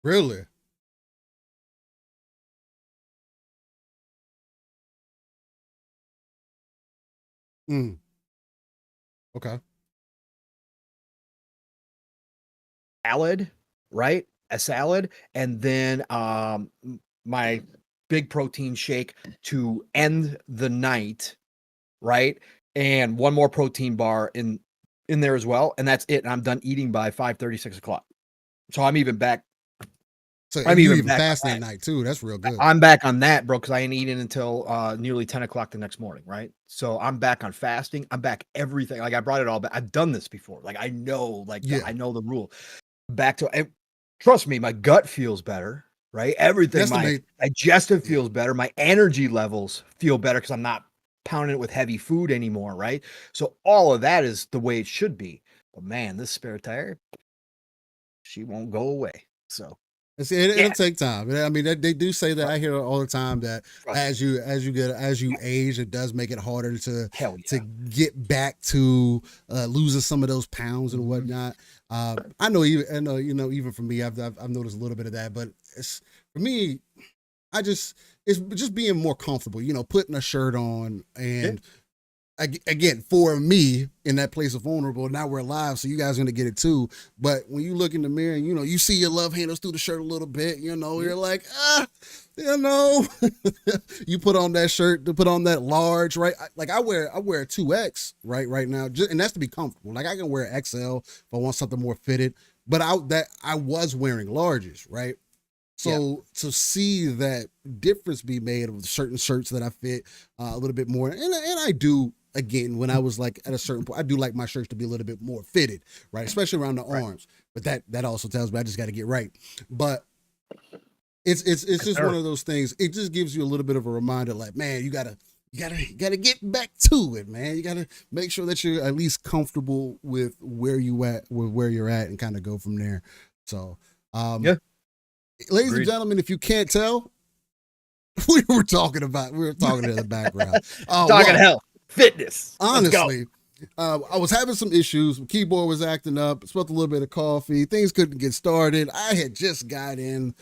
Really? Mm. Okay. Salad, right? A salad, and then my big protein shake to end the night, right? And one more protein bar in there as well, and that's it. And I'm done eating by 5:30, 6 o'clock. So I'm even back. So I'm you even even back on fasting at that. night too. That's real good. I'm back on that, bro, because I ain't eating until nearly 10 o'clock the next morning, right? So I'm back on fasting. I'm back everything. Like I brought it all back. I've done this before. Like I know, Yeah. I know the rule. Back to and trust me, my gut feels better, right? Everything, That's the my main. digestive Yeah. feels better. My energy levels feel better because I'm not pounding it with heavy food anymore, right? So all of that is the way it should be. But man, this spare tire, she won't go away. So See, it'll yeah, take time. I mean, they do say that. trust, I hear all the time that trust me. as you age, it does make it harder Hell to yeah. get back to losing some of those pounds and Mhm. whatnot. I know, even for me, I've noticed a little bit of that. But it's, for me, it's just being more comfortable. Putting a shirt on Yeah. and again, for me in that place of vulnerable, now we're live, so you guys are gonna get it too. But when you look in the mirror and you see your love handles through the shirt a little bit, you're like, you know, you put on that shirt to put on that large, right? I wear a 2X right now, and that's to be comfortable. Like I can wear XL if I want something more fitted, but I was wearing larges, right? Yeah. So to see that difference be made of certain shirts that I fit a little bit more, and I do, again, when I was like at a certain point, I do like my shirts to be a little bit more fitted, right? Especially around the Right. arms. But that also tells me I just got to get right. But it's just Sure. one of those things. It just gives you a little bit of a reminder, like, man, you gotta get back to it, man. You gotta make sure that you're at least comfortable with where you're at, and kind of go from there. So, Yeah. ladies and Agreed. gentlemen, if you can't tell, we were talking in the background. Talking health, fitness. Let's go. Honestly, I was having some issues. My keyboard was acting up. Smelled a little bit of coffee. Things couldn't get started. I had just got in,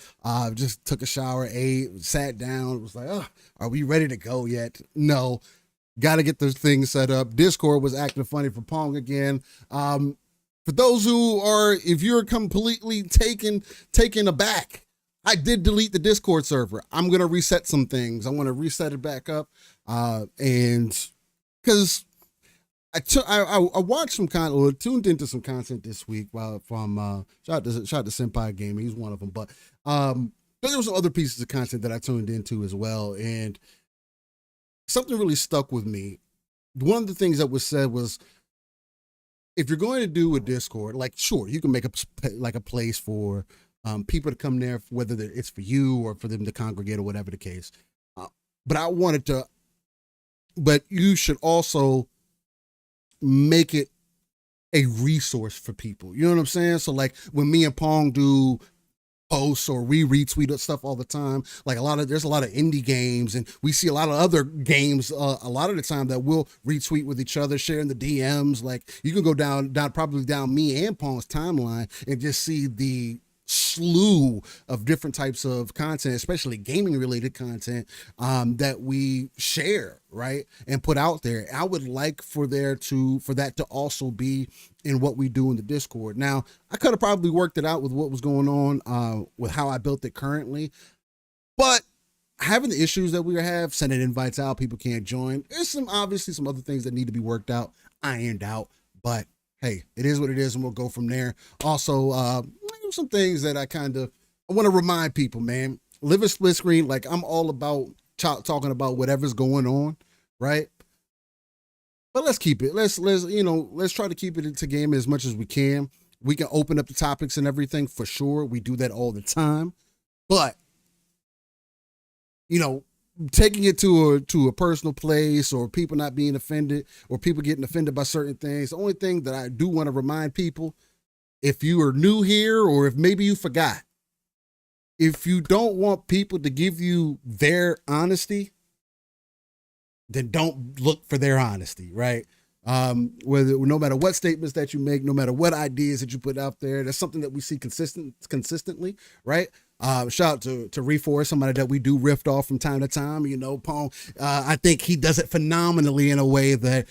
just took a shower, ate, sat down. It was like, oh, are we ready to go yet? No. Got to get those things set up. Discord was acting funny for Pong again. For those who are, if you're completely taken aback, I did delete the Discord server. I'm gonna reset some things. I want to reset it back up, and because I watched some content, or tuned into some content this week from shout out to Senpai Gaming. He's one of them, but there were some other pieces of content that I tuned into as well, and something really stuck with me. One of the things that was said was, if you're going to do a Discord, like, sure, you can make a place for people to come there, whether it's for you or for them to congregate or whatever the case. But you should also make it a resource for people. You know what I'm saying? So like when me and Pong do posts or we retweet stuff all the time, like there's a lot of indie games, and we see a lot of other games a lot of the time that we'll retweet with each other, sharing the DMs. Like you can go down me and Pong's timeline and just see the slew of different types of content, especially gaming related content, that we share, right, and put out there. I would like for that to also be in what we do in the Discord. Now, I could have probably worked it out with what was going on with how I built it currently, but having the issues that we have, sending invites out, people can't join. There's obviously some other things that need to be worked out, ironed out, but hey, it is what it is, and we'll go from there. Also, some things that I want to remind people, man. Live a split screen. Like, I'm all about talking about whatever's going on, right? But let's keep it. Let's try to keep it to game as much as we can. We can open up the topics and everything for sure. We do that all the time, but taking it to a personal place, or people not being offended, or people getting offended by certain things. The only thing that I do want to remind people, if you are new here, or if maybe you forgot, if you don't want people to give you their honesty, then don't look for their honesty, right? Whether no matter what statements that you make, no matter what ideas that you put out there, that's something that we see consistently, right? Shout out to Reforest, somebody that we do riff off from time to time. You know, Pong, I think he does it phenomenally in a way that,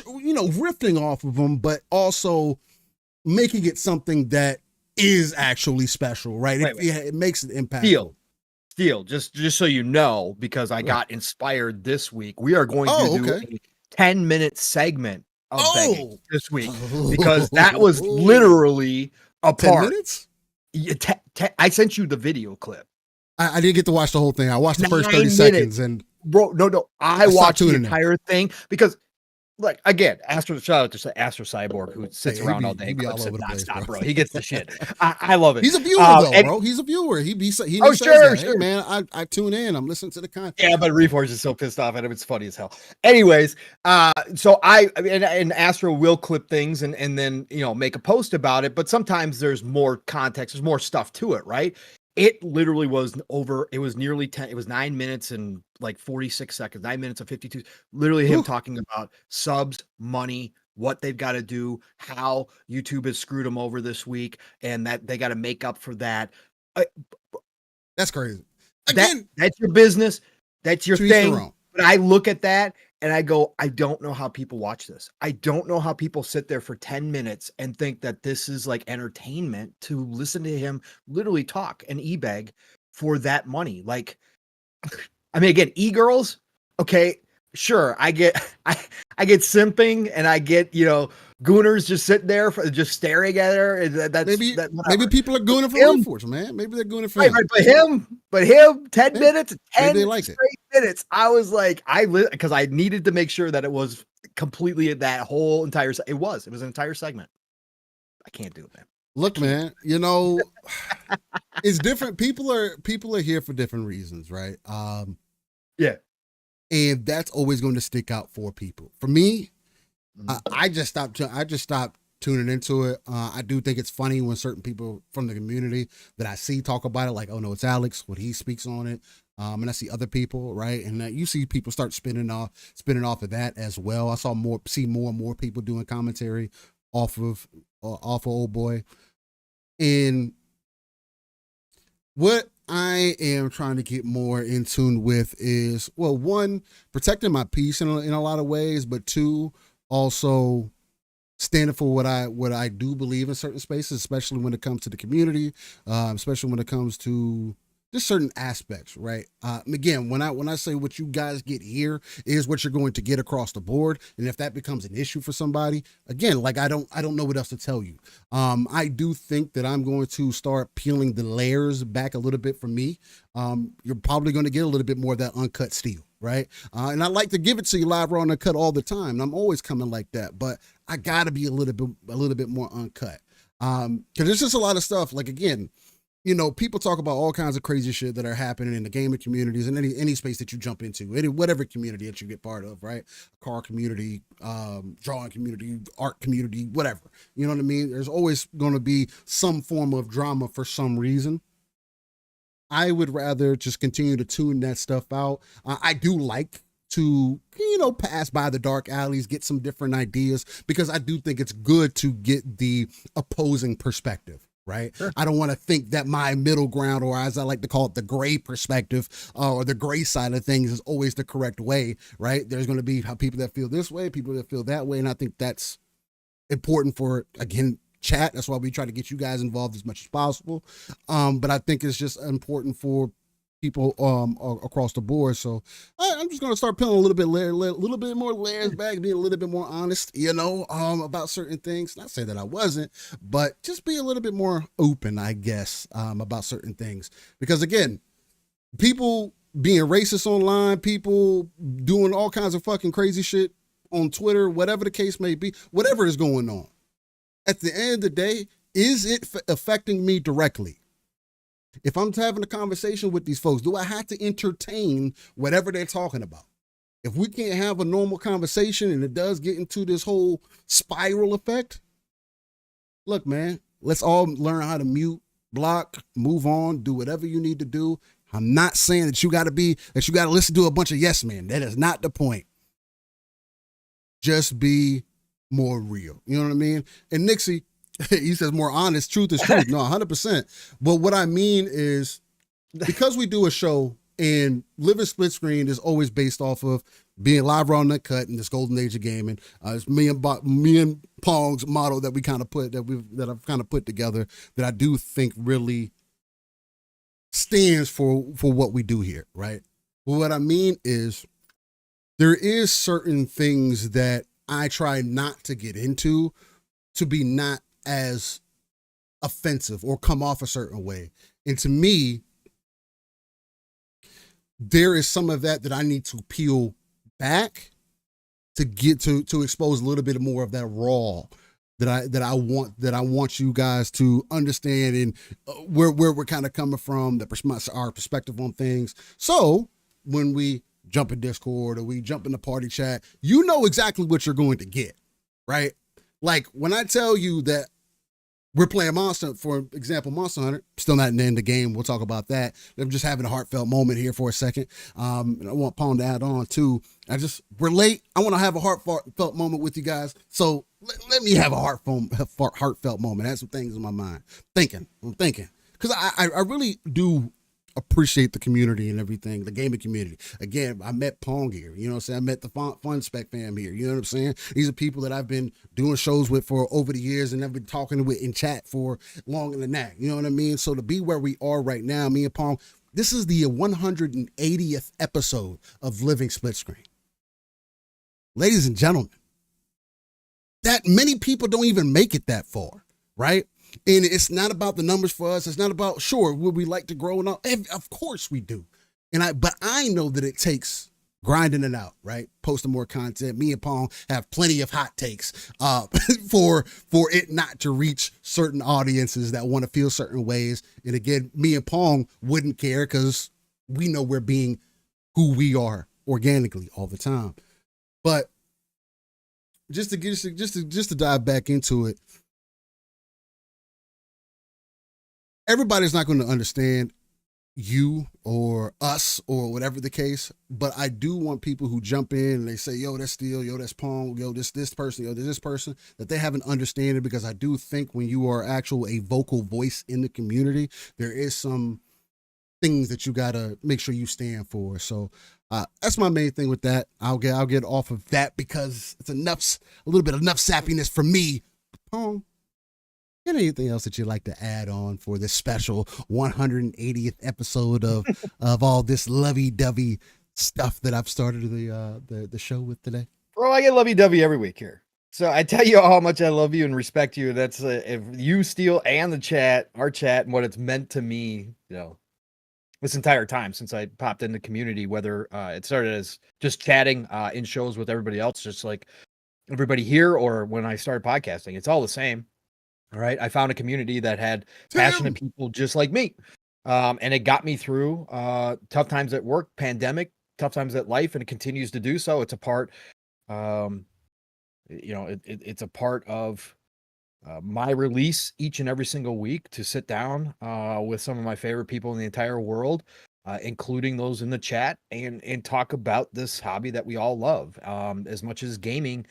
you know, riffing off of him, but also making it something that is actually special, right? It makes an impact. Steele, just so you know, because I got inspired this week, we are going to do a 10-minute segment of begging this week, because that was literally a 10 part. minutes? I sent you the video clip. I didn't get to watch the whole thing. I watched the first 30 seconds and bro, no, I watched the entire thing because, like, again, shout out to Astro Cyborg, who sits around all day. He be all over the place, bro. He gets the shit. I love it. He's a viewer, bro. He's a viewer. He says that. Hey, man, I tune in. I'm listening to the content. Yeah, but Reforge is so pissed off at him. It's funny as hell. Anyways, so and Astro will clip things and then, you know, make a post about it. But sometimes there's more context. There's more stuff to it, right? It literally was it was nearly 10. It was 9 minutes and like 46 seconds, 9 minutes and 52. Literally him talking about subs, money, what they've got to do, how YouTube has screwed them over this week, and that they got to make up for that. That's crazy. Again, that's your business. That's your thing. But I look at that and I go, I don't know how people watch this. I don't know how people sit there for 10 minutes and think that this is like entertainment to listen to him literally talk and e-beg for that money. Like, I mean, again, e-girls, okay, sure. I get simping and I get, you know, gooners just sitting there just staring at her. Maybe people are gooning for Reforge, man. Maybe they're gooning for him. Right, but him, 10 minutes, 10 they liked straight minutes. I was like, because I needed to make sure that it was completely that whole entire. It was an entire segment. I can't do it, man. Look, man, you know, it's different. People are here for different reasons, right? Yeah. And that's always going to stick out for people. For me, I just stopped tuning into it. I do think it's funny when certain people from the community that I see talk about it, like, oh no, it's Alex when he speaks on it. And I see other people, right? And you see people start spinning off of that as well. I see more and more people doing commentary off of Old Boy. And what I am trying to get more in tune with is, well, one, protecting my peace in a lot of ways, but two, also standing for what I do believe in certain spaces, especially when it comes to the community, especially when it comes to just certain aspects, right? Again, when I say what you guys get here is what you're going to get across the board, and if that becomes an issue for somebody, again, like I don't know what else to tell you. I do think that I'm going to start peeling the layers back a little bit for me. You're probably going to get a little bit more of that uncut steel, right? And I like to give it to you live raw and uncut all the time. And I'm always coming like that, but I gotta be a little bit more uncut. Because there's just a lot of stuff. Like, again, you know, people talk about all kinds of crazy shit that are happening in the gaming communities and any space that you jump into, whatever community that you get part of, right? Car community, drawing community, art community, whatever. You know what I mean? There's always going to be some form of drama for some reason. I would rather just continue to tune that stuff out. I do like to, you know, pass by the dark alleys, get some different ideas, because I do think it's good to get the opposing perspective. Right. Sure. I don't want to think that my middle ground, or as I like to call it, the gray perspective, or the gray side of things, is always the correct way. Right. There's going to be people that feel this way, people that feel that way. And I think that's important for, again, chat. That's why we try to get you guys involved as much as possible. But I think it's just important for people across the board. So I'm just going to start peeling a little bit more layers back, being a little bit more honest, you know, about certain things. Not say that I wasn't, but just be a little bit more open, I guess, about certain things. Because, again, people being racist online, people doing all kinds of fucking crazy shit on Twitter, whatever the case may be, whatever is going on. At the end of the day, is it affecting me directly? If I'm having a conversation with these folks, do I have to entertain whatever they're talking about? If we can't have a normal conversation and it does get into this whole spiral effect, look, man, let's all learn how to mute, block, move on, do whatever you need to do. I'm not saying that you got to listen to a bunch of yes men. That is not the point. just be more real. You know what I mean? And Nixie, he says more honest. Truth is truth. No, 100%. But what I mean is, because we do a show and Living Split Screen is always based off of being live raw Uncut in this golden age of gaming. It's me and Pong's motto that we kind of put that I've kind of put together that I do think really stands for what we do here, right? But what I mean is, there is certain things that I try not to get into to be not as offensive or come off a certain way. And to me, there is some of that I need to peel back to get to expose a little bit more of that raw that I want you guys to understand, and where we're kind of coming from, our perspective on things. So when we jump in Discord or we jump in the party chat, you know exactly what you're going to get, right? Like when I tell you that we're playing for example, Monster Hunter, still not in the game. We'll talk about that. I'm just having a heartfelt moment here for a second. And I want Pong to add on too. We're late. I want to have a heartfelt moment with you guys. So let me have a heartfelt moment. I have some things in my mind. I'm thinking. Because I really do appreciate the community and everything, the gaming community. Again, I met Pong here, you know what I'm saying? I met the Fun Spec fam here, you know what I'm saying? These are people that I've been doing shows with for over the years, and I've been talking with in chat for longer than that, you know what I mean? So to be where we are right now, me and Pong, this is the 180th episode of Living Split Screen. Ladies and gentlemen, that many people don't even make it that far, right? And it's not about the numbers for us. It's not about, sure, would we like to grow and all? Of course we do. But I know that it takes grinding it out, right? Posting more content. Me and Pong have plenty of hot takes for it not to reach certain audiences that want to feel certain ways. And again, me and Pong wouldn't care because we know we're being who we are organically all the time. But just to dive back into it, everybody's not going to understand you or us or whatever the case, but I do want people who jump in and they say, yo, that's Steel, yo, that's Pong, yo, this person, yo, this person, that they have an understanding, because I do think when you are a vocal voice in the community, there is some things that you got to make sure you stand for. So that's my main thing with that. I'll get off of that because it's a little bit of enough sappiness for me. Pong, anything else that you'd like to add on for this special 180th episode of all this lovey-dovey stuff that I've started the show with today? Bro, I get lovey-dovey every week here. So I tell you how much I love you and respect you. That's if you, Steel, and the chat, our chat, and what it's meant to me, you know, this entire time since I popped in the community, whether it started as just chatting in shows with everybody else, just like everybody here, or when I started podcasting, it's all the same. All right. I found a community that had passionate people just like me. And it got me through tough times at work, pandemic, tough times at life, and it continues to do so. It's a part, it's a part of my release each and every single week to sit down with some of my favorite people in the entire world, including those in the chat, and talk about this hobby that we all love. As much as gaming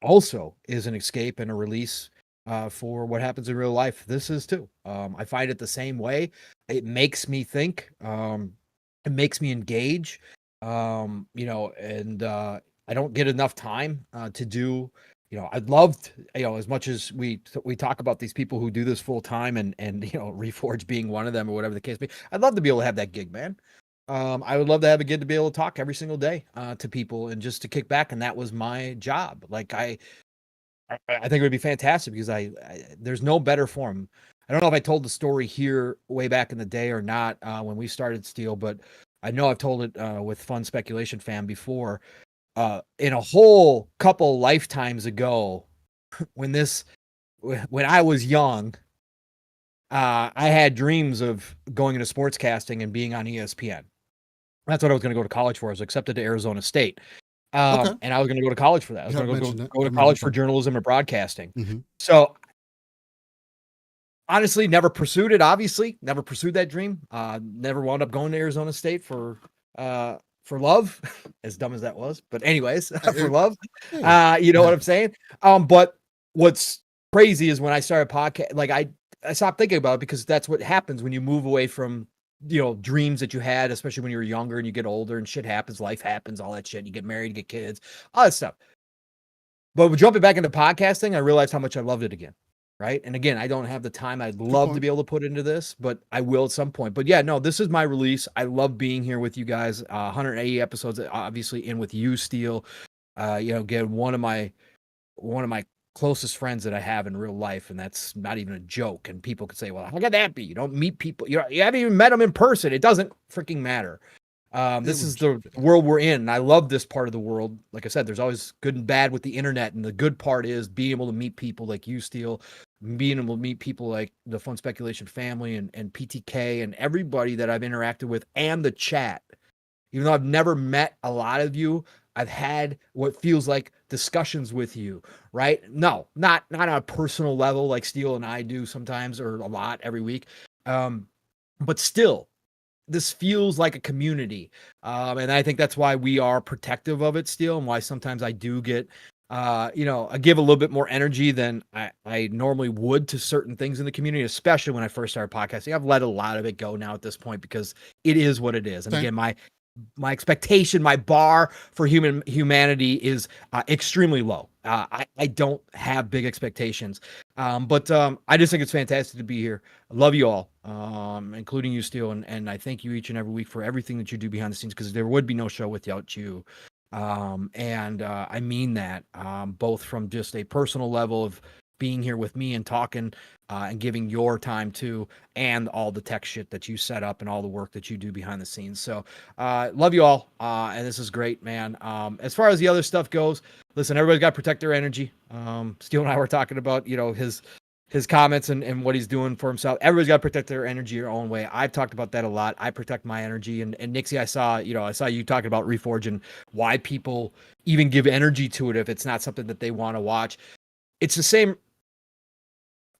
also is an escape and a release for what happens in real life, this is too. I find it the same way. It makes me think. It makes me engage. And I don't get enough time to do. I'd love to, as much as we talk about these people who do this full time, and Reforge being one of them, or whatever the case may be. I'd love to be able to have that gig, man. I would love to have a gig to be able to talk every single day to people and just to kick back. And that was my job. Like I think it would be fantastic because there's no better form. I don't know if I told the story here way back in the day or not when we started Steel, but I know I've told it with Fun Speculation Fam before. In a whole couple lifetimes ago, when I was young, I had dreams of going into sportscasting and being on ESPN. That's what I was going to go to college for. I was accepted to Arizona State. Okay. And I was going to go to college for that. I was going to go to college for journalism and broadcasting. Mm-hmm. So honestly, never pursued it, obviously. Never pursued that dream. Never wound up going to Arizona State for for love, as dumb as that was, but anyways, for It- love, yeah, you know what I'm happens. saying? But what's crazy is when I started podcast, like I stopped thinking about it because that's what happens when you move away from, you know, dreams that you had, especially when you were younger and you get older and shit happens, life happens, all that shit. You get married, you get kids, all that stuff. But jumping back into podcasting, I realized how much I loved it again. Right. And again, I don't have the time I'd love to point. be able to put into this, but I will at some point. But yeah, no, this is my release. I love being here with you guys. 180 episodes, obviously, in with you, Steel. You know, again, one of my closest friends that I have in real life, and that's not even a joke. And people could say, well, how could that be? You don't meet people, you haven't even met them in person. It doesn't freaking matter. This is the world we're in. And I love this part of the world. Like I said, there's always good and bad with the internet. And the good part is being able to meet people like you, Steel, being able to meet people like the Fun Speculation family and PTK and everybody that I've interacted with and the chat. Even though I've never met a lot of you, I've had what feels like discussions with you, right? No, not on a personal level like Steel and I do sometimes or a lot every week. But still, this feels like a community. And I think that's why we are protective of it still, and why sometimes I do get, you know, I give a little bit more energy than I normally would to certain things in the community, especially when I first started podcasting. I've let a lot of it go now at this point because it is what it is. And again, my expectation, my bar for humanity is extremely low. I don't have big expectations, but I just think it's fantastic to be here. I love you all, including you, Steel, and I thank you each and every week for everything that you do behind the scenes, because there would be no show without you. And I mean that, both from just a personal level of being here with me and talking and giving your time too, and all the tech shit that you set up and all the work that you do behind the scenes. So love you all. And this is great, man. As far as the other stuff goes, listen, everybody's got to protect their energy. Steel and I were talking about, you know, his comments and what he's doing for himself. Everybody's got to protect their energy their own way. I've talked about that a lot. I protect my energy. And Nixie, I saw you talking about Reforge and why people even give energy to it if it's not something that they want to watch. It's the same.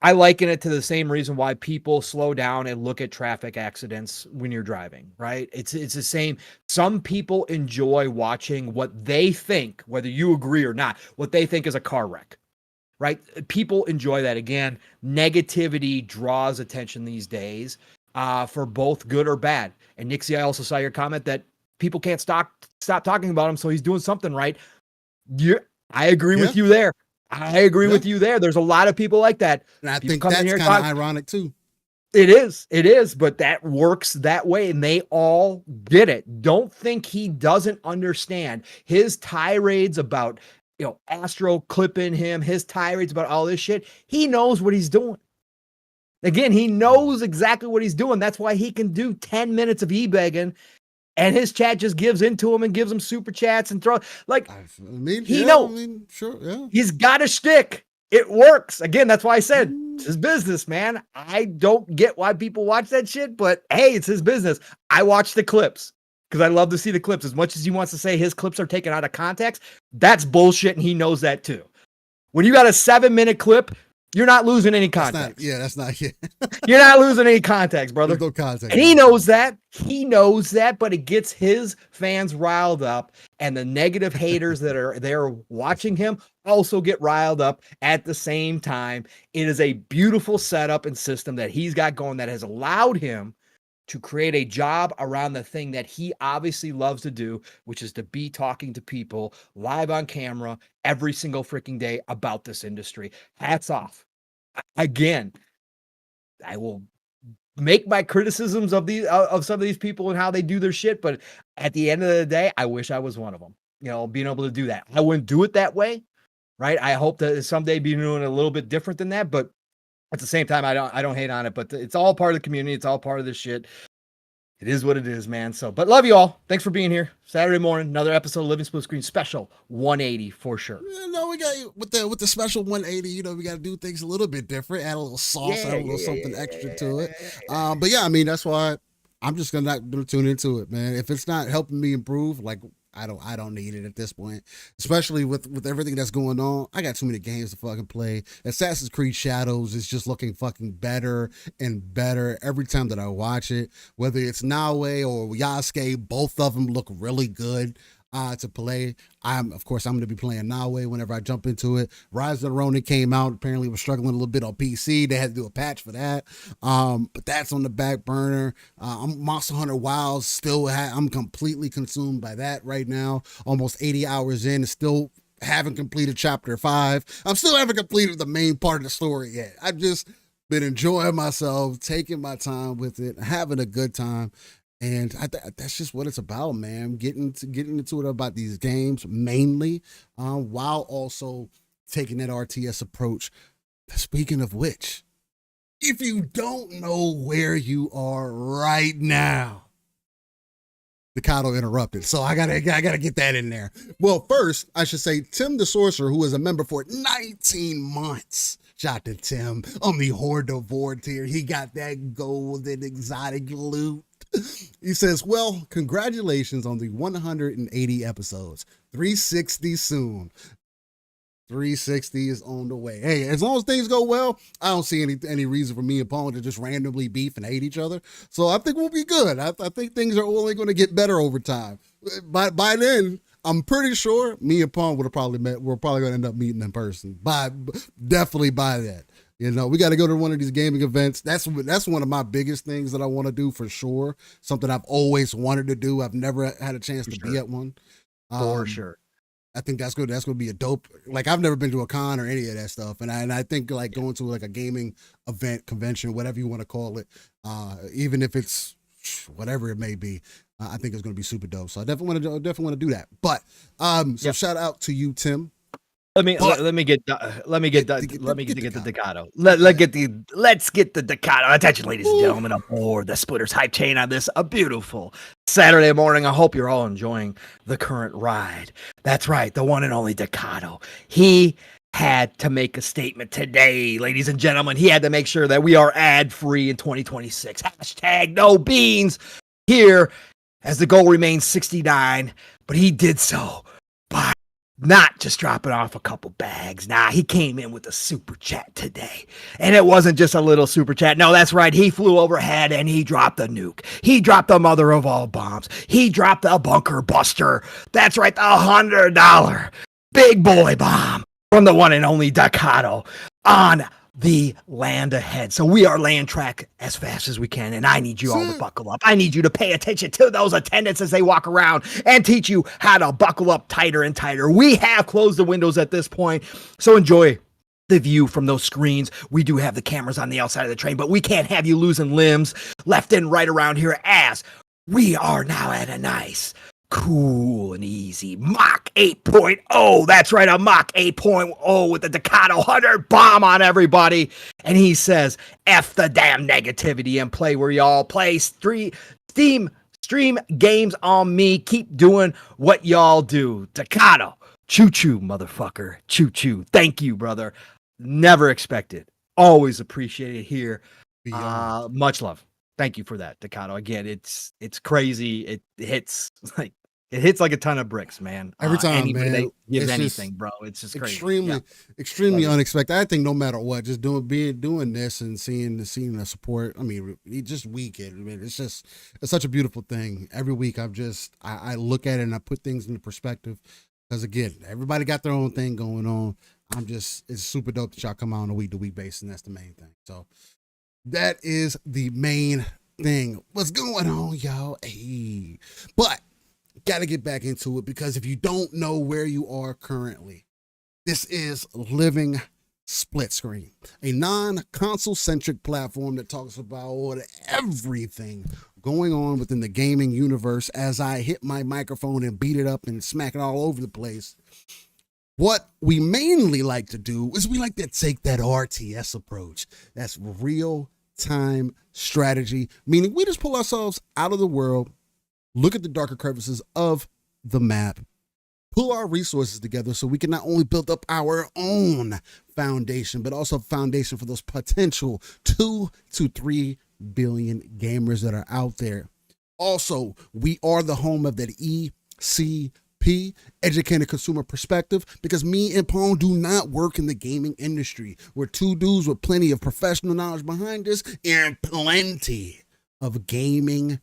I liken it to the same reason why people slow down and look at traffic accidents when you're driving, right? It's the same. Some people enjoy watching what they think, whether you agree or not, what they think is a car wreck, right? People enjoy that. Again, negativity draws attention these days, for both good or bad. And Nixie, I also saw your comment that people can't stop talking about him, so he's doing something right. I agree with you there. I agree with you there. There's a lot of people like that. And I People think that's kind of ironic too. It is, but that works that way, and they all get it. Don't think he doesn't understand his tirades about, you know, Astro clipping him, his tirades about all this shit. He knows what he's doing. Again, he knows exactly what he's doing. That's why he can do 10 minutes of e-begging, and his chat just gives into him and gives him super chats and he knows. Sure, yeah. He's got a shtick. It works. Again, that's why I said it's his business, man. I don't get why people watch that shit, but hey, it's his business. I watch the clips because I love to see the clips. As much as he wants to say his clips are taken out of context, that's bullshit, and he knows that too. When you got a 7-minute clip, you're not losing any context. That's not. Yeah. You're not losing any context, brother. There's no context. And he knows that. He knows that, but it gets his fans riled up, and the negative haters that are there watching him also get riled up at the same time. It is a beautiful setup and system that he's got going that has allowed him to create a job around the thing that he obviously loves to do, which is to be talking to people live on camera every single freaking day about this industry. Hats off. Again, I will make my criticisms of some of these people and how they do their shit, but at the end of the day, I wish I was one of them, you know, being able to do that. I wouldn't do it that way, right? I hope that someday be doing it a little bit different than that, but at the same time, I don't hate on it, but it's all part of the community. It's all part of this shit. It is what it is, man. So, but love you all. Thanks for being here. Saturday morning, another episode of Living Split Screen special 180 for sure. You know, we got with the special 180. You know, we got to do things a little bit different. Add a little sauce, add a little something extra to it. But yeah, I mean, that's why I'm just gonna tune into it, man. If it's not helping me improve, like I don't need it at this point, especially with everything that's going on. I got too many games to fucking play. Assassin's Creed Shadows is just looking fucking better and better every time that I watch it. Whether it's Naue or Yasuke, both of them look really good to play. Of course, I'm going to be playing Naue whenever I jump into it. Rise of the Ronin came out. Apparently, was struggling a little bit on PC. They had to do a patch for that. But that's on the back burner. Monster Hunter Wilds still. I'm completely consumed by that right now. Almost 80 hours in, still haven't completed chapter 5. I'm still haven't completed the main part of the story yet. I've just been enjoying myself, taking my time with it, having a good time. And that's just what it's about, man. Getting into it about these games mainly, while also taking that RTS approach. Speaking of which, if you don't know where you are right now, Decado interrupted, so I gotta get that in there. Well, first I should say Tim the Sorcerer, who is a member for 19 months. Shout out to Tim on the Horde of Vord tier. He got that golden exotic loot. He says, well, congratulations on the 180 episodes. 360 soon. 360 is on the way. Hey, as long as things go well, I don't see any reason for me and Pong to just randomly beef and hate each other. So I think we'll be good. I think things are only going to get better over time. By then, I'm pretty sure me and Pong would have probably met. We're probably going to end up meeting in person. Definitely by that. You know, we got to go to one of these gaming events. That's one of my biggest things that I want to do for sure. Something I've always wanted to do. I've never had a chance to be at one. For sure. I think that's good. That's going to be a dope. Like, I've never been to a con or any of that stuff. And I think like going to like a gaming event, convention, whatever you want to call it, even if it's whatever it may be, I think it's going to be super dope. So I definitely want to do that. But shout out to you, Tim. Let me get the Decado. Let's get the Decado. Attention, ladies and gentlemen, aboard the Splitters hype chain on this a beautiful Saturday morning. I hope you're all enjoying the current ride. That's right, the one and only Decado. He had to make a statement today, ladies and gentlemen. He had to make sure that we are ad-free in 2026. Hashtag no beans here, as the goal remains 69. But he did so by not just dropping off a couple bags. Nah, he came in with a super chat today. And it wasn't just a little super chat. No, that's right. He flew overhead and he dropped a nuke. He dropped the mother of all bombs. He dropped a bunker buster. That's right, the $100 big boy bomb from the one and only Decado on the land ahead. So we are laying track as fast as we can, and I need you all to buckle up. I need you to pay attention to those attendants as they walk around and teach you how to buckle up tighter and tighter. We have closed the windows at this point, so enjoy the view from those screens. We do have the cameras on the outside of the train, but we can't have you losing limbs left and right around here, as we are now at a nice, cool and easy Mach 8.0. That's right, a Mach 8.0 with the Decado 100 bomb on everybody. And he says, F the damn negativity and play where y'all play. Stream games on me. Keep doing what y'all do. Decado, choo-choo, motherfucker. Choo-choo. Thank you, brother. Never expected. Always appreciated here. Much love. Thank you for that, Decado. Again, it's crazy. It hits like a ton of bricks, man. Every time, man. They give anything, bro. It's just crazy. Extremely unexpected. I think no matter what, just doing this and seeing the support. I mean, just weekend. I mean, it's such a beautiful thing. Every week, I look at it and I put things into perspective. Because again, everybody got their own thing going on. It's super dope that y'all come out on a week-to-week basis, and that's the main thing. So that is the main thing. What's going on, y'all? Hey, but got to get back into it, because if you don't know where you are currently, this is Living SplitScreen, a non-console centric platform that talks about everything going on within the gaming universe. As I hit my microphone and beat it up and smack it all over the place, what we mainly like to do is we like to take that RTS approach. That's real-time strategy, meaning we just pull ourselves out of the world, look at the darker crevices of the map, pull our resources together so we can not only build up our own foundation, but also foundation for those potential 2 to 3 billion gamers that are out there. Also, we are the home of that IP, educating consumer perspective, because me and Pong do not work in the gaming industry. We're two dudes with plenty of professional knowledge behind us and plenty of gaming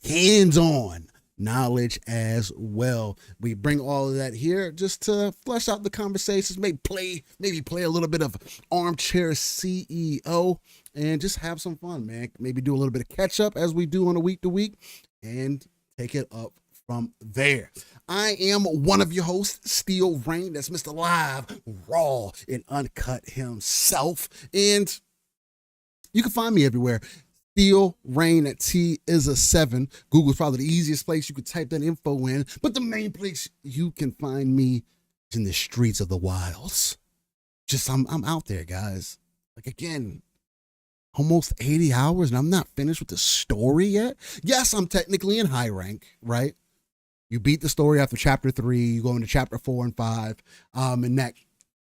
hands-on knowledge as well. We bring all of that here just to flesh out the conversations, maybe play a little bit of armchair CEO and just have some fun, man. Maybe do a little bit of catch up as we do on a week to week and take it up from there. I am one of your hosts, Steel Rain. That's Mr. Live, Raw, and Uncut himself. And you can find me everywhere. Steel Rain at T is a 7. Google's probably the easiest place you could type that info in, but the main place you can find me is in the streets of the wilds. Just I'm out there, guys. Like, again, almost 80 hours and I'm not finished with the story yet. Yes, I'm technically in high rank, right? You beat the story after chapter 3, you go into chapter 4 and 5, and that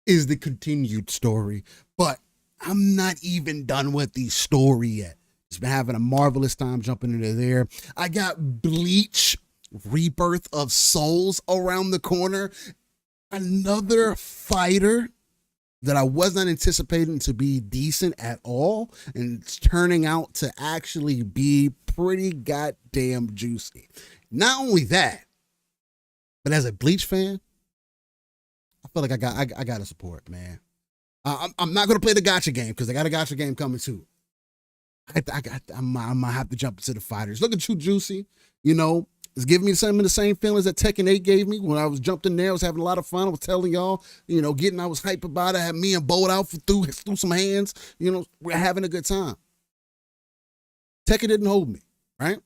is the continued story. But I'm not even done with the story yet. Just been having a marvelous time jumping into there. I got Bleach, Rebirth of Souls around the corner. Another fighter that I was not anticipating to be decent at all, and it's turning out to actually be pretty goddamn juicy. Not only that, but as a Bleach fan, I feel like I got to support, man. I'm not going to play the gacha game because they got a gacha game coming too. I'm gonna have to jump into the fighters. Looking too juicy, you know. It's giving me some of the same feelings that Tekken 8 gave me when I was jumped in there. I was having a lot of fun. I was telling y'all, you know, I was hype about it. I had me and Bolt out through some hands. You know, we're having a good time. Tekken didn't hold me, right?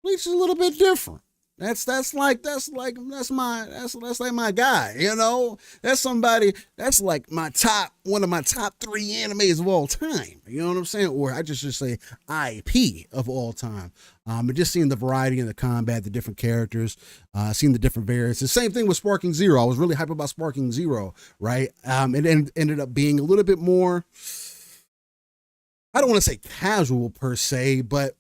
Bleach is a little bit different. That's like my guy, you know. That's somebody that's like one of my top 3 animes of all time. You know what I'm saying? Or I just should say IP of all time. And just seeing the variety in the combat, the different characters, seeing the different variants. The same thing with Sparking Zero. I was really hyped about Sparking Zero, right? It ended up being a little bit more, I don't want to say casual per se, but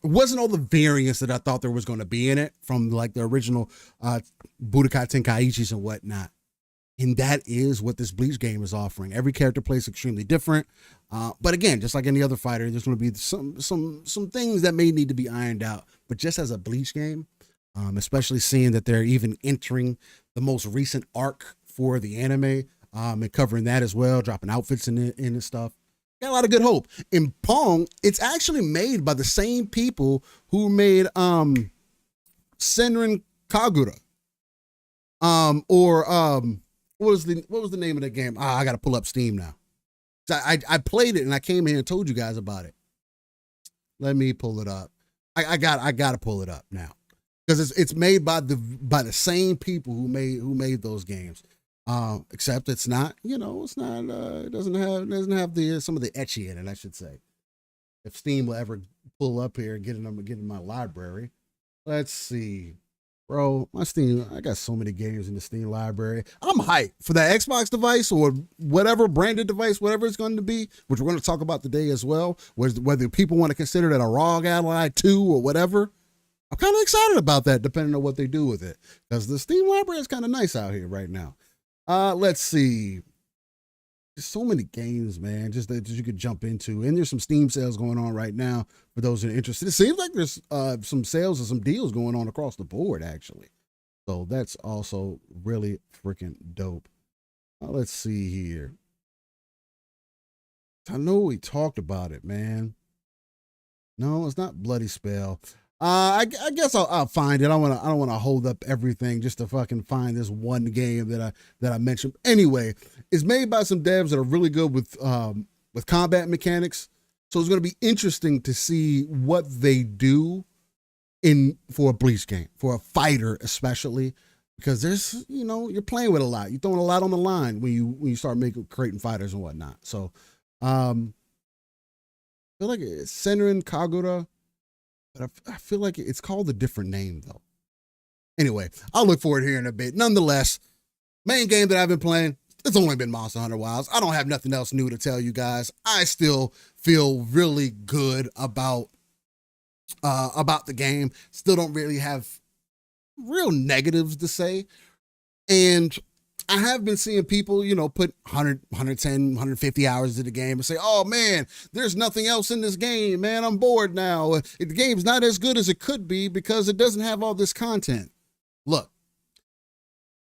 it wasn't all the variants that I thought there was going to be in it from like the original Budokai Tenkaichis and whatnot. And that is what this Bleach game is offering. Every character plays extremely different. But again, just like any other fighter, there's going to be some things that may need to be ironed out. But just as a Bleach game, especially seeing that they're even entering the most recent arc for the anime and covering that as well, dropping outfits in it and stuff. Got a lot of good hope. In Pong, it's actually made by the same people who made Senran Kagura. What was the name of the game? I gotta pull up Steam now. I played it and I came here and told you guys about it. Let me pull it up. I gotta pull it up now. Because it's made by the same people who made those games. Except it's not, you know, it's not, it doesn't have the some of the ecchi in it, I should say. If Steam will ever pull up here and get in my library. Let's see. Bro, my Steam, I got so many games in the Steam library. I'm hyped for that Xbox device or whatever branded device, whatever it's going to be, which we're going to talk about today as well, whether people want to consider that a ROG Ally 2 or whatever. I'm kind of excited about that, depending on what they do with it. Because the Steam library is kind of nice out here right now. Let's see. There's so many games, man, just that you could jump into. And there's some Steam sales going on right now for those who are interested. It seems like there's some sales and some deals going on across the board, actually. So that's also really freaking dope. Let's see here. I know we talked about it, man. No, it's not Bloody Spell. I guess I'll find it. I don't want to hold up everything just to fucking find this one game that I mentioned. Anyway, it's made by some devs that are really good with combat mechanics. So it's going to be interesting to see what they do for a Bleach game, for a fighter especially, because there's, you know, you're playing with a lot. You're throwing a lot on the line when you start creating fighters and whatnot. So I feel like it's Senran Kagura. But I feel like it's called a different name, though. Anyway, I'll look for it here in a bit. Nonetheless, main game that I've been playing, it's only been Monster Hunter Wilds. I don't have nothing else new to tell you guys. I still feel really good about the game. Still don't really have real negatives to say. And I have been seeing people, put 100, 110, 150 hours into the game and say, oh man, there's nothing else in this game, man. I'm bored now. The game's not as good as it could be because it doesn't have all this content. Look,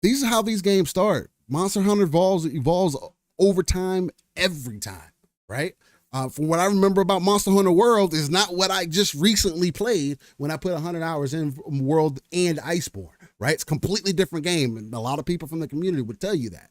these are how these games start. Monster Hunter evolves over time, every time, right? From what I remember about Monster Hunter World is not what I just recently played when I put 100 hours in World and Iceborne. Right? It's a completely different game. And a lot of people from the community would tell you that.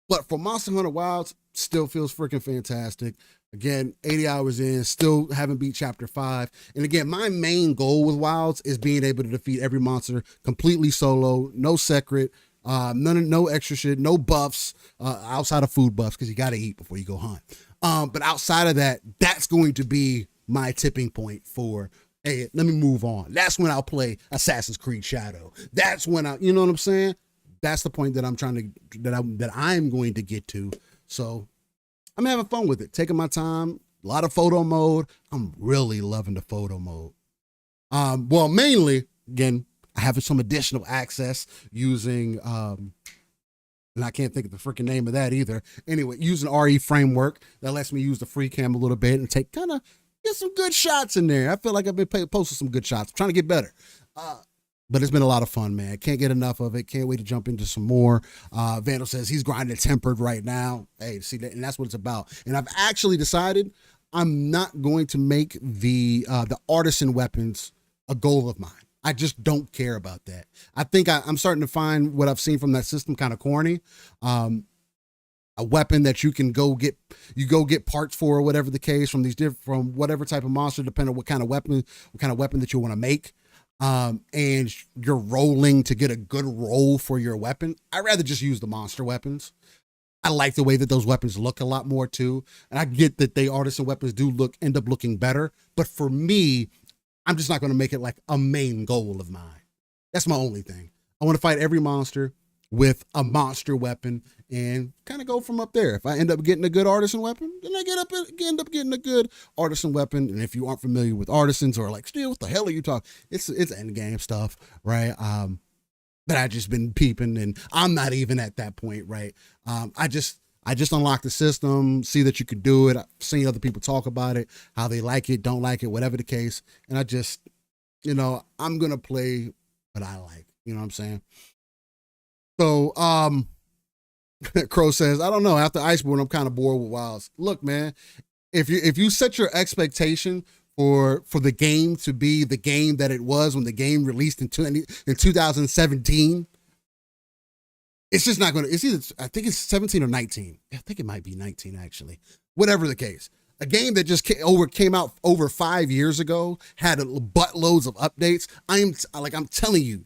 But for Monster Hunter Wilds, still feels freaking fantastic. Again, 80 hours in, still haven't beat Chapter 5. And again, my main goal with Wilds is being able to defeat every monster completely solo, no secret, no extra shit, no buffs, outside of food buffs, because you got to eat before you go hunt. But outside of that, that's going to be my tipping point for, hey, let me move on. That's when I'll play Assassin's Creed Shadow. That's when you know what I'm saying? That's the point that I'm I'm going to get to. So I'm having fun with it, taking my time, a lot of photo mode. I'm really loving the photo mode. Well, mainly, again, I have some additional access using, and I can't think of the freaking name of that either. Anyway, using RE framework that lets me use the free cam a little bit and get some good shots in there. I feel like I've been posting some good shots. I'm trying to get better. But it's been a lot of fun, man. Can't get enough of it. Can't wait to jump into some more. Vandal says he's grinding tempered right now. Hey, see that, and that's what it's about. And I've actually decided I'm not going to make the artisan weapons a goal of mine. I just don't care about that. I think I'm starting to find what I've seen from that system kind of corny. A weapon that you can go get parts for, or whatever the case, from whatever type of monster, depending on what kind of weapon that you want to make. And you're rolling to get a good roll for your weapon. I'd rather just use the monster weapons. I like the way that those weapons look a lot more too. And I get that artisan weapons do end up looking better. But for me, I'm just not going to make it like a main goal of mine. That's my only thing. I want to fight every monster with a monster weapon and kind of go from up there. If I end up getting a good artisan weapon, then I end up getting a good artisan weapon. And if you aren't familiar with artisans or like, still, what the hell are you talking? It's end game stuff, right? That I just been peeping, and I'm not even at that point, right? I just unlocked the system, see that you could do it. I've seen other people talk about it, how they like it, don't like it, whatever the case. And I just, I'm going to play what I like. You know what I'm saying? So, Crow says, I don't know. After Iceborne, I'm kind of bored with Wilds. Look, man, if you set your expectation for the game to be the game that it was when the game released in 2017, it's just not going to. It's either, I think it's 17 or 19. I think it might be 19 actually. Whatever the case, a game that just came out over 5 years ago had buttloads of updates. I'm telling you.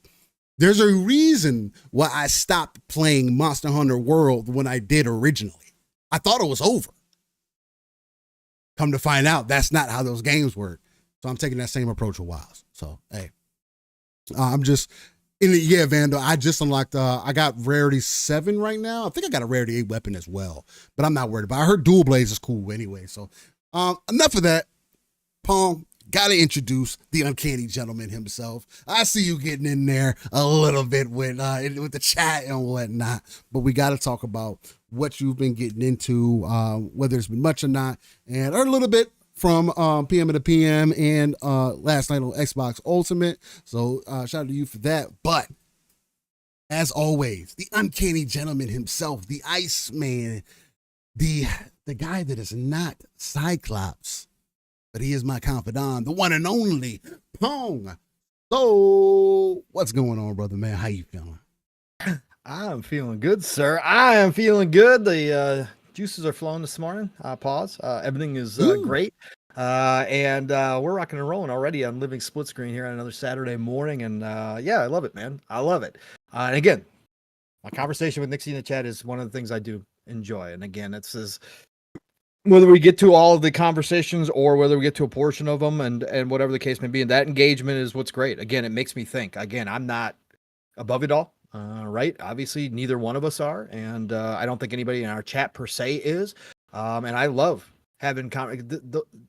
There's a reason why I stopped playing Monster Hunter World when I did originally. I thought it was over. Come to find out, that's not how those games work. So I'm taking that same approach with Wilds. So, hey, I'm just Vandal. I just unlocked, I got Rarity 7 right now. I think I got a Rarity 8 weapon as well, but I'm not worried about it. I heard Dual Blades is cool anyway. So, enough of that. Pong. Got to introduce the uncanny gentleman himself. I see you getting in there a little bit with the chat and whatnot, but we got to talk about what you've been getting into, whether it's been much or not, and or a little bit from PM to PM and last night on Xbox Ultimate. So shout out to you for that. But as always, the uncanny gentleman himself, the Iceman, the guy that is not Cyclops, but he is my confidant, the one and only Pong. So, what's going on, brother, man? How you feeling? I'm feeling good, sir. I am feeling good. The juices are flowing this morning. Pause. Everything is great. And we're rocking and rolling already on Living Split Screen here on another Saturday morning. And yeah, I love it, man. I love it. And again, my conversation with Nixie in the chat is one of the things I do enjoy. And again, it says, whether we get to all of the conversations or whether we get to a portion of them and whatever the case may be, and that engagement is what's great. Again, it makes me think. Again, I'm not above it all, right? Obviously, neither one of us are, and I don't think anybody in our chat per se is. And I love having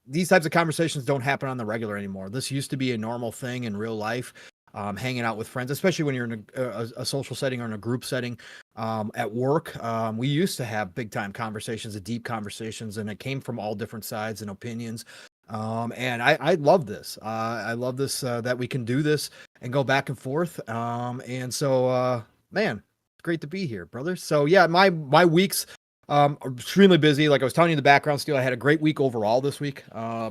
these types of conversations don't happen on the regular anymore. This used to be a normal thing in real life. hanging out with friends, especially when you're in a social setting or in a group setting. At work, we used to have big time conversations, deep conversations, and it came from all different sides and opinions. And I love this. I love this that we can do this and go back and forth. And so, man, it's great to be here, brother. So yeah, my weeks are extremely busy. Like I was telling you in the background, Steel, I had a great week overall this week.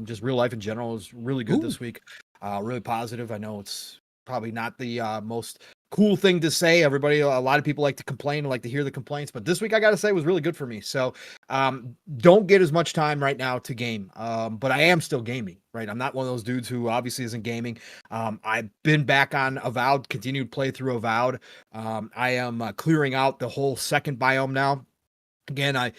Just real life in general was really good this week. Really positive. I know it's probably not the most cool thing to say. A lot of people like to complain and like to hear the complaints, but this week I got to say was really good for me. So don't get as much time right now to game, but I am still gaming, right? I'm not one of those dudes who obviously isn't gaming. I've been back on Avowed, continued play through Avowed. I am clearing out the whole second biome now. Again,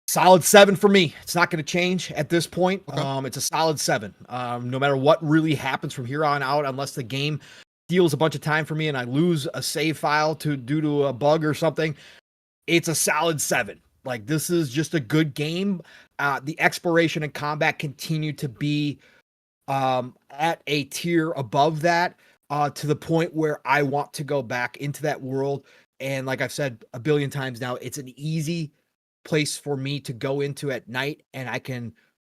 solid 7 for me. It's not going to change at this point. Okay. It's a solid 7. No matter what really happens from here on out, unless the game steals a bunch of time for me and I lose a save file due to a bug or something, it's a solid 7. Like, this is just a good game. The exploration and combat continue to be at a tier above that, to the point where I want to go back into that world. And like I've said a billion times now, it's an easy place for me to go into at night, and I can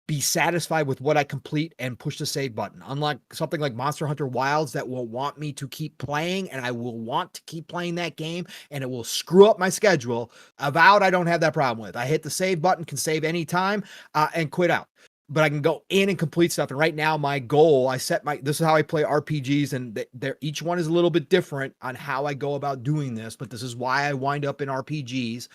be satisfied with what I complete and push the save button. Unlike something like Monster Hunter Wilds that will want me to keep playing, and I will want to keep playing that game, and it will screw up my schedule. Avowed, I don't have that problem with. I hit the save button, can save anytime, and quit out. But I can go in and complete stuff. And right now, my goal, this is how I play RPGs, and each one is a little bit different on how I go about doing this, but this is why I wind up in RPGs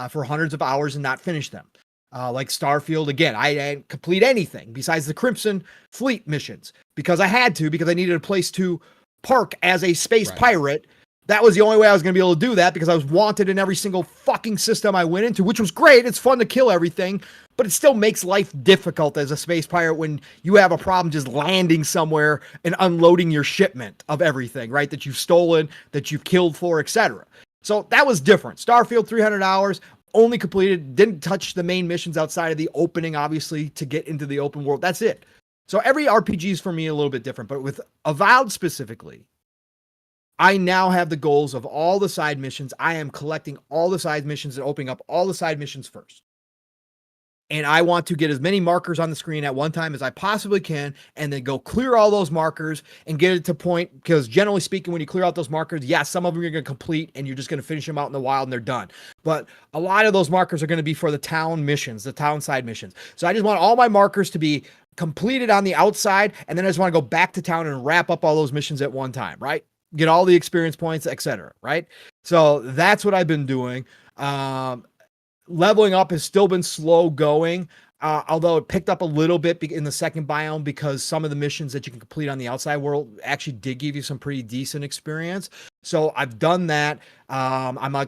for hundreds of hours and not finish them. Like Starfield, again, I didn't complete anything besides the Crimson Fleet missions because I needed a place to park as a space pirate. That was the only way I was going to be able to do that because I was wanted in every single fucking system I went into, which was great. It's fun to kill everything, but it still makes life difficult as a space pirate when you have a problem just landing somewhere and unloading your shipment of everything, right? That you've stolen, that you've killed for, etc. So that was different. Starfield, 300 hours, only completed, didn't touch the main missions outside of the opening, obviously, to get into the open world. That's it. So every RPG is for me a little bit different, but with Avowed specifically, I now have the goals of all the side missions. I am collecting all the side missions and opening up all the side missions first. And I want to get as many markers on the screen at one time as I possibly can, and then go clear all those markers and get it to point, because generally speaking, when you clear out those markers, some of them you're going to complete and you're just going to finish them out in the wild and they're done. But a lot of those markers are going to be for the town missions, the town side missions. So I just want all my markers to be completed on the outside, and then I just want to go back to town and wrap up all those missions at one time, right? Get all the experience points, etc. Right? So that's what I've been doing. Leveling up has still been slow going, although it picked up a little bit in the second biome because some of the missions that you can complete on the outside world actually did give you some pretty decent experience. So I've done that. I'm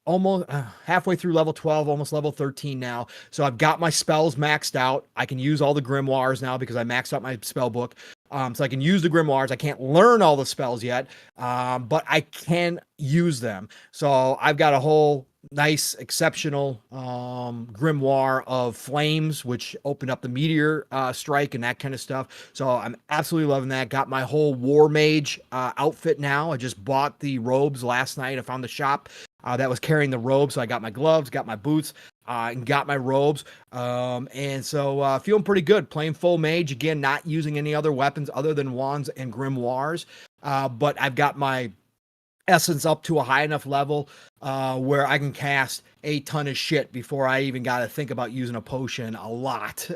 almost halfway through level 12, almost level 13 now. So I've got my spells maxed out. I can use all the grimoires now because I maxed out my spell book. So I can use the grimoires. I can't learn all the spells yet, but I can use them. So I've got a whole nice, exceptional grimoire of flames, which opened up the meteor strike and that kind of stuff. So I'm absolutely loving that. Got my whole war mage outfit now. I just bought the robes last night. I found the shop that was carrying the robes. So I got my gloves, got my boots, and got my robes. And so feeling pretty good. Playing full mage. Again, not using any other weapons other than wands and grimoires. But I've got my essence up to a high enough level where I can cast a ton of shit before I even got to think about using a potion a lot.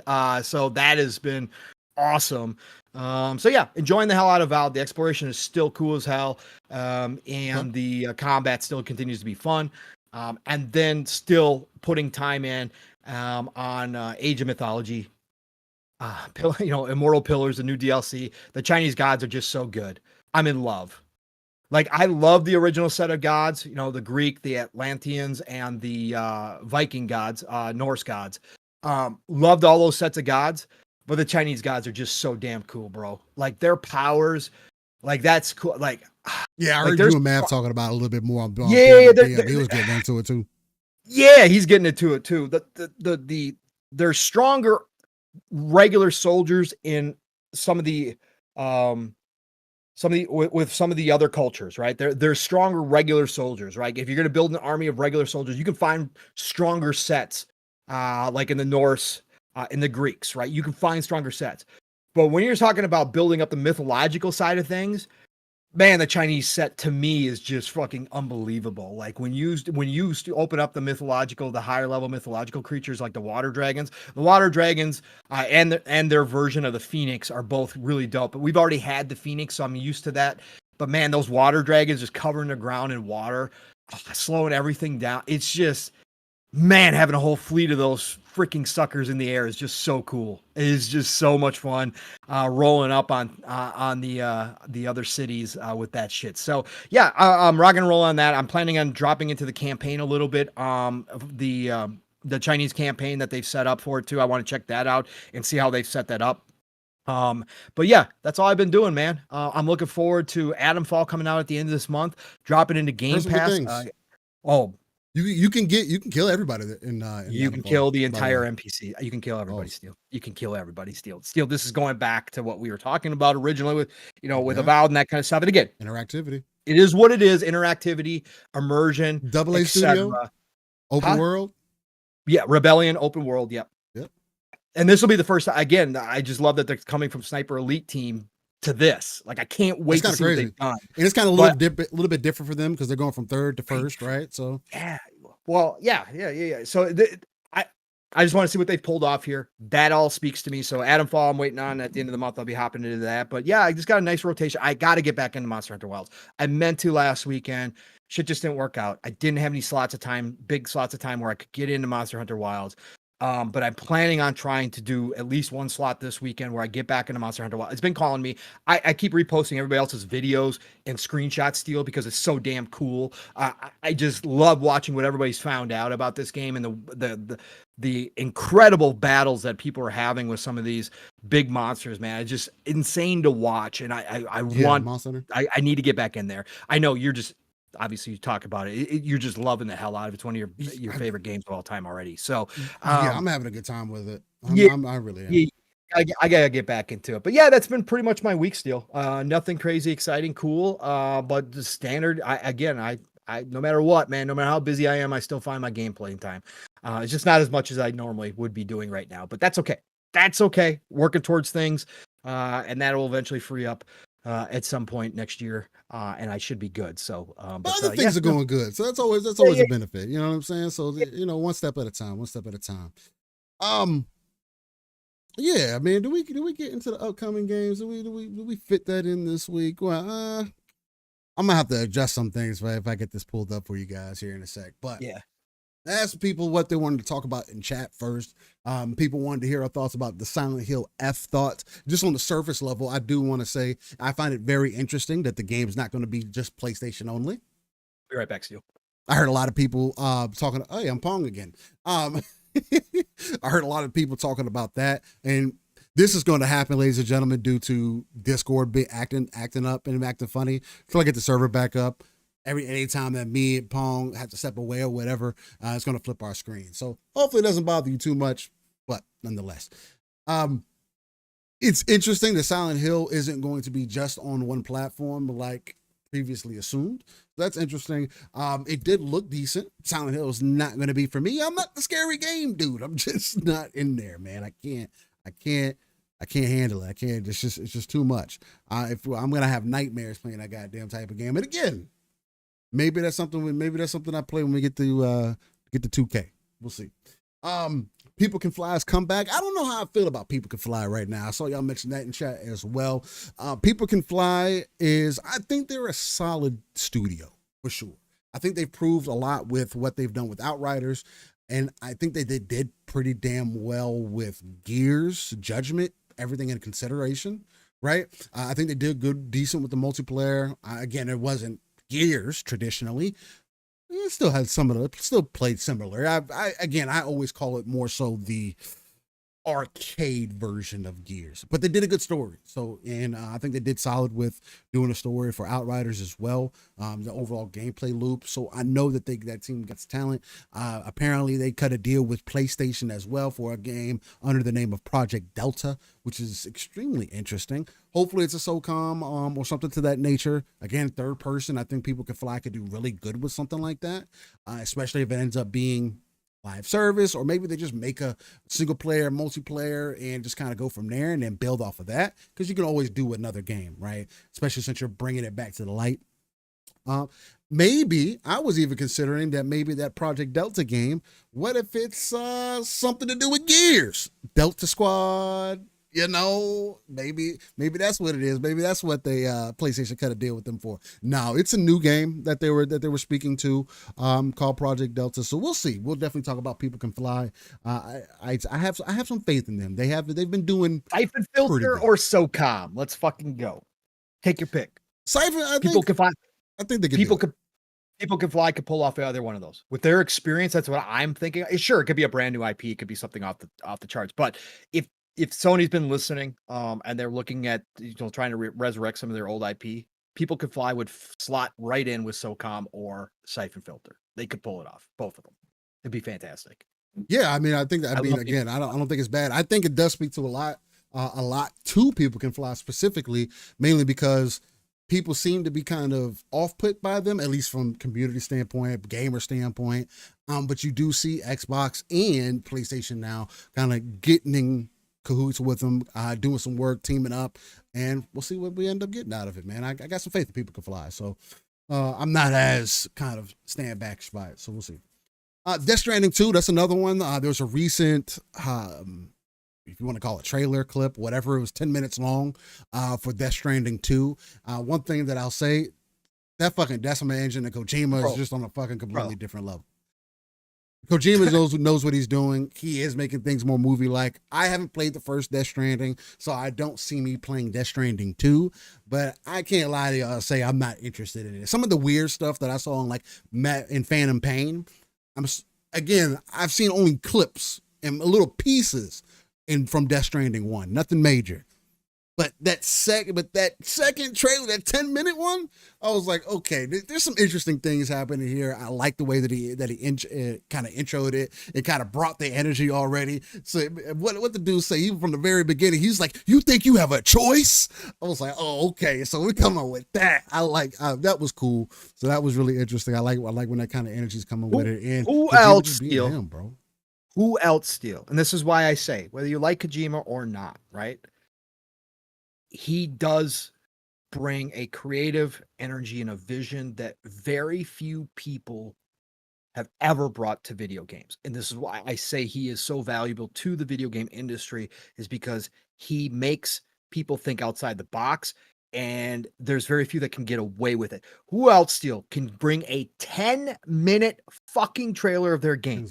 So that has been awesome. So yeah, enjoying the hell out of Valve. The exploration is still cool as hell. And the combat still continues to be fun. And then still putting time in on Age of Mythology. Immortal Pillars, the new DLC. The Chinese gods are just so good. I'm in love. Like, I love the original set of gods, the Greek, the Atlanteans, and the Viking gods, Norse gods. Loved all those sets of gods, but the Chinese gods are just so damn cool, bro. Like, their powers, like, that's cool. Like, yeah, I heard you and Matt talking about it a little bit more. He was getting into it too. Yeah, he's getting into it too. They're stronger regular soldiers in some of the with some of the other cultures, right? They're stronger regular soldiers, right? If you're going to build an army of regular soldiers, you can find stronger sets, like in the Norse, in the Greeks, right? You can find stronger sets. But when you're talking about building up the mythological side of things, man, the Chinese set to me is just fucking unbelievable. Like when you open up the higher level mythological creatures like the water dragons, and their version of the phoenix are both really dope. But we've already had the phoenix, so I'm used to that. But man, those water dragons just covering the ground in water, slowing everything down. It's just, man, having a whole fleet of those freaking suckers in the air is just so cool. It is just so much fun, rolling up on the other cities with that shit. So yeah, I'm rocking and roll on that. I'm planning on dropping into the campaign a little bit. The Chinese campaign that they've set up for it too. I want to check that out and see how they've set that up. But yeah, that's all I've been doing, man. I'm looking forward to Adamfall coming out at the end of this month, dropping into Game Pass. You can kill everybody in you can kill the entire NPC. You can kill everybody. You can kill everybody. Steel. This is going back to what we were talking about originally with, with Avowed and that kind of stuff. And again, interactivity. It is what it is. Interactivity, immersion, AA Studio, open world. Yeah, Rebellion, open world. Yep. And this will be the first. Again, I just love that they're coming from Sniper Elite Team to this. Like, I can't wait to see what they've done. And it's kind of a little bit different for them because they're going from third to first, right? So yeah. Well, yeah. So I just want to see what they've pulled off here. That all speaks to me. So Adamfall, I'm waiting on at the end of the month. I'll be hopping into that. But yeah, I just got a nice rotation. I got to get back into Monster Hunter Wilds. I meant to last weekend. Shit just didn't work out. I didn't have any big slots of time where I could get into Monster Hunter Wilds. But I'm planning on trying to do at least one slot this weekend where I get back into Monster Hunter Wild. It's been calling me. I keep reposting everybody else's videos and screenshots, Steel, because it's so damn cool. I just love watching what everybody's found out about this game and the incredible battles that people are having with some of these big monsters, man. It's just insane to watch. And I need to get back in there. I know you're just, obviously you talk about it. You're just loving the hell out of it. It's one of your favorite games of all time already. So yeah, I'm having a good time with it. I really am. I gotta get back into it. But yeah, that's been pretty much my week, Steel. Nothing crazy, exciting, cool. But the standard. I no matter what, man, no matter how busy I am, I still find my gameplay time. It's just not as much as I normally would be doing right now. But that's okay. That's okay. Working towards things, and that will eventually free up at some point next year, and I should be good. So, but other things are going good, so that's always a benefit. You know what I'm saying? So one step at a time. Yeah, man. Do we get into the upcoming games? Do we fit that in this week? Well, I'm gonna have to adjust some things if I get this pulled up for you guys here in a sec. But yeah. Ask people what they wanted to talk about in chat first. People wanted to hear our thoughts about the Silent Hill F thoughts. Just on the surface level, I do want to say I find it very interesting that the game's not going to be just PlayStation only. Be right back, Steel. I heard a lot of people talking. Hey, I'm Pong again. I heard a lot of people talking about that, and this is going to happen, ladies and gentlemen, due to Discord acting up and acting funny. Until I get the server back up. Anytime that me and Pong have to step away or whatever, it's going to flip our screen. So hopefully it doesn't bother you too much, but nonetheless, it's interesting that Silent Hill isn't going to be just on one platform like previously assumed. That's interesting. It did look decent. Silent Hill is not going to be for me. I'm not the scary game dude. I'm just not in there, man. I can't handle it. I can't. It's just too much. If I'm going to have nightmares playing that goddamn type of game. And again, maybe that's something I play when we get to 2K. We'll see. People Can Fly's comeback. I don't know how I feel about People Can Fly right now. I saw y'all mention that in chat as well. People Can Fly I think they're a solid studio for sure. I think they've proved a lot with what they've done with Outriders. And I think they did pretty damn well with Gears, Judgment, everything in consideration, right? I think they did decent with the multiplayer. Again, it wasn't Gears traditionally. It still had still played similar. I always call it more so the arcade version of Gears, but they did a good story. So, and I think they did solid with doing a story for Outriders as well. The overall gameplay loop. So I know that that team gets talent. Apparently, they cut a deal with PlayStation as well for a game under the name of Project Delta, which is extremely interesting. Hopefully, it's a SOCOM or something to that nature. Again, third person. I think People Can Fly could do really good with something like that, especially if it ends up being live service, or maybe they just make a single player, multiplayer, and just kind of go from there and then build off of that, because you can always do another game, right? Especially since you're bringing it back to the light. Maybe I was even considering that maybe that Project Delta game, what if it's something to do with Gears, Delta Squad? Maybe that's what it is. Maybe that's what they PlayStation cut a deal with them for. No, it's a new game that they were speaking to, called Project Delta. So we'll see. We'll definitely talk about People Can Fly. I have some faith in them. They've been doing Siphon Filter or SOCOM. Let's fucking go. Take your pick. Siphon. People Can Fly. I think they can. People Can Fly could pull off either one of those with their experience. That's what I'm thinking. Sure, it could be a brand new IP. It could be something off the charts. But if Sony's been listening, and they're looking at trying to resurrect some of their old IP, People Can Fly would slot right in with SOCOM or Siphon Filter. They could pull it off, both of them. It'd be fantastic. Yeah, I mean, I think. I don't think it's bad. I think it does speak to a lot to People Can Fly specifically, mainly because people seem to be kind of off-put by them, at least from community standpoint, gamer standpoint. But you do see Xbox and PlayStation now kind of getting in cahoots with them, doing some work, teaming up, and we'll see what we end up getting out of it, man. I got some faith that People Can Fly, so I'm not as kind of stand back by it, so we'll see. Death Stranding 2, that's another one. There was a recent, if you want to call it trailer clip, whatever, it was 10 minutes long for Death Stranding 2. One thing that I'll say, that fucking Decima engine and Kojima is just on a fucking completely different level. Kojima knows what he's doing. He is making things more movie-like. I haven't played the first Death Stranding, so I don't see me playing Death Stranding 2, but I can't lie to you, say I'm not interested in it. Some of the weird stuff that I saw in Phantom Pain, I've seen only clips and little pieces from Death Stranding 1. Nothing major. But that second trailer, that 10-minute one, I was like, okay, there's some interesting things happening here. I like the way that he kind of introed it. It kind of brought the energy already. So what the dude say, even from the very beginning, he's like, "You think you have a choice?" I was like, oh, okay. So we come on with that. I like that was cool. So that was really interesting. I like when that kind of energy is coming with it. And who else steal him, bro? Who else steal? And this is why I say, whether you like Kojima or not, right? He does bring a creative energy and a vision that very few people have ever brought to video games. And this is why I say he is so valuable to the video game industry, is because he makes people think outside the box, and there's very few that can get away with it. Who else still can bring a 10-minute fucking trailer of their game,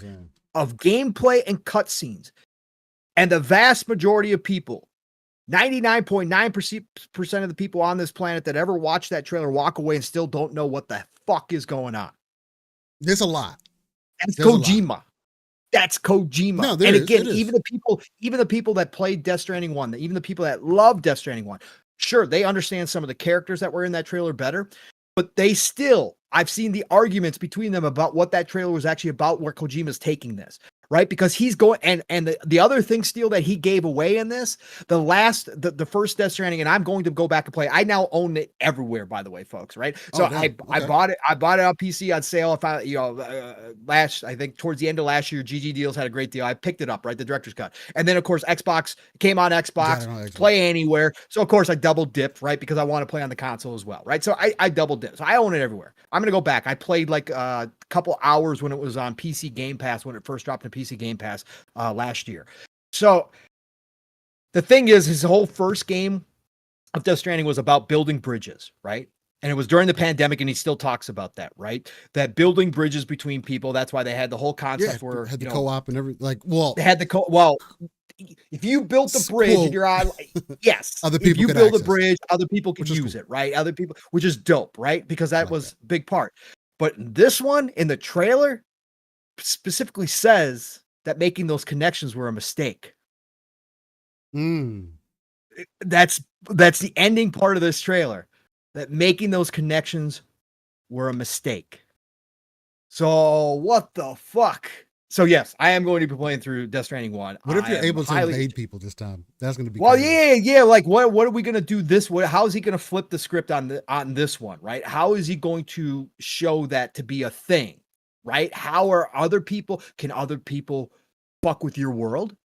of gameplay and cutscenes, and the vast majority of people, 99.9% of the people on this planet that ever watch that trailer walk away and still don't know what the fuck is going on? There's a lot. That's Kojima. That's Kojima. No, and again, even the people that played Death Stranding 1, even the people that love Death Stranding 1, sure, they understand some of the characters that were in that trailer better, but I've seen the arguments between them about what that trailer was actually about, where Kojima's taking this. Right, because he's going, and the other thing, Steel, that he gave away in this, the first Death Stranding, and I'm going to go back and play. I now own it everywhere, by the way, folks. Right, so I bought it on PC on sale. I think towards the end of last year, GG Deals had a great deal. I picked it up, right, the director's cut, and then of course Xbox came on Xbox, play anywhere. So of course I double dipped, right, because I want to play on the console as well, right. So I double dipped. So I own it everywhere. I'm gonna go back. I played like couple hours when it was on PC Game Pass, when it first dropped in PC Game Pass last year. So the thing is, his whole first game of Death Stranding was about building bridges, right? And it was during the pandemic, and he still talks about that, right? That building bridges between people. That's why they had the whole concept where had the co-op and everything. They had if you built the bridge and you're on, yes, other people if you build a bridge, other people can use it, right? Other people, which is dope, right? Because that was a big part. But this one, in the trailer, specifically says that making those connections were a mistake. Mm. That's the ending part of this trailer. That making those connections were a mistake. So what the fuck? So yes, I am going to be playing through Death Stranding 1. What if I you're am able to highly invade people this time? That's going to be well, crazy. yeah. Like, what are we gonna do this way? How is he gonna flip the script on this one, right? How is he going to show that to be a thing, right? How are other people? Can other people fuck with your world,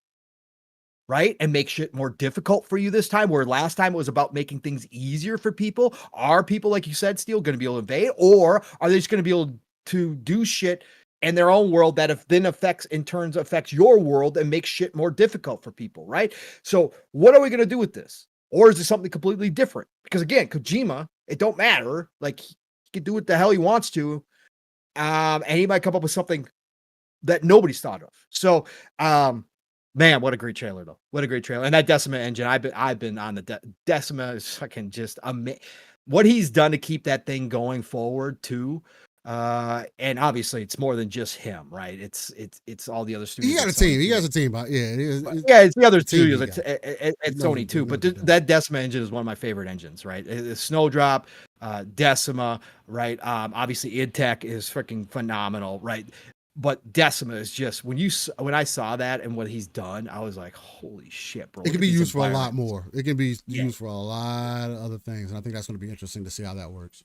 right? And make shit more difficult for you this time, where last time it was about making things easier for people. Are people, like you said, Steel, going to be able to invade, or are they just going to be able to do shit in their own world that if then affects your world and makes shit more difficult for people, right? So what are we going to do with this? Or is it something completely different? Because again, Kojima, it don't matter. Like, he can do what the hell he wants to. And he might come up with something that nobody's thought of. So, man, what a great trailer though. What a great trailer. And that Decima engine, I've been on the Decima is fucking just amazing. What he's done to keep that thing going forward too. And obviously it's more than just him, right? It's all the other studios. He got at a team. Sony He too. has a team. Yeah, it's the other the team he studios got. at He knows Sony what they- too. he knows But what they're doing. that Decima engine is one of my favorite engines, right? Snowdrop, Decima, right? Obviously IdTech is freaking phenomenal, right? But Decima is just when I saw that and what he's done, I was like, holy shit, bro. It look can at be these used for a lot environments. more. It can be Yeah. used for a lot of other things, and I think that's going to be interesting to see how that works.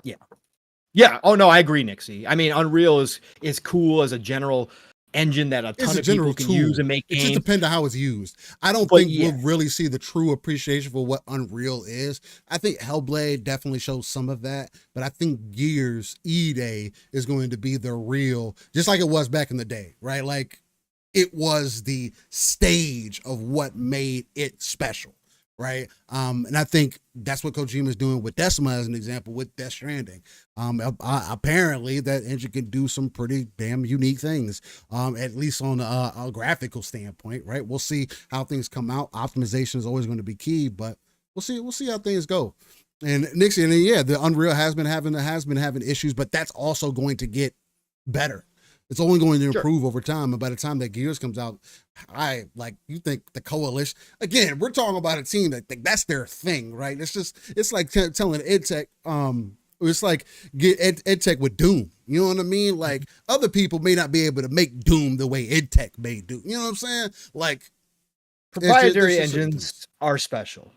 Yeah. Oh no, I agree, Nixie. I mean, Unreal is cool as a general engine that a It's ton a of people general can tool. use and make It just games. depends on how it's used. I don't But think yeah. we'll really see the true appreciation for what Unreal is. I think Hellblade definitely shows some of that, but I think Gears E-Day is going to be the real, just like it was back in the day, right? Like, it was the stage of what made it special, right? And I think that's what Kojima is doing with Decima as an example with Death Stranding. Apparently that engine can do some pretty damn unique things, at least on a graphical standpoint, right? We'll see how things come out. Optimization is always going to be key, but we'll see how things go. And Nixie, and then, yeah, the Unreal has been having issues, but that's also going to get better. It's only going to improve over time. And by the time that Gears comes out, you think the Coalition, again, we're talking about a team that that's their thing, right? It's like telling EdTech, it's like get EdTech with Doom. You know what I mean? Like, other people may not be able to make Doom the way EdTech made Doom. You know what I'm saying? Like, Proprietary engines are special.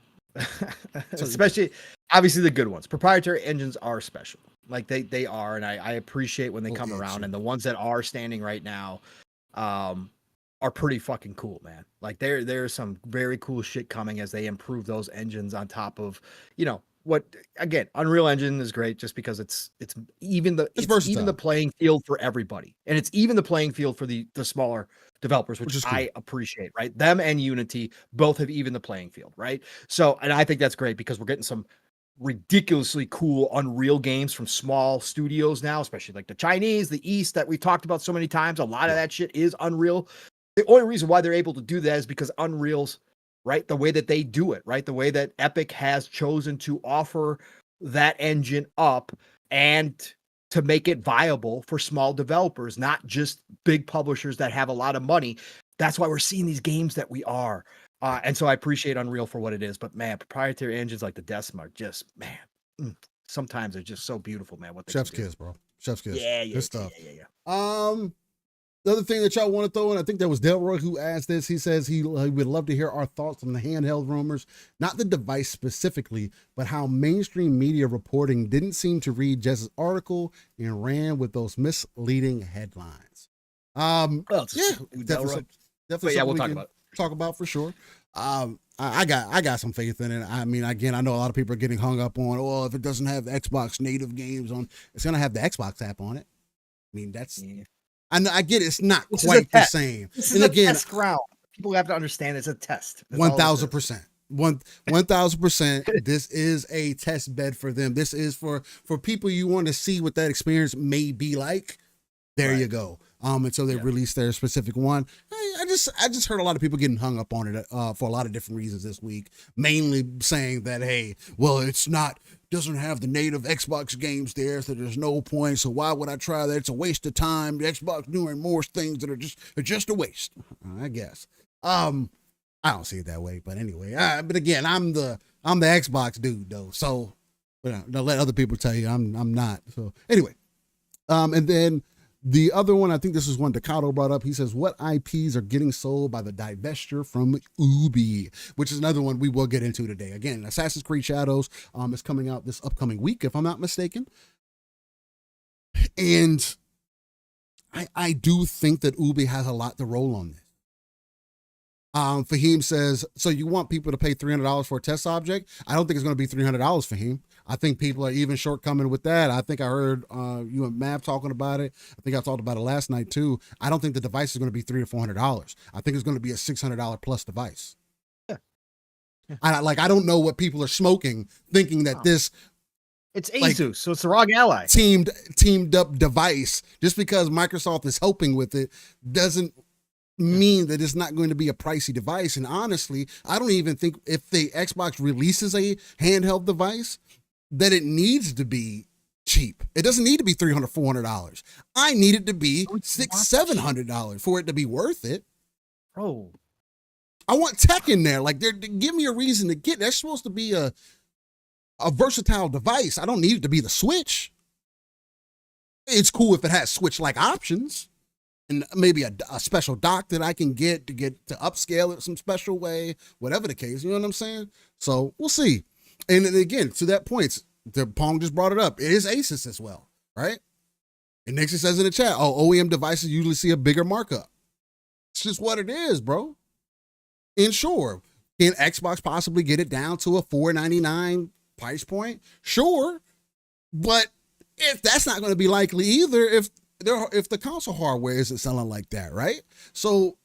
Especially, obviously, the good ones. Proprietary engines are special. Like they are, and I appreciate when they come around. And the ones that are standing right now, are pretty fucking cool, man. Like there's some very cool shit coming as they improve those engines on top of, what, again, Unreal Engine is great just because it's even the playing field for everybody, and it's even the playing field for the smaller developers, which is cool. I appreciate, right? Them and Unity both have even the playing field, right? So, and I think that's great because we're getting some ridiculously cool Unreal games from small studios now, especially like the Chinese, the East that we've talked about so many times. A lot of that shit is Unreal. The only reason why they're able to do that is because Unreal's, right, the way that they do it, right, the way that Epic has chosen to offer that engine up and to make it viable for small developers, not just big publishers that have a lot of money. That's why we're seeing these games that we are. And so I appreciate Unreal for what it is, but man, proprietary engines like the Decima are just, man, sometimes they're just so beautiful, man. What they Chef's kiss, bro. Chef's kiss. Yeah. Good stuff. Yeah. The other thing that y'all want to throw in, I think that was Delroy who asked this. He says he would love to hear our thoughts on the handheld rumors, not the device specifically, but how mainstream media reporting didn't seem to read Jess's article and ran with those misleading headlines. Definitely we'll talk about it. Talk about for sure. I got some faith in it. I mean, again, I know a lot of people are getting hung up on, well, if it doesn't have Xbox native games on, it's gonna have the Xbox app on it. I mean, that's. Yeah. I get it. It's not quite the same. This is a test ground. People have to understand it's a test. 1,000%. 1,000%. This is a test bed for them. This is for people you want to see what that experience may be like. There you go. And so they released their specific one. I just heard a lot of people getting hung up on it for a lot of different reasons this week. Mainly saying that, hey, well, doesn't have the native Xbox games there, so there's no point. So why would I try that? It's a waste of time. The Xbox doing more things that are just a waste, I guess. I don't see it that way, but anyway. But again, I'm the Xbox dude though, so don't let other people tell you I'm not. So anyway, and then the other one, I think this is one Decado brought up. He says, what IPs are getting sold by the divestiture from Ubi, which is another one we will get into today. Again, Assassin's Creed Shadows is coming out this upcoming week, if I'm not mistaken. And I do think that Ubi has a lot to roll on this. Fahim says, so you want people to pay $300 for a test object? I don't think it's going to be $300, Fahim. I think people are even shortcoming with that. I think I heard you and Mav talking about it. I think I talked about it last night too. I don't think the device is going to be $300 to $400. I think it's going to be a $600 plus device. Yeah. I don't know what people are smoking, thinking that this it's Asus, so it's the ROG Ally teamed up device. Just because Microsoft is helping with it doesn't mean that it's not going to be a pricey device. And honestly, I don't even think if the Xbox releases a handheld device that it needs to be cheap. It doesn't need to be $300, $400. I need it to be $600, $700 for it to be worth it. Oh, I want tech in there. Like, give me a reason to get. That's supposed to be a versatile device. I don't need it to be the Switch. It's cool if it has Switch-like options. And maybe a special dock that I can get to upscale it some special way, whatever the case, you know what I'm saying? So we'll see. And again, to that point, the Pong just brought it up. It is Asus as well, right? And Nixie says in the chat, OEM devices usually see a bigger markup. It's just what it is, bro. And sure, can Xbox possibly get it down to a $499 price point? Sure. But if that's not going to be likely either, if the console hardware isn't selling like that, right? So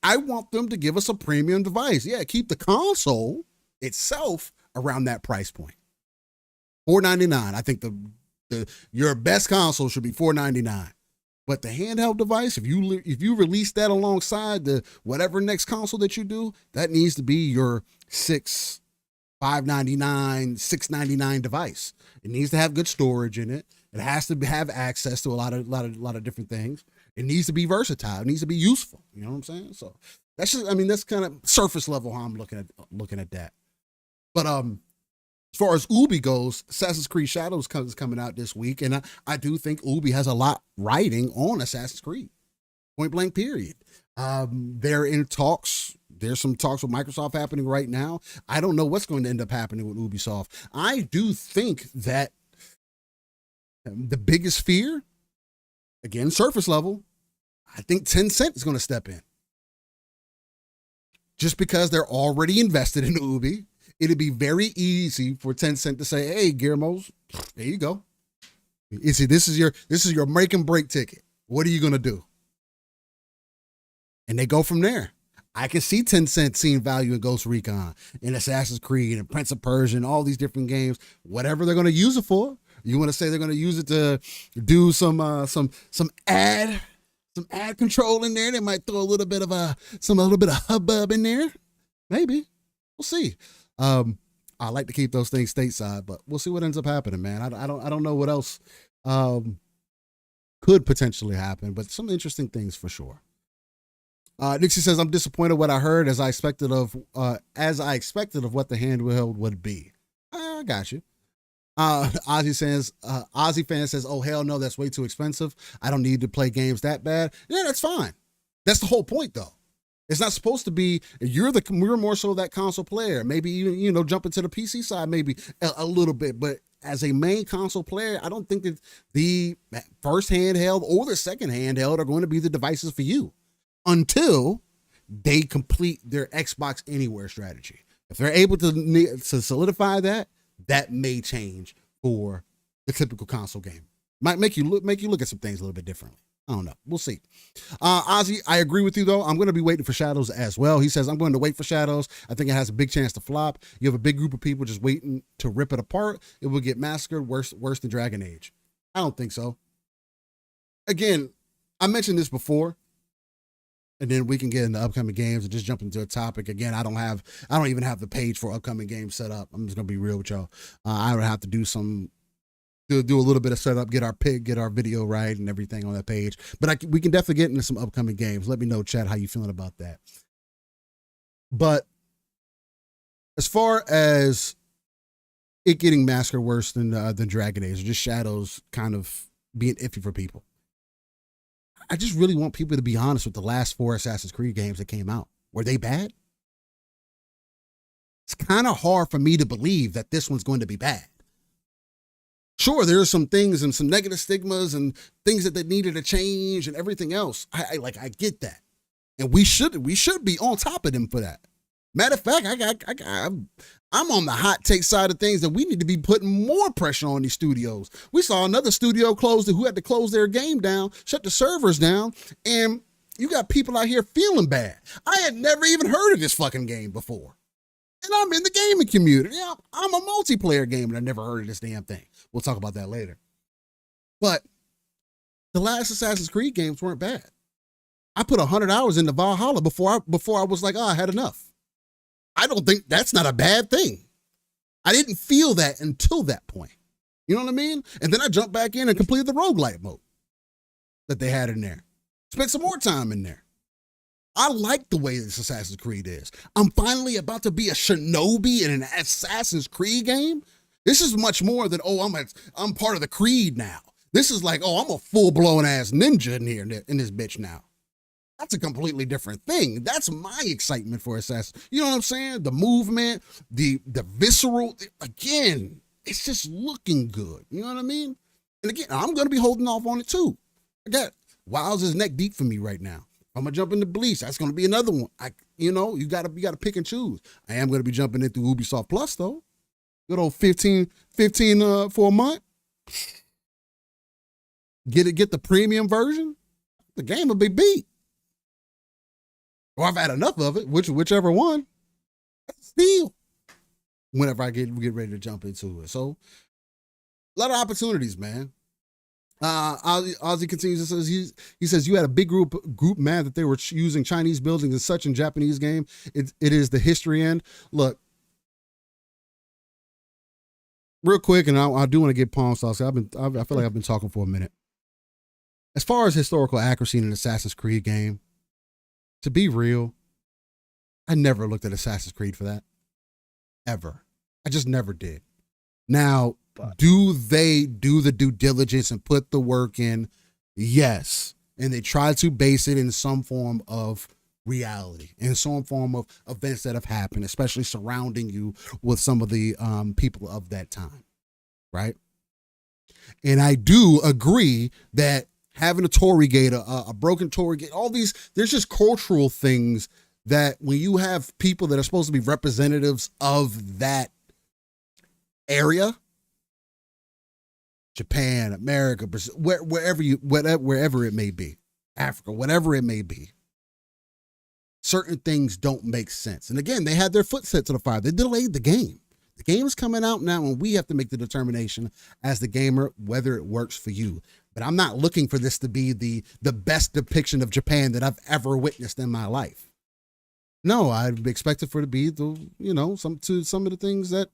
I want them to give us a premium device. Yeah, keep the console itself around that price point. $499. I think your best console should be $499. But the handheld device, if you release that alongside the whatever next console that you do, that needs to be your $599, $699 device. It needs to have good storage in it. It has to have access to a lot of different things. It needs to be versatile. It needs to be useful. You know what I'm saying? So that's just, that's kind of surface level how I'm looking at that. But as far as Ubi goes, Assassin's Creed Shadows is coming out this week, and I do think Ubi has a lot riding on Assassin's Creed. Point blank. Period. They're in talks. There's some talks with Microsoft happening right now. I don't know what's going to end up happening with Ubisoft. I do think that the biggest fear, again, surface level, I think Tencent is going to step in. Just because they're already invested in Ubi, it'd be very easy for Tencent to say, hey, Guillermo's, there you go. You see, this is your make and break ticket. What are you going to do? And they go from there. I can see Tencent seeing value in Ghost Recon, in Assassin's Creed, and Prince of Persia, and all these different games, whatever they're going to use it for. You want to say they're going to use it to do some ad control in there? They might throw a little bit of hubbub in there. Maybe. We'll see. I like to keep those things stateside, but we'll see what ends up happening, man. I don't know what else could potentially happen, but some interesting things for sure. Nixie says, I'm disappointed what I heard as I expected of what the handheld would be. I got you. Ozzy fan says, oh, hell no, that's way too expensive. I don't need to play games that bad. Yeah, that's fine. That's the whole point, though. It's not supposed to be, you're more so that console player. Maybe even, jump into the PC side, maybe a little bit. But as a main console player, I don't think that the first handheld or the second handheld are going to be the devices for you until they complete their Xbox Anywhere strategy. If they're able to solidify that, that may change for the typical console game. Might make you look at some things a little bit differently. I don't know. We'll see. Ozzy, I agree with you, though. I'm going to be waiting for Shadows as well. He says, I'm going to wait for Shadows. I think it has a big chance to flop. You have a big group of people just waiting to rip it apart. It will get massacred worse than Dragon Age. I don't think so. Again, I mentioned this before, and then we can get into upcoming games and just jump into a topic. Again, I don't even have the page for upcoming games set up. I'm just going to be real with y'all. I would have to do a little bit of setup, get our video right and everything on that page. But we can definitely get into some upcoming games. Let me know, chat, how you feeling about that. But as far as it getting massacred worse than Dragon Age, or just Shadows kind of being iffy for people, I just really want people to be honest with the last 4 Assassin's Creed games that came out. Were they bad? It's kind of hard for me to believe that this one's going to be bad. Sure, there are some things and some negative stigmas and things that they needed to change and everything else. I get that, and we should be on top of them for that. Matter of fact, I'm on the hot take side of things that we need to be putting more pressure on these studios. We saw another studio who had to close their game down, shut the servers down, and you got people out here feeling bad. I had never even heard of this fucking game before. And I'm in the gaming community. Yeah, I'm a multiplayer gamer, and I never heard of this damn thing. We'll talk about that later. But the last Assassin's Creed games weren't bad. I put 100 hours into Valhalla before I was like, I had enough. I don't think that's not a bad thing. I didn't feel that until that point. You know what I mean? And then I jumped back in and completed the roguelite mode that they had in there. Spent some more time in there. I like the way this Assassin's Creed is. I'm finally about to be a shinobi in an Assassin's Creed game. This is much more than, I'm part of the Creed now. This is like, I'm a full-blown ass ninja in here in this bitch now. That's a completely different thing. That's my excitement for Assassin. You know what I'm saying? The movement, the visceral, again, it's just looking good. You know what I mean? And again, I'm going to be holding off on it too. I got WoW's is neck deep for me right now. I'm going to jump into Bleach. That's going to be another one. You got to pick and choose. I am going to be jumping into Ubisoft Plus though. Good old 15 for a month. Get the premium version. The game will be beat. Or I've had enough of it, whichever one. Still, whenever I get ready to jump into it. So, a lot of opportunities, man. Ozzy continues and says he says you had a big group mad that they were using Chinese buildings and such in Japanese game. It is the history end. Look, real quick, and I do want to get Palm Sauce. I feel like I've been talking for a minute. As far as historical accuracy in an Assassin's Creed game, to be real, I never looked at Assassin's Creed for that. Ever. I just never did. Now, do they do the due diligence and put the work in? Yes. And they try to base it in some form of reality, in some form of events that have happened, especially surrounding you with some of the people of that time. Right? And I do agree that having a Torii gate, a broken Torii gate, all these, there's just cultural things that when you have people that are supposed to be representatives of that area, Japan, America, Brazil, wherever it may be, Africa, whatever it may be, certain things don't make sense. And again, they had their foot set to the fire. They delayed the game. The game is coming out now, and we have to make the determination as the gamer whether it works for you. But I'm not looking for this to be the best depiction of Japan that I've ever witnessed in my life. No, I expect it for it to be some of the things that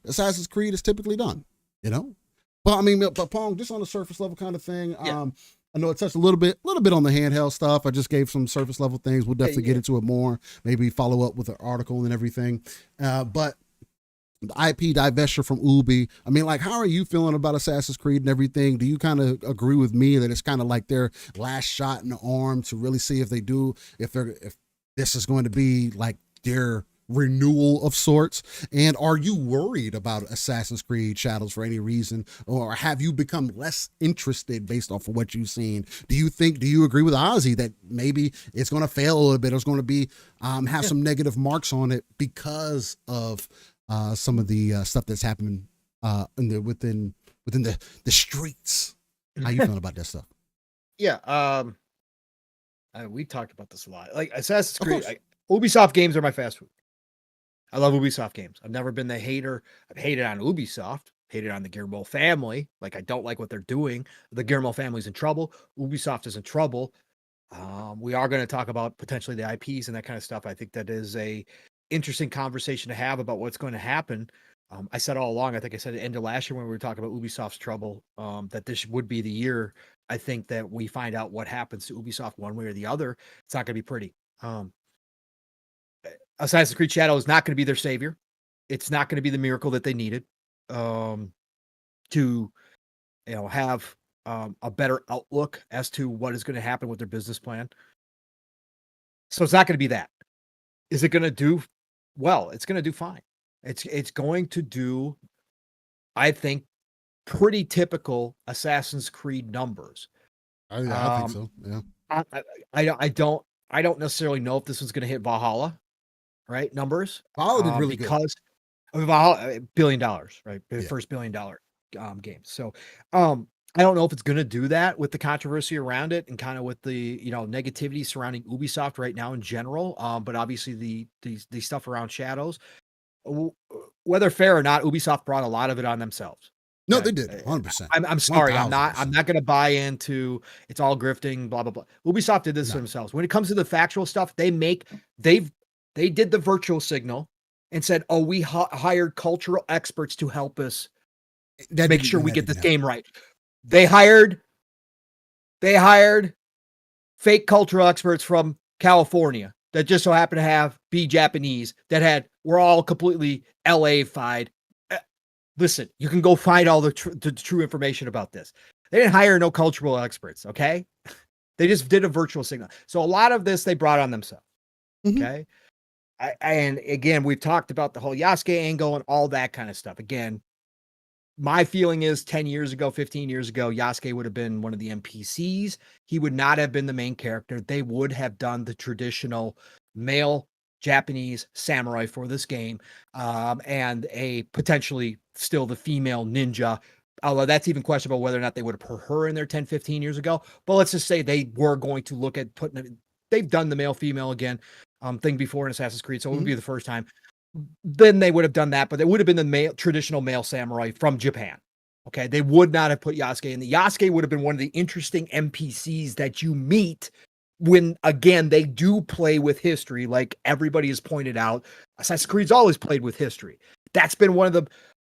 Assassin's Creed has typically done. But Pong, just on the surface level kind of thing. Yeah. I know it touched a little bit on the handheld stuff. I just gave some surface level things. We'll definitely get into it more. Maybe follow up with an article and everything. But the IP divestiture from Ubi. I mean, like, how are you feeling about Assassin's Creed and everything? Do you kind of agree with me that it's kind of like their last shot in the arm to really see if this is going to be like their renewal of sorts? And are you worried about Assassin's Creed Shadows for any reason, or have you become less interested based off of what you've seen? Do you agree with Ozzy that maybe it's going to fail a little bit, or it's going to be have some negative marks on it because of some of the stuff that's happening within the streets? How you feeling about that stuff? Yeah, we talked about this a lot. Like Assassin's Creed, Ubisoft games are my fast food. I love Ubisoft games. I've never been the hater. I've hated on Ubisoft, hated on the Guillermo family. Like, I don't like what they're doing. The Guillermo family's in trouble. Ubisoft is in trouble. We are going to talk about potentially the IPs and that kind of stuff. I think that is a interesting conversation to have about what's going to happen. I said all along, I think I said at the end of last year when we were talking about Ubisoft's trouble, that this would be the year, I think, that we find out what happens to Ubisoft one way or the other. It's not going to be pretty. Assassin's Creed Shadow is not going to be their savior. It's not going to be the miracle that they needed to have a better outlook as to what is going to happen with their business plan. So it's not going to be that. Is it going to do well? It's going to do fine. It's going to do, I think, pretty typical Assassin's Creed numbers. I think so. Yeah. I don't necessarily know if this one's going to hit Valhalla, right? Numbers. Valhalla did really because of Valhalla, $1 billion, right? Yeah. First $1 billion game. So, I don't know if it's going to do that with the controversy around it and kind of with the negativity surrounding Ubisoft right now in general. But obviously the stuff around Shadows, whether fair or not, Ubisoft brought a lot of it on themselves. No, they did 100%. I'm sorry. 1000%. I'm not going to buy into it's all grifting, blah, blah, blah. Ubisoft did this themselves. When it comes to the factual stuff, they did the virtual signal and said, oh, we hired cultural experts to help us make sure we get this game right. They hired fake cultural experts from California that just so happen to be Japanese that were all completely LA-fied. Listen, you can go find all the true information about this. They didn't hire no cultural experts, okay? They just did a virtual signal. So a lot of this they brought on themselves, okay? And again, we've talked about the whole Yasuke angle and all that kind of stuff. Again, my feeling is 10 years ago, 15 years ago, Yasuke would have been one of the NPCs. He would not have been the main character. They would have done the traditional male Japanese samurai for this game, and a potentially still the female ninja. Although that's even questionable whether or not they would have put her in there 10, 15 years ago. But let's just say they were going to look at they've done the male-female again thing before in Assassin's Creed, so it would be the first time. Then they would have done that, but it would have been the traditional male samurai from Japan. Okay, they would not have put Yasuke in. The Yasuke would have been one of the interesting NPCs that you meet when, again, they do play with history, like everybody has pointed out. Assassin's Creed's always played with history. That's been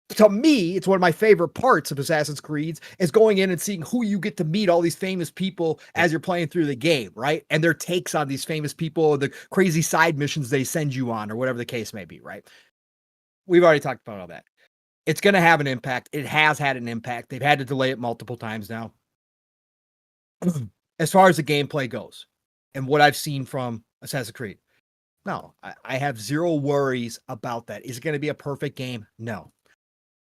to me, it's one of my favorite parts of Assassin's Creed is going in and seeing who you get to meet, all these famous people as you're playing through the game, right? And their takes on these famous people, the crazy side missions they send you on, or whatever the case may be, right? We've already talked about all that. It's going to have an impact. It has had an impact. They've had to delay it multiple times now. As far as the gameplay goes and what I've seen from Assassin's Creed, no, I have zero worries about that. Is it going to be a perfect game? No.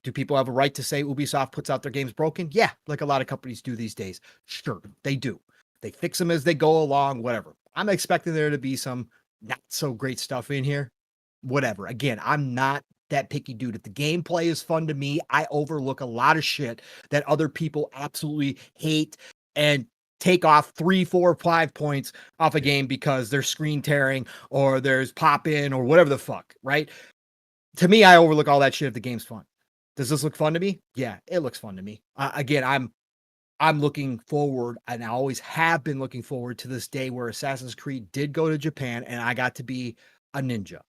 Do people have a right to say Ubisoft puts out their games broken? Yeah, like a lot of companies do these days. Sure, they do. They fix them as they go along, whatever. I'm expecting there to be some not so great stuff in here. Whatever. Again, I'm not that picky dude. If the gameplay is fun to me, I overlook a lot of shit that other people absolutely hate and take off 3, 4, 5 points off a game because there's screen tearing or there's pop-in or whatever the fuck, right? To me, I overlook all that shit if the game's fun. Does this look fun to me? Yeah, it looks fun to me. Again, I'm looking forward, and I always have been looking forward to this day where Assassin's Creed did go to Japan, and I got to be a ninja.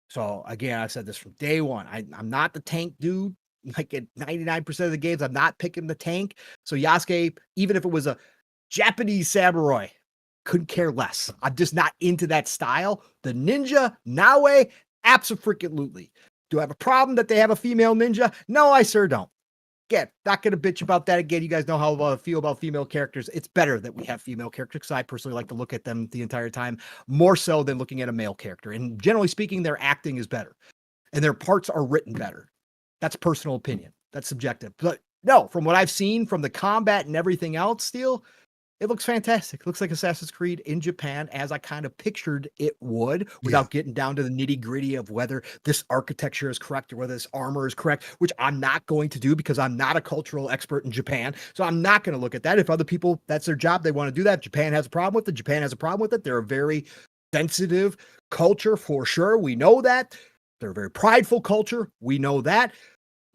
So again, I've said this from day one. I'm not the tank dude. Like at 99% of the games, I'm not picking the tank. So Yasuke, even if it was a Japanese samurai, couldn't care less. I'm just not into that style. The ninja, Naue, absolutely. Do I have a problem that they have a female ninja? No, I sure don't. Again, not going to bitch about that again. You guys know how I feel about female characters. It's better that we have female characters because I personally like to look at them the entire time, more so than looking at a male character. And generally speaking, their acting is better and their parts are written better. That's personal opinion. That's subjective. But no, from what I've seen from the combat and everything else still, it looks fantastic. It looks like Assassin's Creed in Japan as I kind of pictured it would without getting down to the nitty gritty of whether this architecture is correct or whether this armor is correct, which I'm not going to do because I'm not a cultural expert in Japan. So I'm not going to look at that. If other people, that's their job, they want to do that. Japan has a problem with it. Japan has a problem with it. They're a very sensitive culture for sure. We know that. They're a very prideful culture. We know that.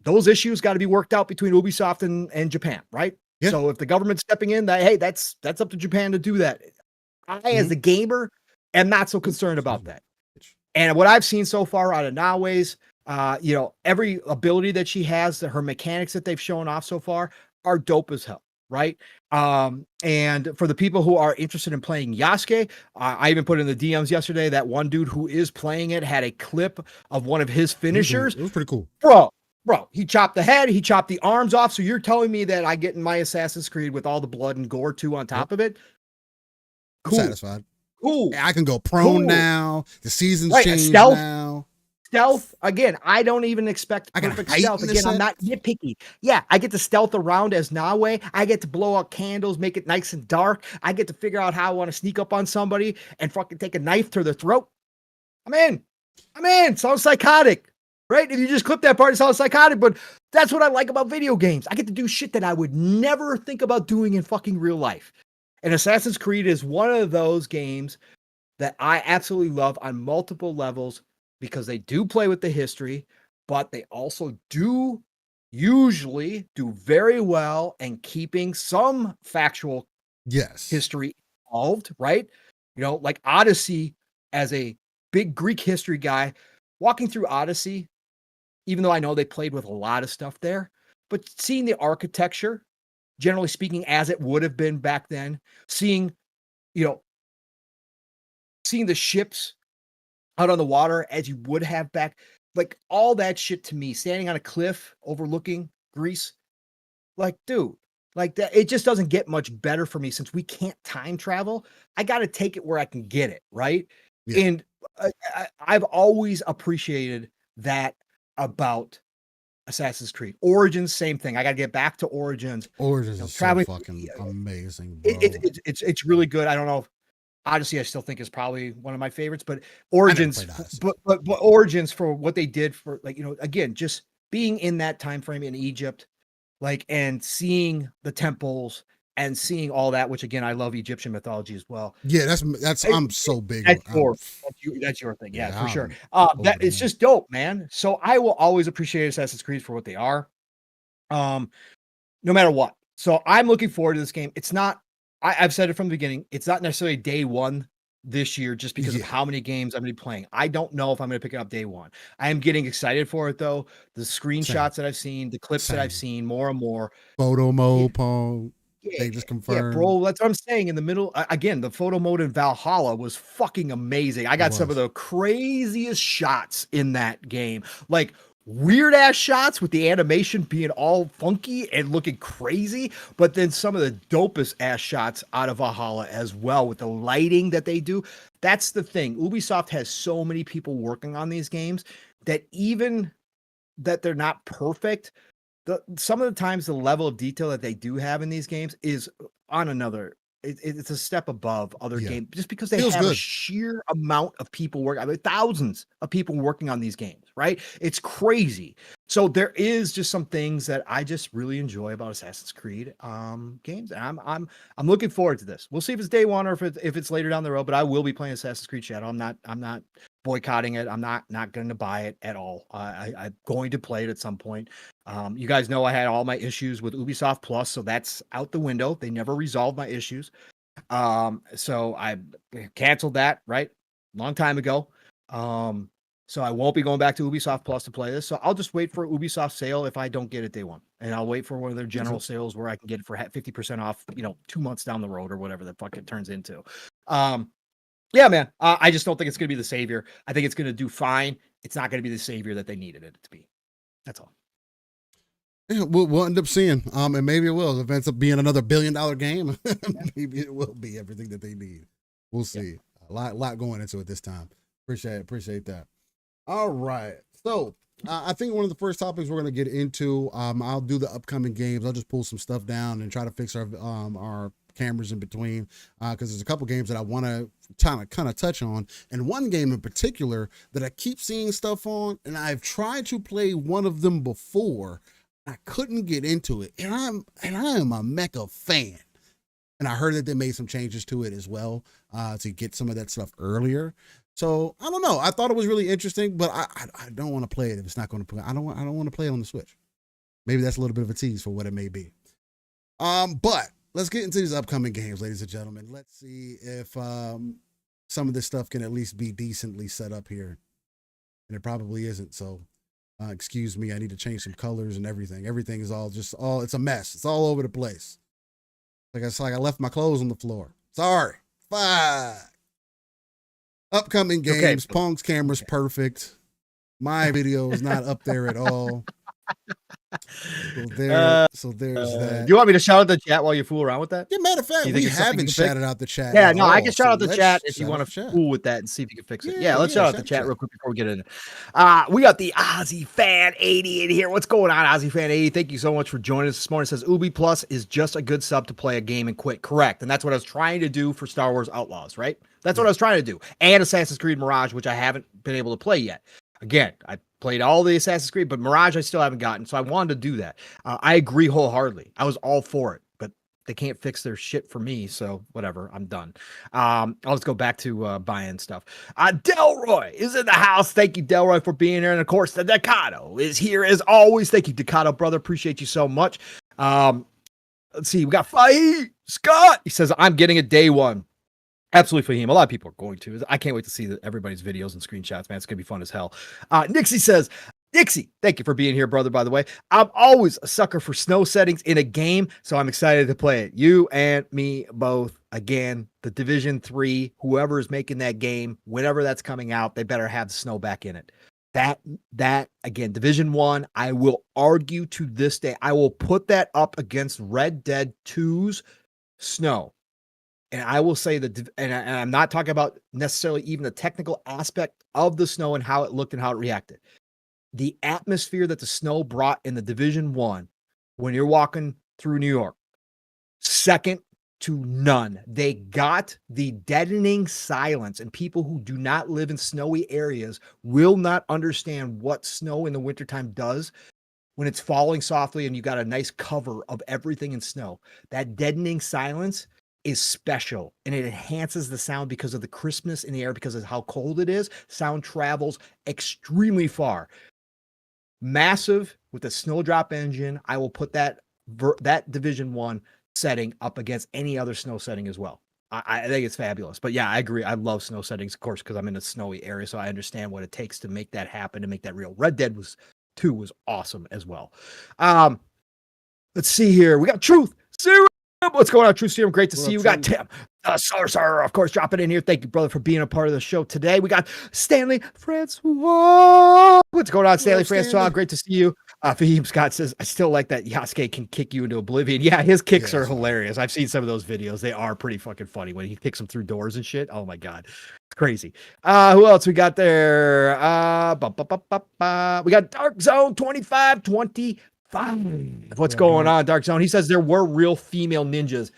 Those issues got to be worked out between Ubisoft and Japan, right? Yeah. So if the government's stepping in, that's up to Japan to do that. I, as a gamer, am not so concerned about that. And what I've seen so far out of Naue's, every ability that she has, her mechanics that they've shown off so far are dope as hell. right? And for the people who are interested in playing Yasuke, I even put in the DMs yesterday that one dude who is playing it had a clip of one of his finishers. It was pretty cool. Bro, he chopped the head, he chopped the arms off. So you're telling me that I get in my Assassin's Creed with all the blood and gore too on top of it? I'm satisfied. Cool. I can go prone now. The seasons change stealth, now. Stealth again. I don't even expect perfect stealth. Again, I'm not nitpicky. Yeah, I get to stealth around as Nawe. I get to blow out candles, make it nice and dark. I get to figure out how I want to sneak up on somebody and fucking take a knife to their throat. I'm in. Sounds psychotic, right? If you just clip that part, it sounds psychotic, but that's what I like about video games. I get to do shit that I would never think about doing in fucking real life. And Assassin's Creed is one of those games that I absolutely love on multiple levels because they do play with the history, but they also do usually do very well in keeping some factual history involved, right? You know, like Odyssey, as a big Greek history guy, walking through Odyssey, even though I know they played with a lot of stuff there, but seeing the architecture, generally speaking, as it would have been back then, seeing the ships out on the water as you would have back, like all that shit to me, standing on a cliff overlooking Greece, like, dude, like that, it just doesn't get much better for me since we can't time travel. I got to take it where I can get it, right? Yeah. And I've always appreciated that about Assassin's Creed. Origins, same thing. I got to get back to Origins. Origins is so fucking amazing, bro. It's really good. I don't know if Odyssey, I still think is probably one of my favorites, but Origins, but Origins for what they did for, like, again, just being in that time frame in Egypt, like, and seeing the temples and seeing all that, which again, I love Egyptian mythology as well. Yeah, that's I'm so big. That's your thing, yeah, for sure. That it's just dope, man. So I will always appreciate Assassin's Creed for what they are, no matter what. So I'm looking forward to this game. It's not. I've said it from the beginning. It's not necessarily day one this year just because of how many games I'm going to be playing. I don't know if I'm going to pick it up day one. I am getting excited for it, though. The screenshots that I've seen, the clips that I've seen, more and more. Photo mode, Pong. They just confirmed. Yeah, bro, that's what I'm saying. In the middle, again, the photo mode in Valhalla was fucking amazing. I got some of the craziest shots in that game. Like, weird ass shots with the animation being all funky and looking crazy, but then some of the dopest ass shots out of Valhalla as well with the lighting that they do. That's the thing. Ubisoft has so many people working on these games that even that they're not perfect, some of the times the level of detail that they do have in these games is on another. It's a step above other games just because they have a sheer amount of people working. I mean, thousands of people working on these games, right? It's crazy. So there is just some things that I just really enjoy about Assassin's Creed games. And I'm looking forward to this. We'll see if it's day one or if it's later down the road, but I will be playing Assassin's Creed Shadow. I'm not boycotting it. I'm not going to buy it at all. I'm going to play it at some point. You guys know I had all my issues with Ubisoft Plus, so that's out the window. They never resolved my issues. So I canceled that, right? Long time ago. So I won't be going back to Ubisoft Plus to play this. So I'll just wait for a Ubisoft sale if I don't get it day one. And I'll wait for one of their general sales where I can get it for 50% off, 2 months down the road or whatever the fuck it turns into. Yeah, man. I just don't think it's going to be the savior. I think it's going to do fine. It's not going to be the savior that they needed it to be. That's all. Yeah, we'll end up seeing, and maybe it will. If it ends up being another $1 billion game, maybe it will be everything that they need. We'll see. A lot going into it this time. Appreciate that. All right. So I think one of the first topics we're going to get into, I'll do the upcoming games. I'll just pull some stuff down and try to fix our cameras in between, because there's a couple games that I want to kind of touch on, and one game in particular that I keep seeing stuff on, and I've tried to play one of them before. I couldn't get into it, and I am a Mecha fan, and I heard that they made some changes to it as well, to get some of that stuff earlier. So I don't know. I thought it was really interesting, but I don't want to play it if it's not going to play. I don't want to play it on the Switch. Maybe that's a little bit of a tease for what it may be. But let's get into these upcoming games, ladies and gentlemen. Let's see if some of this stuff can at least be decently set up here, and it probably isn't. So. Excuse me, I need to change some colors and everything. Everything is it's a mess. It's all over the place. It's like I left my clothes on the floor. Sorry. Fuck. Upcoming games. Okay. Pong's camera's perfect. My video is not up there at all. So there's that. Do you want me to shout out the chat while you fool around with that? Yeah, matter of fact, we haven't shouted out the chat. Yeah, no, I can shout out the chat if you want to fool with that and see if you can fix it. Yeah, let's shout out the chat real quick before we get in. We got the Ozzy Fan 80 in here. What's going on, Ozzy Fan 80? Thank you so much for joining us this morning. It says Ubi Plus is just a good sub to play a game and quit. Correct, and that's what I was trying to do for Star Wars Outlaws, right? That's what I was trying to do, and Assassin's Creed Mirage, which I haven't been able to play yet. Again, I played all the Assassin's Creed, but Mirage I still haven't gotten, so I wanted to do that. I agree wholeheartedly. I was all for it, but they can't fix their shit for me, so whatever, I'm done. I'll just go back to buying stuff. Delroy is in the house. Thank you, Delroy, for being here. And of course, the Decado is here as always. Thank you, Decado, brother. Appreciate you so much. Let's see. We got Fahim Scott. He says, I'm getting a day one. Absolutely, Fahim. A lot of people are going to. I can't wait to see everybody's videos and screenshots, man. It's going to be fun as hell. Nixie says, Nixie, thank you for being here, brother, by the way. I'm always a sucker for snow settings in a game, so I'm excited to play it. You and me both. Again, the Division 3, whoever is making that game, whenever that's coming out, they better have the snow back in it. That again, Division 1, I will argue to this day, I will put that up against Red Dead 2's snow. And I will say that, and I'm not talking about necessarily even the technical aspect of the snow and how it looked and how it reacted. The atmosphere that the snow brought in the Division 1 when you're walking through New York, second to none. They got the deadening silence, and people who do not live in snowy areas will not understand what snow in the wintertime does when it's falling softly and you got a nice cover of everything in snow. That deadening silence is special, and it enhances the sound because of the crispness in the air, because of how cold it is. Sound travels extremely far. Massive with a snowdrop engine. I will put that Division 1 setting up against any other snow setting as well. I think it's fabulous. But yeah, I agree. I love snow settings, of course, because I'm in a snowy area, so I understand what it takes to make that happen, to make that real. Red Dead 2 was awesome as well. Let's see here. We got Truth Serum. What's going on, True Serum? Great to see you. We got Tim, Sir, of course, dropping in here. Thank you, brother, for being a part of the show today. We got Stanley Francois. What's going on, Stanley Francois? Great to see you. Fahim Scott says, I still like that Yasuke can kick you into oblivion. Yeah, his kicks are hilarious. I've seen some of those videos. They are pretty fucking funny when he kicks them through doors and shit. Oh my God. It's crazy. Who else we got there? We got Dark Zone 2520. What's going on, Dark Zone? He says there were real female ninjas.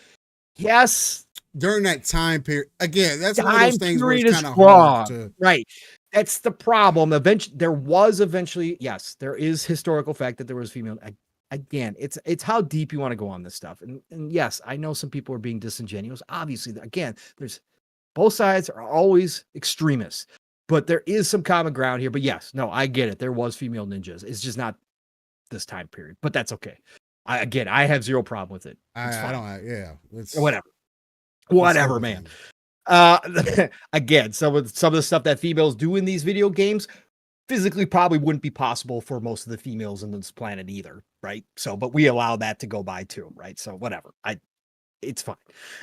Yes. During that time period. Again, that's one of those things where it's kind of hard to... Right. That's the problem. Eventually, yes, there is historical fact that there was female. Again, it's how deep you want to go on this stuff. And yes, I know some people are being disingenuous. Obviously, again, there's both sides are always extremists, but there is some common ground here. But yes, no, I get it. There was female ninjas. It's just not this time period, but that's okay. I have zero problem with it. Whatever, man. Again, some of the stuff that females do in these video games physically probably wouldn't be possible for most of the females in this planet either, right? So, but we allow that to go by too, right? So whatever. It's fine.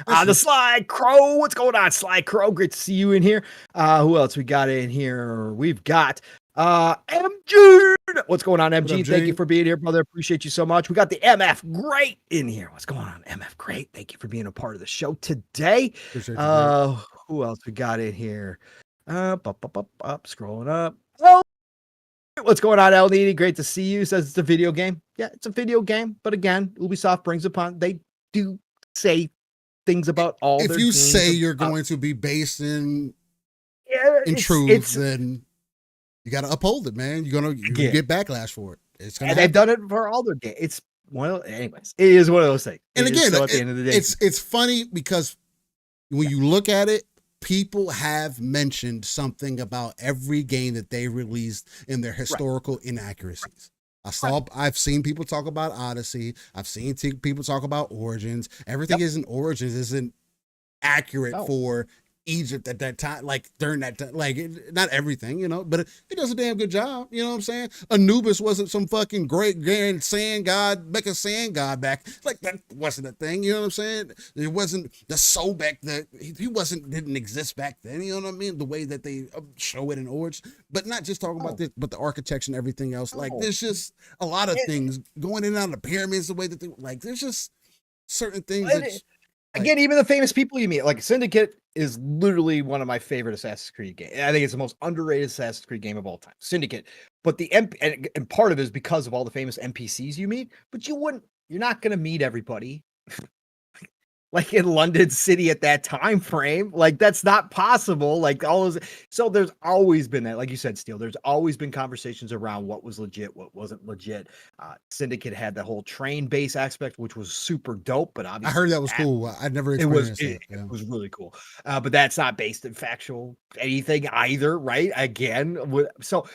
The Sly Crow. What's going on, Sly Crow? Great to see you in here. Who else we got in here? We've got MG. What's going on, MG? Thank you for being here, brother. Appreciate you so much. We got the MF Great in here. What's going on, MF Great? Thank you for being a part of the show today. Who else we got in here? Scrolling up. Oh, what's going on, El Needy? Great to see you. Says it's a video game. Yeah, it's a video game. But again, Ubisoft brings upon, they do say things about all their games. If you say you're going to be based in truth, then you got to uphold it, man. You get backlash for it. And they've done it for all their games. It's anyways, it is one of those things. And again, at the end of the day, it's funny because when you look at it, people have mentioned something about every game that they released in their historical inaccuracies. I've seen people talk about Odyssey. I've seen people talk about Origins. Everything isn't Origins isn't accurate for Egypt at that time, like during that time, like not everything, you know, but it does a damn good job. You know what I'm saying? Anubis wasn't some fucking great grand sand god, make a sand god back. Like that wasn't a thing. You know what I'm saying? It wasn't the Sobek that didn't exist back then. You know what I mean? The way that they show it in Origin, but not just talking about this, but the architecture and everything else. Like there's just a lot of things going in and out of the pyramids, the way that they like. There's just certain things that. Again, even the famous people you meet, like Syndicate is literally one of my favorite Assassin's Creed games. I think it's the most underrated Assassin's Creed game of all time. Syndicate. But and part of it is because of all the famous NPCs you meet, but you're not going to meet everybody. Like in London City at that time frame, like that's not possible. Like so there's always been that, like you said, Steel, there's always been conversations around what was legit, what wasn't legit. Syndicate had the whole train base aspect, which was super dope, but obviously I heard that was cool. I'd never experienced it. It was really cool. But that's not based in factual anything either, right? Again, so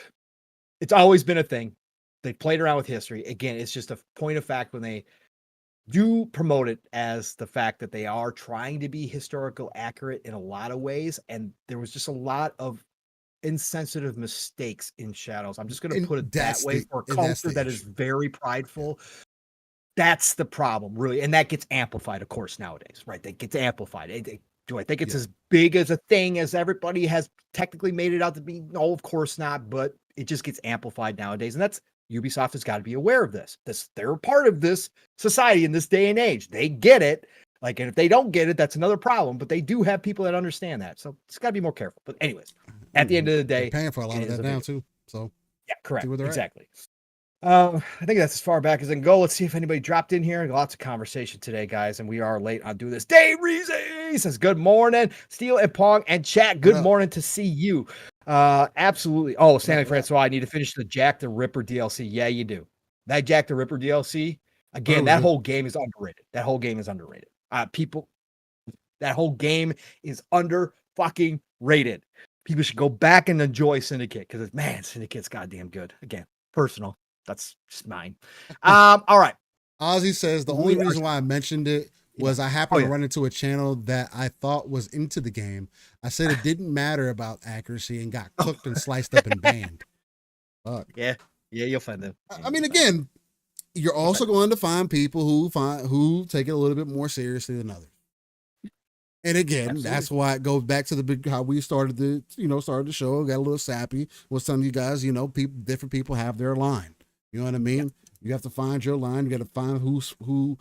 it's always been a thing. They played around with history. Again, it's just a point of fact when they do promote it as the fact that they are trying to be historical accurate in a lot of ways, and there was just a lot of insensitive mistakes in Shadows. I'm just going to put it that way for a culture that is very prideful. That's the problem, really, and that gets amplified, of course, nowadays, right? That gets amplified. Do I think it's as big as a thing as everybody has technically made it out to be? No, of course not, but it just gets amplified nowadays, and that's Ubisoft has got to be aware of this. They're a part of this society in this day and age. They get it. Like, and if they don't get it, that's another problem. But they do have people that understand that. So it's got to be more careful. But anyways, at the end of the day, they're paying for a lot of that now too. So yeah, correct. Exactly. I think that's as far back as I can go. Let's see if anybody dropped in here. Lots of conversation today, guys, and we are late on doing this. Dave Reezy says, good morning, Steel and Pong and chat. Good morning to see you. Absolutely. Oh, Stanley Francois, I need to finish the Jack the Ripper DLC. Yeah, you do. That Jack the Ripper DLC, again, that whole game is underrated. That whole game is underrated. That whole game is under fucking rated. People should go back and enjoy Syndicate because, man, Syndicate's goddamn good. Again, personal. That's just mine. All right. Ozzy says the only reason why I mentioned it was I happened to run into a channel that I thought was into the game. I said it didn't matter about accuracy and got cooked and sliced up and banned. Fuck. Yeah, you'll find them. I mean, again, you're also going to find people who take it a little bit more seriously than others. And again, that's why it goes back to how we started the show. Got a little sappy with some of you guys. You know, different people have their line. You know what I mean? Yeah. You have to find your line. You got to find who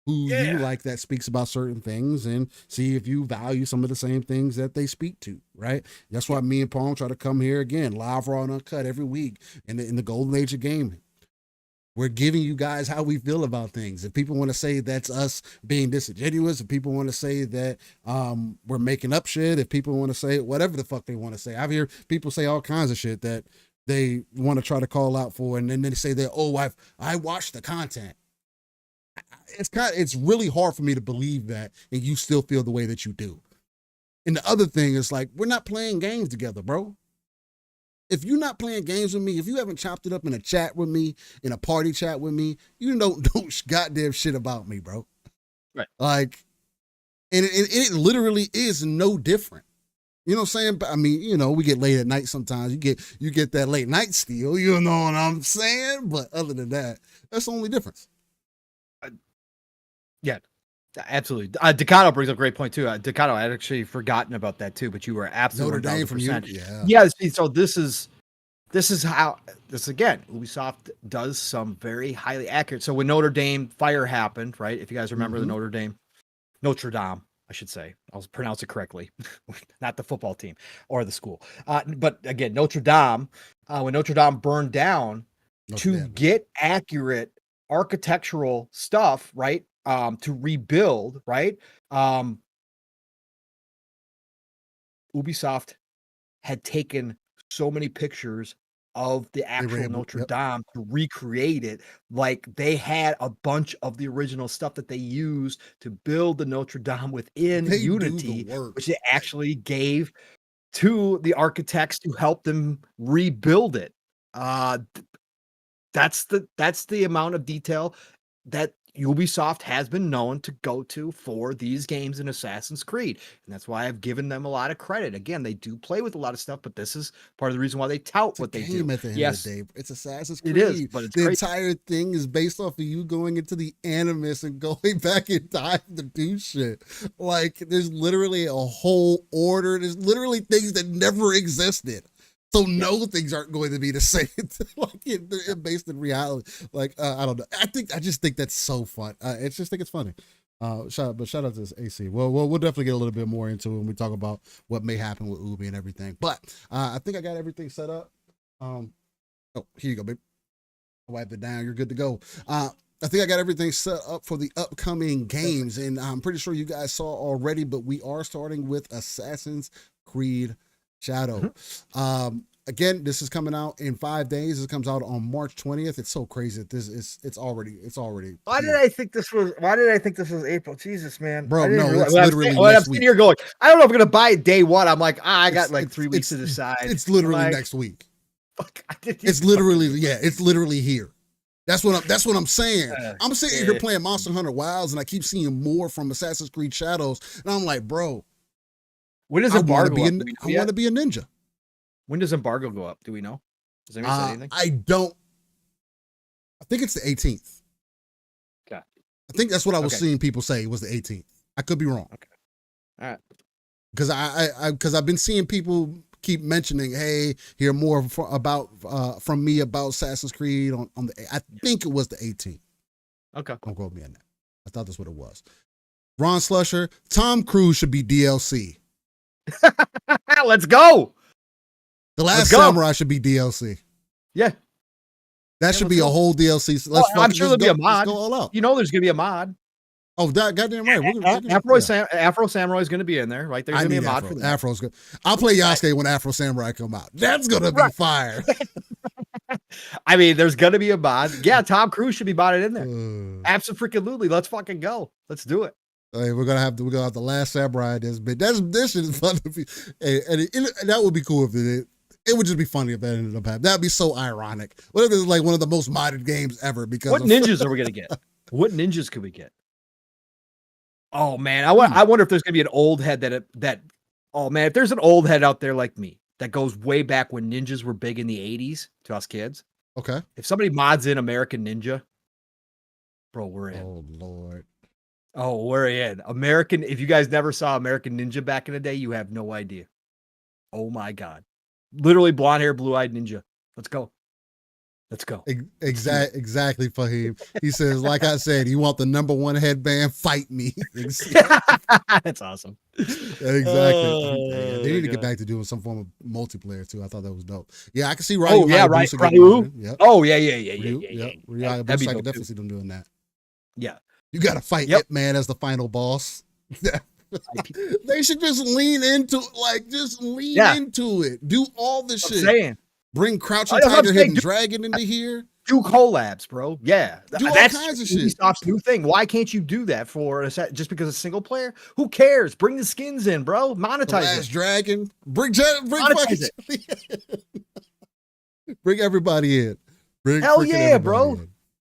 you like that speaks about certain things and see if you value some of the same things that they speak to, right? That's why me and Paul try to come here again, live, raw, and uncut every week in the golden age of gaming. We're giving you guys how we feel about things. If people want to say that's us being disingenuous, if people want to say that we're making up shit, if people want to say whatever the fuck they want to say. I've heard people say all kinds of shit that they want to try to call out for, and then they say that, I watched the content. It's really hard for me to believe that, and you still feel the way that you do. And the other thing is, like, we're not playing games together, bro. If you're not playing games with me, if you haven't chopped it up in a chat with me, in a party chat with me, you don't know goddamn shit about me, bro. Right. Like, and it literally is no different. You know what I'm saying? I mean, you know, we get late at night sometimes. You get that late night steal, you know what I'm saying? But other than that, that's the only difference. Yeah, absolutely. Decano brings up a great point too. Decano, I had actually forgotten about that too, but you were absolutely Notre Dame from you. Yeah. So this is how again, Ubisoft does some very highly accurate. So when Notre Dame fire happened, right? If you guys remember the Notre Dame, I should say, I'll pronounce it correctly, not the football team or the school. But again, Notre Dame, when Notre Dame burned down, get accurate architectural stuff, right? To rebuild, right? Ubisoft had taken so many pictures of the actual Notre Dame to recreate it. Like they had a bunch of the original stuff that they used to build the Notre Dame within Unity, which they actually gave to the architects to help them rebuild it. That's the amount of detail that Ubisoft has been known to go to for these games in Assassin's Creed. And that's why I've given them a lot of credit. Again, they do play with a lot of stuff, but this is part of the reason why they tout It's what a they game do. at the end Yes, of the day. It's Assassin's it Creed. is, but it's the crazy. entire thing is based off of you going into the Animus and going back in time to do shit. Like, there's literally a whole order. There's literally things that never existed. So no things aren't going to be the same. Like they're based in reality. Like I don't know. I just think that's so fun. I just think it's funny. Shout out to this AC. Well, we'll definitely get a little bit more into it when we talk about what may happen with Ubi and everything. But I think I got everything set up. Oh, here you go, babe. Wipe it down. You're good to go. I think I got everything set up for the upcoming games, and I'm pretty sure you guys saw already. But we are starting with Assassin's Creed Shadow. Again, this is coming out in 5 days. It comes out on March 20th. It's so crazy that this is it's already Why did I think this was April? Jesus, man. Bro, no, it's when literally I'm next sitting week. here going, I don't know if I'm gonna buy it day one. I'm like, I got like 3 weeks to decide. It's literally like, next week. Fuck, It's literally it's literally here. That's what I'm saying. I'm sitting here playing Monster Hunter Wilds, and I keep seeing more from Assassin's Creed Shadows, and I'm like, bro, when does embargo go up? I want to be a ninja. When does embargo go up? Do we know? Does anybody say anything? I don't. I think it's the 18th. Okay. I think that's what I was seeing people say was the 18th. I could be wrong. Okay. All right. Because I've been seeing people keep mentioning, hey, hear more from me about Assassin's Creed on the. I think it was the 18th. Okay. Don't quote me on that. I thought that's what it was. Ron Slusher, Tom Cruise should be DLC. Let's go. The Last Samurai should be DLC. Yeah. That should be a whole DLC. I'm sure there'll be a mod. Let's go all out. You know there's going to be a mod. Oh, goddamn right. Afro Samurai is going to be in there, right? There's going to be a mod for that. Afro's good. I'll play Yasuke when Afro Samurai come out. That's going to be fire. I mean, there's going to be a mod. Yeah, Tom Cruise should be modded in there. Absolutely. Let's fucking go. Let's do it. Hey, we're gonna have the Last Samurai. This shit is fun to be, and that would be cool if it would just be funny if that ended up happening. That'd be so ironic. What if it's like one of the most modded games ever? Because what ninjas are we gonna get? What ninjas could we get? Oh man, I wonder if there's gonna be an old head that. Oh man, if there's an old head out there like me that goes way back when ninjas were big in the 80s to us kids. Okay. If somebody mods in American Ninja, bro, we're in. Oh Lord. Oh, we're in. American. If you guys never saw American Ninja back in the day, you have no idea. Oh my God. Literally blonde hair, blue-eyed ninja. Let's go. Let's go. Exactly, Fahim. He says, like I said, you want the #1 headband? Fight me. That's awesome. Exactly. They need to get back to doing some form of multiplayer too. I thought that was dope. Yeah, I can see Ryu. Oh yeah, right. Ryu. Yep. Oh yeah. Ryu, I can definitely see them doing that. Yeah. You got to fight Ip Man as the final boss. They should just lean into into it. Do all the shit. Saying. Bring Crouching Tiger, Hidden Dragon into here. Do collabs, bro. Yeah. Do all kinds of shit. Ubisoft's new thing. Why can't you do that just because it's single player? Who cares? Bring the skins in, bro. Monetize Last it. Dragon. Bring everybody in. Hell yeah, bro.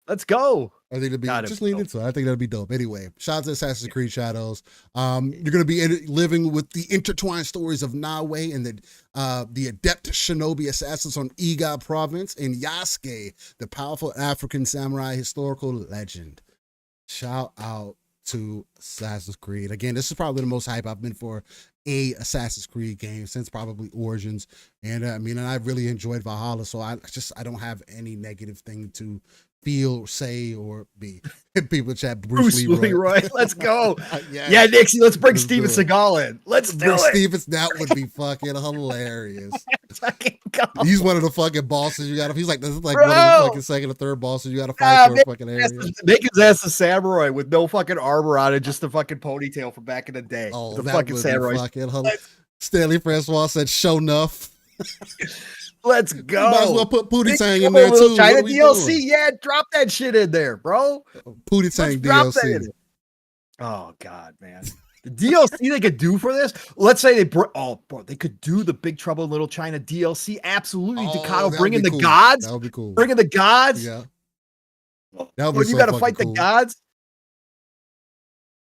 Let's go. I think it'd be just lean into it. I think that'd be dope. Anyway, shout out to Assassin's Creed Shadows. You're gonna be living with the intertwined stories of Nawe and the adept shinobi assassins on Iga province, and Yasuke, the powerful African samurai historical legend. Shout out to Assassin's Creed. Again, this is probably the most hype I've been for a Assassin's Creed game since probably Origins. And I really enjoyed Valhalla, so I don't have any negative thing to feel, say, or be. People chat Bruce Leroy. Let's go. Yeah, Nixie, let's bring Steven Seagal in. Let's do it. That would be fucking hilarious. He's one of the fucking bosses you got. He's like, this is like one of the fucking second or third bosses you got to fight for a fucking area. Make his ass a samurai with no fucking armor on it, just a fucking ponytail from back in the day. Oh, the that fucking would samurai. Be fucking Stanley Francois said, "Show enough." Let's go. You might as well put Pootie Tang in there too. China DLC, doing? Yeah, drop that shit in there, bro. Pootie Tang DLC. Oh God, man. The DLC they could do for this. Let's say they could do the Big Trouble in Little China DLC. Absolutely, Ducato bringing the gods. That would be cool. Bringing the gods. Yeah. That would be you got to fight the gods.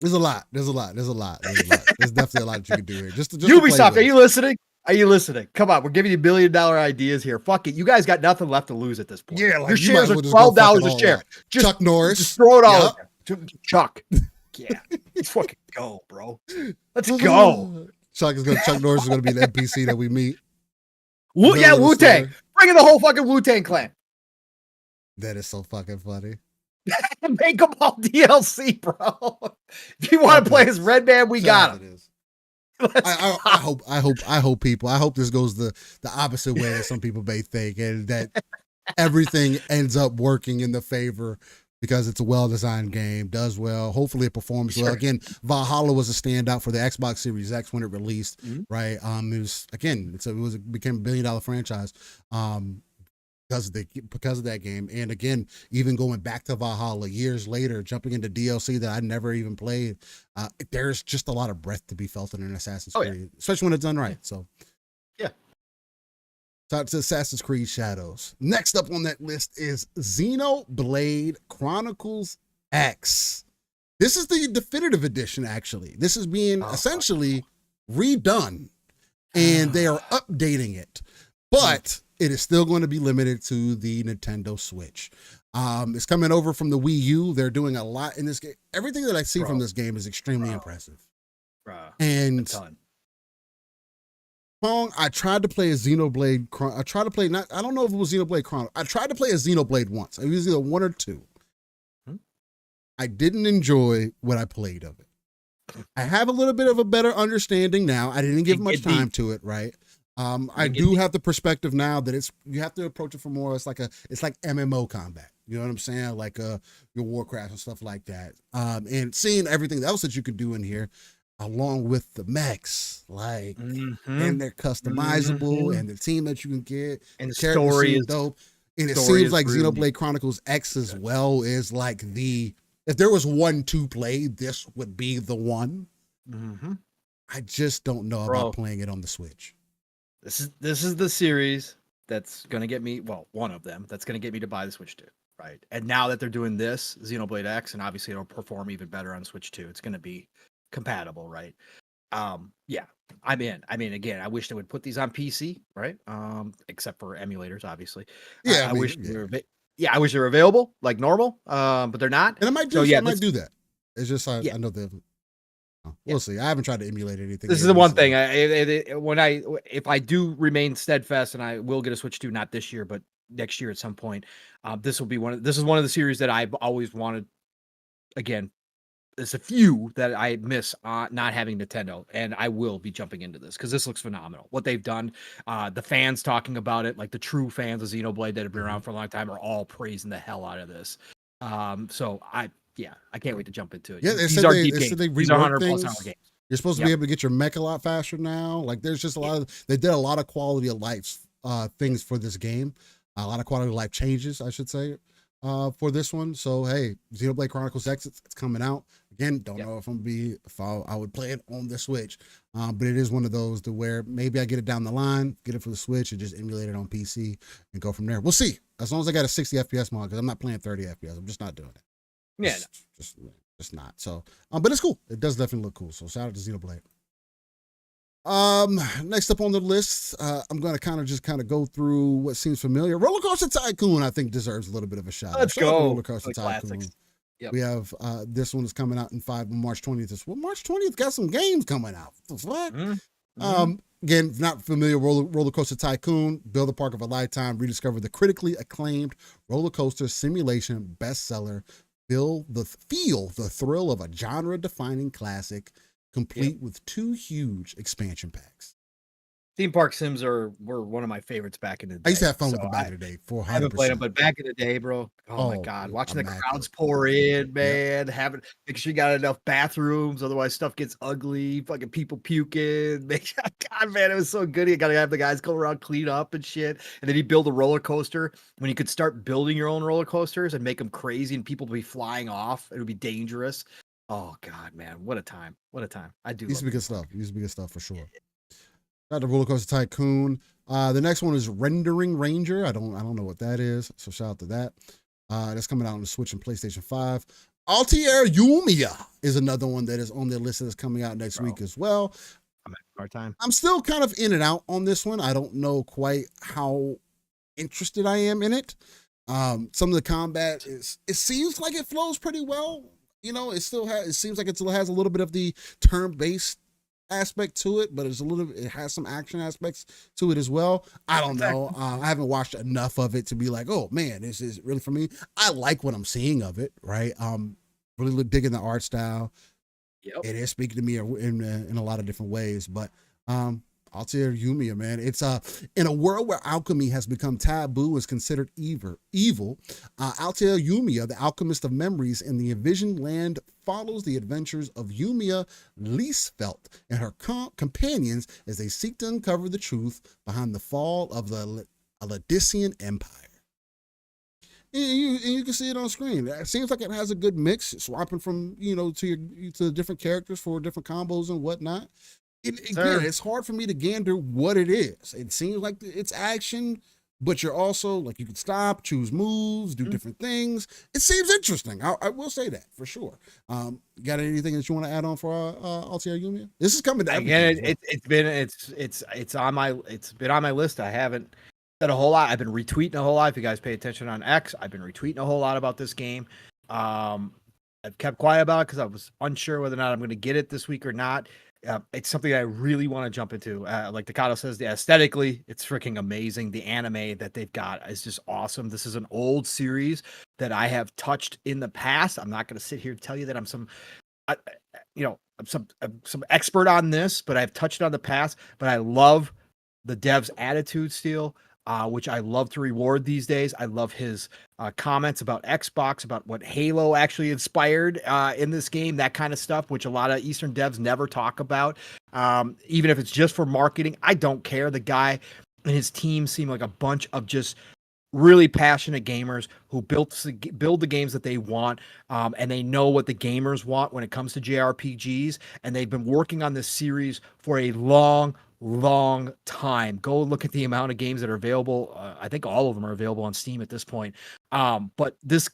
There's a lot. There's definitely a lot that you can do here. Just Ubisoft, are you listening? Are you listening? Come on, we're giving you $1 billion ideas here. Fuck it. You guys got nothing left to lose at this point. Yeah, like your shares are $12 a share. Just, Chuck Norris. Just throw it all. Chuck. Yeah. Let's fucking go, bro. Let's go. Chuck Norris is gonna be an NPC that we meet. Wu-Tang. Bring in the whole fucking Wu-Tang clan. That is so fucking funny. Make them all DLC, bro. If you want to play as Red Man, we got him. I hope this goes the opposite way that some people may think, and that everything ends up working in the favor because it's a well-designed game, does well. Hopefully it performs well. Again, Valhalla was a standout for the Xbox Series X when it released, right? It was, again, it became $1 billion franchise because of that game. And again, even going back to Valhalla years later, jumping into DLC that I never even played, there's just a lot of breadth to be felt in an Assassin's Creed, especially when it's done right. So yeah. Shout out to Assassin's Creed Shadows. Next up on that list is Xenoblade Chronicles X. This is the definitive edition, actually. This is being essentially redone, and they are updating it. But it is still going to be limited to the Nintendo Switch. It's coming over from the Wii U. They're doing a lot in this game. Everything that I see from this game is extremely impressive. And Pong, I tried to play a Xenoblade. I don't know if it was Xenoblade Chronicles. I tried to play a Xenoblade once. It was either 1 or 2. I didn't enjoy what I played of it. I have a little bit of a better understanding now. I didn't give much time to it, right? I do have the perspective now that you have to approach it from more. It's like MMO combat. You know what I'm saying? Like your Warcraft and stuff like that. And seeing everything else that you could do in here, along with the mechs, like, and they're customizable, and the team that you can get, and the story is dope. And it seems like Xenoblade Chronicles X as well is like if there was one to play, this would be the one. I just don't know about playing it on the Switch. This is the series that's going to get me, well, one of them that's going to get me to buy the Switch 2, right? And now that they're doing this, Xenoblade X, and obviously it'll perform even better on Switch 2, it's going to be compatible, right? Yeah, I'm in. I mean, again, I wish they would put these on PC, right? Except for emulators, obviously. Yeah, I wish they were, I wish they were available like normal, but they're not. And I might do that. It's just I know that. We'll see. I haven't tried to emulate anything. This is the one thing. If I do remain steadfast, and I will get a Switch 2, not this year, but next year at some point, this is one of the series that I've always wanted. Again, there's a few that I miss not having Nintendo, and I will be jumping into this because this looks phenomenal. What they've done, the fans talking about it, like the true fans of Xenoblade that have been around for a long time, are all praising the hell out of this. So I can't wait to jump into it. Yeah, they said they reworked things. You're supposed to be able to get your mech a lot faster now. Like there's just they did a lot of quality of life things for this game. A lot of quality of life changes, I should say, for this one. So hey, Xenoblade Chronicles X, it's coming out. Again, don't know if I would play it on the Switch. But it is one of those to where maybe I get it down the line, get it for the Switch, and just emulate it on PC and go from there. We'll see. As long as I got a 60 FPS mod, because I'm not playing 30 FPS. I'm just not doing it. Yeah, just not. So, but it's cool. It does definitely look cool. So shout out to Xenoblade. Next up on the list, I'm going to kind of go through what seems familiar. Roller Coaster Tycoon, I think, deserves a little bit of a shout. Let's go. Roller Coaster Tycoon. Yep. We have this one is coming out in March 20th. Well, March 20th got some games coming out. What the fuck? Again, not familiar, Roller Coaster Tycoon, build a park of a lifetime, rediscover the critically acclaimed roller coaster simulation bestseller. Feel the thrill of a genre-defining classic, complete with 2 huge expansion packs. Theme park sims were one of my favorites back in the day. I used to have fun with them back in the day. 400%. I haven't played them, but back in the day, bro. Oh my God, watching the crowds pour in, man. Make sure you got enough bathrooms, otherwise stuff gets ugly. Fucking people puking. God, man, it was so good. You gotta have the guys go around clean up and shit. And then you build a roller coaster when you could start building your own roller coasters and make them crazy, and people would be flying off. It would be dangerous. Oh God, man, what a time! What a time! I do. Used to be good stuff for sure. Got the Roller Coaster Tycoon. The next one is Rendering Ranger. I don't know what that is, so shout out to that. That's coming out on the Switch and PlayStation 5. Altair Yumiya is another one that is on their list that's coming out next week as well. I'm having a hard time. I'm still kind of in and out on this one. I don't know quite how interested I am in it. Some of the combat it seems like it flows pretty well. You know, it seems like it still has a little bit of the turn-based aspect to it, but it has some action aspects to it as well. I don't know. I haven't watched enough of it to be like, oh man, this is really for me. I like what I'm seeing of it, right? Really digging the art style. Yep. It is speaking to me in a lot of different ways, but Altair Yumiya, man, it's in a world where alchemy has become taboo, is considered evil. Altair Yumiya, the alchemist of memories in the envisioned land, follows the adventures of Yumiya Leesfelt and her companions as they seek to uncover the truth behind the fall of the Aladician Empire. And you can see it on screen. It seems like it has a good mix, swapping from to different characters for different combos and whatnot. Again, it's hard for me to gander what it is. It seems like it's action, but you're also like you can stop, choose moves, do different things. It seems interesting. I will say that for sure. Got anything that you want to add on for Altair Yumiya? This is coming to again. It's been on my list. I haven't said a whole lot. I've been retweeting a whole lot. If you guys pay attention on X, I've been retweeting a whole lot about this game. I've kept quiet about it because I was unsure whether or not I'm going to get it this week or not. It's something I really want to jump into. Like Takato says, aesthetically, it's freaking amazing. The anime that they've got is just awesome. This is an old series that I have touched in the past. I'm not going to sit here and tell you that I'm some expert on this, but I've touched on the past. But I love the dev's attitude still, which I love to reward these days. I love his comments about Xbox, about what Halo actually inspired in this game, that kind of stuff, which a lot of Eastern devs never talk about. Even if it's just for marketing, I don't care. The guy and his team seem like a bunch of just really passionate gamers who build the games that they want, and they know what the gamers want when it comes to JRPGs, and they've been working on this series for a long time. Go look at the amount of games that are available. I think all of them are available on Steam at this point. But this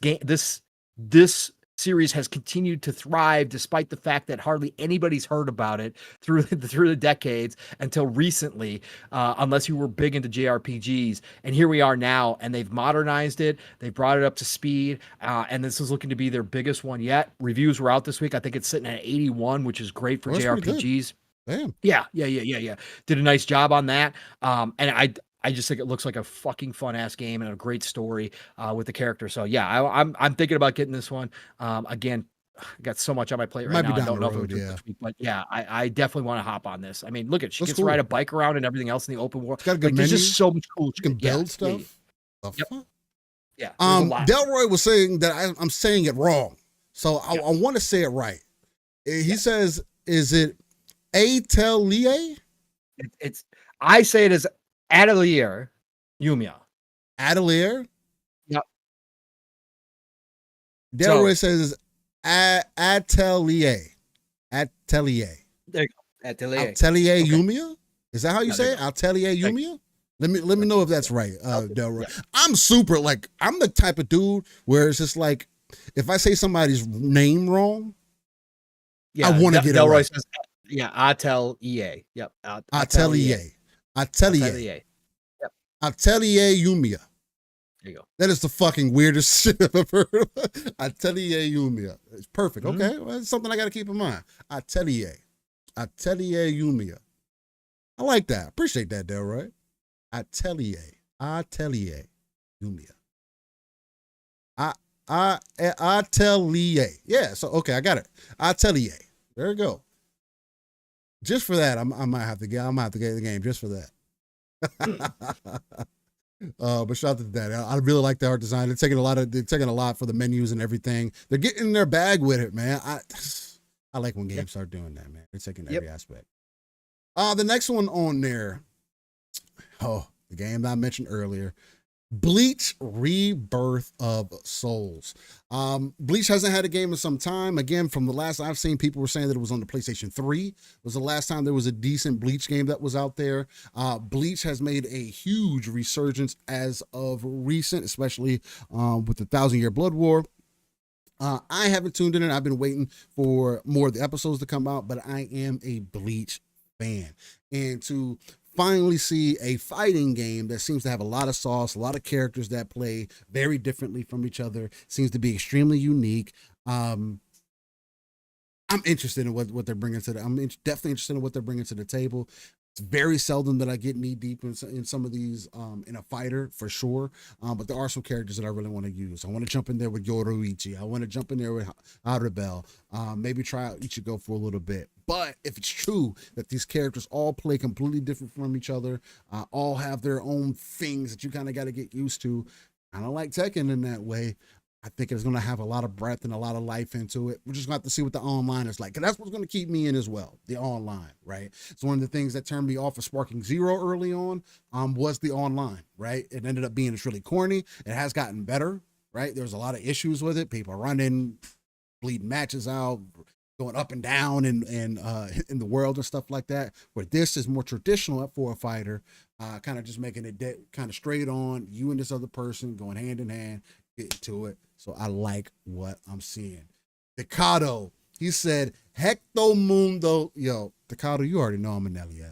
series has continued to thrive despite the fact that hardly anybody's heard about it through the decades until recently, unless you were big into JRPGs. And here we are now, and they've modernized it. They brought it up to speed, and this is looking to be their biggest one yet. Reviews were out this week. I think it's sitting at 81, which is great for JRPGs. Damn. Yeah. Did a nice job on that. And I just think it looks like a fucking fun ass game and a great story with the character. So yeah, I'm thinking about getting this one. Again, I got so much on my plate right now. I don't know if it would do this week, but yeah, I definitely want to hop on this. I mean, look at she gets to ride a bike around and everything else in the open world. There's just so much cool. You can build stuff. Yeah. Delroy was saying that I'm saying it wrong, so I want to say it right. He says, "Is it Atelier?" It's I say it as Atelier Yumiya. Atelier? Yep. Delroy says Atelier. Atelier. There you go. Atelier. Atelier Yumiya? Is that how you say it? Atelier Yumiya? Let me know if that's right, Delroy. Yeah. I'm I'm the type of dude where it's just like, if I say somebody's name wrong, I want to get it right. Says, Atelier. Yep. Atelier. Yep. Atelier Yumiya. There you go. That is the fucking weirdest shit I've ever heard of. Atelier Yumiya. It's perfect. Mm-hmm. Okay. Well, it's something I got to keep in mind. Atelier Yumiya. I like that. Appreciate that, Delroy. Atelier Yumiya. Atelier. Yeah. So, okay. I got it. Atelier. There you go. Just for that, I might have to get the game just for that. But shout out to that. I really like the art design. They're taking a lot for the menus and everything. They're getting in their bag with it, man. I like when games start doing that, man. They're taking every aspect. The next one on there. Oh, the game that I mentioned earlier. Bleach Rebirth of Souls. Bleach hasn't had a game in some time. Again, from the last I've seen, people were saying that it was on the PlayStation 3. It was the last time there was a decent Bleach game that was out there. Bleach has made a huge resurgence as of recent, especially with the 1,000 Year Blood War. I haven't tuned in, and I've been waiting for more of the episodes to come out, but I am a Bleach fan. And to finally see a fighting game that seems to have a lot of sauce, a lot of characters that play very differently from each other, seems to be extremely unique. I'm interested in what they're bringing to the. Definitely interested in what they're bringing to the table. It's very seldom that I get knee deep in some of these in a fighter for sure. But there are some characters that I really want to use. I want to jump in there with Yoruichi. I want to jump in there with Arabelle. Maybe try out Ichigo for a little bit. But if it's true that these characters all play completely different from each other, all have their own things that you kind of got to get used to, kind of like Tekken in that way, I think it's going to have a lot of breadth and a lot of life into it. We're just going to have to see what the online is like. And that's what's going to keep me in as well, the online, right? So one of the things that turned me off of Sparking Zero early on was the online, right? It ended up being, it's really corny. It has gotten better, right? There's a lot of issues with it. People running, bleeding matches out, going up and down in the world and stuff like that. Where this is more traditional for a fighter, kind of just making it kind of straight on, you and this other person going hand in hand, getting to it. So I like what I'm seeing. Decado, he said, Hecto Mundo. Yo, Decado, you already know I'm a Nelly.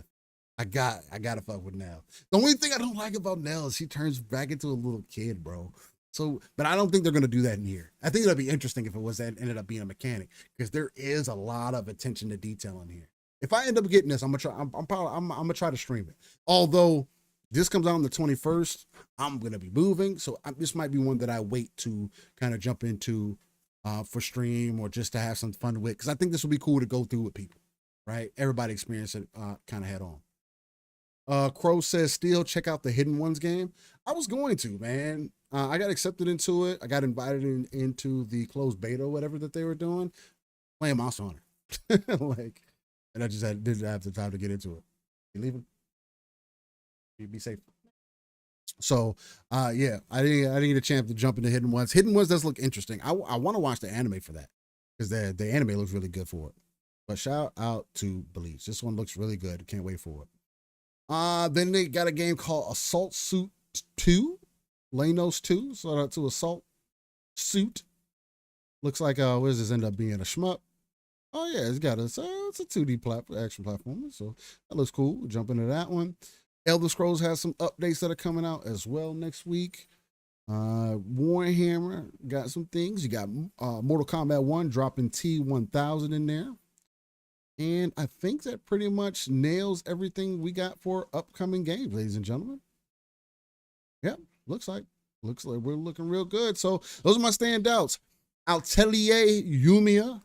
I gotta fuck with Nell. The only thing I don't like about Nell is she turns back into a little kid, bro. So, but I don't think they're gonna do that in here. I think it'd be interesting if it was that ended up being a mechanic, because there is a lot of attention to detail in here. If I end up getting this, I'm gonna try to stream it. Although this comes out on the 21st, I'm going to be moving. So this might be one that I wait to kind of jump into for stream or just to have some fun with. Because I think this will be cool to go through with people, right? Everybody experience it kind of head on. Crow says, still check out the Hidden Ones game. I was going to, man. I got accepted into it. I got invited into the closed beta or whatever that they were doing. Playing Monster Hunter. And I just didn't have the time to get into it. You leaving? You be safe. So yeah, I didn't get a chance to jump into Hidden Ones. Hidden Ones does look interesting. I want to watch the anime for that, because the anime looks really good for it. But shout out to Bleach. This one looks really good. Can't wait for it. Then they got a game called Assault Suit 2, Lanos 2. So out to Assault Suit. Looks like what does this end up being, a shmup? Oh yeah, it's a 2D action platform. So that looks cool. We'll jump into that one. Elder Scrolls has some updates that are coming out as well next week. Warhammer got some things. You got Mortal Kombat 1 dropping T1000 in there. And I think that pretty much nails everything we got for upcoming games, ladies and gentlemen. Yep, looks like we're looking real good. So those are my standouts. Atelier Yumiya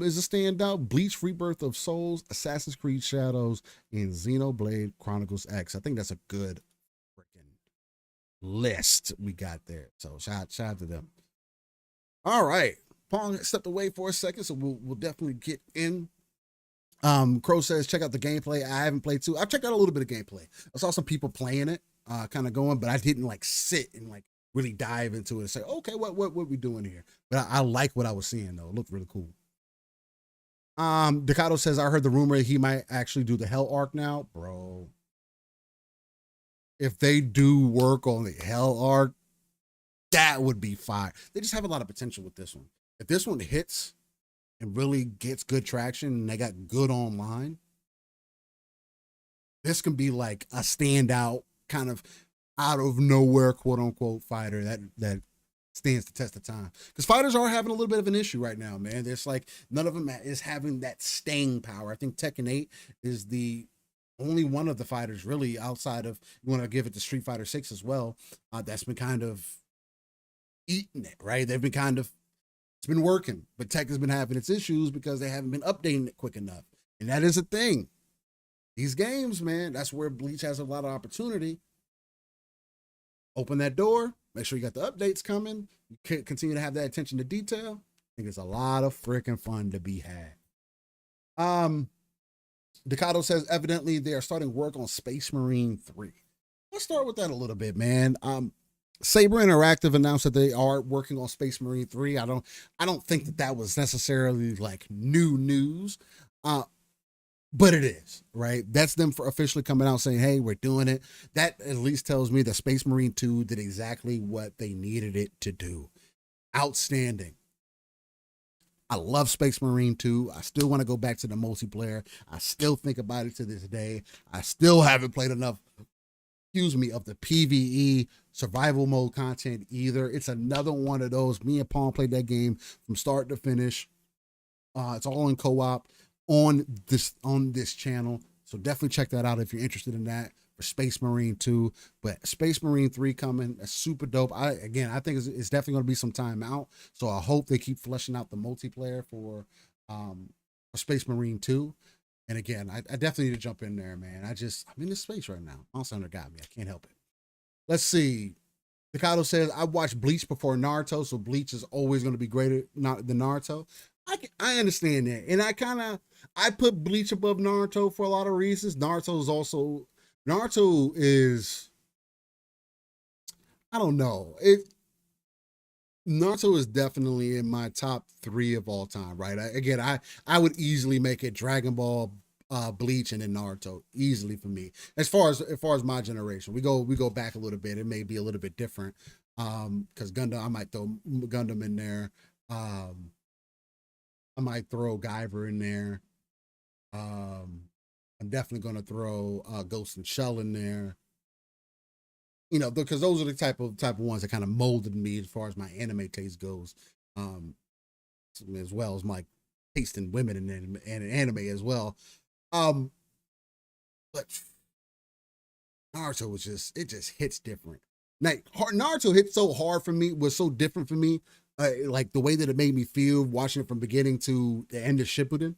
is a standout. Bleach Rebirth of Souls, Assassin's Creed Shadows, and Xenoblade Chronicles X. I think that's a good freaking list we got there. So shout out to them. All right. Pong stepped away for a second, so we'll definitely get in. Crow says, check out the gameplay. I haven't played too. I've checked out a little bit of gameplay. I saw some people playing it, kind of going, but I didn't sit and really dive into it and say, okay, what we doing here? But I like what I was seeing though. It looked really cool. Decado says, I heard the rumor he might actually do the Hell arc now. Bro, if they do work on the Hell arc, that would be fire. They just have a lot of potential with this one. If this one hits and really gets good traction and they got good online, this can be like a standout kind of out of nowhere, quote unquote, fighter that stands the test of time. Because fighters are having a little bit of an issue right now, man. There's none of them is having that staying power. I think Tekken 8 is the only one of the fighters really, outside of, you want to give it to Street Fighter 6 as well, that's been kind of eating it, right? They've been it's been working, but Tech has been having its issues because they haven't been updating it quick enough. And that is a thing. These games, man, that's where Bleach has a lot of opportunity. Open that door, make sure you got the updates coming, you continue to have that attention to detail. I think it's a lot of freaking fun to be had. Decado says, evidently they are starting work on Space Marine 3. Let's start with that a little bit, man. Saber Interactive announced that they are working on Space Marine 3. I don't think that was necessarily new news, but it is, right? That's them for officially coming out saying, hey, we're doing it. That at least tells me that Space Marine 2 did exactly what they needed it to do. Outstanding. I love Space Marine 2. I still want to go back to the multiplayer. I still think about it to this day. I still haven't played enough, of the PvE survival mode content either. It's another one of those. Me and Paul played that game from start to finish. It's all in co-op on this channel. So definitely check that out if you're interested in that for Space Marine 2. But Space Marine 3 coming, that's super dope. I think it's definitely going to be some time out. So I hope they keep fleshing out the multiplayer for Space Marine 2. And again, I definitely need to jump in there, man. I'm in this space right now. Monster Hunter got me. I can't help it. Let's see. Mikado says, I watched Bleach before Naruto, so Bleach is always going to be greater than Naruto. I understand that. And I put Bleach above Naruto for a lot of reasons. Naruto is, I don't know. Naruto is definitely in my top 3 of all time, right? I would easily make it Dragon Ball, Bleach, and then Naruto easily for me. As far as my generation, we go back a little bit. It may be a little bit different, because Gundam, I might throw Gundam in there. I might throw Guyver in there. I'm definitely gonna throw Ghost and Shell in there. Because those are the type of ones that kind of molded me as far as my anime taste goes, as well as my taste in women and anime as well. But Naruto it just hits different. Like Naruto hit so hard for me, was so different for me, like the way that it made me feel watching it from beginning to the end of Shippuden,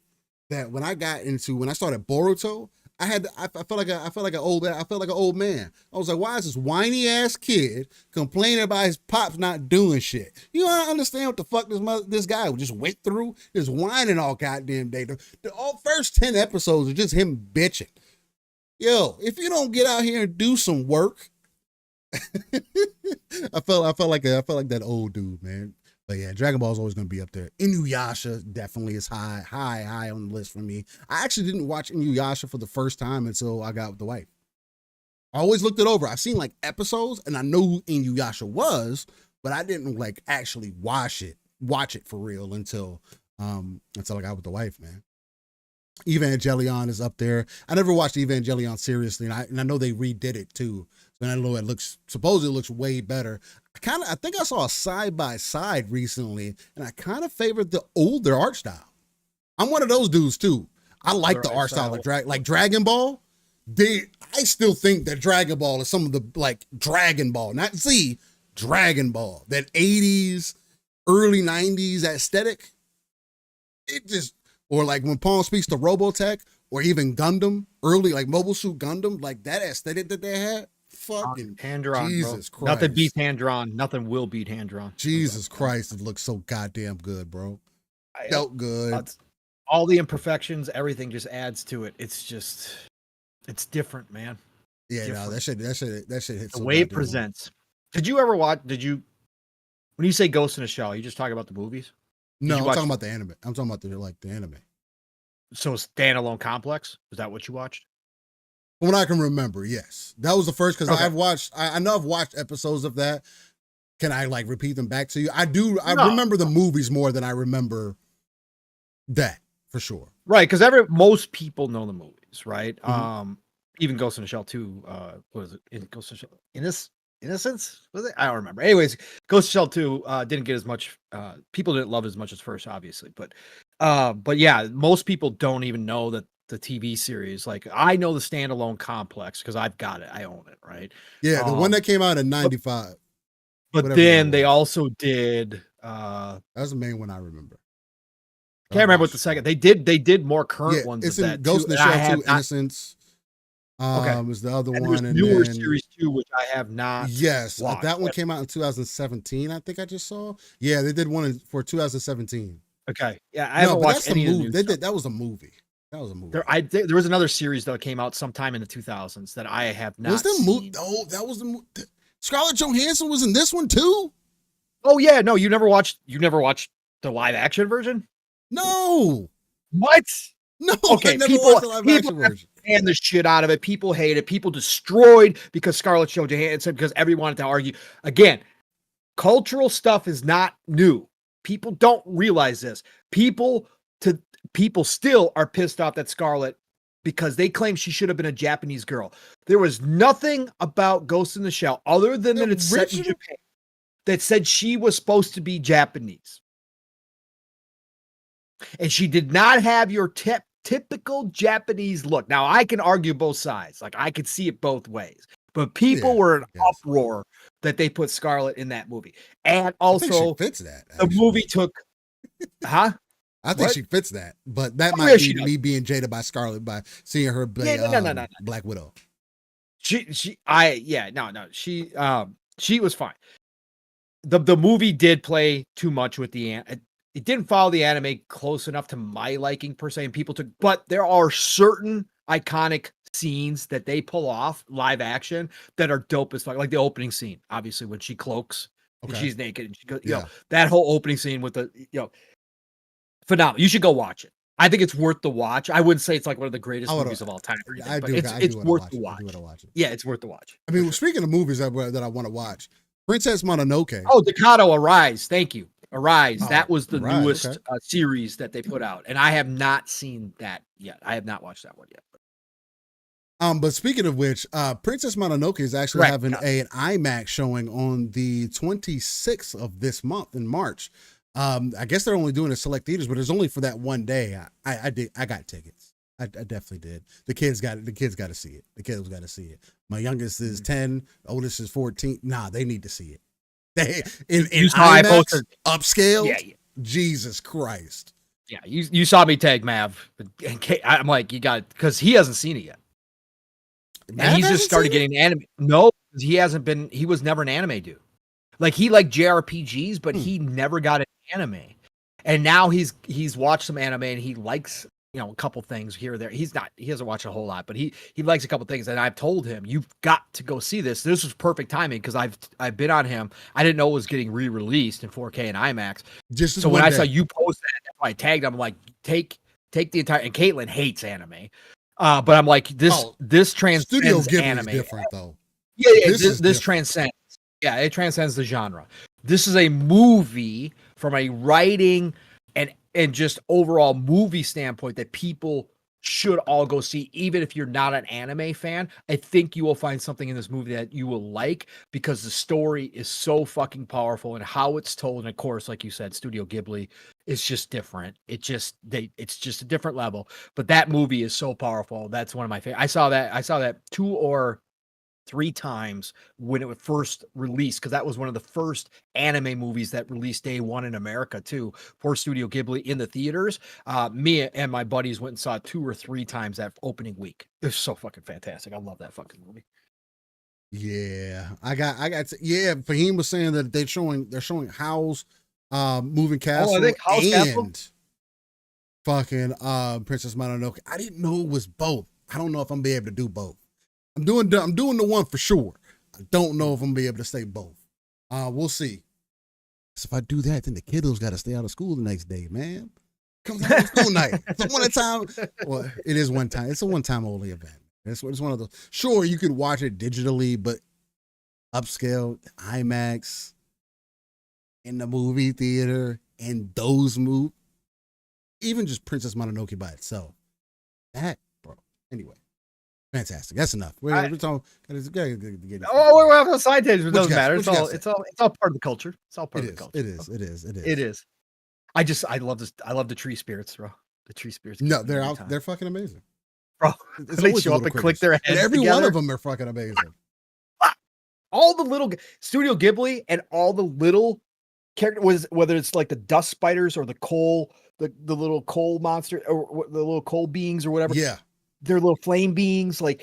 that when I started Boruto, I felt like an old man. I was like, why is this whiny ass kid complaining about his pops not doing shit? You don't understand what the fuck this guy just went through, just whining all goddamn day. The first 10 episodes are just him bitching. Yo, if you don't get out here and do some work, I felt like that old dude, man. But yeah, Dragon Ball is always going to be up there. Inuyasha definitely is high on the list for me. I actually didn't watch Inuyasha for the first time until I got with the wife. I always looked it over. I've seen like episodes and I know who Inuyasha was, but I didn't like actually watch it for real until I got with the wife, man. Evangelion is up there. I never watched Evangelion seriously, and I know they redid it too. So I know it supposedly looks way better. I think I saw a side by side recently, and I kind of favored the older art style. I'm one of those dudes too. I like the art style like Dragon Ball. I still think that Dragon Ball is some of the like Dragon Ball, not Z, Dragon Ball, that 80s, early 90s aesthetic. Or like when Paul speaks to Robotech or even Gundam, early like Mobile Suit Gundam, like that aesthetic that they had, fucking hand-drawn, Jesus bro. Christ. Nothing beats hand-drawn. Nothing will beat hand-drawn. Jesus Christ, it looks so goddamn good, bro. Felt good. All the imperfections, everything just adds to it. It's different, man. Yeah, different. No, that shit hits the way it presents. Did you ever watch, when you say Ghost in a Shell, you just talking about the movies? No, I'm talking about the anime. I'm talking about the anime. So Standalone Complex? Is that what you watched? From what I can remember, yes. That was the first, because I know I've watched episodes of that. Can I like repeat them back to you? I do. I remember the movies more than I remember that, for sure. Right, because most people know the movies, right? Mm-hmm. Even Ghost in the Shell 2, what is it? Ghost in the Shell Innocence? Was it? I don't remember. Anyways, Ghost in the Shell 2 didn't get as much, people didn't love it as much as first, obviously. But yeah, most people don't even know that the TV series. Like, I know the Standalone Complex because I've got it. I own it, right? Yeah, the one that came out in 95. But then they also did that was the main one I remember. Can't remember what the second. They did more current ones. It's in Ghost in the Shell 2 Innocence. Was the other one, and newer series 2, which I have not. Yes, watched. That one came out in 2017. I think I just saw. Yeah, they did one for 2017. Okay, yeah, I haven't watched any of the new stuff. That was a movie. That was a movie. There was another series that came out sometime in the 2000s that I have not. Was the movie? Oh, that was the movie. Scarlett Johansson was in this one too. Oh yeah, no, you never watched the live action version? No. What? No. Okay, people and the shit out of it. People hate it. People destroyed because Scarlett Johansson, because everyone wanted to argue. Again, cultural stuff is not new. People don't realize this. People still are pissed off that Scarlett, because they claim she should have been a Japanese girl. There was nothing about Ghost in the Shell other than that it's set in Japan that said she was supposed to be Japanese. And she did not have your typical Japanese look. Now, I can argue both sides. Like, I could see it both ways. But people were in uproar that they put Scarlett in that movie. And also, I think she fits that. The movie took... Huh? I think she fits that. But that might be me being jaded by Scarlett by seeing her play no. Black Widow. She was fine. The movie did play too much with the it didn't follow the anime close enough to my liking per se, and people took, but there are certain iconic scenes that they pull off live action that are dope as fuck. Like the opening scene, obviously, when she cloaks and she's naked and she goes, you know, that whole opening scene with the, you know, phenomenal. You should go watch it. I think it's worth the watch. I wouldn't say it's like one of the greatest movies of all time, or anything, but it's worth the watch. Yeah, it's worth the watch. I mean, speaking of movies that I want to watch, Princess Mononoke. Oh, Decado Arise. Thank you. Arise. That was the newest series that they put out, and I have not seen that yet. I have not watched that one yet. But speaking of which, Princess Mononoke is actually having an IMAX showing on the 26th of this month in March. I guess they're only doing it select theaters, but it's only for that one day. I got tickets. I definitely did. The kids got to see it. The kids got to see it. My youngest is 10, oldest is 14. Nah, they need to see it. They in IMAX upscale. Yeah. Jesus Christ. Yeah, you saw me tag Mav. I'm like, you got, because he hasn't seen it yet. And he's just started getting anime. No, he hasn't been. He was never an anime dude. Like, he liked JRPGs, but he never got an anime. And now he's watched some anime and he likes, you know, a couple things here or there. He hasn't watched a whole lot, but he likes a couple things. And I've told him, you've got to go see this. This was perfect timing because I've been on him. I didn't know it was getting re-released in 4K and IMAX. So when I saw you post that, that's why I tagged him. I'm like, take the entire, and Caitlin hates anime. But I'm like, this transcends anime. Different though. Yeah, this transcends. Yeah, it transcends the genre. This is a movie from a writing and just overall movie standpoint that people should all go see, even if you're not an anime fan. I think you will find something in this movie that you will like because the story is so fucking powerful and how it's told. And of course, like you said, Studio Ghibli is just different. It's just a different level. But that movie is so powerful. That's one of my favorite. I saw that 2 or 3 times when it was first released, because that was one of the first anime movies that released day one in America too, for Studio Ghibli in the theaters. Me and my buddies went and saw it 2 or 3 times that opening week. It was so fucking fantastic. I love that fucking movie. Yeah, I got. Yeah, Fahim was saying that they're showing Howl's Moving Castle and fucking Princess Mononoke. I didn't know it was both. I don't know if I'm be able to do both. I'm doing the one for sure. I don't know if I'm gonna be able to say both. We'll see. So if I do that, then the kiddos got to stay out of school the next day, man. Comes out of school night. It's a one-time. Well, it is one time. It's a one-time only event. It's one of those. Sure, you could watch it digitally, but upscale, IMAX, in the movie theater, and those movies, even just Princess Mononoke by itself. That, bro. Anyway. Fantastic. That's enough. We're talking. We're having a side tangent. It doesn't matter. It's all part of the culture. It's all part of the culture. It is. I love this. I love the tree spirits, bro. The tree spirits. No, they're out. They're fucking amazing, bro. They show up and click their heads. And every together. one of them are fucking amazing. All the little Studio Ghibli and all the little characters, whether it's like the dust spiders or the coal, the little coal monster or the little coal beings or whatever. Yeah. They're little flame beings. Like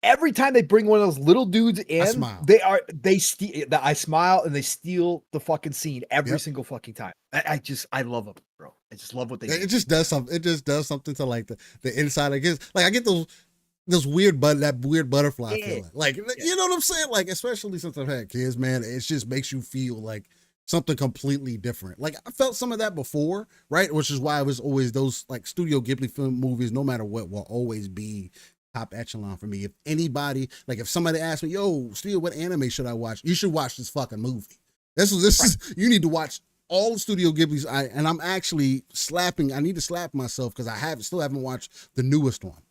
every time they bring one of those little dudes in, I smile and they steal the fucking scene every single fucking time. I love them, bro. I just love what they do. It just does something. It just does something to like the inside. I guess like I get those weird butterfly feeling. Like, you know what I'm saying? Like, especially since I've had kids, man, it just makes you feel like something completely different. Like I felt some of that before, right? Which is why it was always those like Studio Ghibli film movies, no matter what, will always be top echelon for me. If anybody, like if somebody asked me, yo, Studio, what anime should I watch? You should watch this fucking movie. This is, you need to watch all the Studio Ghibli's. And I'm actually slapping. I need to slap myself because still haven't watched the newest one.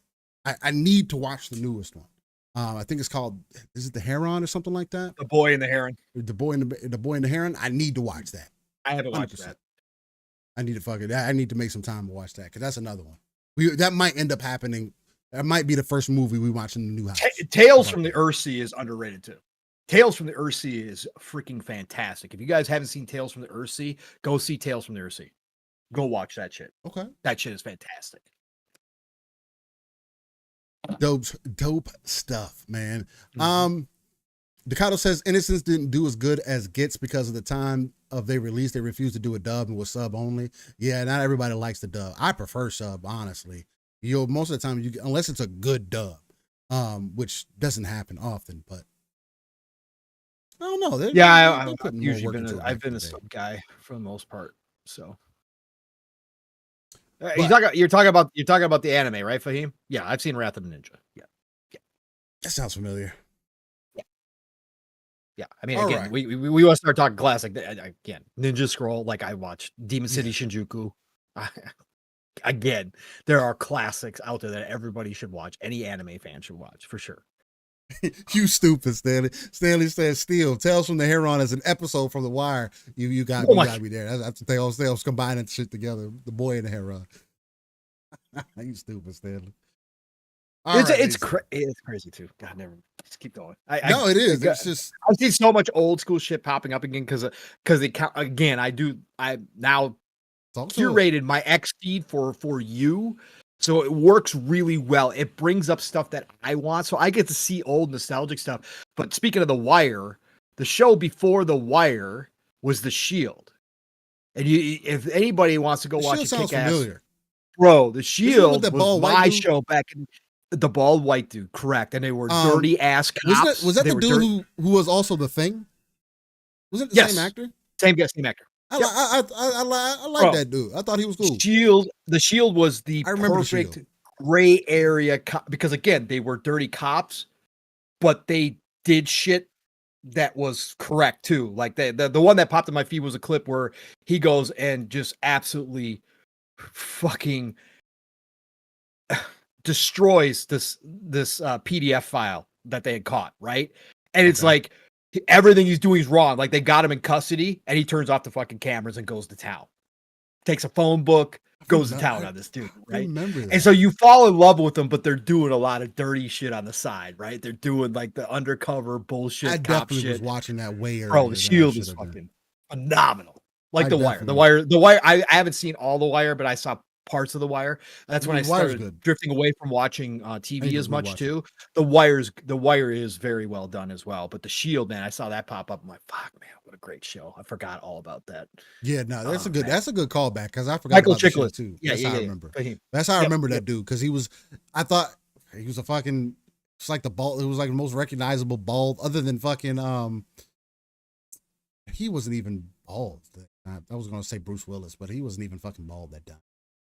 I need to watch the newest one. I think it's called, is it The Heron or something like that? The Boy and the Heron. The Boy and the Heron. I need to watch that. I haven't watched 100%. that. I need to I need to make some time to watch that because that's another one. That might end up happening. That might be the first movie we watch in the new house. Tales from the Earthsea is underrated too. Tales from the Earthsea is freaking fantastic. If you guys haven't seen Tales from the Earthsea, go see Tales from the Earthsea. Go watch that shit. Okay. That shit is fantastic. Dope stuff, man. Decado says Innocence didn't do as good as Gets because of the time of their release. They refused to do a dub and was sub only. Yeah, not everybody likes the dub. I prefer sub, honestly. Most of the time, unless it's a good dub, which doesn't happen often, but I don't know. I've usually I've been a sub guy for the most part. So you're talking about the anime, right, Fahim? Yeah, I've seen Wrath of the Ninja. Yeah. That sounds familiar. Yeah, I mean, again, we want to start talking classic again. Ninja Scroll, like I watched Demon City Shinjuku. Again, there are classics out there that everybody should watch. Any anime fan should watch for sure. You stupid, Stanley. Stanley says, "Steal Tales from the Heron as an episode from The Wire." You got me there. That's the Tales combining shit together. The Boy and the Heron. You stupid, Stanley. It's crazy too. God, never. Just keep going. It is. It's just I've seen so much old school shit popping up again because again I now curated my X feed for you, so it works really well. It brings up stuff that I want, so I get to see old nostalgic stuff. But speaking of The Wire, the show before The Wire was The Shield, and if anybody wants to go watch it, kick ass. Bro, The Shield was my show back in. The bald white dude, correct. And they were dirty ass cops. Was that the dude who was also The Thing? Was it the same actor? Same actor. I like that dude. I thought he was cool. The Shield was the perfect gray area because again, they were dirty cops, but they did shit that was correct too. Like the one that popped in my feed was a clip where he goes and just absolutely fucking destroys this PDF file that they had caught, right? And it's like everything he's doing is wrong. Like they got him in custody, and he turns off the fucking cameras and goes to town. Takes a phone book, goes to town on this dude, right? I remember that. And so you fall in love with them, but they're doing a lot of dirty shit on the side, right? They're doing like the undercover bullshit. I definitely was watching that way earlier. Bro, The Shield is fucking phenomenal. Like The Wire. The Wire. I haven't seen all The Wire, but I saw parts of The Wire. That's when I started drifting away from watching TV as much too. The Wire is very well done as well. But The Shield, man, I saw that pop up. I'm like, fuck, man, what a great show. I forgot all about that. Yeah, no, that's a good callback because I forgot Michael about Chiklis too. That's how I remember. That's how I remember that dude because I thought he was a fucking. It's like the bald. It was like the most recognizable bald, other than fucking. He wasn't even bald. I was gonna say Bruce Willis, but he wasn't even fucking bald that time.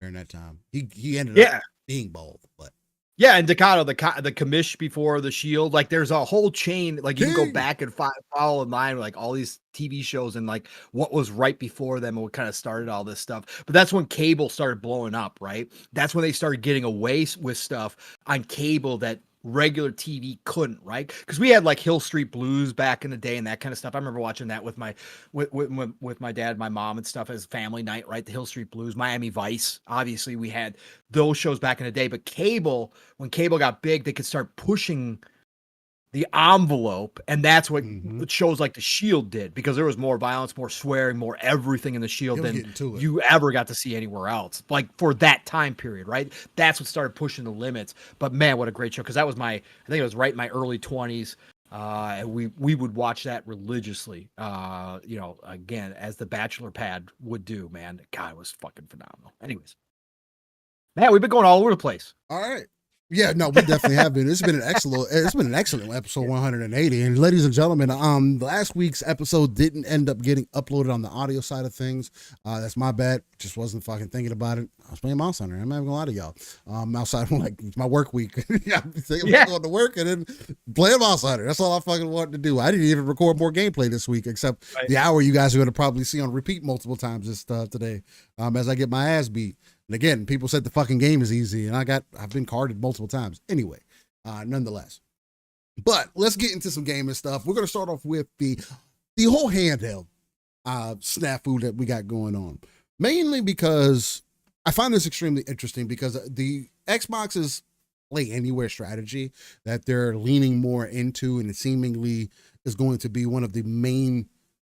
During that time, he ended up being bald, but and Decado, the commish before The Shield, like there's a whole chain, like you can go back and follow in line, like all these TV shows and like what was right before them and what kind of started all this stuff. But that's when cable started blowing up, right? That's when they started getting away with stuff on cable that regular TV couldn't, right? Because we had like Hill Street Blues back in the day and that kind of stuff. I remember watching that with my dad, my mom and stuff as family night, right? The Hill Street Blues, Miami Vice. Obviously, we had those shows back in the day. But cable, when cable got big, they could start pushing the envelope, and that's what shows like The Shield did, because there was more violence, more swearing, more everything in The Shield than you ever got to see anywhere else, like for that time period, right? That's what started pushing the limits. But man, what a great show, because that was I think it was right in my early 20s, and we would watch that religiously, again, as the Bachelor Pad would do, man. God, it was fucking phenomenal. Anyways, man, we've been going all over the place. All right. Yeah, no, we definitely have been. It's been an excellent episode 180. And ladies and gentlemen, last week's episode didn't end up getting uploaded on the audio side of things. That's my bad. Just wasn't fucking thinking about it. I was playing Mouse Hunter. I'm not even gonna lie to y'all. Outside of like my work week. I'm going to work and then playing Mouse Hunter. That's all I fucking wanted to do. I didn't even record more gameplay this week, except the hour you guys are gonna probably see on repeat multiple times this today. As I get my ass beat. And again, people said the fucking game is easy, and I've been carded multiple times. Anyway, nonetheless. But let's get into some gaming stuff. We're gonna start off with the whole handheld snafu that we got going on. Mainly because I find this extremely interesting because the Xbox's play anywhere strategy that they're leaning more into, and it seemingly is going to be one of the main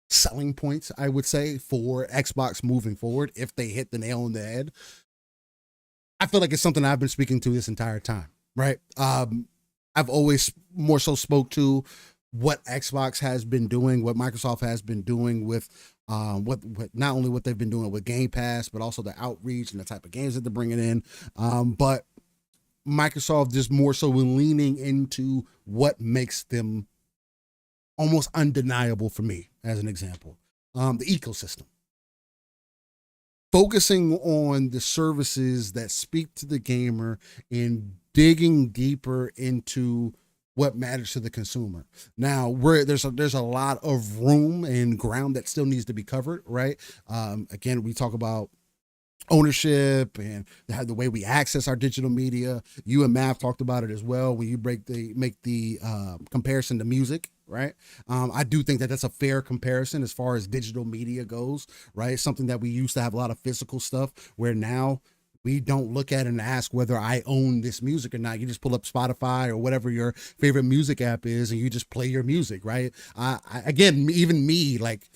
selling points, I would say, for Xbox moving forward if they hit the nail on the head. I feel like it's something I've been speaking to this entire time, right? I've always more so spoke to what Xbox has been doing, what Microsoft has been doing with what not only what they've been doing with Game Pass, but also the outreach and the type of games that they're bringing in. But Microsoft just more so leaning into what makes them almost undeniable for me, as an example, the ecosystem. Focusing on the services that speak to the gamer and digging deeper into what matters to the consumer. Now, there's a lot of room and ground that still needs to be covered, right? Again, we talk about ownership and the way we access our digital media. You and Mav talked about it as well when you make the comparison to music, right? I do think that that's a fair comparison as far as digital media goes, right? Something that we used to have a lot of physical stuff, where now we don't look at it and ask whether I own this music or not. You just pull up Spotify or whatever your favorite music app is, and you just play your music, right? Again, even me, like,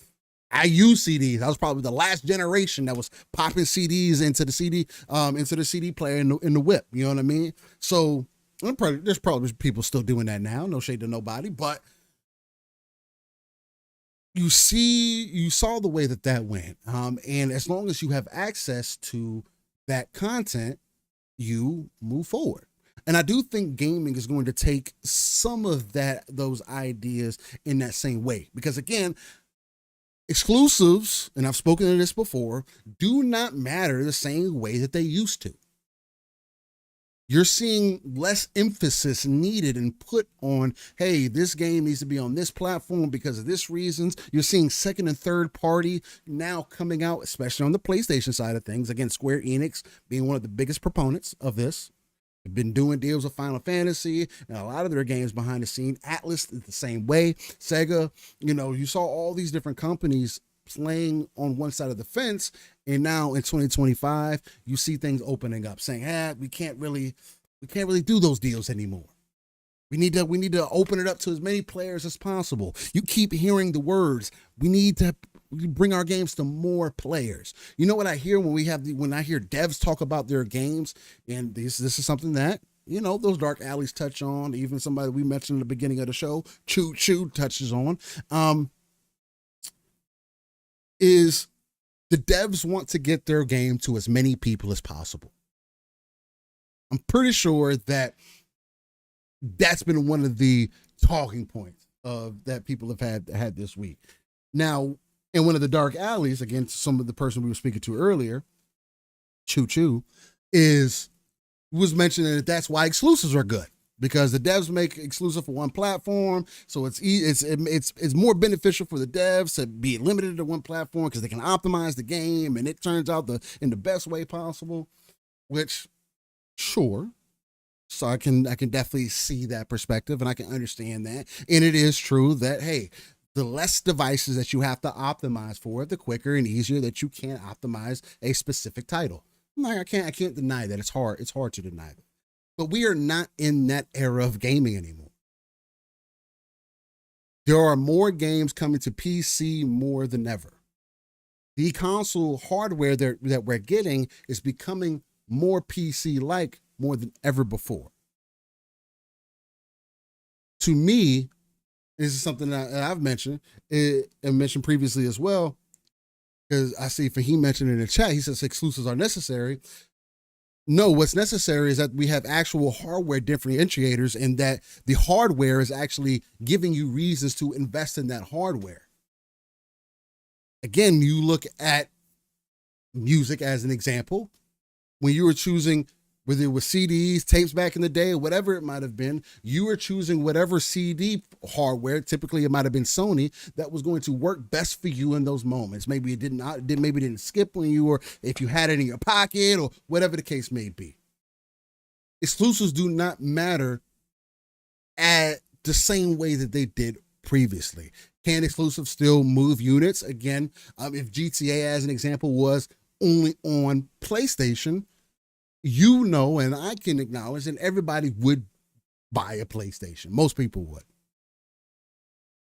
I use CDs. I was probably the last generation that was popping CDs into the CD player in the whip. You know what I mean? So there's probably people still doing that now. No shade to nobody, but you saw the way that went. And as long as you have access to that content, you move forward. And I do think gaming is going to take some of those ideas in that same way, because again, exclusives, and I've spoken to this before, do not matter the same way that they used to. You're seeing less emphasis needed and put on, hey, this game needs to be on this platform because of this reasons. You're seeing second and third party now coming out, especially on the PlayStation side of things. Again, Square Enix being one of the biggest proponents of this. They've been doing deals with Final Fantasy and a lot of their games behind the scene. Atlas is the same way. Sega, you saw all these different companies playing on one side of the fence. And now in 2025, you see things opening up, saying, we can't really do those deals anymore. We need to open it up to as many players as possible. You keep hearing the words, we need to bring our games to more players. You know what I hear when I hear devs talk about their games, and this is something that, those dark alleys touch on, even somebody we mentioned in the beginning of the show, Choo touches on, is the devs want to get their game to as many people as possible. I'm pretty sure that's been one of the talking points that people have had this week. Now, in one of the dark alleys, again, some of the person we were speaking to earlier, Choo was mentioning that that's why exclusives are good, because the devs make exclusive for one platform, so it's more beneficial for the devs to be limited to one platform because they can optimize the game, and it turns out in the best way possible. Which, sure. So I can definitely see that perspective, and I can understand that. And it is true that, hey, the less devices that you have to optimize for, the quicker and easier that you can optimize a specific title. I can't deny that. It's hard to deny that. But we are not in that era of gaming anymore. There are more games coming to PC more than ever. The console hardware that we're getting is becoming more PC-like more than ever before. To me, this is something that I've mentioned and mentioned previously as well, because I see Fahim mentioned in the chat, he says exclusives are necessary. No, what's necessary is that we have actual hardware differentiators, and that the hardware is actually giving you reasons to invest in that hardware. Again, you look at music as an example. When you were choosing, whether it was CDs, tapes back in the day, or whatever it might have been, you were choosing whatever CD hardware, typically it might have been Sony, that was going to work best for you in those moments. Maybe it didn't skip on you, or if you had it in your pocket, or whatever the case may be. Exclusives do not matter at the same way that they did previously. Can exclusives still move units? Again, if GTA, as an example, was only on PlayStation, and I can acknowledge that everybody would buy a PlayStation. Most people would.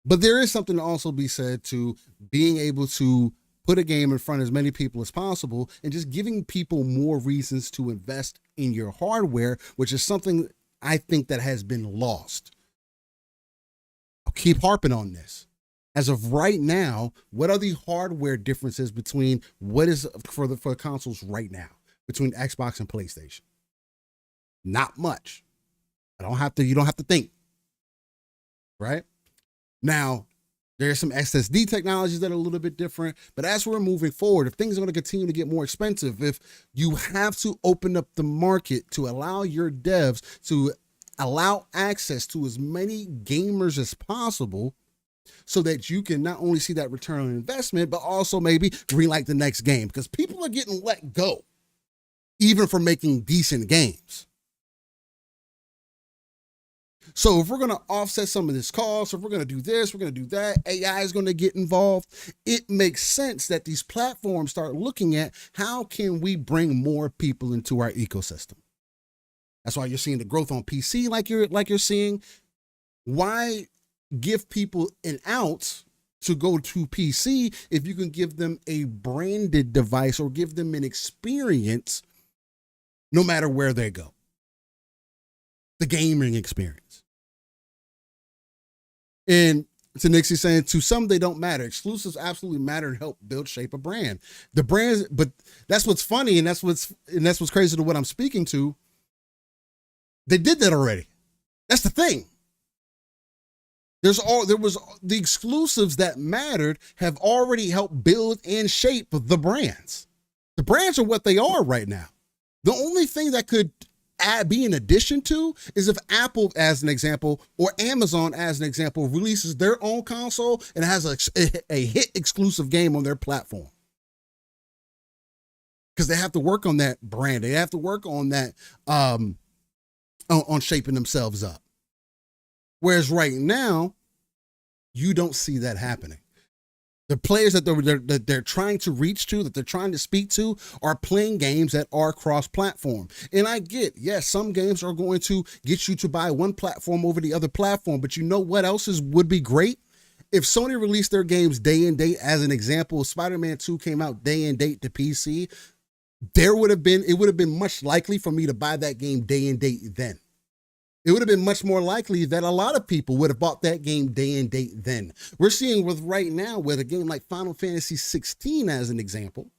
But there is something to also be said to being able to put a game in front of as many people as possible and just giving people more reasons to invest in your hardware, which is something I think that has been lost. I'll keep harping on this. As of right now, what are the hardware differences between what is for the consoles right now between Xbox and PlayStation? Not much. You don't have to think. Right? Now, there's some SSD technologies that are a little bit different, but as we're moving forward, if things are going to continue to get more expensive, if you have to open up the market to allow your devs to allow access to as many gamers as possible, so that you can not only see that return on investment, but also maybe greenlight the next game, because people are getting let go, even for making decent games. So if we're going to offset some of this cost, if we're going to do this, we're going to do that, AI is going to get involved, it makes sense that these platforms start looking at how can we bring more people into our ecosystem. That's why you're seeing the growth on PC like you're seeing. Why give people an out to go to PC if you can give them a branded device or give them an experience no matter where they go? The gaming experience. And to Nixie saying, to some they don't matter. Exclusives absolutely matter and help build, shape a brand. The brands, but that's what's funny, and that's what's crazy to what I'm speaking to. They did that already. That's the thing. The exclusives that mattered have already helped build and shape the brands. The brands are what they are right now. The only thing that could be an addition to is if Apple, as an example, or Amazon, as an example, releases their own console and has a hit exclusive game on their platform. Because they have to work on that brand. They have to work on that, on shaping themselves up. Whereas right now, you don't see that happening. The players that they're trying to reach to, that they're trying to speak to, are playing games that are cross-platform. And I get, yes, some games are going to get you to buy one platform over the other platform, but you know what else would be great? If Sony released their games day and date, as an example, Spider-Man 2 came out day and date to PC, it would have been much likely for me to buy that game day and date then. It would have been much more likely that a lot of people would have bought that game day and date then. We're seeing right now with a game like Final Fantasy 16 as an example.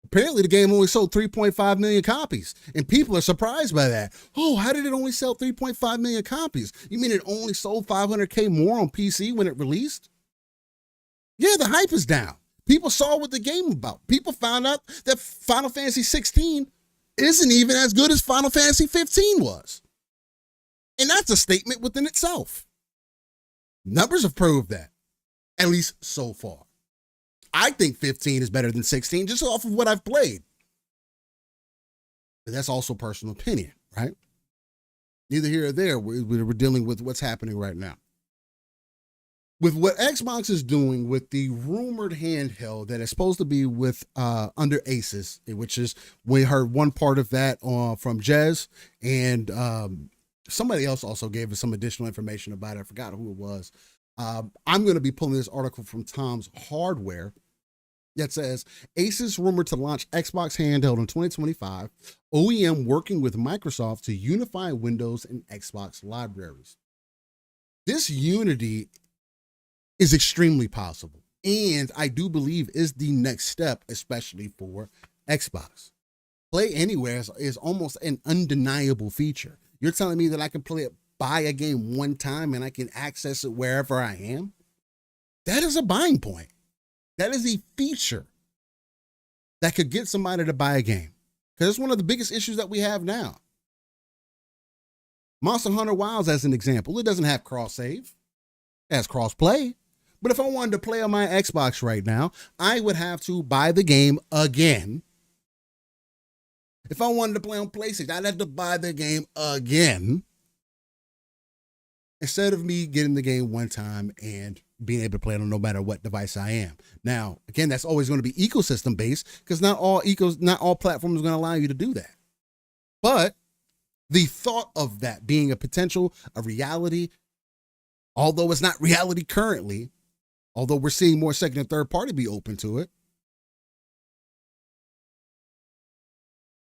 Apparently the game only sold 3.5 million copies, and people are surprised by that. Oh, how did it only sell 3.5 million copies? You mean it only sold 500K more on PC when it released? Yeah, the hype is down. People saw what the game was about. People found out that Final Fantasy 16 isn't even as good as Final Fantasy 15 was. And that's a statement within itself. Numbers have proved that, at least so far. I think 15 is better than 16 just off of what I've played. But that's also personal opinion, right? Neither here or there. We're dealing with what's happening right now. With what Xbox is doing with the rumored handheld that is supposed to be with under Asus, which is, we heard one part of that from Jez, and somebody else also gave us some additional information about it. I forgot who it was. I'm going to be pulling this article from Tom's Hardware that says, Asus rumored to launch Xbox handheld in 2025, OEM working with Microsoft to unify Windows and Xbox libraries. This unity is extremely possible, and I do believe is the next step, especially for Xbox. Play anywhere is almost an undeniable feature. You're telling me that I can buy a game one time and I can access it wherever I am? That is a buying point. That is a feature that could get somebody to buy a game. Because it's one of the biggest issues that we have now. Monster Hunter Wilds, as an example, it doesn't have cross save. It has cross play. But if I wanted to play on my Xbox right now, I would have to buy the game again. If I wanted to play on PlayStation, I'd have to buy the game again. Instead of me getting the game one time and being able to play it on no matter what device I am. Now, again, that's always going to be ecosystem based because not all platforms are going to allow you to do that. But the thought of that being a reality, although it's not reality currently, although we're seeing more second and third party be open to it,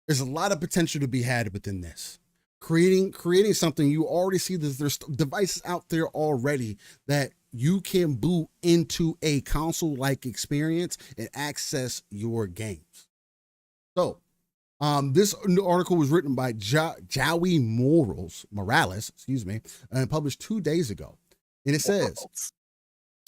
there's a lot of potential to be had within this. Creating something, you already see that there's devices out there already that you can boot into a console-like experience and access your games. So, this article was written by Joey Morales, and published 2 days ago. And it says,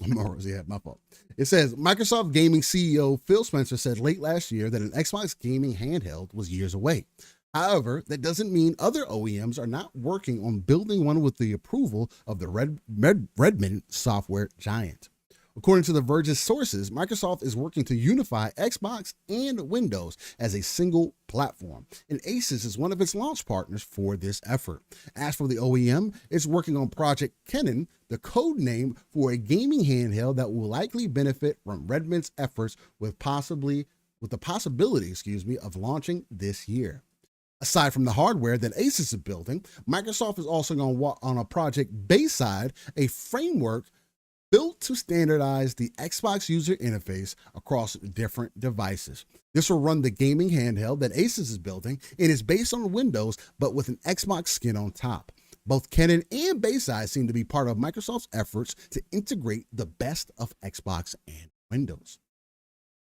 Morals, yeah, my fault. It says, Microsoft Gaming CEO Phil Spencer said late last year that an Xbox gaming handheld was years away. However, that doesn't mean other OEMs are not working on building one with the approval of the Redmond software giant. According to The Verge's sources, Microsoft is working to unify Xbox and Windows as a single platform, and Asus is one of its launch partners for this effort. As for the OEM, it's working on Project Kennen, the code name for a gaming handheld that will likely benefit from Redmond's efforts with the possibility of launching this year. Aside from the hardware that Asus is building, Microsoft is also going to work on a Project Bayside, a framework built to standardize the Xbox user interface across different devices. This will run the gaming handheld that Asus is building. It is based on Windows, but with an Xbox skin on top. Both Kennen and Bayside seem to be part of Microsoft's efforts to integrate the best of Xbox and Windows.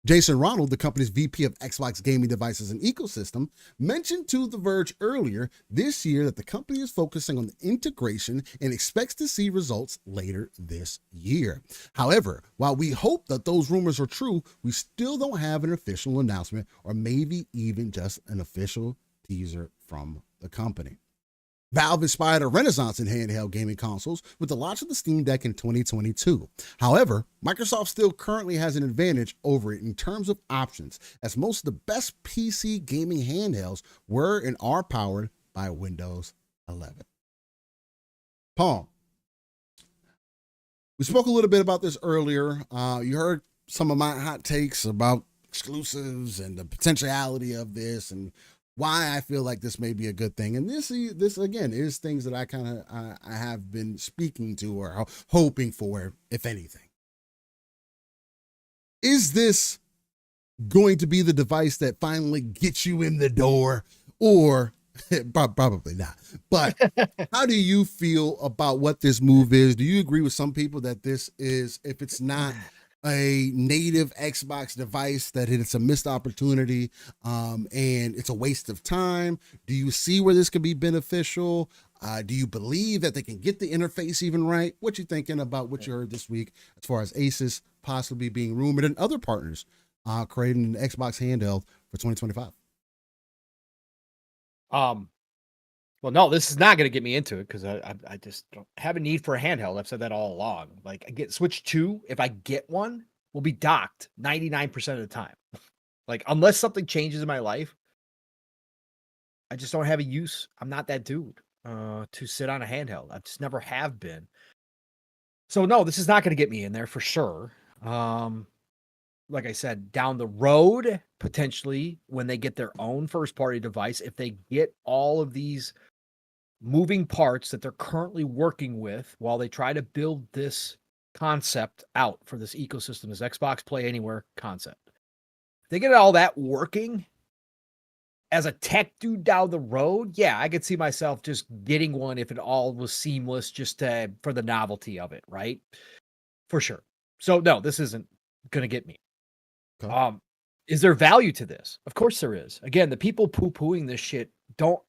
Jason Ronald, the company's VP of Xbox gaming devices and ecosystem, mentioned to The Verge earlier this year that the company is focusing on the integration and expects to see results later this year. However, while we hope that those rumors are true, we still don't have an official announcement or maybe even just an official teaser from the company. Valve inspired a renaissance in handheld gaming consoles with the launch of the Steam Deck in 2022. However, Microsoft still currently has an advantage over it in terms of options, as most of the best PC gaming handhelds were and are powered by Windows 11. Paul, we spoke a little bit about this earlier. You heard some of my hot takes about exclusives and the potentiality of this and why I feel like this may be a good thing. And this again is things that I have been speaking to or hoping for, if anything. Is this going to be the device that finally gets you in the door, or probably not? But how do you feel about what this move is? Do you agree with some people that this is, if it's not a native Xbox device, that it's a missed opportunity and it's a waste of time? Do you see where this could be beneficial? Do you believe that they can get the interface even right? What you thinking about what you heard this week as far as Asus possibly being rumored and other partners creating an Xbox handheld for 2025? Well, no, this is not going to get me into it because I just don't have a need for a handheld. I've said that all along. Like, I get Switch 2, if I get one, will be docked 99% of the time. Like, unless something changes in my life, I just don't have a use. I'm not that dude to sit on a handheld. I just never have been. So, no, this is not going to get me in there for sure. Like I said, down the road, potentially, when they get their own first-party device, if they get all of these moving parts that they're currently working with while they try to build this concept out for this ecosystem, this Xbox Play Anywhere concept. If they get all that working as a tech dude down the road, yeah, I could see myself just getting one if it all was seamless, just for the novelty of it, right? For sure. So no, this isn't going to get me. Okay. Is there value to this? Of course there is. Again, the people poo-pooing this shit don't.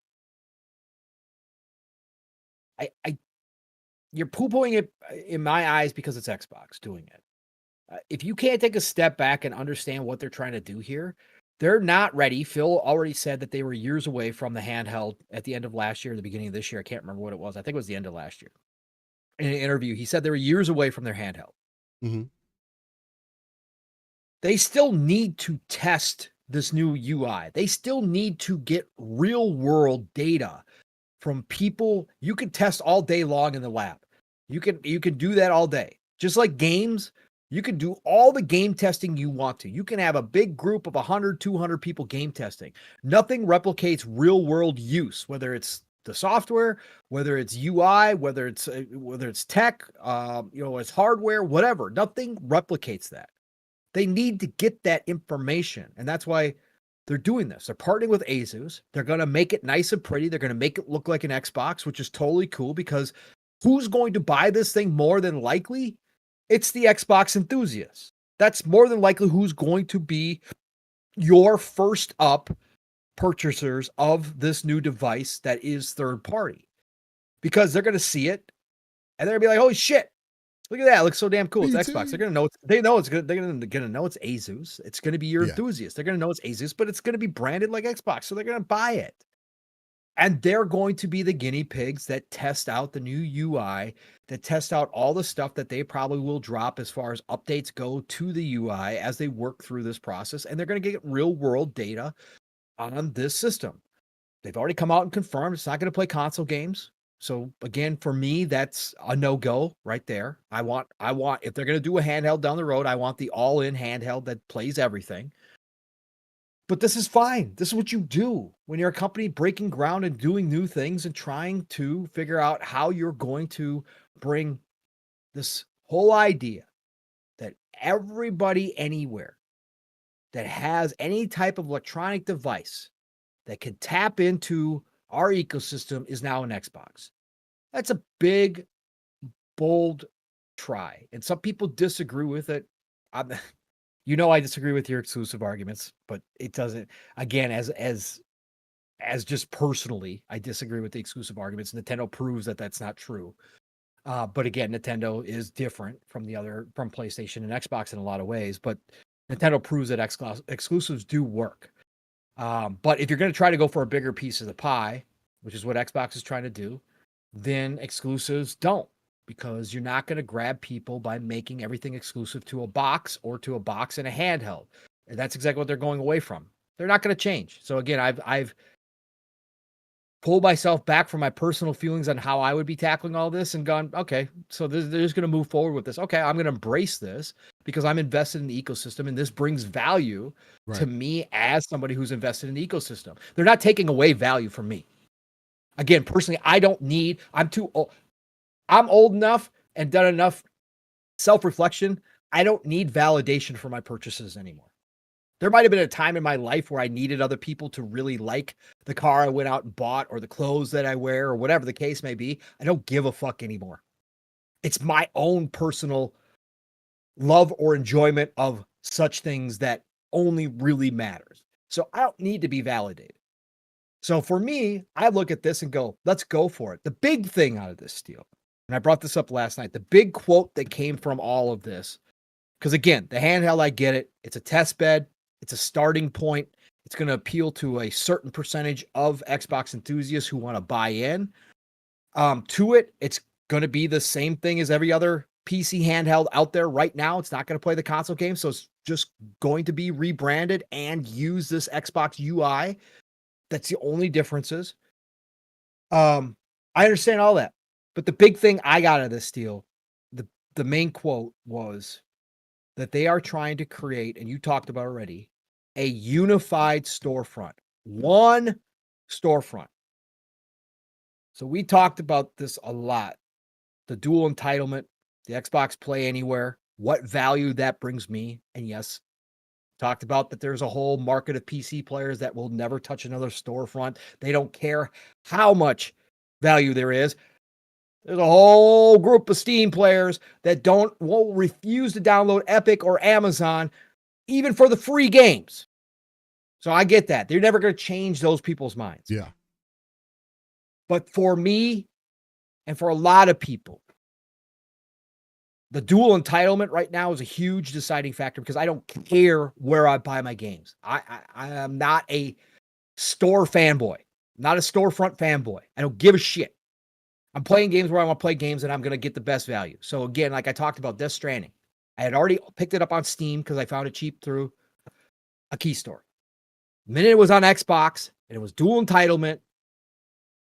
You're poo-pooing it in my eyes because it's Xbox doing it. If you can't take a step back and understand what they're trying to do here, they're not ready. Phil already said that they were years away from the handheld at the end of last year, the beginning of this year. I can't remember what it was. I think it was the end of last year. In an interview, he said they were years away from their handheld. Mm-hmm. They still need to test this new UI. They still need to get real world data from people. You can test all day long in the lab. You can do that all day. Just like games, you can do all the game testing you want to. You can have a big group of 100, 200 people game testing. Nothing replicates real world use, whether it's the software, whether it's UI, whether it's tech, it's hardware, whatever. Nothing replicates that. They need to get that information, and that's why they're doing this. They're partnering with Asus. They're going to make it nice and pretty. They're going to make it look like an Xbox, which is totally cool, because who's going to buy this thing more than likely? It's the Xbox enthusiasts. That's more than likely who's going to be your first up purchasers of this new device that is third party, because they're going to see it and they're going to be like, holy shit, look at that. It looks so damn cool. It's Xbox. They're going to know it's good. They're going to know it's Asus. It's going to be your enthusiast. They're going to know it's Asus, but it's going to be branded like Xbox. So they're going to buy it. And they're going to be the guinea pigs that test out the new UI, that test out all the stuff that they probably will drop as far as updates go to the UI as they work through this process. And they're going to get real world data on this system. They've already come out and confirmed it's not going to play console games. So again, for me, that's a no-go right there. I want, if they're going to do a handheld down the road, I want the all-in handheld that plays everything. But this is fine. This is what you do when you're a company breaking ground and doing new things and trying to figure out how you're going to bring this whole idea that everybody anywhere that has any type of electronic device that can tap into our ecosystem is now an Xbox. That's a big, bold try. And some people disagree with it. I disagree with your exclusive arguments, but it doesn't, again, as just personally, I disagree with the exclusive arguments. Nintendo proves that that's not true. But again, Nintendo is different from PlayStation and Xbox in a lot of ways, but Nintendo proves that exclusives do work. But if you're going to try to go for a bigger piece of the pie, which is what Xbox is trying to do, then exclusives don't, because you're not going to grab people by making everything exclusive to a box or to a box and a handheld. And that's exactly what they're going away from. They're not going to change. So again, I've pulled myself back from my personal feelings on how I would be tackling all this and gone, okay, so they're just going to move forward with this. Okay, I'm going to embrace this because I'm invested in the ecosystem, and this brings value to me as somebody who's invested in the ecosystem. They're not taking away value from me. Again, personally, I'm too old. I'm old enough and done enough self-reflection. I don't need validation for my purchases anymore. There might have been a time in my life where I needed other people to really like the car I went out and bought or the clothes that I wear or whatever the case may be. I don't give a fuck anymore. It's my own personal love or enjoyment of such things that only really matters. So I don't need to be validated. So for me, I look at this and go, let's go for it. The big thing out of this deal, and I brought this up last night, the big quote that came from all of this, because again, the handheld, I get it. It's a test bed. It's a starting point. It's going to appeal to a certain percentage of Xbox enthusiasts who want to buy in to it. It's going to be the same thing as every other PC handheld out there right now. It's not going to play the console game. So it's just going to be rebranded and use this Xbox UI. That's the only differences. I understand all that. But the big thing I got out of this deal, the main quote was that they are trying to create, and you talked about already, a unified storefront. One storefront. So we talked about this a lot. The dual entitlement, the Xbox Play Anywhere, what value that brings me. And yes, talked about that there's a whole market of PC players that will never touch another storefront. They don't care how much value there is. There's a whole group of Steam players that will refuse to download Epic or Amazon, even for the free games. So I get that. They're never going to change those people's minds. Yeah. But for me and for a lot of people, the dual entitlement right now is a huge deciding factor because I don't care where I buy my games. I am not a store fanboy, not a storefront fanboy. I don't give a shit. I'm playing games where I want to play games and I'm going to get the best value. So again, like I talked about Death Stranding, I had already picked it up on Steam because I found it cheap through a key store. The minute it was on Xbox and it was dual entitlement,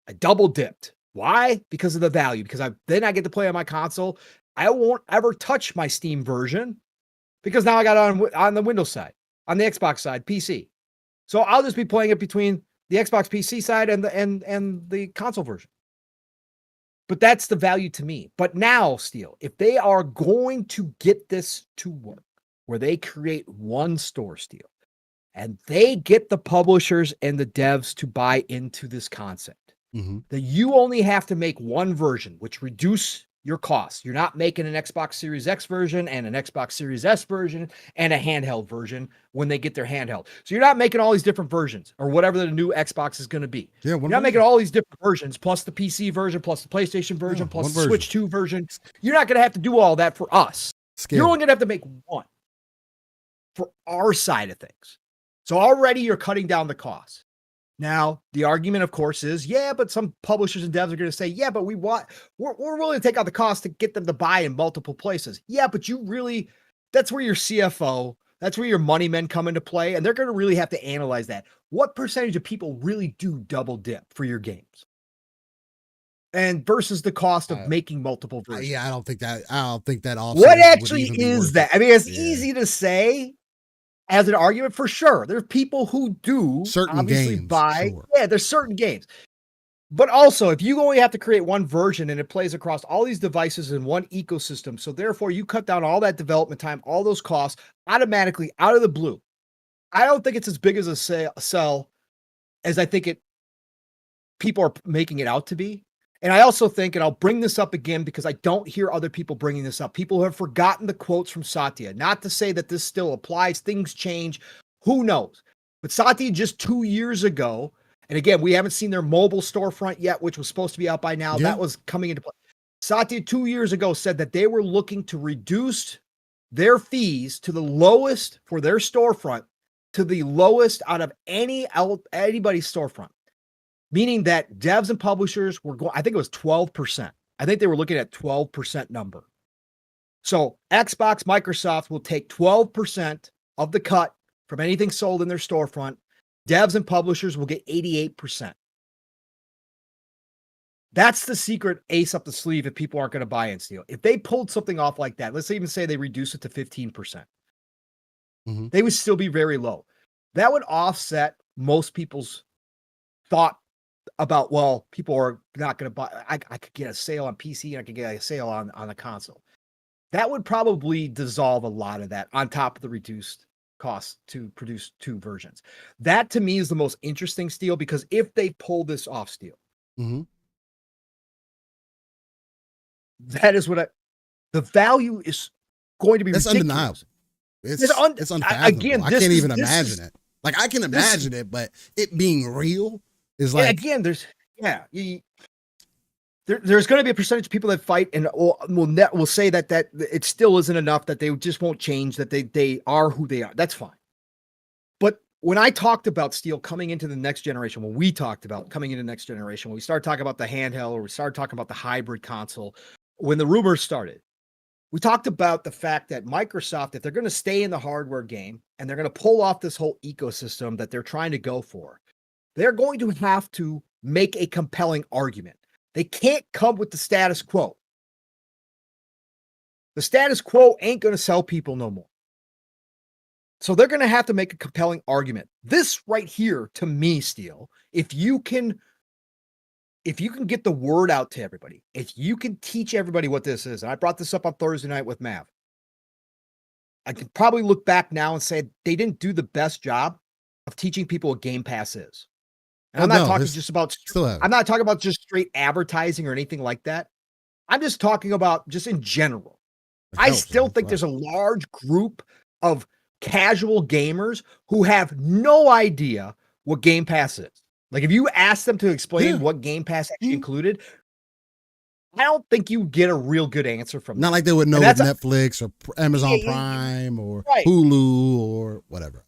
I double dipped. Why? Because of the value. Because then I get to play on my console. I won't ever touch my Steam version because now I got on the Windows side, on the Xbox side, PC. So I'll just be playing it between the Xbox PC side and the console version. But that's the value to me. But now, Steel, if they are going to get this to work, where they create one store, Steel, and they get the publishers and the devs to buy into this concept, that you only have to make one version, which reduce your costs. You're not making an Xbox Series X version and an Xbox Series S version and a handheld version when they get their handheld. So you're not making all these different versions or whatever the new Xbox is going to be. Yeah, you're not making all these different versions, plus the PC version, plus the PlayStation version, plus the Switch 2 version. You're not going to have to do all that for us. You're only going to have to make one for our side of things. So already you're cutting down the cost. Now, the argument, of course, is, yeah, but some publishers and devs are going to say, yeah, but we're willing to take out the cost to get them to buy in multiple places. Yeah, but that's where your CFO, that's where your money men come into play, and they're going to really have to analyze that. What percentage of people really do double dip for your games? And versus the cost of making multiple versions. Yeah, I don't think that also. What actually is that? I mean, it's easy to say as an argument for sure. There's people who do certain games buy. Sure. Yeah, there's certain games. But also, if you only have to create one version and it plays across all these devices in one ecosystem, so therefore you cut down all that development time, all those costs automatically out of the blue. I don't think it's as big as a sell as I think people are making it out to be. And I also think, and I'll bring this up again because I don't hear other people bringing this up. People have forgotten the quotes from Satya. Not to say that this still applies. Things change. Who knows? But Satya just 2 years ago, and again, we haven't seen their mobile storefront yet, which was supposed to be out by now. Yeah. That was coming into play. Satya 2 years ago said that they were looking to reduce their fees to the lowest for their storefront, to the lowest out of anybody's storefront. Meaning that devs and publishers were going, I think it was 12%. I think they were looking at 12% number. So Xbox, Microsoft will take 12% of the cut from anything sold in their storefront. Devs and publishers will get 88%. That's the secret ace up the sleeve if people aren't going to buy in, Steel. If they pulled something off like that, let's even say they reduce it to 15%. They would still be very low. That would offset most people's thought about, well, people are not going to buy. I could get a sale on PC and I could get a sale on a console. That would probably dissolve a lot of that on top of the reduced cost to produce two versions. That to me is the most interesting, Steel, because if they pull this off, Steel, that is what the value is going to be. That's undeniable. It's unfathomable. Again, I can't even imagine it. Like I can imagine it, but it being real is like, again, there's going to be a percentage of people that fight and will say that it still isn't enough, that they just won't change, that they are who they are. That's fine. But when I talked about, Steel, coming into the next generation, when we talked about coming into the next generation, when we started talking about the handheld, or we started talking about the hybrid console, when the rumors started, we talked about the fact that Microsoft, if they're going to stay in the hardware game and they're going to pull off this whole ecosystem that they're trying to go for, they're going to have to make a compelling argument. They can't come with the status quo. The status quo ain't going to sell people no more. So they're going to have to make a compelling argument. This right here, to me, Steel, if you can get the word out to everybody, if you can teach everybody what this is, and I brought this up on Thursday night with Mav, I could probably look back now and say they didn't do the best job of teaching people what Game Pass is. And I'm not talking about just straight advertising or anything like that. I'm just talking about just in general. I still think there's a large group of casual gamers who have no idea what Game Pass is. Like if you ask them to explain what Game Pass actually included, I don't think you get a real good answer from them. Not like they would know with Netflix or Amazon Prime or Hulu or whatever.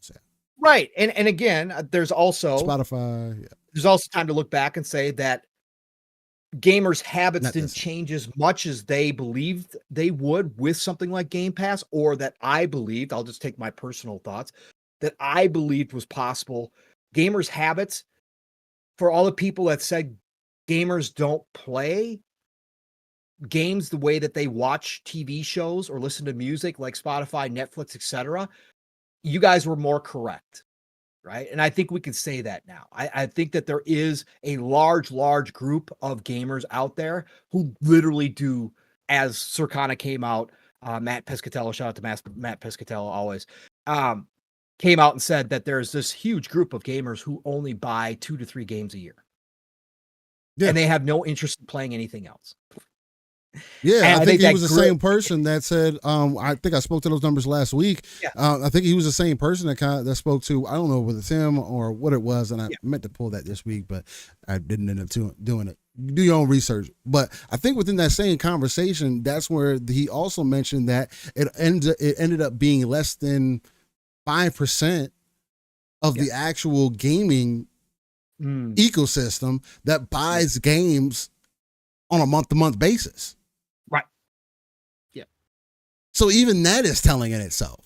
Right. And again, there's also Spotify. Yeah. There's also time to look back and say that gamers' habits didn't change as much as they believed they would with something like Game Pass, or that I believed, I'll just take my personal thoughts, that I believed was possible. Gamers' habits, for all the people that said gamers don't play games the way that they watch TV shows or listen to music like Spotify, Netflix, etc., you guys were more correct. Right. And I think we can say that now. I think that there is a large group of gamers out there who literally do, as Circana came out, Matt Piscatello, shout out to Matt Piscatello always, came out and said that there's this huge group of gamers who only buy 2 to 3 games a year. Yeah. And they have no interest in playing anything else. Yeah, and I think he was the same person that said, I think I spoke to those numbers last week. Yeah. I think he was the same person that spoke to, I don't know whether it's him or what it was, and I meant to pull that this week, but I didn't end up doing it. Do your own research. But I think within that same conversation, that's where he also mentioned that it ended up being less than 5% of the actual gaming ecosystem that buys games on a month-to-month basis. Right. Yeah. So even that is telling in itself.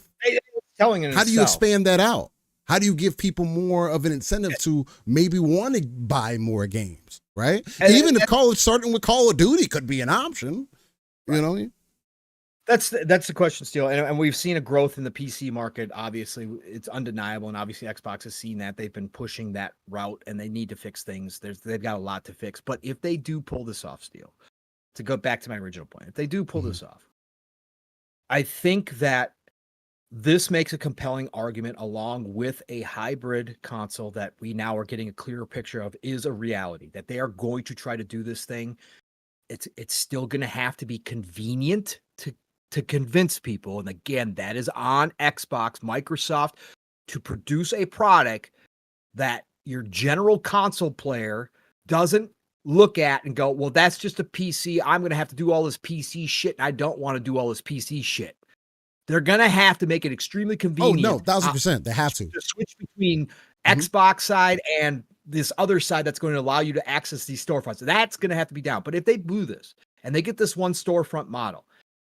How do you expand that out? How do you give people more of an incentive to maybe want to buy more games, right? Even if starting with Call of Duty could be an option, you know? That's the question, Steele. And we've seen a growth in the PC market. Obviously, it's undeniable. And obviously, Xbox has seen that. They've been pushing that route, and they need to fix things. They've got a lot to fix. But if they do pull this off, Steele, to go back to my original point, if they do pull this off, I think that this makes a compelling argument along with a hybrid console that we now are getting a clearer picture of is a reality, that they are going to try to do this thing. It's still going to have to be convenient to convince people. And again, that is on Xbox, Microsoft, to produce a product that your general console player doesn't look at and go, well, that's just a PC. I'm going to have to do all this PC shit. And I don't want to do all this PC shit. They're going to have to make it extremely convenient. Oh, no, 1,000%. They have to. Switch between Xbox side and this other side that's going to allow you to access these storefronts. That's going to have to be down. But if they do this and they get this one storefront model,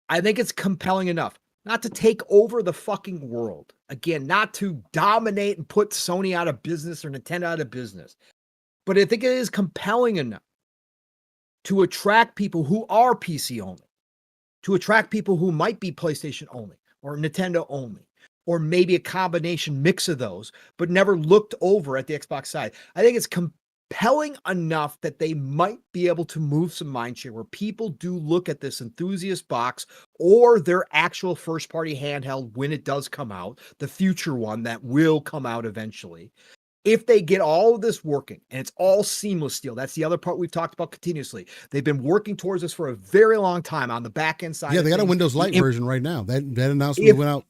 I think it's compelling enough not to take over the fucking world. Again, not to dominate and put Sony out of business or Nintendo out of business. But I think it is compelling enough to attract people who are PC only, to attract people who might be PlayStation only or Nintendo only, or maybe a combination mix of those, but never looked over at the Xbox side. I think it's compelling enough that they might be able to move some mindshare where people do look at this enthusiast box or their actual first party handheld when it does come out, the future one that will come out eventually. If they get all of this working and it's all seamless, Steele, that's the other part we've talked about continuously. They've been working towards this for a very long time on the back end side. Yeah, they got a Windows Lite version right now. That announcement went out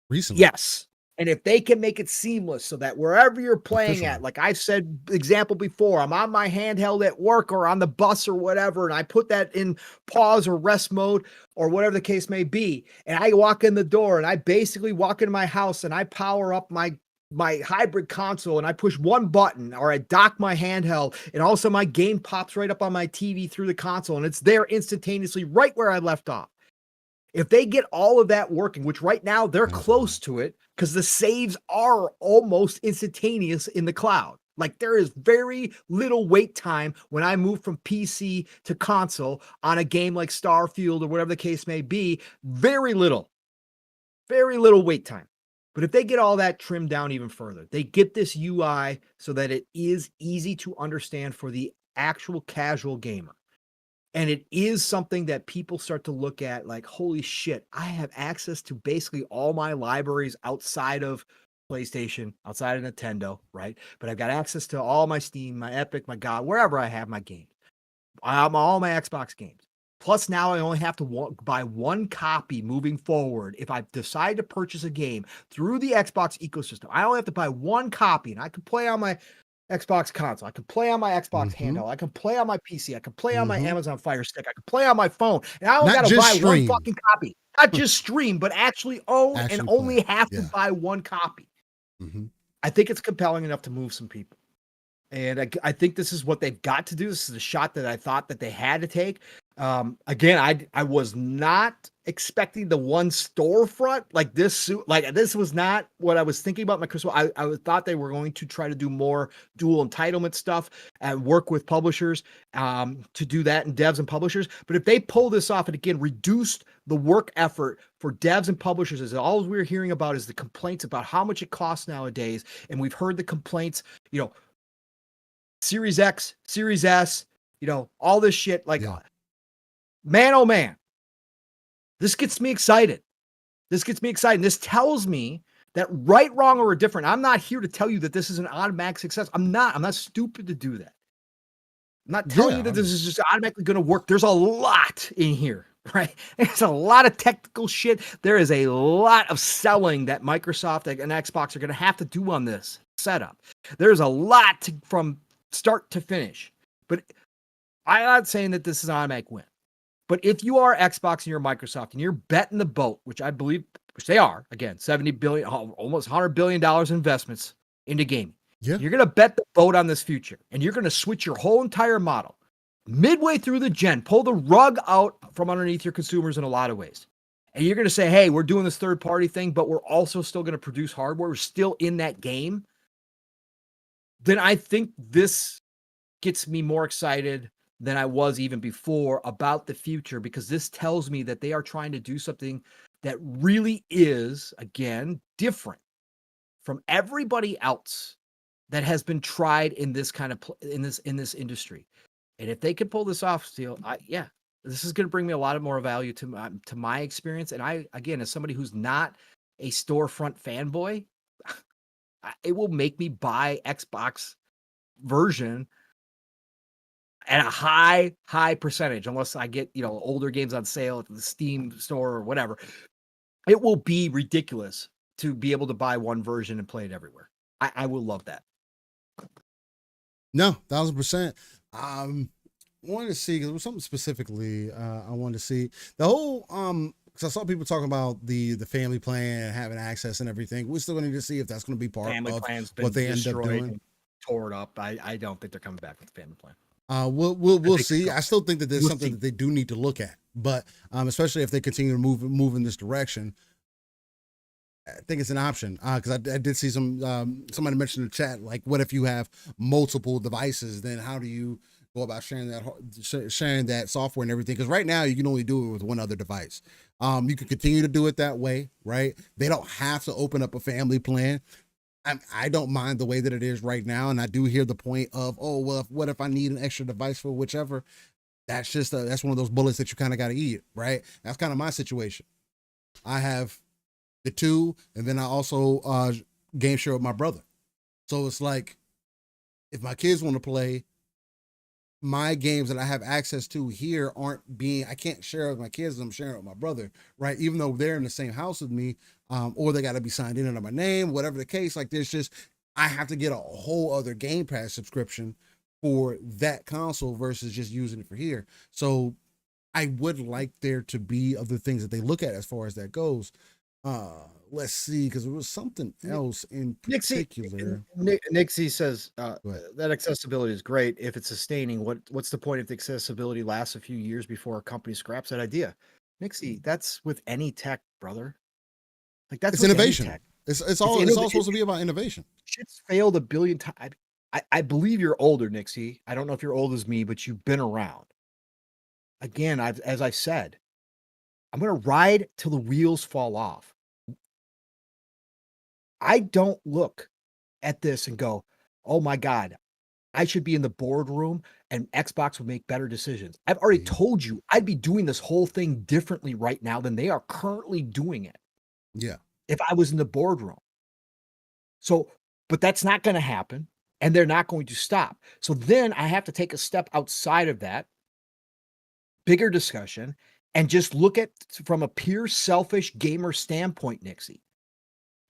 recently. Yes. And if they can make it seamless so that wherever you're playing at, like I've said, example before, I'm on my handheld at work or on the bus or whatever, and I put that in pause or rest mode or whatever the case may be, and I walk in the door and I basically walk into my house and I power up my hybrid console and I push one button or I dock my handheld and also my game pops right up on my TV through the console and it's there instantaneously right where I left off. If they get all of that working, which right now they're close to it because the saves are almost instantaneous in the cloud. Like there is very little wait time when I move from PC to console on a game like Starfield or whatever the case may be. Very little wait time. But if they get all that trimmed down even further, they get this UI so that it is easy to understand for the actual casual gamer. And it is something that people start to look at like, holy shit, I have access to basically all my libraries outside of PlayStation, outside of Nintendo, right? But I've got access to all my Steam, my Epic, my God, wherever I have my games. All my Xbox games. Plus, now I only have to buy one copy moving forward. If I decide to purchase a game through the Xbox ecosystem, I only have to buy one copy, and I can play on my Xbox console. I can play on my Xbox Mm-hmm. handheld. I can play on my PC. I can play on my Mm-hmm. Amazon Fire Stick. I can play on my phone. And I only Not got to just buy one stream, fucking copy. Not just stream, but actually own and actually play. only have to Yeah. buy one copy. Mm-hmm. I think it's compelling enough to move some people. And I think this is what they've got to do. This is a shot that I thought that they had to take. Again, I was not expecting the one storefront like this. Like this was not what I was thinking about my Christmas. I thought they were going to try to do more dual entitlement stuff and work with publishers to do that, and devs and publishers. But if they pull this off and again reduced the work effort for devs and publishers, as all we're hearing about is the complaints about how much it costs nowadays, and we've heard the complaints, Series X, Series S, all this shit. Like, Yeah. man, oh man, this gets me excited. This tells me that right, wrong, or indifferent, I'm not here to tell you that this is an automatic success. I'm not stupid to do that. I'm not telling you that this is just automatically going to work. There's a lot in here, right? There's a lot of technical shit. There is a lot of selling that Microsoft and Xbox are going to have to do on this setup. There's a lot from start to finish. But I'm not saying that this is an automatic win. But if you are Xbox and you're Microsoft and you're betting the boat, which I believe, which they are, again, $70 billion, almost $100 billion investments into gaming. Yeah. You're going to bet the boat on this future, and you're going to switch your whole entire model midway through the gen, pull the rug out from underneath your consumers in a lot of ways. And you're going to say, hey, we're doing this third party thing, but we're also still going to produce hardware. We're still in that game. Then I think this gets me more excited than I was even before about the future, because this tells me that they are trying to do something that really is, again, different from everybody else that has been tried in this kind of in this industry. And if they could pull this off, still, this is going to bring me a lot of more value to my experience. And I, again, as somebody who's not a storefront fanboy, it will make me buy Xbox version at a high percentage, unless I get, older games on sale at the Steam store or whatever. It will be ridiculous to be able to buy one version and play it everywhere. I will love that. No, 1,000%. Wanted to see, because there was something specifically I wanted to see. The whole because I saw people talking about the family plan, having access and everything. We still need to see if that's going to be part Family of plan's what they end up destroyed doing. and tore it up. I don't think they're coming back with the family plan. We'll see. I still think that there's something that they do need to look at, but especially if they continue to move in this direction, I think it's an option. Because I did see somebody mention in the chat, like, what if you have multiple devices? Then how do you go about sharing that software and everything? Because right now you can only do it with one other device. You can continue to do it that way, right? They don't have to open up a family plan. I don't mind the way that it is right now, and I do hear the point of, oh, well, what if I need an extra device for whichever? That's just that's one of those bullets that you kind of got to eat, right? That's kind of my situation. I have the two, and then I also game share with my brother. So it's like, if my kids want to play, my games that I have access to here I can't share with my kids, I'm sharing with my brother, right? Even though they're in the same house with me, or they got to be signed in under my name, whatever the case. Like, I have to get a whole other Game Pass subscription for that console versus just using it for here. So I would like there to be other things that they look at as far as that goes. Let's see, because there was something else in particular. Nixie says that accessibility is great if it's sustaining. What's the point if the accessibility lasts a few years before a company scraps that idea? Nixie, that's with any tech, brother. Like, that's innovation. It's all supposed to be about innovation. Shit's failed a billion times. I believe you're older, Nixie. I don't know if you're old as me, but you've been around. Again, as I said, I'm going to ride till the wheels fall off. I don't look at this and go, oh my God, I should be in the boardroom and Xbox would make better decisions. I've already told you I'd be doing this whole thing differently right now than they are currently doing it. Yeah. If I was in the boardroom. So, but that's not going to happen, and they're not going to stop. So then I have to take a step outside of that, bigger discussion and just look at from a pure selfish gamer standpoint, Nixie.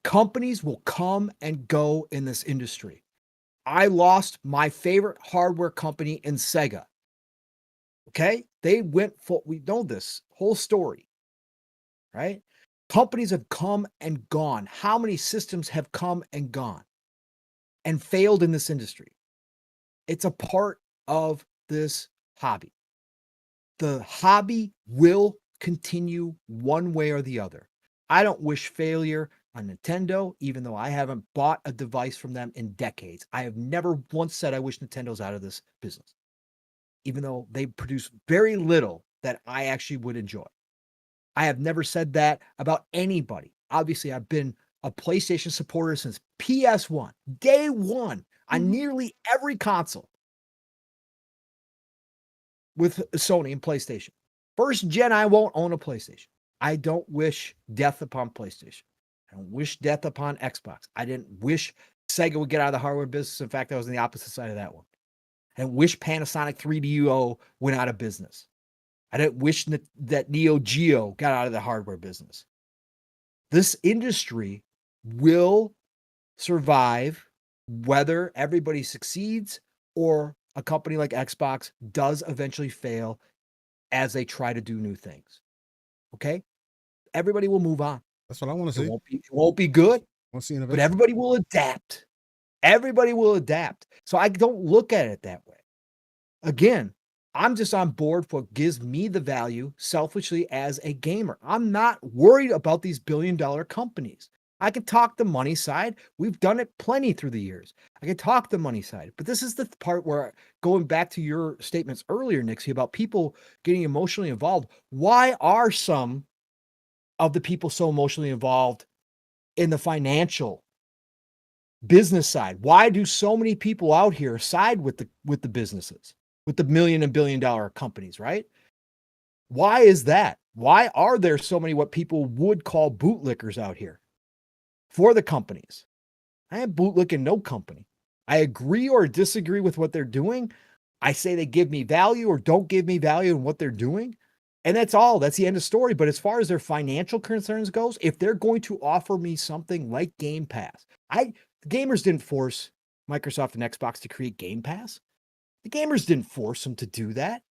Companies will come and go in this industry. I lost my favorite hardware company in Sega. Okay? They went for, we know this whole story, right? Companies have come and gone. How many systems have come and gone and failed in this industry? It's a part of this hobby. The hobby will continue one way or the other. I don't wish failure on Nintendo, even though I haven't bought a device from them in decades. I have never once said I wish Nintendo's out of this business, even though they produce very little that I actually would enjoy. I have never said that about anybody. Obviously, I've been a PlayStation supporter since PS1, day one, on nearly every console with Sony and PlayStation. First gen, I won't own a PlayStation. I don't wish death upon PlayStation. I don't wish death upon Xbox. I didn't wish Sega would get out of the hardware business. In fact, I was on the opposite side of that one. I didn't wish Panasonic 3DO went out of business. I didn't wish that Neo Geo got out of the hardware business. This industry will survive whether everybody succeeds or a company like Xbox does eventually fail as they try to do new things. Okay? Everybody will move on. That's what I want to see. It won't be good, Want to see innovation. but everybody will adapt. Everybody will adapt. So I don't look at it that way. Again, I'm just on board for what gives me the value selfishly as a gamer. I'm not worried about these billion-dollar companies. I can talk the money side. We've done it plenty through the years. I can talk the money side. But this is the part where, going back to your statements earlier, Nixie, about people getting emotionally involved, why are some of the people so emotionally involved in the financial business side? Why do so many people out here side with the businesses, with the million and billion dollar companies, right? Why is that? Why are there so many what people would call bootlickers out here for the companies? I am bootlicking no company. I agree or disagree with what they're doing. I say they give me value or don't give me value in what they're doing. And that's all. That's the end of story. But as far as their financial concerns goes, if they're going to offer me something like Game Pass, the gamers didn't force Microsoft and Xbox to create Game Pass. The gamers didn't force them to do that.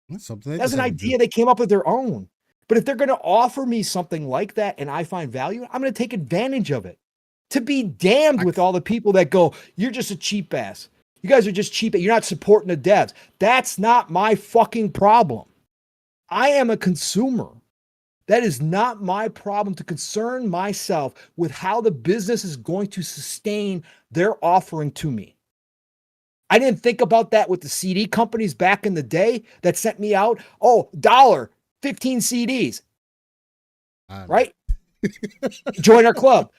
That's something. That's an idea they came up with their own. But if they're going to offer me something like that and I find value, I'm going to take advantage of it. To be damned with all the people that go, you're just a cheap ass. You guys are just cheap. You're not supporting the devs. That's not my fucking problem. I am a consumer. That is not my problem to concern myself with how the business is going to sustain their offering to me. I didn't think about that with the CD companies back in the day that sent me out, $1, 15 CDs, right? Join our club.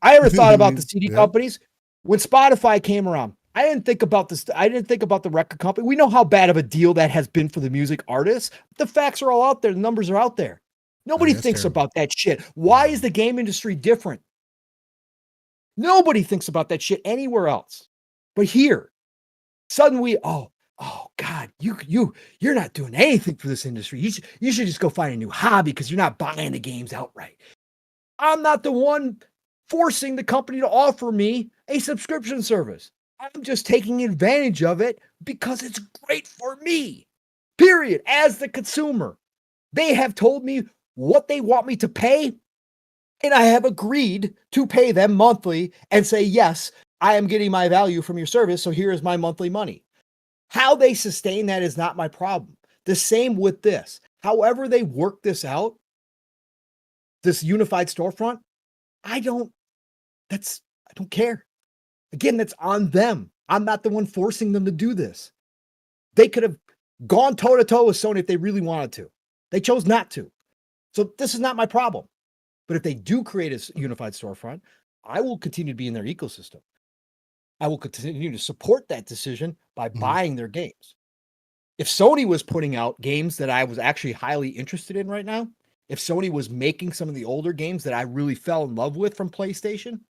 I ever thought about the CD companies when Spotify came around. I didn't think about this. I didn't think about the record company. We know how bad of a deal that has been for the music artists. The facts are all out there. The numbers are out there. Nobody thinks about that shit. Why is the game industry different? Nobody thinks about that shit anywhere else. But here, suddenly, oh God, you're not doing anything for this industry. You should just go find a new hobby because you're not buying the games outright. I'm not the one forcing the company to offer me a subscription service. I'm just taking advantage of it because it's great for me, period. As the consumer, they have told me what they want me to pay, and I have agreed to pay them monthly and say, yes, I am getting my value from your service, so here is my monthly money. How they sustain that is not my problem. The same with this. However they work this out, this unified storefront, I don't care. Again, that's on them. I'm not the one forcing them to do this. They could have gone toe-to-toe with Sony if they really wanted to. They chose not to. So this is not my problem. But if they do create a unified storefront, I will continue to be in their ecosystem. I will continue to support that decision by buying their games. If Sony was putting out games that I was actually highly interested in right now, if Sony was making some of the older games that I really fell in love with from PlayStation,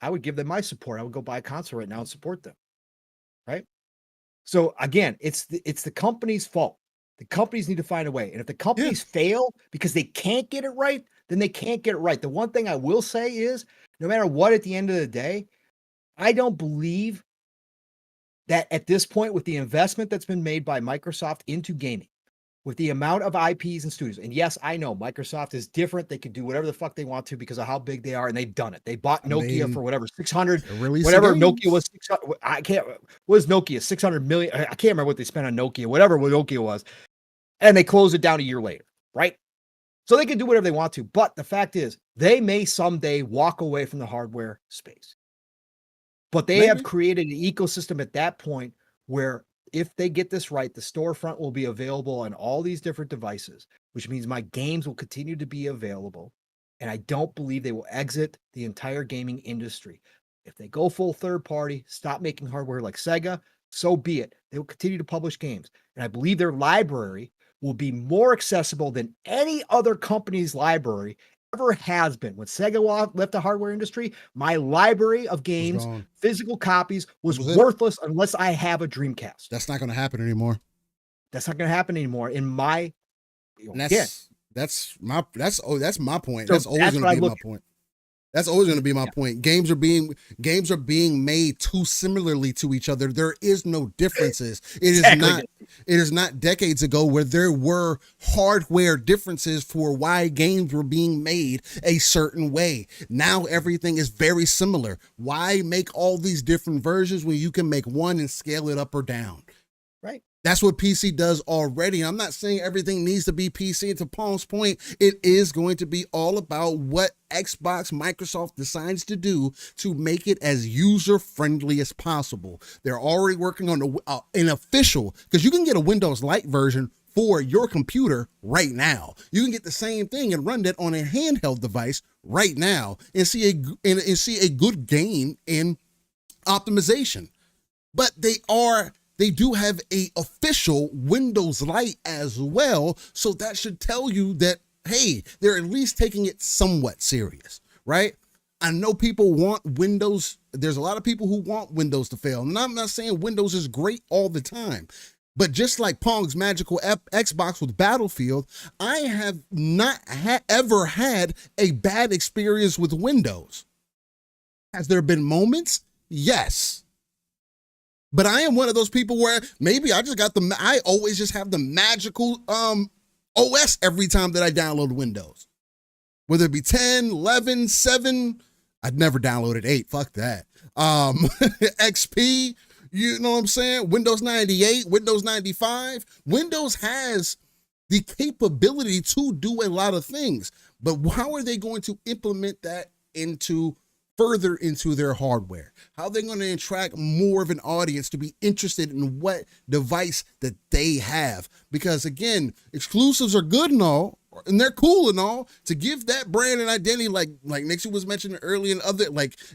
I would give them my support. I would go buy a console right now and support them. Right? So again, it's the company's fault. The companies need to find a way. And if the companies fail because they can't get it right, then they can't get it right. The one thing I will say is, no matter what, at the end of the day, I don't believe that at this point, with the investment that's been made by Microsoft into gaming, with the amount of IPs and studios, and yes, I know Microsoft is different. They can do whatever the fuck they want to because of how big they are, and they've done it. They bought Nokia for whatever, 600, whatever Nokia was, 600, I can't, what was Nokia, 600 million? I can't remember what they spent on Nokia, whatever Nokia was. And they closed it down a year later, right? So they can do whatever they want to. But the fact is, they may someday walk away from the hardware space. But they have created an ecosystem at that point where if they get this right, the storefront will be available on all these different devices, which means my games will continue to be available. And I don't believe they will exit the entire gaming industry. If they go full third party, stop making hardware like Sega, so be it. They will continue to publish games. And I believe their library will be more accessible than any other company's library ever has been. When Sega left the hardware industry, my library of games, physical copies, was worthless unless I have a Dreamcast. That's not going to happen anymore. That's not going to happen anymore. In my, that's my point. So that's always going to be my point. That's always going to be my point. Games are being made too similarly to each other. There is no differences. It is not decades ago where there were hardware differences for why games were being made a certain way. Now everything is very similar. Why make all these different versions when you can make one and scale it up or down? Right. That's what PC does already. I'm not saying everything needs to be PC. To Paul's point, it is going to be all about what Xbox, Microsoft decides to do to make it as user-friendly as possible. They're already working on an official, because you can get a Windows Lite version for your computer right now. You can get the same thing and run that on a handheld device right now and see a good gain in optimization. But they do have a official Windows Lite as well. So that should tell you that, hey, they're at least taking it somewhat serious, right? I know people want Windows. There's a lot of people who want Windows to fail. And I'm not saying Windows is great all the time. But just like Pong's magical Xbox with Battlefield, I have not ever had a bad experience with Windows. Has there been moments? Yes. But I am one of those people where maybe I always just have the magical OS every time that I download Windows. Whether it be 10, 11, 7, I'd never downloaded 8, fuck that. XP, you know what I'm saying? Windows 98, Windows 95. Windows has the capability to do a lot of things, but how are they going to implement that further into their hardware? How are they going to attract more of an audience to be interested in what device that they have? Because again, exclusives are good and all, and they're cool and all, to give that brand an identity, like Nixie was mentioning earlier, and other,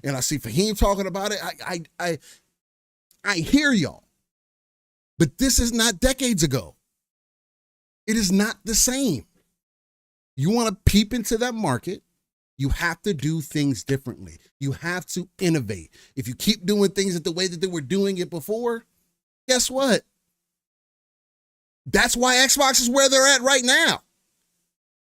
and I see Fahim talking about it. I hear y'all, but this is not decades ago. It is not the same. You want to peep into that market, you have to do things differently. You have to innovate. If you keep doing things the way that they were doing it before, guess what? That's why Xbox is where they're at right now.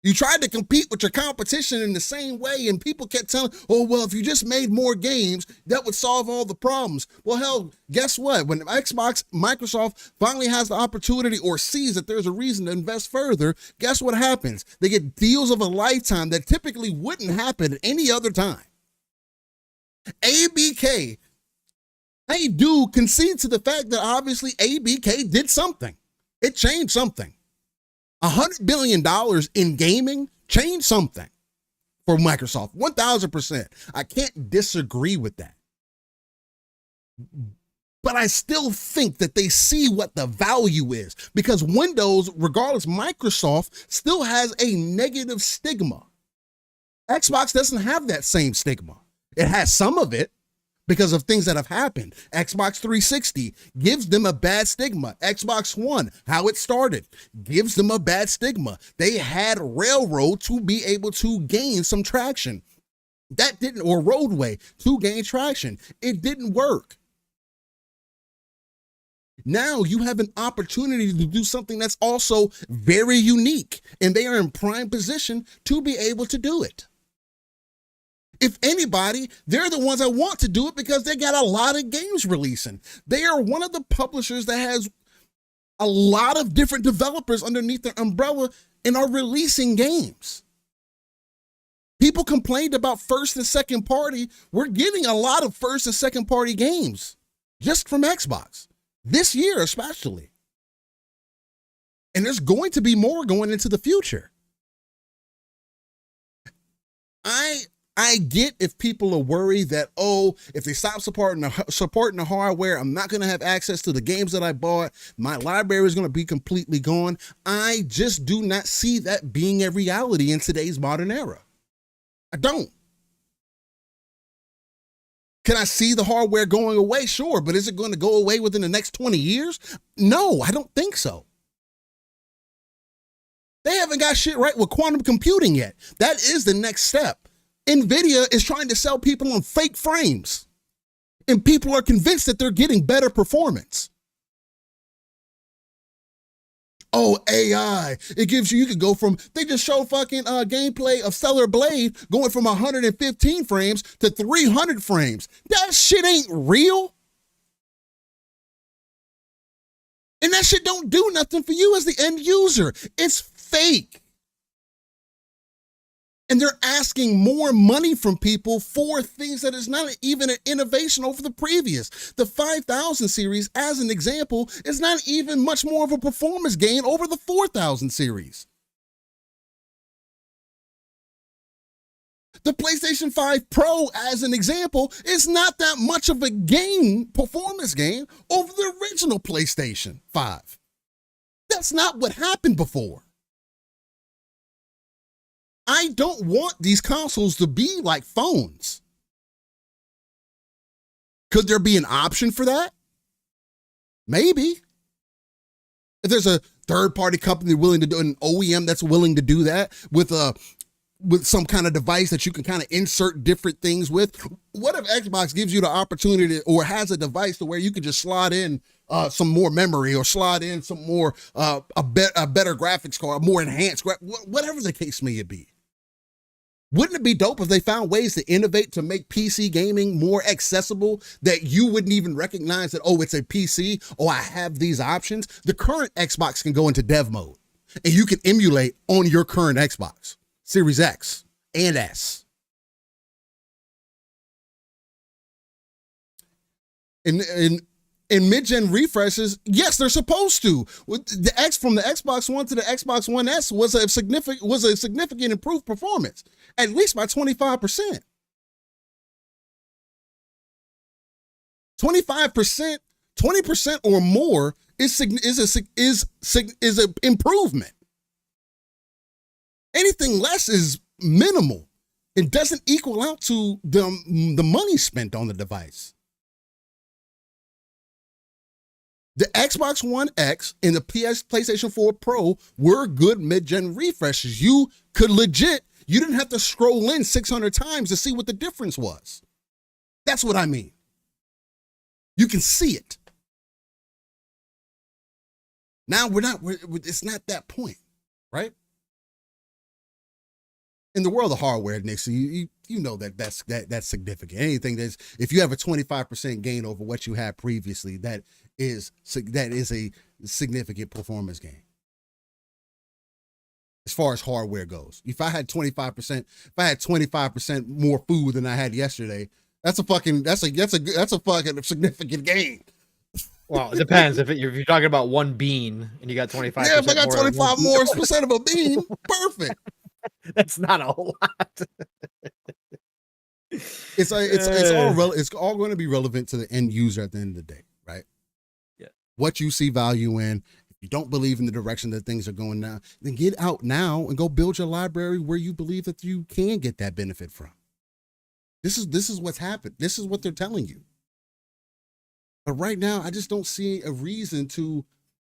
You tried to compete with your competition in the same way, and people kept telling, oh, well, if you just made more games, that would solve all the problems. Well, hell, guess what? When Microsoft finally has the opportunity or sees that there's a reason to invest further, guess what happens? They get deals of a lifetime that typically wouldn't happen at any other time. ABK, I do concede to the fact that obviously ABK did something. It changed something. $100 billion in gaming changed something for Microsoft. 1000%. I can't disagree with that. But I still think that they see what the value is, because Windows, regardless, Microsoft still has a negative stigma. Xbox doesn't have that same stigma. It has some of it, because of things that have happened. Xbox 360 gives them a bad stigma. Xbox One, how it started, gives them a bad stigma. They had Railroad to be able to gain some traction. That didn't, or Roadway to gain traction. It didn't work. Now you have an opportunity to do something that's also very unique, and they are in prime position to be able to do it. If anybody, they're the ones that want to do it because they got a lot of games releasing. They are one of the publishers that has a lot of different developers underneath their umbrella and are releasing games. People complained about first and second party. We're getting a lot of first and second party games just from Xbox this year, especially. And there's going to be more going into the future. I get if people are worried that, oh, if they stop supporting the hardware, I'm not going to have access to the games that I bought. My library is going to be completely gone. I just do not see that being a reality in today's modern era. I don't. Can I see the hardware going away? Sure, but is it going to go away within the next 20 years? No, I don't think so. They haven't got shit right with quantum computing yet. That is the next step. NVIDIA is trying to sell people on fake frames, and people are convinced that they're getting better performance. Oh, AI, it gives you could go from, they just show fucking gameplay of Stellar Blade going from 115 frames to 300 frames. That shit ain't real. And that shit don't do nothing for you as the end user. It's fake. And they're asking more money from people for things that is not even an innovation over the previous. The 5000 series, as an example, is not even much more of a performance gain over the 4000 series. The PlayStation 5 Pro, as an example, is not that much of a performance gain over the original PlayStation 5. That's not what happened before. I don't want these consoles to be like phones. Could there be an option for that? Maybe. If there's a third-party company willing to do, an OEM that's willing to do that with some kind of device that you can kind of insert different things with. What if Xbox gives you the opportunity or has a device to where you can just slot in some more memory or slot in some more, a better graphics card, more enhanced, whatever the case may be. Wouldn't it be dope if they found ways to innovate to make PC gaming more accessible that you wouldn't even recognize that, oh, it's a PC, oh, I have these options? The current Xbox can go into dev mode and you can emulate on your current Xbox, Series X and S. In mid-gen refreshes, yes, they're supposed to. The X from the Xbox One to the Xbox One S was a significant improved performance, at least by 25%. 25%, 20% or more is an improvement. Anything less is minimal. It doesn't equal out to the money spent on the device. The Xbox One X and the PlayStation 4 Pro were good mid-gen refreshes. You didn't have to scroll in 600 times to see what the difference was. That's what I mean. You can see it. Now it's not that point, right? In the world of hardware, Nick, so you know that's significant. Anything that's, if you have a 25% gain over what you had previously, that is a significant performance gain. As far as hardware goes, if I had 25% more food than I had yesterday, that's a fucking significant gain. Well, it depends. If you're talking about one bean and you got 25%. Yeah, if I got 25 more percent of a bean, perfect. That's not a whole lot. It's all going to be relevant to the end user at the end of the day, right? Yeah. What you see value in. If you don't believe in the direction that things are going now, then get out now and go build your library where you believe that you can get that benefit from. This is what's happened. This is what they're telling you. But right now, I just don't see a reason to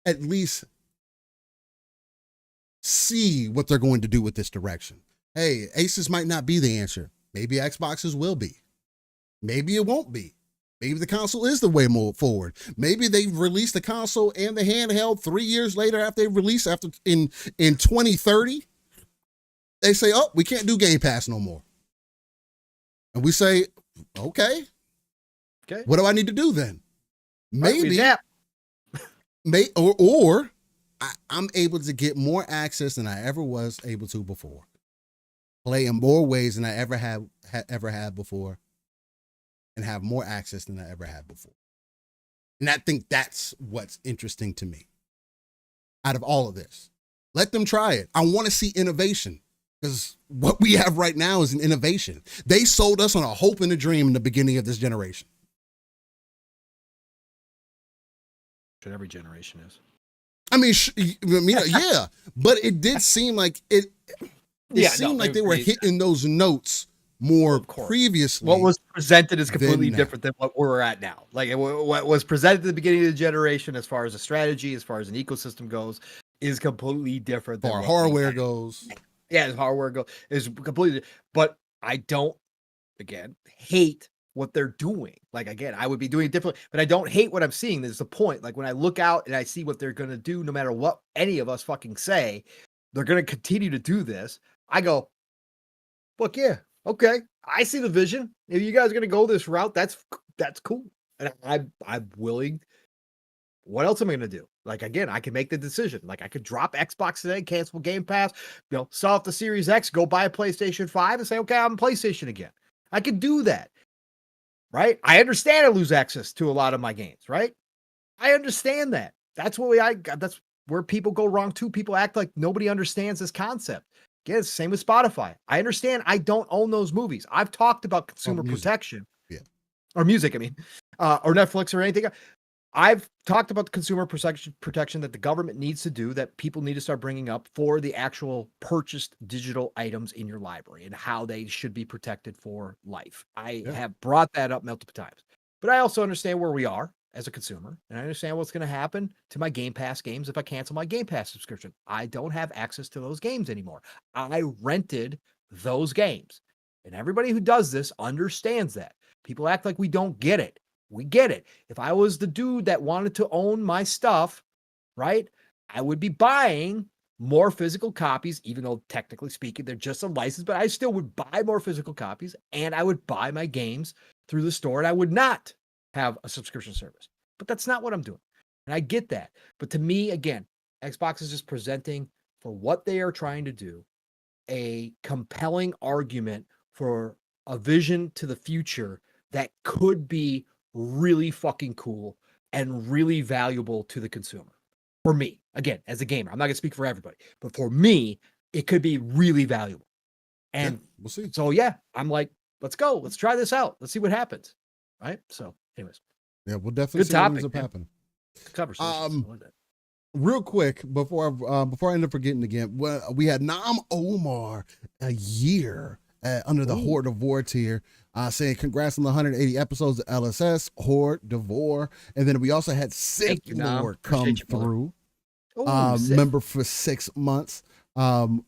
at least see what they're going to do with this direction. Hey, Asus might not be the answer. Maybe Xboxes will be. Maybe it won't be. Maybe the console is the way more forward. Maybe they released the console and the handheld 3 years later after they release in 2030. They say, oh, we can't do Game Pass no more. And we say, okay. What do I need to do then? Maybe, I'm able to get more access than I ever was able to before. Play in more ways than I ever had before, and have more access than I ever had before. And I think that's what's interesting to me out of all of this. Let them try it. I want to see innovation, because what we have right now is an innovation. They sold us on a hope and a dream in the beginning of this generation. Every generation is. I mean, yeah, but it did seem like it seemed like they were hitting those notes more previously. What was presented is completely different than what we're at now. Like what was presented at the beginning of the generation, as far as a strategy, as far as an ecosystem goes, is completely different than our hardware goes. Yeah, as hardware goes is completely. But I don't, again, hate what they're doing. Like, again, I would be doing it differently, but I don't hate what I'm seeing. There's the point. Like, when I look out and I see what they're going to do, no matter what any of us fucking say, they're going to continue to do this. I go, fuck yeah. Okay. I see the vision. If you guys are going to go this route, that's cool. And I'm willing. What else am I going to do? Like, again, I can make the decision. Like, I could drop Xbox today, cancel Game Pass, sell off the Series X, go buy a PlayStation 5 and say, okay, I'm PlayStation again. I could do that. Right? I understand I lose access to a lot of my games, right? I understand that. That's that's where people go wrong too. People act like nobody understands this concept. Again, it's the same with Spotify. I understand I don't own those movies. I've talked about consumer protection. Yeah. Or music, I mean. Or Netflix or anything. I've talked about the consumer protection that the government needs to do, that people need to start bringing up for the actual purchased digital items in your library and how they should be protected for life. I have brought that up multiple times, but I also understand where we are as a consumer, and I understand what's going to happen to my Game Pass games if I cancel my Game Pass subscription. I don't have access to those games anymore. I rented those games, and everybody who does this understands that. People act like we don't get it. We get it. If I was the dude that wanted to own my stuff, right, I would be buying more physical copies, even though technically speaking, they're just a license, but I still would buy more physical copies, and I would buy my games through the store, and I would not have a subscription service. But that's not what I'm doing. And I get that. But to me, again, Xbox is just presenting, for what they are trying to do, a compelling argument for a vision to the future that could be really fucking cool and really valuable to the consumer. For me, again, as a gamer, I'm not gonna speak for everybody, but for me, it could be really valuable. And we'll see. So yeah, I'm like, let's go, let's try this out, let's see what happens. Right. So, anyways, yeah, we'll definitely see what ends up happening. Conversation. Real quick before I end up forgetting again, we had Nam Omar a year under the Horde of War tier, saying congrats on the 180 episodes of LSS, Horde, Devore. And then we also had Sith Lord come through. Member for 6 months. And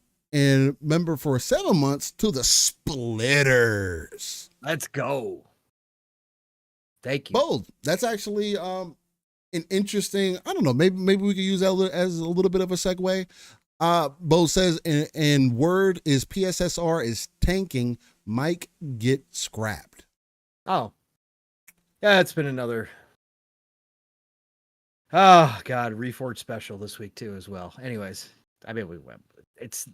member for 7 months to the Splitters. Let's go. Thank you. Both. That's actually an interesting, I don't know, maybe we could use that as a little bit of a segue. Bo says in word is PSSR is tanking, Mike get scrapped. Oh, yeah, it's been another. Oh God, Reforged special this week too as well. Anyways, I mean, it's.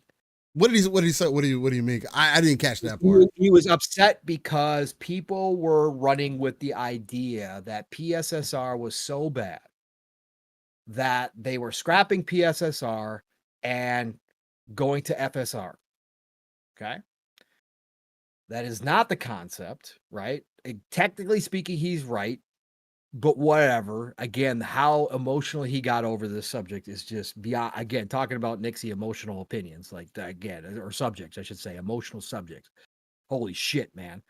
What did he say? What do you mean? I didn't catch that part. He was upset because people were running with the idea that PSSR was so bad that they were scrapping PSSR and going to FSR. Okay. That is not the concept, right? Technically speaking, he's right, but whatever. Again, how emotional he got over this subject is just beyond, again, talking about Nixie emotional opinions, like again, or subjects, I should say, emotional subjects. Holy shit, man.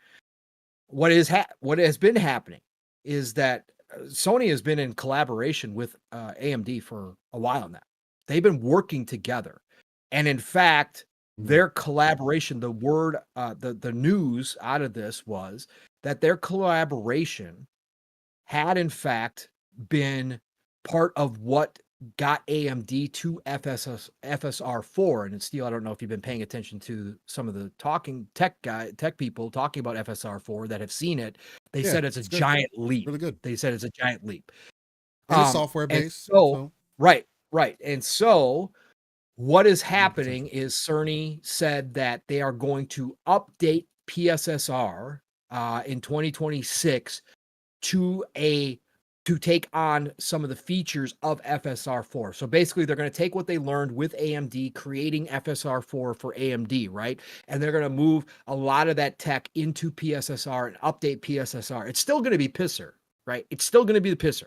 What has been happening is that Sony has been in collaboration with AMD for a while now. They've been working together. And in fact, their collaboration, the word, the news out of this was that their collaboration had in fact been part of what got AMD to FSR4. And Steel, I don't know if you've been paying attention to some of the tech people talking about FSR4 that have seen it. They said it's a good. giant leap. Really good. They said it's a giant leap. And it's software based. So right. And so what is happening is Cerny said that they are going to update PSSR in 2026 to take on some of the features of FSR4. So basically, they're going to take what they learned with AMD, creating FSR4 for AMD, right? And they're going to move a lot of that tech into PSSR and update PSSR. It's still going to be Pisser, right? It's still going to be the Pisser.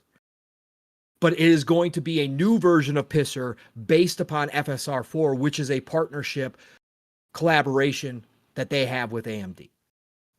But it is going to be a new version of Pisser based upon FSR4, which is a partnership collaboration that they have with AMD.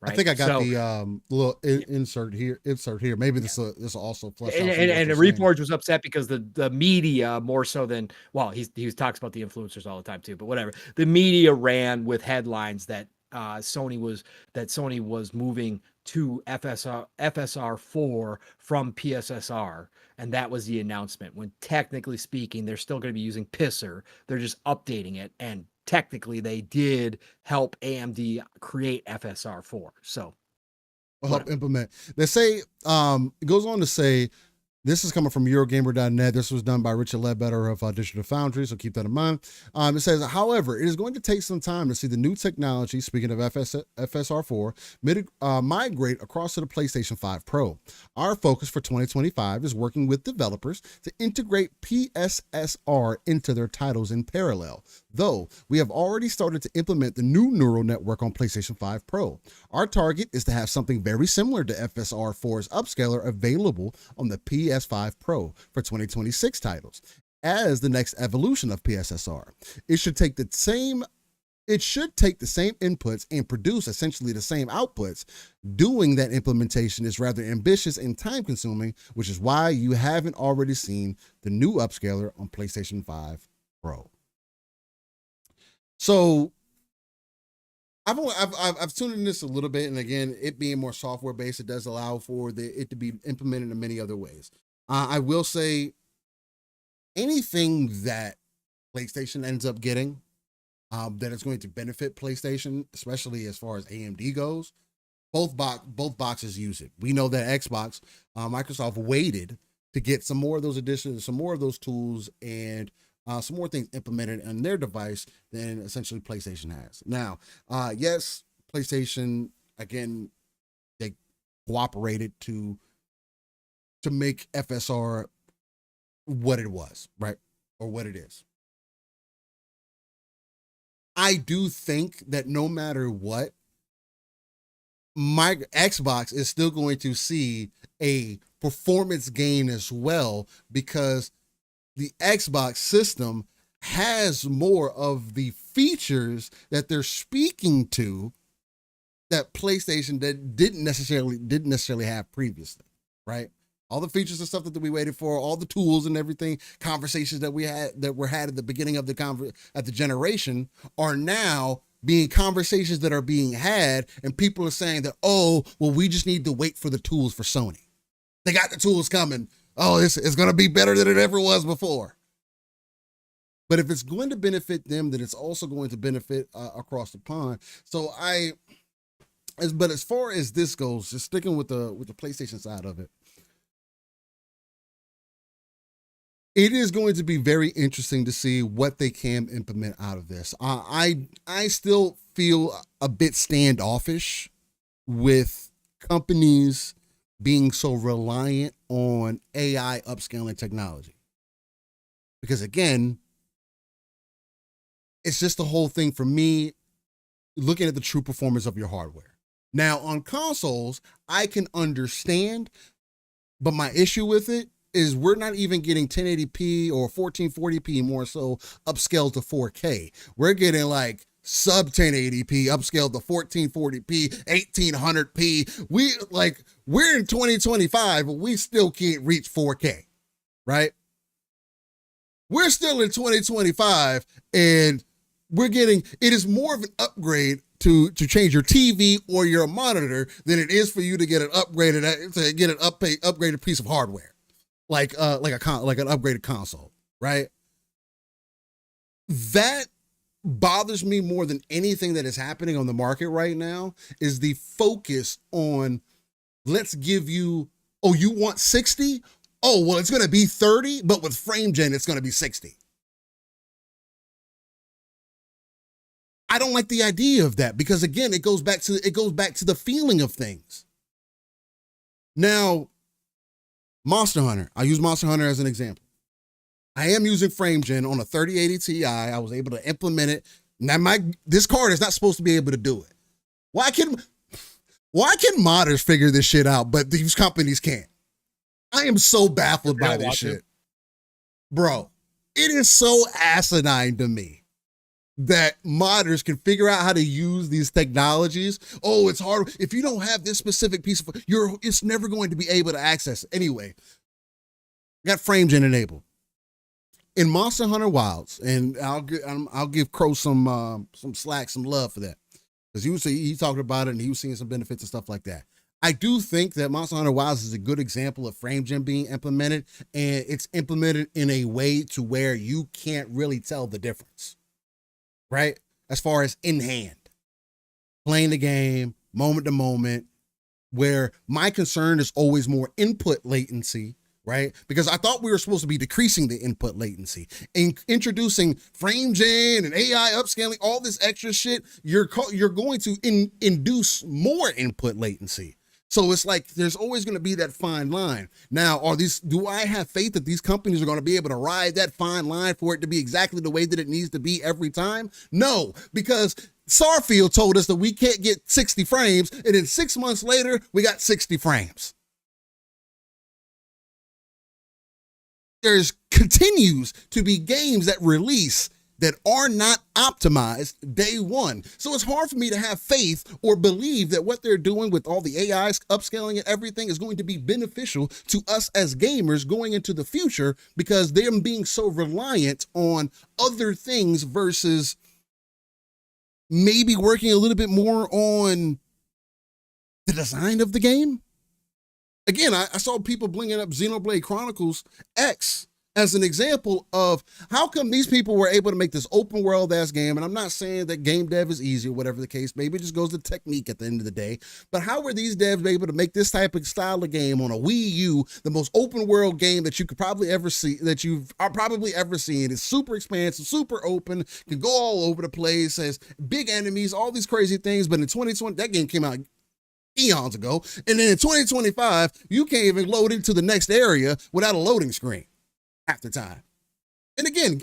Right? I think I got the little insert here. Maybe this will also flush out. And Reforge was upset because the media, more so than, well, he talks about the influencers all the time too, but whatever. The media ran with headlines that Sony was moving to FSR4 from PSSR, and that was the announcement. When technically speaking, they're still going to be using Pisser. They're just updating it, and technically they did help AMD create FSR4. So help implement. They say it goes on to say, this is coming from Eurogamer.net. This was done by Richard Ledbetter of Digital Foundry, so keep that in mind. It says, however, it is going to take some time to see the new technology, speaking of FSR4, migrate across to the PlayStation 5 Pro. Our focus for 2025 is working with developers to integrate PSSR into their titles in parallel, though we have already started to implement the new neural network on PlayStation 5 Pro. Our target is to have something very similar to FSR4's upscaler available on the PS5 Pro for 2026 titles as the next evolution of PSSR. It should take the same inputs and produce essentially the same outputs. Doing that implementation is rather ambitious and time consuming, which is why you haven't already seen the new upscaler on PlayStation 5 Pro. So I've tuned in this a little bit, and again, it being more software based, it does allow for it to be implemented in many other ways. I will say, anything that PlayStation ends up getting, that is going to benefit PlayStation, especially as far as AMD goes, both boxes use it. We know that Xbox, Microsoft waited to get some more of those additions, some more of those tools, and some more things implemented on their device than essentially PlayStation has. Now, yes, PlayStation, again, they cooperated to make FSR what it was, right? Or what it is. I do think that no matter what, my Xbox is still going to see a performance gain as well, because the Xbox system has more of the features that they're speaking to that PlayStation that didn't necessarily have previously, right? All the features and stuff that we waited for, all the tools and everything, conversations that were had at the beginning of the generation are now being conversations that are being had, and people are saying that, oh, well, we just need to wait for the tools for Sony. They got the tools coming. Oh, it's going to be better than it ever was before. But if it's going to benefit them, then it's also going to benefit across the pond. So but as far as this goes, just sticking with the PlayStation side of it, it is going to be very interesting to see what they can implement out of this. I still feel a bit standoffish with companies being so reliant on AI upscaling technology. Because again, it's just the whole thing for me, looking at the true performance of your hardware. Now, on consoles, I can understand, but my issue with it is we're not even getting 1080p or 1440p, more so upscaled to 4K. We're getting like sub 1080p upscaled to 1440p, 1800p. We're in 2025, but we still can't reach 4K, right? We're still in 2025, and it is more of an upgrade to change your TV or your monitor than it is for you to get an upgraded piece of hardware, like an upgraded console, right? That bothers me more than anything that is happening on the market right now is the focus on, let's give you, oh, you want 60? Oh, well, it's going to be 30, but with frame gen, it's going to be 60. I don't like the idea of that because, again, it goes back to the feeling of things. Now, Monster Hunter. I'll use Monster Hunter as an example. I am using frame gen on a 3080 Ti. I was able to implement it. Now, this card is not supposed to be able to do it. Why can modders figure this shit out, but these companies can't? I am so baffled by this shit. Bro, it is so asinine to me that modders can figure out how to use these technologies. Oh, it's hard. If you don't have this specific piece of, it's never going to be able to access it. Anyway, got frame gen enabled. In Monster Hunter Wilds, and I'll give Crow some slack, some love for that, because he talked about it and he was seeing some benefits and stuff like that. I do think that Monster Hunter Wilds is a good example of frame gen being implemented, and it's implemented in a way to where you can't really tell the difference, right? As far as in hand, playing the game moment to moment, where my concern is always more input latency. Right? Because I thought we were supposed to be decreasing the input latency and introducing frame gen and AI upscaling, all this extra shit. You're going to induce more input latency. So it's like there's always going to be that fine line. Now, do I have faith that these companies are going to be able to ride that fine line for it to be exactly the way that it needs to be every time? No, because Starfield told us that we can't get 60 frames, and then 6 months later, we got 60 frames. There's continues to be games that release that are not optimized day one. So it's hard for me to have faith or believe that what they're doing with all the AI upscaling and everything is going to be beneficial to us as gamers going into the future, because they're being so reliant on other things versus maybe working a little bit more on the design of the game. Again, I saw people bringing up Xenoblade Chronicles X as an example of how come these people were able to make this open world ass game. And I'm not saying that game dev is easy or whatever the case. Maybe it just goes to technique at the end of the day. But how were these devs able to make this type of style of game on a Wii U, the most open world game that you could probably ever see, that you've probably ever seen? It's super expansive, super open, can go all over the place, has big enemies, all these crazy things. But in 2020, that game came out eons ago. And then in 2025, you can't even load into the next area without a loading screen half the time. And again,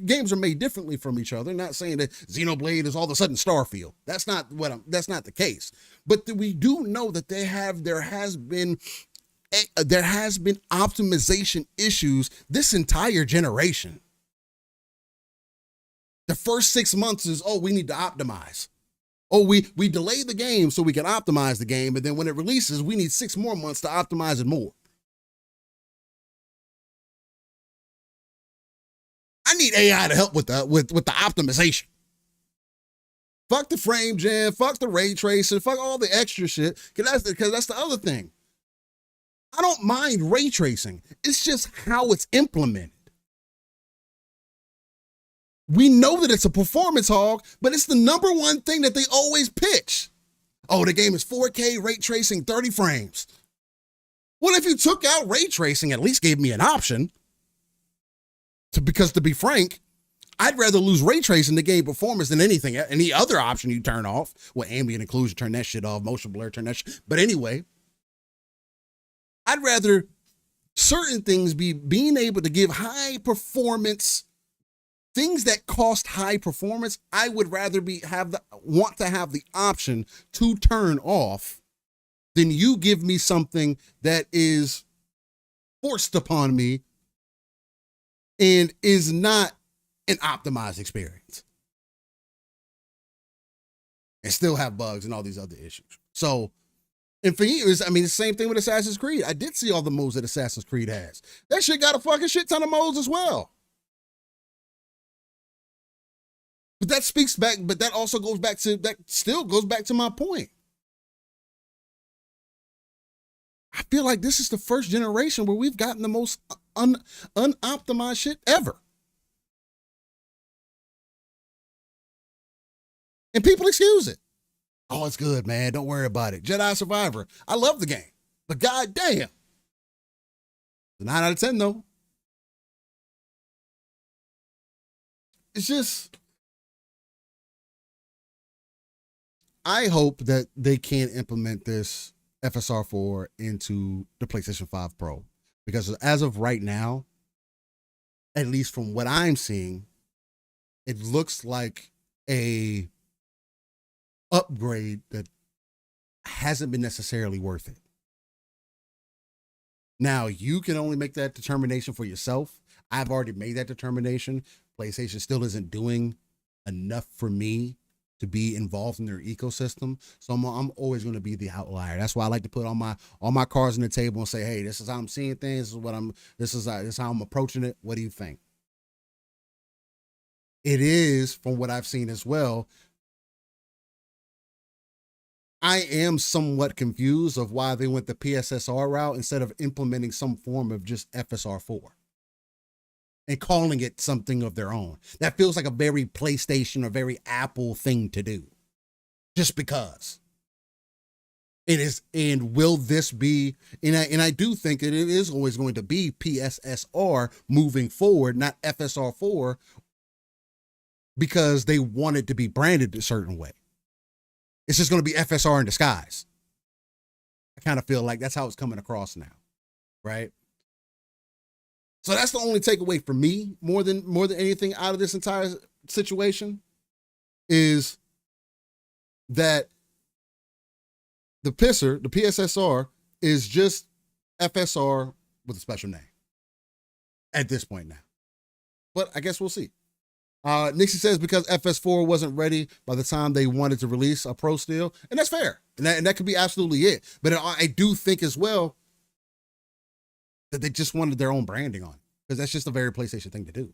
games are made differently from each other. Not saying that Xenoblade is all of a sudden Starfield. That's not the case. But we do know that there has been optimization issues this entire generation. The first 6 months is, we need to optimize. We delay the game so we can optimize the game, and then when it releases, we need 6 more months to optimize it more. I need AI to help with the optimization. Fuck the frame gen, fuck the ray tracing, fuck all the extra shit, because that's the other thing. I don't mind ray tracing. It's just how it's implemented. We know that it's a performance hog, but it's the number one thing that they always pitch. Oh, the game is 4K, ray tracing, 30 frames. Well, if you took out ray tracing, at least gave me an option. Because to be frank, I'd rather lose ray tracing to gain performance than any other option you turn off. Well, ambient occlusion, turn that shit off. Motion blur, turn that shit. But anyway, I'd rather certain things be being able to give high performance. Things that cost high performance, I would rather want to have the option to turn off than you give me something that is forced upon me and is not an optimized experience and still have bugs and all these other issues. So, and for years, the same thing with Assassin's Creed. I did see all the modes that Assassin's Creed has. That shit got a fucking shit ton of modes as well. But that speaks back, but that also goes back to, that still goes back to my point. I feel like this is the first generation where we've gotten the most unoptimized shit ever. And people excuse it. Oh, it's good, man. Don't worry about it. Jedi Survivor. I love the game. But goddamn. 9 out of 10, though. It's just, I hope that they can implement this FSR 4 into the PlayStation 5 Pro. Because as of right now, at least from what I'm seeing, it looks like a upgrade that hasn't been necessarily worth it. Now, you can only make that determination for yourself. I've already made that determination. PlayStation still isn't doing enough for me to be involved in their ecosystem. So I'm always going to be the outlier. That's why I like to put all my cards on the table and say, hey, this is how I'm seeing things. This is how I'm approaching it. What do you think? It is, from what I've seen as well, I am somewhat confused of why they went the PSSR route instead of implementing some form of just FSR4 and calling it something of their own. That feels like a very PlayStation or very Apple thing to do, just because. It is, and will this be, and I do think that it is always going to be PSSR moving forward, not FSR4, because they want it to be branded a certain way. It's just going to be FSR in disguise. I kind of feel like that's how it's coming across now, right? So that's the only takeaway for me, more than anything out of this entire situation, is that the PSSR, is just FSR with a special name at this point now. But I guess we'll see. Nixie says because FS4 wasn't ready by the time they wanted to release a Pro still, and that's fair. And that could be absolutely it. But I do think as well that they just wanted their own branding on it, because that's just a very PlayStation thing to do.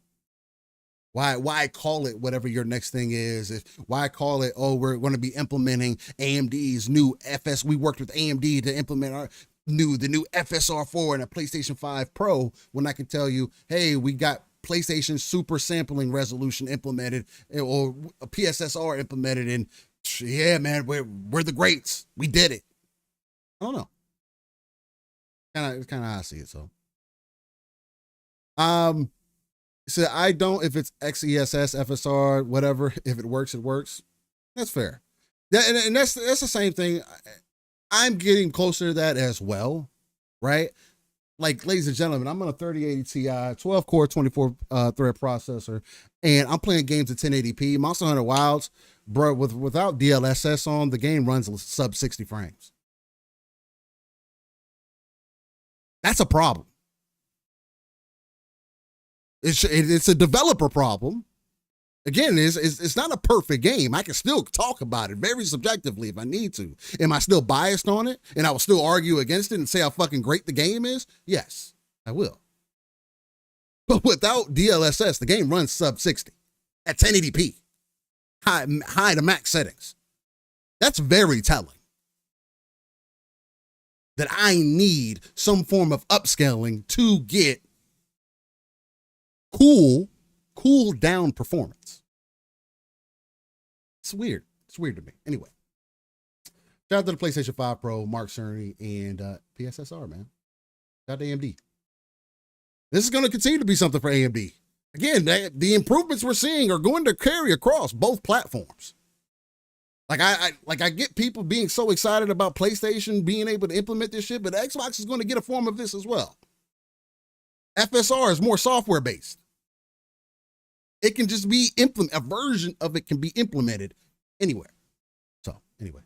Why call it whatever your next thing is? Why call it, oh, we're going to be implementing AMD's new FS. We worked with AMD to implement the new FSR4 and a PlayStation 5 Pro, when I can tell you, hey, we got PlayStation super sampling resolution implemented, or a PSSR implemented, and yeah, man, we're the greats. We did it. I don't know. It's kind of how I see it. So, so I don't, if it's XESS, FSR, whatever, if it works, it works. That's fair. And that's the same thing. I'm getting closer to that as well, right? Like, ladies and gentlemen, I'm on a 3080 Ti, 12 core, 24 thread processor, and I'm playing games at 1080p. Monster Hunter Wilds, bro, without DLSS on, the game runs sub 60 frames. That's a problem. It's a developer problem. Again, it's not a perfect game. I can still talk about it very subjectively if I need to. Am I still biased on it? And I will still argue against it and say how fucking great the game is? Yes, I will. But without DLSS, the game runs sub 60 at 1080p, high to max settings. That's very telling. That I need some form of upscaling to get cool down performance. It's weird. It's weird to me. Anyway, shout out to the PlayStation 5 Pro, Mark Cerny, and PSSR, man. Shout out to AMD. This is going to continue to be something for AMD. Again, the improvements we're seeing are going to carry across both platforms. Like I get people being so excited about PlayStation being able to implement this shit, but Xbox is going to get a form of this as well. FSR is more software based. It can just be a version of it can be implemented anywhere. So anyway,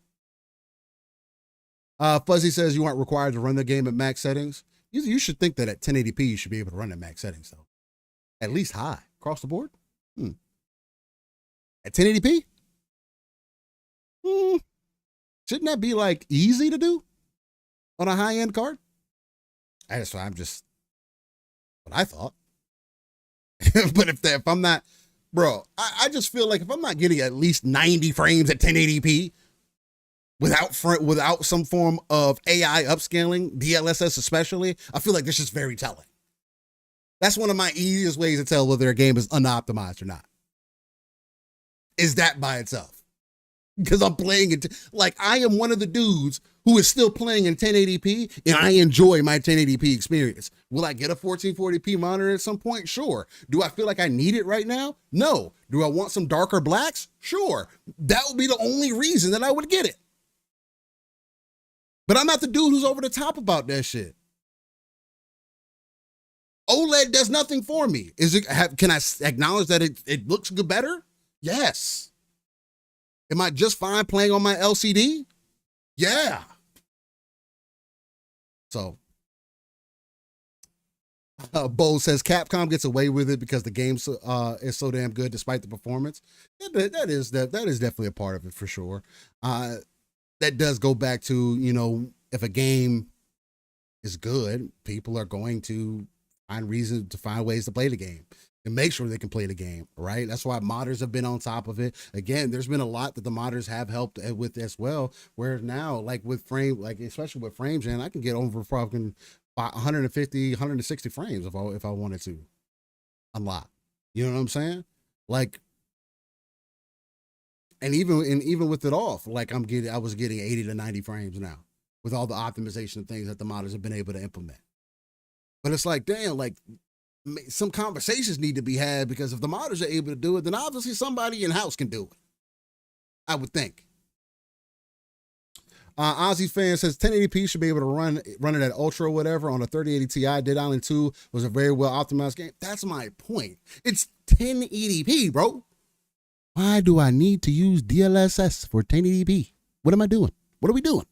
Fuzzy says you aren't required to run the game at max settings. You should think that at 1080p you should be able to run at max settings though, at least high across the board. At 1080p, shouldn't that be like easy to do on a high end card? I'm just what I thought. But if I'm not, bro, I just feel like if I'm not getting at least 90 frames at 1080p without some form of AI upscaling, DLSS especially, I feel like this is very telling. That's one of my easiest ways to tell whether a game is unoptimized or not. Is that by itself? Because I'm playing it, like I am one of the dudes who is still playing in 1080p and I enjoy my 1080p experience. Will I get a 1440p monitor at some point? Sure. Do I feel like I need it right now? No. Do I want some darker blacks? Sure. That would be the only reason that I would get it. But I'm not the dude who's over the top about that shit. OLED does nothing for me. Can I acknowledge that it looks good better? Yes. Am I just fine playing on my LCD? Yeah. So, Bo says Capcom gets away with it because the game is so damn good despite the performance. That is definitely a part of it for sure. That does go back to, if a game is good, people are going to find ways to play the game and make sure they can play the game, right? That's why modders have been on top of it. Again, there's been a lot that the modders have helped with as well. Whereas now, especially with FrameGen, I can get over fucking 150, 160 frames if I wanted to unlock. You know what I'm saying? And even with it off, I was getting 80 to 90 frames now with all the optimization things that the modders have been able to implement. But it's like, damn, some conversations need to be had, because if the modders are able to do it, then obviously somebody in-house can do it, I would think. Ozzy fan says 1080p should be able to run it at ultra or whatever on a 3080 Ti. Dead Island 2 was a very well optimized game. That's my point. It's 1080p, bro. Why do I need to use DLSS for 1080p? What am I doing? What are we doing?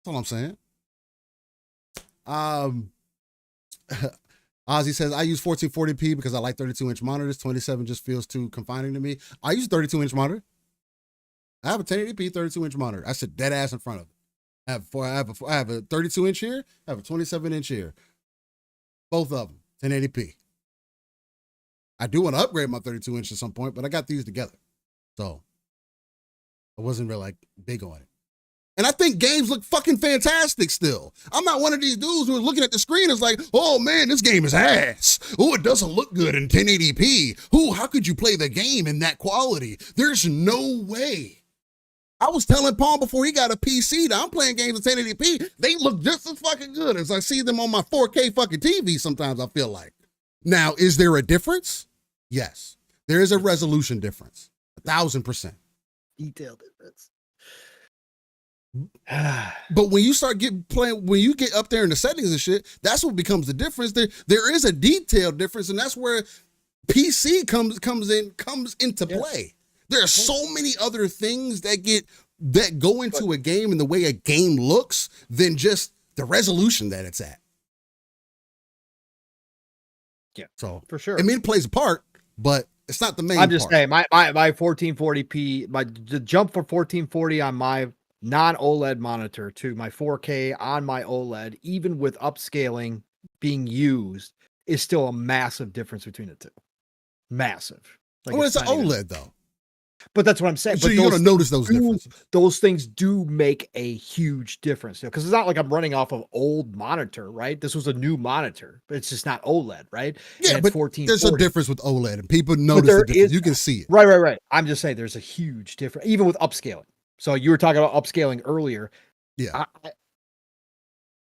That's all I'm saying. Ozzy says, I use 1440p because I like 32-inch monitors. 27 just feels too confining to me. I use a 32-inch monitor. I have a 1080p 32-inch monitor. I sit dead ass in front of it. I have a 32-inch here. I have a 27-inch here. Both of them, 1080p. I do want to upgrade my 32-inch at some point, but I got these together. So I wasn't really big on it. And I think games look fucking fantastic still. I'm not one of these dudes who are looking at the screen and is like, oh man, this game is ass. Oh, it doesn't look good in 1080p. Oh, how could you play the game in that quality? There's no way. I was telling Paul before he got a PC that I'm playing games in 1080p. They look just as fucking good as I see them on my 4K fucking TV sometimes, I feel like. Now, is there a difference? Yes. There is a resolution difference. 1,000%. Detailed difference. But when you start when you get up there in the settings and shit, that's what becomes the difference. There is a detailed difference, and that's where PC comes into play. There are so many other things that go into a game and the way a game looks than just the resolution that it's at. Yeah, so for sure. I mean, it plays a part, but it's not the main. I'm just part. saying, my 1440p, the jump for 1440 on my non-OLED monitor to my 4K on my OLED, even with upscaling being used, is still a massive difference between the two. Massive. It's an OLED though. But that's what I'm saying. So but you're going to notice those differences. Those things do make a huge difference. Because it's not like I'm running off of old monitor, right? This was a new monitor, but it's just not OLED, right? Yeah, but there's a difference with OLED, and people notice the difference. You can see it. Right. I'm just saying there's a huge difference, even with upscaling. So you were talking about upscaling earlier. Yeah.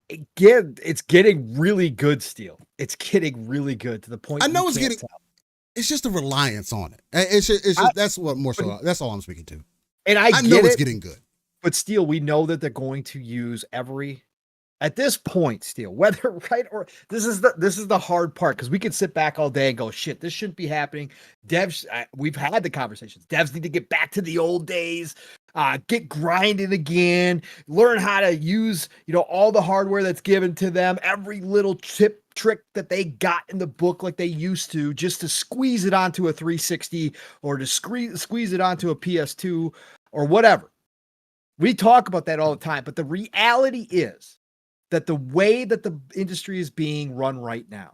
It's getting really good still. It's getting really good to the point. I know it's getting... It's just a reliance on it. It's just that's what more so. That's all I'm speaking to. And I know it's getting good, but still, we know that they're going to use at this point, still, whether right or this is the hard part, because we could sit back all day and go, shit, this shouldn't be happening. Devs, we've had the conversations. Devs need to get back to the old days, get grinding again, learn how to use all the hardware that's given to them, every little trick that they got in the book like they used to, just to squeeze it onto a 360 or to squeeze it onto a PS2 or whatever. We talk about that all the time, but the reality is that the way that the industry is being run right now,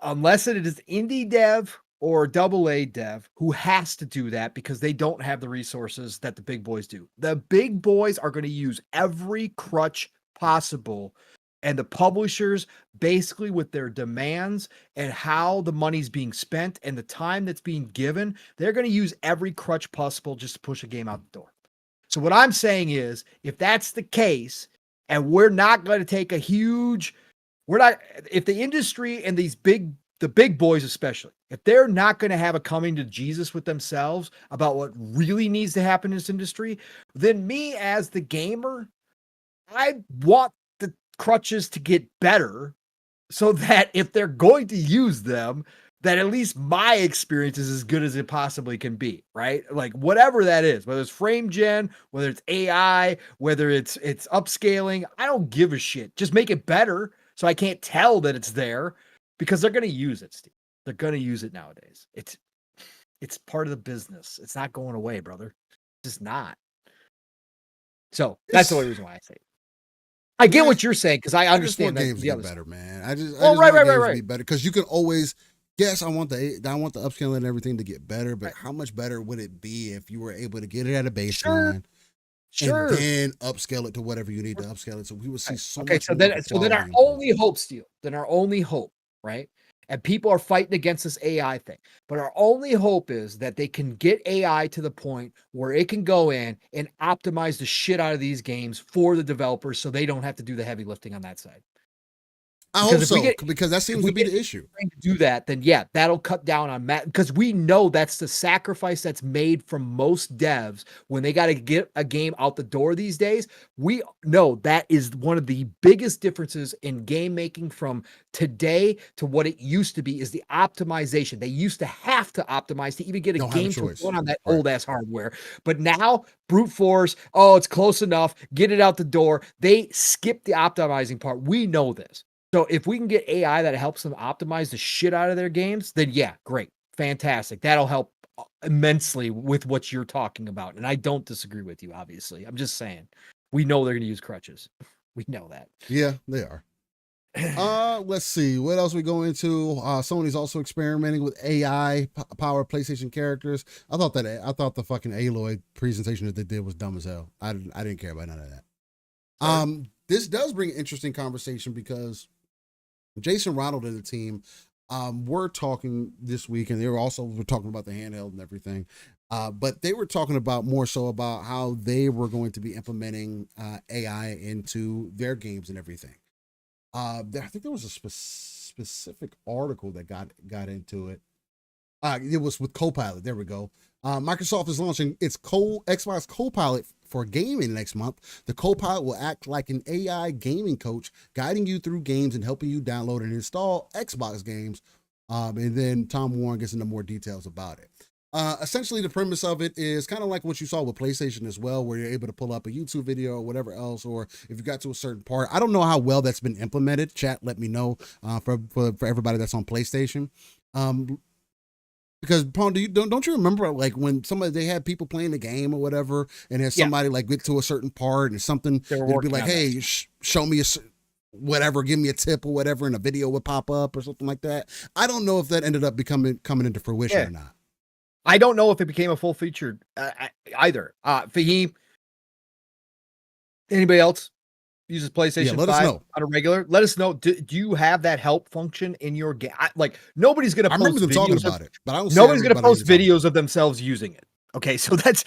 unless it is indie dev or double A dev who has to do that because they don't have the resources that the big boys do. The big boys are going to use every crutch possible. And the publishers, basically with their demands and how the money's being spent and the time that's being given, they're going to use every crutch possible just to push a game out the door. So what I'm saying is, if that's the case, and we're not going to take a huge, if the industry and the big boys especially, if they're not going to have a coming to Jesus with themselves about what really needs to happen in this industry, then me as the gamer, I want the crutches to get better so that if they're going to use them, that at least my experience is as good as it possibly can be, right? Like whatever that is, whether it's frame gen, whether it's AI, whether it's upscaling, I don't give a shit. Just make it better so I can't tell that it's there because they're going to use it, Steve. They're going to use it nowadays. It's part of the business. It's not going away, brother. It's just not. So that's the only reason why I say it. I get what you're saying because I understand that that games get better, man. I just right. want games to be better because you can always. Yes, I want the upscaling and everything to get better, but how much better would it be if you were able to get it at a baseline, and then upscale it to whatever you need to upscale it? So we would see so much. So then our only hope, Steel. Then our only hope, right? And people are fighting against this AI thing. But our only hope is that they can get AI to the point where it can go in and optimize the shit out of these games for the developers so they don't have to do the heavy lifting on that side. I hope so, because that seems to be the issue. Trying to do that, then yeah, that'll cut down on because we know that's the sacrifice that's made from most devs when they got to get a game out the door these days. We know that is one of the biggest differences in game making from today to what it used to be is the optimization. They used to have to optimize to even get a game to run on that old ass hardware. But now brute force, it's close enough, get it out the door. They skip the optimizing part. We know this. So if we can get AI that helps them optimize the shit out of their games, then yeah, great. Fantastic. That'll help immensely with what you're talking about. And I don't disagree with you, obviously. I'm just saying, we know they're going to use crutches. We know that. Yeah, they are. Let's see what else we go into. Sony's also experimenting with AI powered PlayStation characters. I thought the fucking Aloy presentation that they did was dumb as hell. I didn't care about none of that. This does bring an interesting conversation because Jason Ronald and the team were talking this week, and they were talking about the handheld and everything. But they were talking about more so about how they were going to be implementing AI into their games and everything. I think there was a specific article that got into it. It was with Copilot. There we go. Microsoft is launching its Xbox Copilot for gaming next month. The Copilot will act like an AI gaming coach, guiding you through games and helping you download and install Xbox games. And then Tom Warren gets into more details about it. Essentially, the premise of it is kind of like what you saw with PlayStation as well, where you're able to pull up a YouTube video or whatever else, or if you got to a certain part. I don't know how well that's been implemented. Chat, let me know for everybody that's on PlayStation. Because Paul, don't you remember like when they had people playing the game or whatever, and then somebody like get to a certain part and something, they'd be like, "Hey, show me whatever, give me a tip or whatever," and a video would pop up or something like that. I don't know if that ended up coming into fruition or not. I don't know if it became a full feature either. Fahim, anybody else uses PlayStation 5 on a regular? Let us know. Do you have that help function in your game? Nobody's going to post I remember them talking about it, but I don't. Nobody's going to post videos of themselves using it. Okay, so that's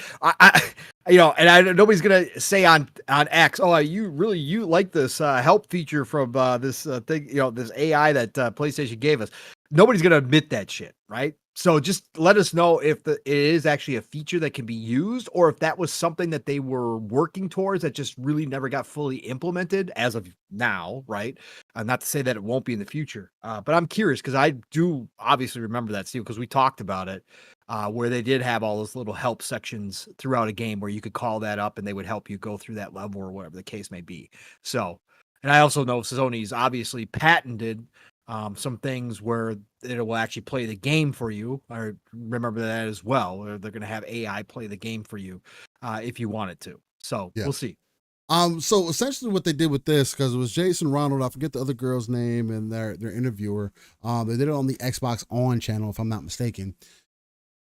nobody's going to say on X, you like this help feature from this thing, this AI that PlayStation gave us. Nobody's going to admit that shit, right? So just let us know if it is actually a feature that can be used, or if that was something that they were working towards that just really never got fully implemented as of now, right? Not to say that it won't be in the future, but I'm curious because I do obviously remember that, Steve, because we talked about it, where they did have all those little help sections throughout a game where you could call that up and they would help you go through that level or whatever the case may be. So, and I also know Sony's obviously patented some things where it will actually play the game for you. I remember that as well. Or they're going to have AI play the game for you if you want it to. So we'll see. So essentially what they did with this, because it was Jason Ronald, I forget the other girl's name and their interviewer. They did it on the Xbox On channel, if I'm not mistaken.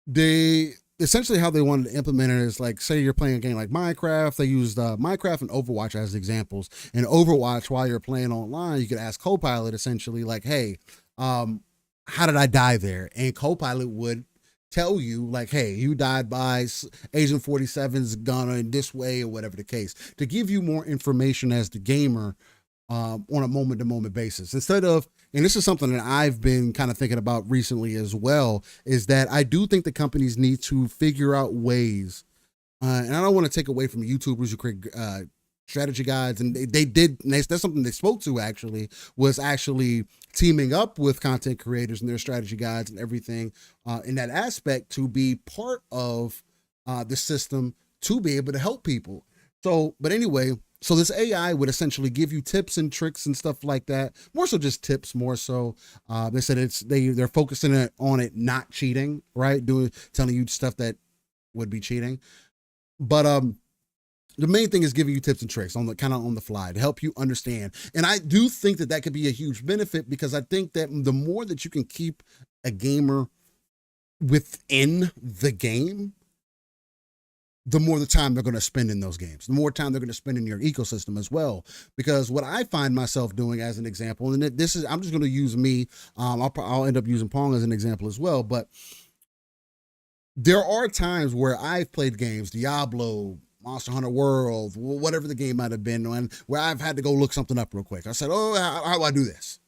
They essentially how they wanted to implement it is like, say you're playing a game like Minecraft. They used Minecraft and Overwatch as examples. In Overwatch, while you're playing online, you could ask Copilot essentially like, hey, how did I die there? And Copilot would tell you like, hey, you died by Agent 47's gun in this way or whatever the case, to give you more information as the gamer on a moment-to-moment basis. Instead of, and this is something that I've been kind of thinking about recently as well, is that I do think the companies need to figure out ways, and I don't want to take away from YouTubers who create strategy guides, and they did, and that's something they spoke to actually, was actually teaming up with content creators and their strategy guides and everything in that aspect to be part of the system to be able to help people. So, but anyway, so this AI would essentially give you tips and tricks and stuff like that. More so just tips, more so. They said they're focusing on it not cheating, right? Telling you stuff that would be cheating. But the main thing is giving you tips and tricks on the fly to help you understand. And I do think that could be a huge benefit, because I think that the more that you can keep a gamer within the game, the more the time they're going to spend in those games, the more time they're going to spend in your ecosystem as well. Because what I find myself doing as an example, and this is, I'm just going to use me, I'll end up using Pong as an example as well, but there are times where I've played games, Diablo, Monster Hunter World, whatever the game might have been, and where I've had to go look something up real quick. I said, oh, how do I do this?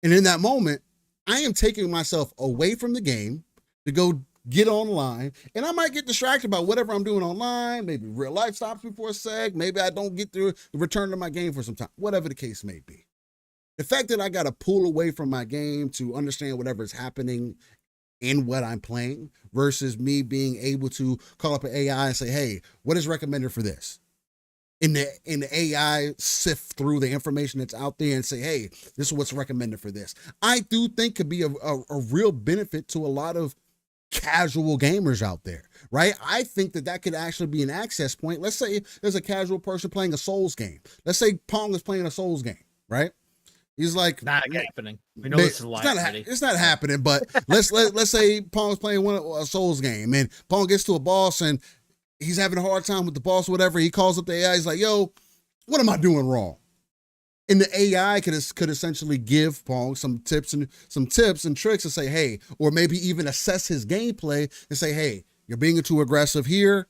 And in that moment, I am taking myself away from the game to go get online, and I might get distracted by whatever I'm doing online. Maybe real life stops me for a sec. Maybe I don't get through return to my game for some time, whatever the case may be. The fact that I got to pull away from my game to understand whatever is happening in what I'm playing versus me being able to call up an AI and say, hey, what is recommended for this? In the AI sift through the information that's out there and say, hey, this is what's recommended for this. I do think could be a real benefit to a lot of casual gamers out there, right? I think that could actually be an access point. Let's say there's a casual person playing a Souls game. Let's say Pong is playing a Souls game, right? He's like, not happening. We know this is live. It's not happening, but let's say Pong's playing a Souls game, and Pong gets to a boss and he's having a hard time with the boss or whatever. He calls up the AI. He's like, yo, what am I doing wrong? And the AI could essentially give Pong some tips and tricks and say, hey, or maybe even assess his gameplay and say, hey, you're being too aggressive here.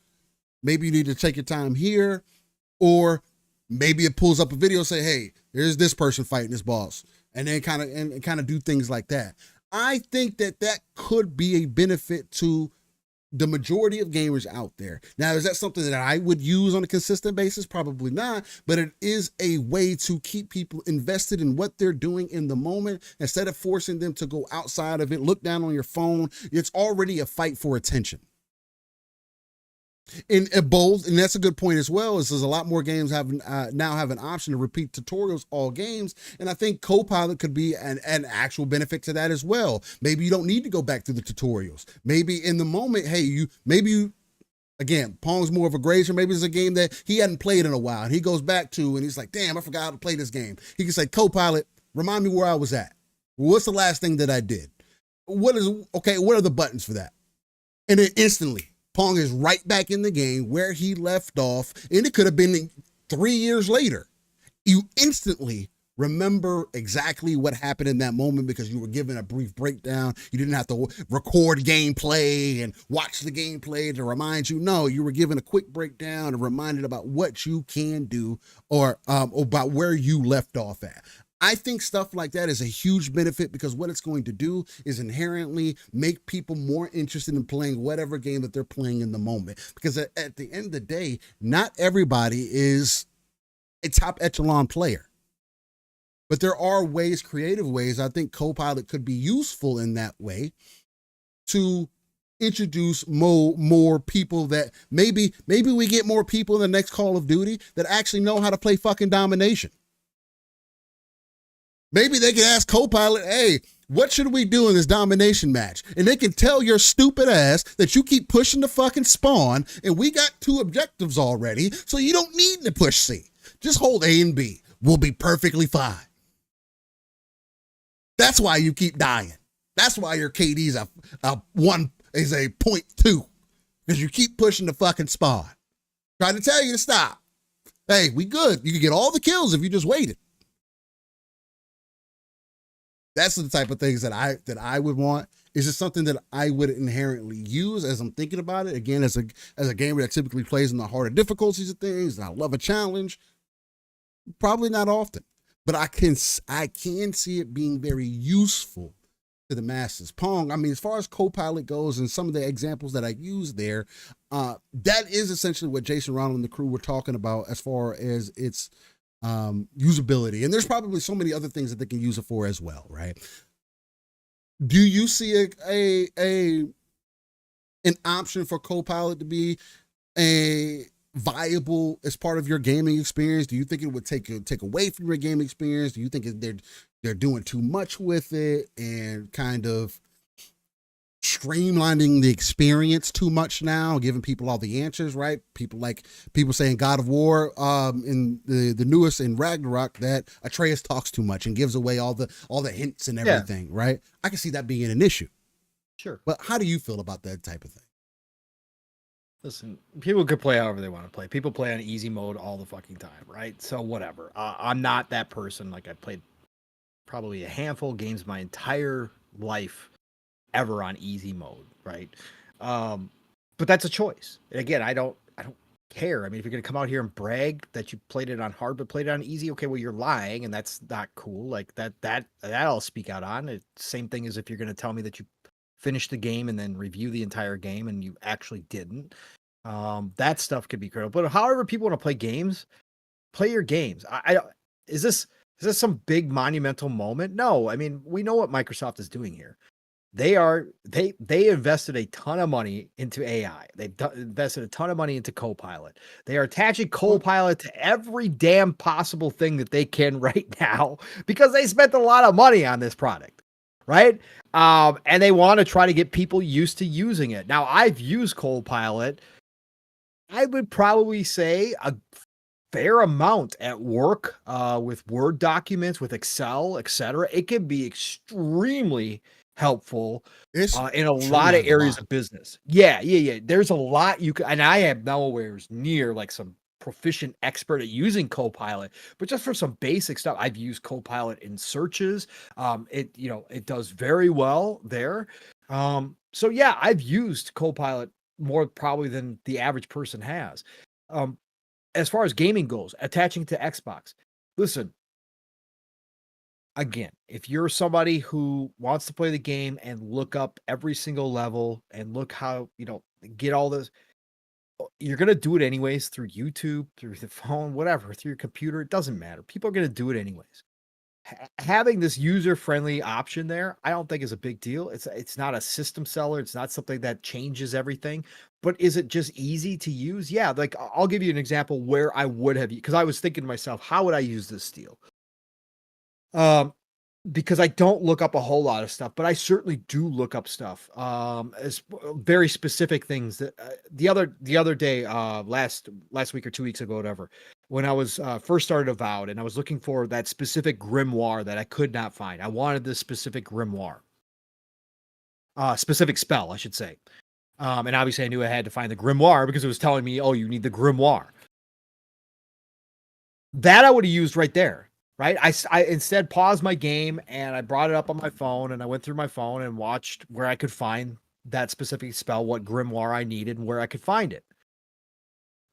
Maybe you need to take your time here. Or maybe it pulls up a video and say, hey, here's this person fighting this boss. And then kind of do things like that. I think that could be a benefit to the majority of gamers out there. Now, is that something that I would use on a consistent basis? Probably not, but it is a way to keep people invested in what they're doing in the moment instead of forcing them to go outside of it, look down on your phone. It's already a fight for attention. And both, and that's a good point as well, is there's a lot more games now have an option to repeat tutorials all games, and I think Copilot could be an actual benefit to that as well. Maybe you don't need to go back through the tutorials. Maybe in the moment, hey, again, Pong's more of a grazer. Maybe it's a game that he hadn't played in a while, and he goes back to, and he's like, damn, I forgot how to play this game. He can say, Copilot, remind me where I was at. What's the last thing that I did? What are the buttons for that? And then instantly, Pong is right back in the game where he left off, and it could have been 3 years later. You instantly remember exactly what happened in that moment because you were given a brief breakdown. You didn't have to record gameplay and watch the gameplay to remind you. No, you were given a quick breakdown and reminded about what you can do or about where you left off at. I think stuff like that is a huge benefit because what it's going to do is inherently make people more interested in playing whatever game that they're playing in the moment. Because at the end of the day, not everybody is a top echelon player. But there are ways, creative ways, I think Copilot could be useful in that way to introduce more people that maybe we get more people in the next Call of Duty that actually know how to play fucking domination. Maybe they could ask Copilot, hey, what should we do in this domination match? And they can tell your stupid ass that you keep pushing the fucking spawn, and we got 2 objectives already, so you don't need to push C. Just hold A and B. We'll be perfectly fine. That's why you keep dying. That's why your KD's a 0.2, because you keep pushing the fucking spawn. Trying to tell you to stop. Hey, we good. You can get all the kills if you just waited. That's the type of things that I would want. Is just something that I would inherently use as I'm thinking about it. Again, as a gamer that typically plays in the harder difficulties of things, and I love a challenge. Probably not often, but I can see it being very useful to the masses. Pong, I mean, as far as Copilot goes and some of the examples that I used there, that is essentially what Jason Ronald and the crew were talking about as far as its usability. And there's probably so many other things that they can use it for as well, right? Do you see an option for Copilot to be a viable as part of your gaming experience? Do you think it would take away from your gaming experience? Do you think they're doing too much with it and kind of streamlining the experience too much now, giving people all the answers, right? People saying God of War in the newest in Ragnarok that Atreus talks too much and gives away all the hints and everything, right? I can see that being an issue. Sure. But how do you feel about that type of thing? Listen, people could play however they want to play. People play on easy mode all the fucking time, right? So whatever. I'm not that person. Like, I played probably a handful of games my entire life ever on easy mode, right? But that's a choice. And again, I don't care. I mean, if you're gonna come out here and brag that you played it on hard but played it on easy, okay, well, you're lying, and that's not cool. Like that I'll speak out on. It's same thing as if you're gonna tell me that you finished the game and then review the entire game and you actually didn't. That stuff could be critical. But however people want to play games, play your games. Is this some big monumental moment? No. I mean, we know what Microsoft is doing here. They invested a ton of money into AI. They've invested a ton of money into Copilot. They are attaching Copilot to every damn possible thing that they can right now because they spent a lot of money on this product, right? And they want to try to get people used to using it. Now, I've used Copilot, I would probably say a fair amount at work with Word documents, with Excel, etc. It can be extremely helpful in a lot of areas of business. Yeah. There's a lot you can, and I am nowhere near like some proficient expert at using Copilot, but just for some basic stuff, I've used Copilot in searches. It does very well there. So yeah, I've used Copilot more probably than the average person has. As far as gaming goes, attaching to Xbox, listen, again, if you're somebody who wants to play the game and look up every single level and look how, get all this, you're going to do it anyways through YouTube, through the phone, whatever, through your computer. It doesn't matter. People are going to do it anyways. Having this user-friendly option there, I don't think is a big deal. It's not a system seller. It's not something that changes everything. But is it just easy to use? Yeah, like I'll give you an example where I would have, because I was thinking to myself, how would I use this deal? Because I don't look up a whole lot of stuff, but I certainly do look up stuff. As very specific things that the other day, last week or 2 weeks ago, whatever, when I was first started Avowed and I was looking for that specific grimoire that I could not find. I wanted this specific grimoire, specific spell, I should say. And obviously I knew I had to find the grimoire because it was telling me, oh, you need the grimoire. That I would have used right there. Right. I instead paused my game and I brought it up on my phone and I went through my phone and watched where I could find that specific spell, what grimoire I needed and where I could find it.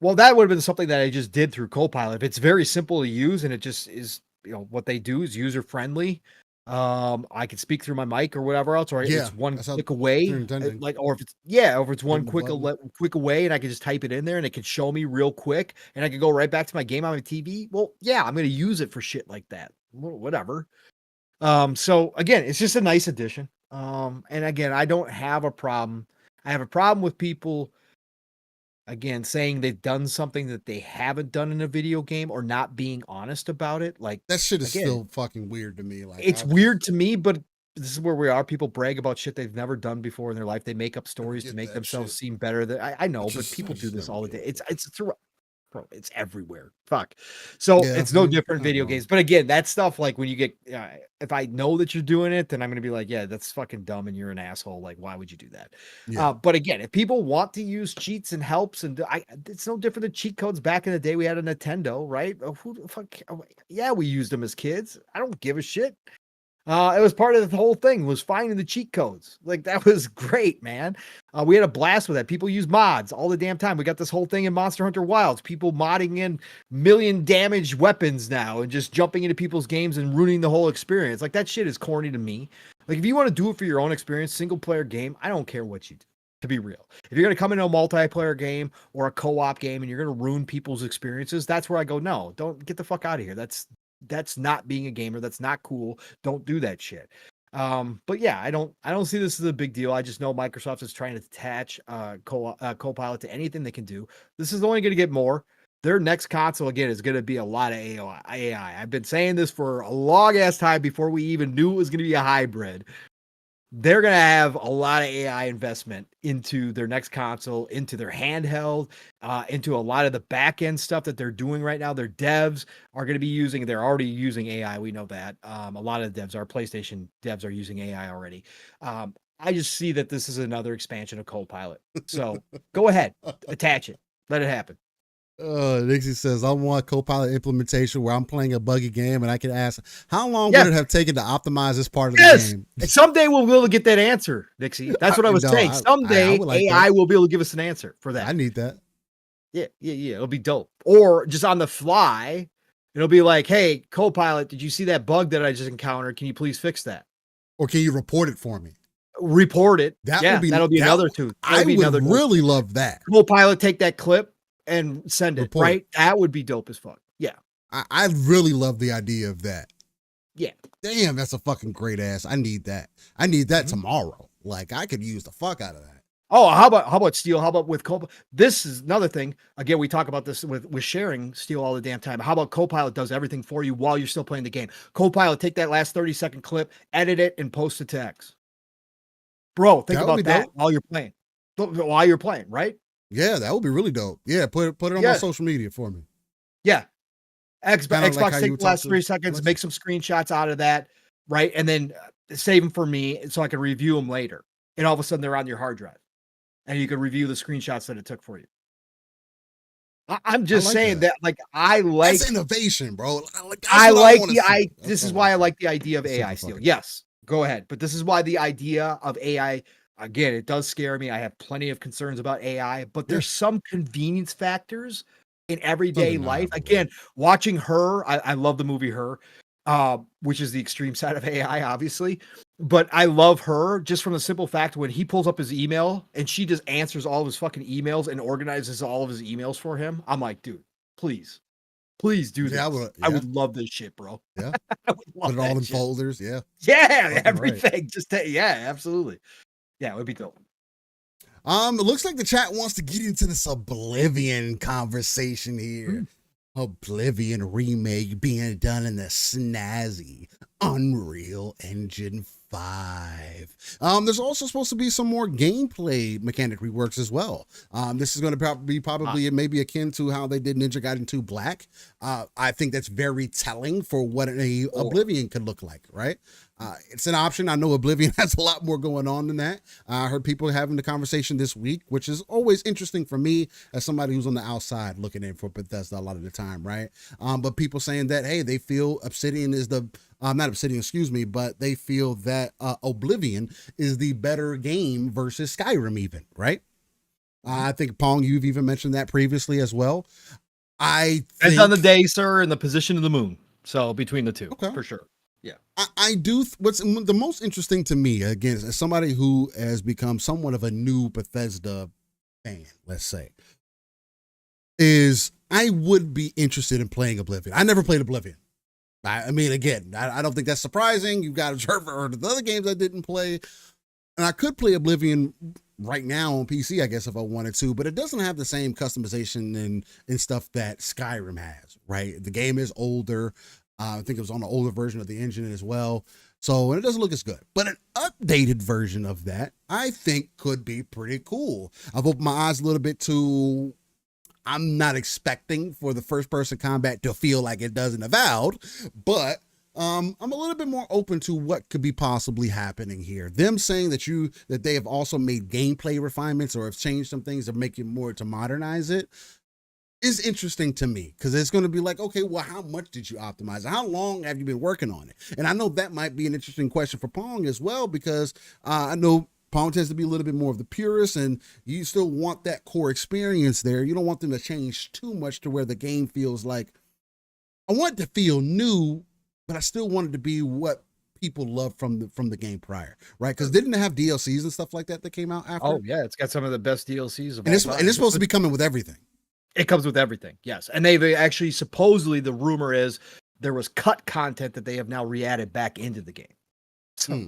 Well, that would have been something that I just did through Copilot. It's very simple to use and it just is, what they do is user friendly. I can speak through my mic or whatever else, or it's one click away, or if it's one quick away and I can just type it in there and it can show me real quick and I can go right back to my game on my TV. Well, yeah, I'm going to use it for shit like that. Whatever. So again, it's just a nice addition. And again, I don't have a problem. I have a problem with people, again, saying they've done something that they haven't done in a video game or not being honest about it. Like, that shit is still fucking weird to me. Like, it's weird to me, but this is where we are. People brag about shit they've never done before in their life. They make up stories to Get make that themselves shit. seem better. Than I know, but I people do just this never all the get day. it. It's through. Bro, it's everywhere. Fuck. So Yeah, it's no you're different in not video wrong. games. But again, that stuff like when you get, if I know that you're doing it, then I'm gonna be like, yeah, that's fucking dumb, and you're an asshole. Like, why would you do that? Yeah. But again, if people want to use cheats and helps, and it's no different than cheat codes back in the day. We had a Nintendo, right? Who the fuck? Yeah, we used them as kids. I don't give a shit. It was part of the whole thing was finding the cheat codes. Like that was great, man. We had a blast with that. People use mods all the damn time. We got this whole thing in Monster Hunter Wilds. People modding in million damage weapons now and just jumping into people's games and ruining the whole experience. Like that shit is corny to me. Like if you want to do it for your own experience, single player game, I don't care what you do. To be real, if you're gonna come into a multiplayer game or a co-op game and you're gonna ruin people's experiences, that's where I go. No, don't get the fuck out of here. That's not being a gamer. That's not cool. Don't do that shit. But yeah, I don't see this as a big deal. I just know Microsoft is trying to attach Copilot to anything they can do. This is only going to get more. Their next console again is going to be a lot of AI. I've been saying this for a long ass time before we even knew it was going to be a hybrid. They're going to have a lot of AI investment into their next console, into their handheld, into a lot of the back end stuff that they're doing right now. Their devs are going to be using, they're already using AI. We know that. A lot of the devs, our PlayStation devs are using AI already. I just see that this is another expansion of Copilot. So go ahead, attach it, let it happen. Nixie says, I want Copilot implementation where I'm playing a buggy game and I can ask, how long would it have taken to optimize this part of the game? And someday we'll be able to get that answer, Nixie. That's what I was saying. Someday like AI will be able to give us an answer for that. I need that. Yeah. It'll be dope. Or just on the fly, it'll be like, hey, Copilot, did you see that bug that I just encountered? Can you please fix that? Or can you report it for me? Report it. That'll be another too. I would really love that. Copilot, take that clip and send it, Report. Right? That would be dope as fuck. Yeah. I really love the idea of that. Yeah. Damn, that's a fucking great ass. I need that. I need that tomorrow. Like I could use the fuck out of that. Oh, how about Steel? How about with Copilot? This is another thing. Again, we talk about this with sharing Steel all the damn time. How about Copilot does everything for you while you're still playing the game? Copilot, take that last 30-second clip, edit it, and post it to X. Bro, think about that while you're playing. While you're playing, right? Yeah, that would be really dope. Yeah, put it on my social media for me. Yeah. Xbox like take the last 3 seconds, make some screenshots out of that, right? And then save them for me so I can review them later. And all of a sudden they're on your hard drive. And you can review the screenshots that it took for you. I'm just saying that like I like that's innovation, bro. This is why I like the idea of AI Steel. Yes, go ahead. But this is why the idea of AI, again, it does scare me. I have plenty of concerns about AI, but there's some convenience factors in everyday life. Again, watching Her, I love the movie Her, which is the extreme side of AI, obviously. But I love Her just from the simple fact when he pulls up his email and she just answers all of his fucking emails and organizes all of his emails for him. I'm like, dude, please do this. I would love this shit, bro. Yeah. Put it all in folders. Yeah. Yeah. Everything. Right. Just yeah, absolutely. Yeah, it would be dope. It looks like the chat wants to get into this Oblivion conversation here. Oblivion remake being done in the snazzy Unreal Engine 5. There's also supposed to be some more gameplay mechanic reworks as well. This is going to be probably maybe akin to how they did Ninja Gaiden 2 Black. I think that's very telling for what a Oblivion could look like, right? It's an option. I know Oblivion has a lot more going on than that. I heard people having the conversation this week, which is always interesting for me as somebody who's on the outside looking in for Bethesda a lot of the time, right? But people saying that, hey, they feel Obsidian is not Obsidian, excuse me, but they feel that Oblivion is the better game versus Skyrim even, right? I think, Pong, you've even mentioned that previously as well. It's on the day, sir, and the position of the moon. So between the two, for sure. Yeah, I do. What's the most interesting to me, again, as somebody who has become somewhat of a new Bethesda fan, let's say, is I would be interested in playing Oblivion. I never played Oblivion. I mean, again, I don't think that's surprising. You've got Observer or the other games I didn't play, and I could play Oblivion right now on PC, I guess, if I wanted to, but it doesn't have the same customization and stuff that Skyrim has, right? The game is older. I think it was on the older version of the engine as well. So, and it doesn't look as good. But an updated version of that, I think, could be pretty cool. I've opened my eyes a little bit to, I'm not expecting for the first person combat to feel like it does in Avowed, but I'm a little bit more open to what could be possibly happening here. Them saying that they have also made gameplay refinements or have changed some things to make it more, to modernize it, is interesting to me, because it's going to be like, okay, well, how much did you optimize? How long have you been working on it? And I know that might be an interesting question for Pong as well, because I know Pong tends to be a little bit more of the purist, and you still want that core experience there. You don't want them to change too much to where the game feels like, I want it to feel new, but I still want it to be what people love from the game prior, right? Because didn't it have DLCs and stuff like that came out after? Oh yeah, it's got some of the best DLCs of and all it's time. and it's supposed to be coming with everything. It comes with everything, yes. And they've actually, supposedly, the rumor is there was cut content that they have now re-added back into the game. So,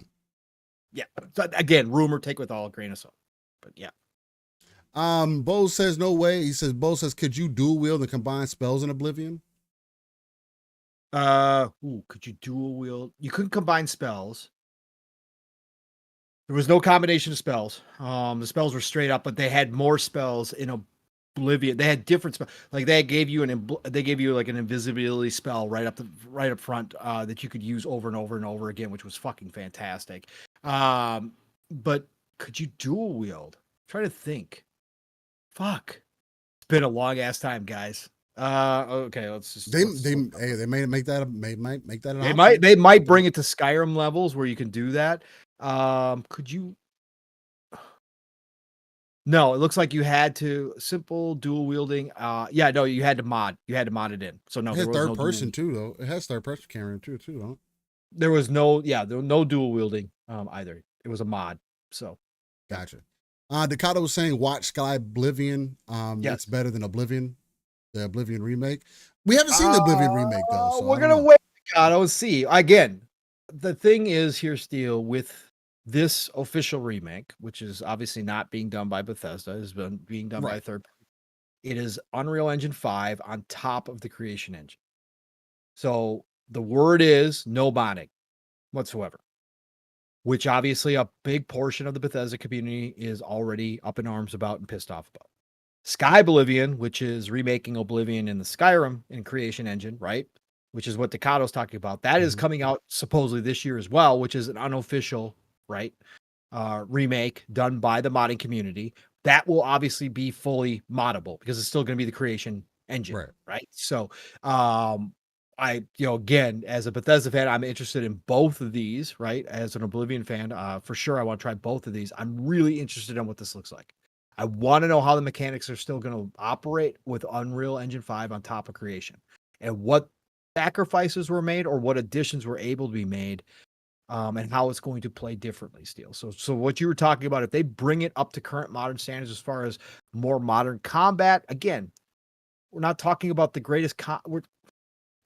yeah. So, again, rumor, take with all a grain of salt. But yeah. Bo says no way. Bo says, could you dual wield and combine spells in Oblivion? Could you dual wield? You couldn't combine spells. There was no combination of spells. The spells were straight up, but they had more spells in Oblivion. They had different spells. Like they gave you like an invisibility spell right up front that you could use over and over and over again, which was fucking fantastic. But could you dual wield? Try to think. Fuck. It's been a long ass time, guys. Okay, let's just they may make that an option. They might bring it to Skyrim levels where you can do that. Could you? No, it looks like you had to simple dual wielding. Yeah, no, you had to mod it in. So no, it has third person too, though. It has third person camera too, don't? There was no dual wielding either. It was a mod. So gotcha. Dakota was saying watch Sky Oblivion. Yes. It's better than Oblivion, the Oblivion remake. We haven't seen the Oblivion remake though. So we're gonna wait, Dakota, and see. Again, the thing is here, Steel, with this official remake, which is obviously not being done by Bethesda, has been being done by a third party. It is Unreal Engine 5 on top of the creation engine. So the word is no modding whatsoever, which obviously a big portion of the Bethesda community is already up in arms about and pissed off about. Sky Oblivion, which is remaking Oblivion in the Skyrim in creation engine, right? Which is what Decato's talking about. That is coming out supposedly this year as well, which is an unofficial, right, remake done by the modding community. That will obviously be fully moddable because it's still going to be the creation engine, right? So, again, as a Bethesda fan, I'm interested in both of these, right? As an Oblivion fan, for sure, I want to try both of these. I'm really interested in what this looks like. I want to know how the mechanics are still going to operate with Unreal Engine 5 on top of creation, and what sacrifices were made or what additions were able to be made, and how it's going to play differently still. So what you were talking about, if they bring it up to current modern standards as far as more modern combat, again, we're not talking about the greatest.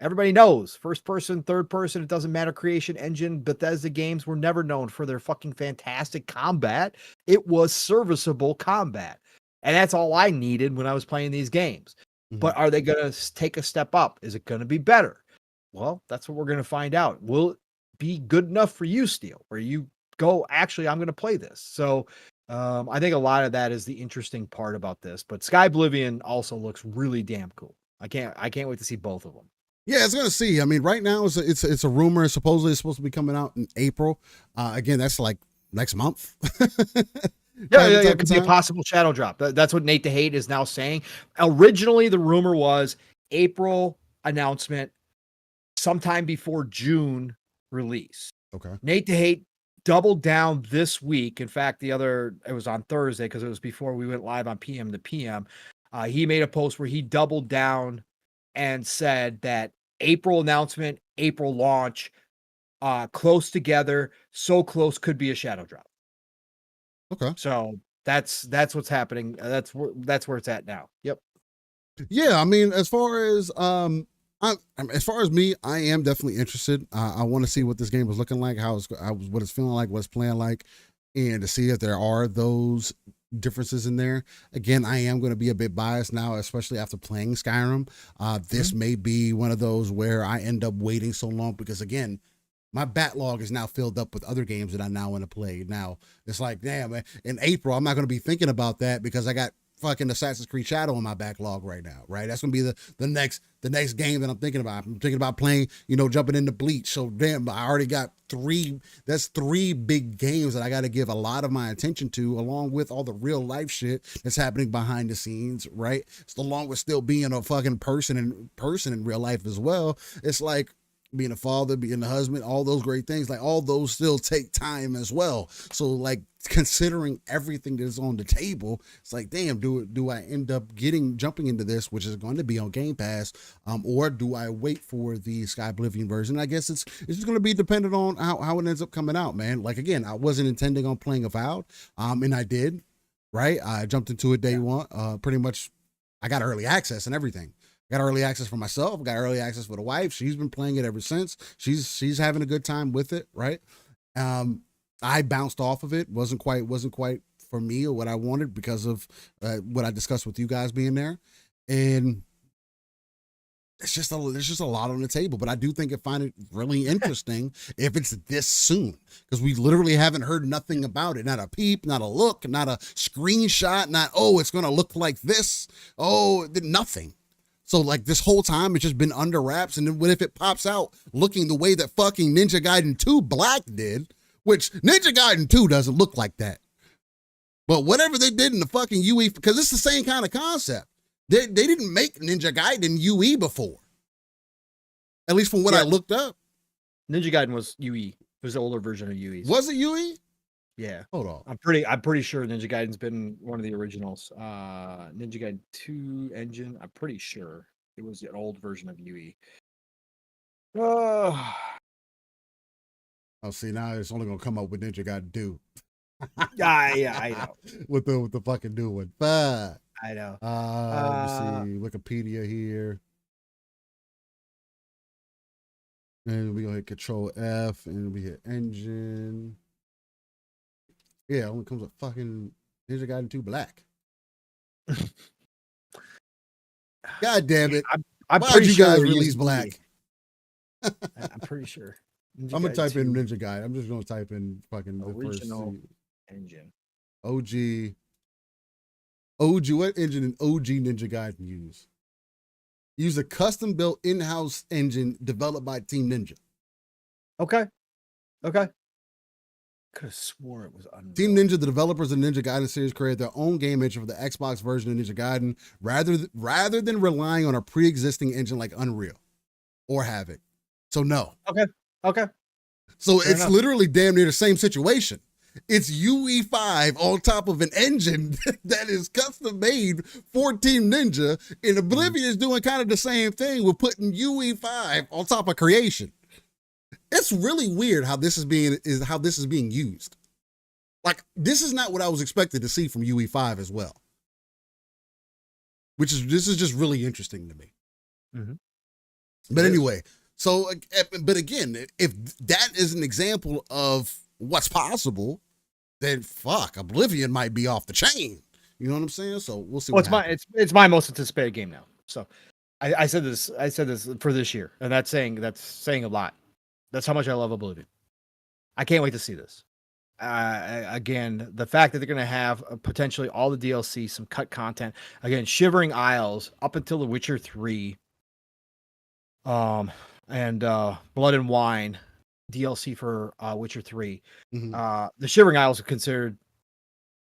Everybody knows first person, third person, it doesn't matter. Creation engine, Bethesda games were never known for their fucking fantastic combat. It was serviceable combat. And that's all I needed when I was playing these games. But are they going to take a step up? Is it going to be better? Well, that's what we're going to find out. Will it be good enough for you, Steel, where you go, actually, I'm going to play this? So I think a lot of that is the interesting part about this. But Sky Oblivion also looks really damn cool. I can't wait to see both of them. Yeah, it's gonna see. I mean, right now it's a rumor. Supposedly it's supposed to be coming out in April. Again, that's like next month. It could be a possible shadow drop. That's what Nate the Hate is now saying. Originally, the rumor was April announcement, sometime before June release. Okay. Nate the Hate doubled down this week. In fact, it was on Thursday because it was before we went live on PM to PM. He made a post where he doubled down and said that April announcement, April launch, close together, so close could be a shadow drop. Okay. So that's what's happening. That's where it's at now. Yep. Yeah, I mean, as far as me, I am definitely interested. I want to see what this game is looking like, what it's feeling like, what it's playing like, and to see if there are those differences in there. Again, I am going to be a bit biased now, especially after playing Skyrim. This may be one of those where I end up waiting so long because, again, my backlog is now filled up with other games that I now want to play. Now it's like, damn, man, in April, I'm not going to be thinking about that because I got fucking Assassin's Creed Shadow in my backlog right now, right? That's going to be the next game that I'm thinking about. I'm thinking about playing, jumping into Bleach. So damn, I already got three big games that I got to give a lot of my attention to, along with all the real life shit that's happening behind the scenes, right? So along with still being a fucking person in real life as well. It's like, being a father, being a husband, all those great things, like all those still take time as well. So like considering everything that is on the table, it's like, damn, do I end up jumping into this, which is going to be on Game Pass, or do I wait for the Sky Oblivion version? I guess it's just going to be dependent on how it ends up coming out, man. Like again, I wasn't intending on playing Avowed, and I did, right? I jumped into it day one, pretty much. I got early access and everything. Got early access for myself. Got early access for the wife. She's been playing it ever since. She's having a good time with it, right? I bounced off of it. Wasn't quite for me or what I wanted because of what I discussed with you guys being there, and there's just a lot on the table. But I do think I find it really interesting if it's this soon, because we literally haven't heard nothing about it. Not a peep, not a look, not a screenshot, not it's gonna look like this. Nothing. So like this whole time it's just been under wraps, and then what if it pops out looking the way that fucking Ninja Gaiden 2 Black did, which Ninja Gaiden 2 doesn't look like that. But whatever they did in the fucking UE, because it's the same kind of concept. They didn't make Ninja Gaiden UE before. At least from what I looked up. Ninja Gaiden was UE. It was the older version of UE. Was it UE? Yeah. Hold on. I'm pretty sure Ninja Gaiden's been one of the originals. Ninja Gaiden 2 engine. I'm pretty sure it was an old version of UE. Oh, see, now it's only gonna come up with Ninja Gaiden 2. Yeah, I know. with the fucking new one. But I know. Let me see Wikipedia here. And we gonna hit Control F and we hit engine. Yeah, it only comes with fucking Ninja Gaiden 2 Black. God damn it. I'm Why pretty did you sure guys release Black? I'm pretty sure. I'm gonna type in Ninja Gaiden. I'm just gonna type in fucking original the first engine. OG. What engine an OG Ninja Gaiden use? Use a custom built in-house engine developed by Team Ninja. Okay. Could have swore it was unreal. Team Ninja, the developers of the Ninja Gaiden series, created their own game engine for the Xbox version of Ninja Gaiden rather than relying on a pre-existing engine like Unreal or Havoc. So no. Okay. So Fair it's enough. literally damn near the same situation. It's UE5 on top of an engine that is custom made for Team Ninja, and Oblivion is doing kind of the same thing with putting UE5 on top of Creation. It's really weird how this is being used. Like, this is not what I was expected to see from UE5 as well. This is just really interesting to me. Mm-hmm. But anyway, so, but again, if that is an example of what's possible, then fuck, Oblivion might be off the chain. You know what I'm saying? So we'll see. It's my most anticipated game now. So I said this for this year, and that's saying a lot. That's how much I love Oblivion. I can't wait to see this. Again, the fact that they're going to have potentially all the DLC, some cut content. Again, Shivering Isles up until The Witcher 3, and Blood and Wine DLC for Witcher 3. Mm-hmm. The Shivering Isles are considered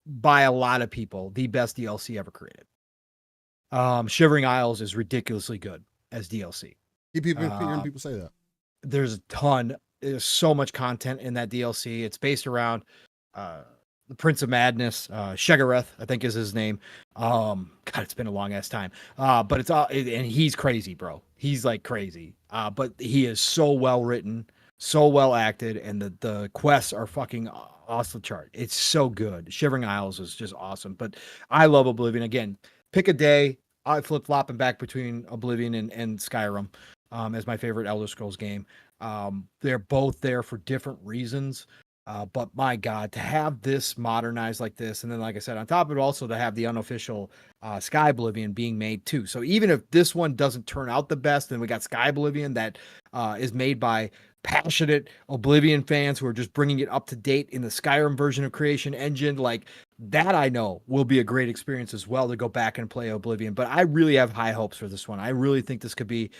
by a lot of people the best DLC ever created. Shivering Isles is ridiculously good as DLC. Hearing people say that. There's so much content in that DLC. It's based around the Prince of Madness, Shegareth, I think is his name. God, it's been a long ass time. But it's all, and he's crazy, bro. He's like crazy. But he is so well written, so well acted, and the quests are fucking off the chart. It's so good. Shivering Isles is just awesome. But I love Oblivion. Again, pick a day. I flip-flopping back between Oblivion and Skyrim as my favorite Elder Scrolls game. They're both there for different reasons. But my God, to have this modernized like this, and then like I said, on top of it, also to have the unofficial Sky Oblivion being made too. So even if this one doesn't turn out the best, then we got Sky Oblivion that is made by passionate Oblivion fans who are just bringing it up to date in the Skyrim version of Creation Engine, like that, I know will be a great experience as well to go back and play Oblivion. But I really have high hopes for this one. I really think this could be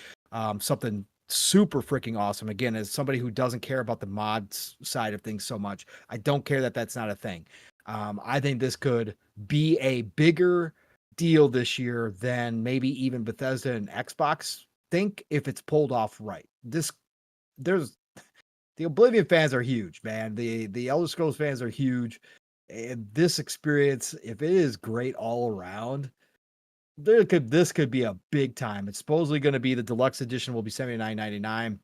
something super freaking awesome. Again, as somebody who doesn't care about the mods side of things so much, I don't care that that's not a thing. I think this could be a bigger deal this year than maybe even Bethesda and Xbox think if it's pulled off right. There's the Oblivion fans are huge, man. The Elder Scrolls fans are huge. And this experience, if it is great all around, this could be a big time. It's supposedly going to be the deluxe edition will be $79.99,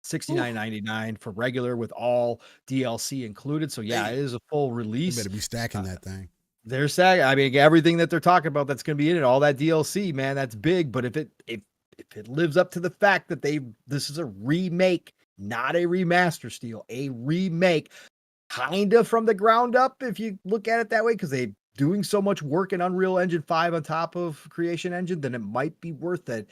$69.99 for regular with all DLC included. So yeah, it is a full You release. better be stacking that thing. They're saying, I mean, everything that they're talking about that's going to be in it, all that DLC, man, that's big. But if it lives up to the fact that this is a remake, not a remaster, Steel, a remake, kind of from the ground up, if you look at it that way, because they're doing so much work in Unreal Engine 5 on top of Creation Engine, then it might be worth it.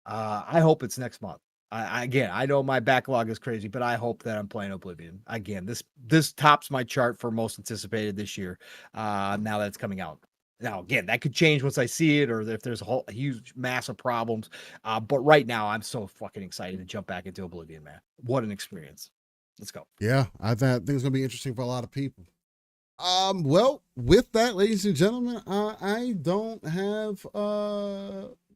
I hope it's next month. Again, I know my backlog is crazy, but I hope that I'm playing Oblivion. Again, this tops my chart for most anticipated this year, now that it's coming out. Now, again, that could change once I see it or if there's a huge mass of problems. But right now, I'm so fucking excited to jump back into Oblivion, man. What an experience. Let's go. Yeah, I think it's going to be interesting for a lot of people. Well, with that, ladies and gentlemen, I don't have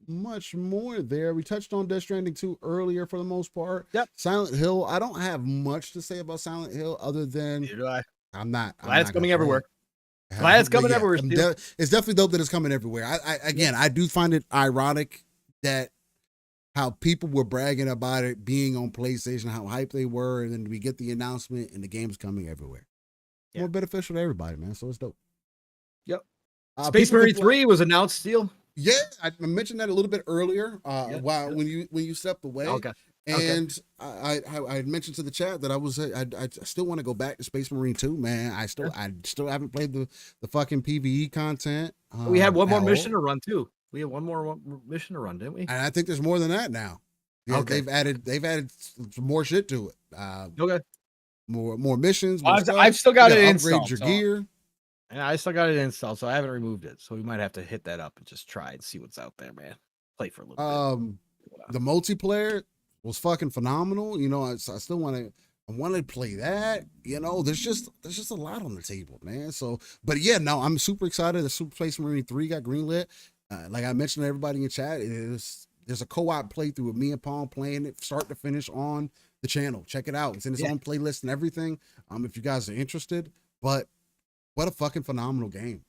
much more there. We touched on Death Stranding 2 earlier for the most part. Yep. Silent Hill, I don't have much to say about Silent Hill other than Neither do I. I'm not Glad it's coming everywhere. Glad Glad it's coming everywhere. It's definitely dope that it's coming everywhere. I do find it ironic that how people were bragging about it being on PlayStation, how hyped they were, and then we get the announcement and the game's coming everywhere. More beneficial to everybody, man. So it's dope. Yep. Space Marine 3 was announced, Steel. Yeah, I mentioned that a little bit earlier. When you stepped away. Okay. And I had mentioned to the chat that I still want to go back to Space Marine 2, man. I still haven't played the fucking PvE content. We had one more mission to run too. We had one more mission to run, didn't we? And I think there's more than that now. Yeah, okay. They've added some more shit to it. Okay. More missions. Well, I've still got it installed. Upgrade your gear. Yeah, I still got it installed, so I haven't removed it. So we might have to hit that up and just try and see what's out there, man. Play for a little bit. The multiplayer was fucking phenomenal. You know, I still want to play that. You know, there's just a lot on the table, man. So, but yeah, no, I'm super excited that Super Space Marine 3 got greenlit. Like I mentioned to everybody in chat, there's a co-op playthrough of me and Paul playing it start to finish on the channel. Check it out. It's in its own playlist and everything. If you guys are interested, but what a fucking phenomenal game.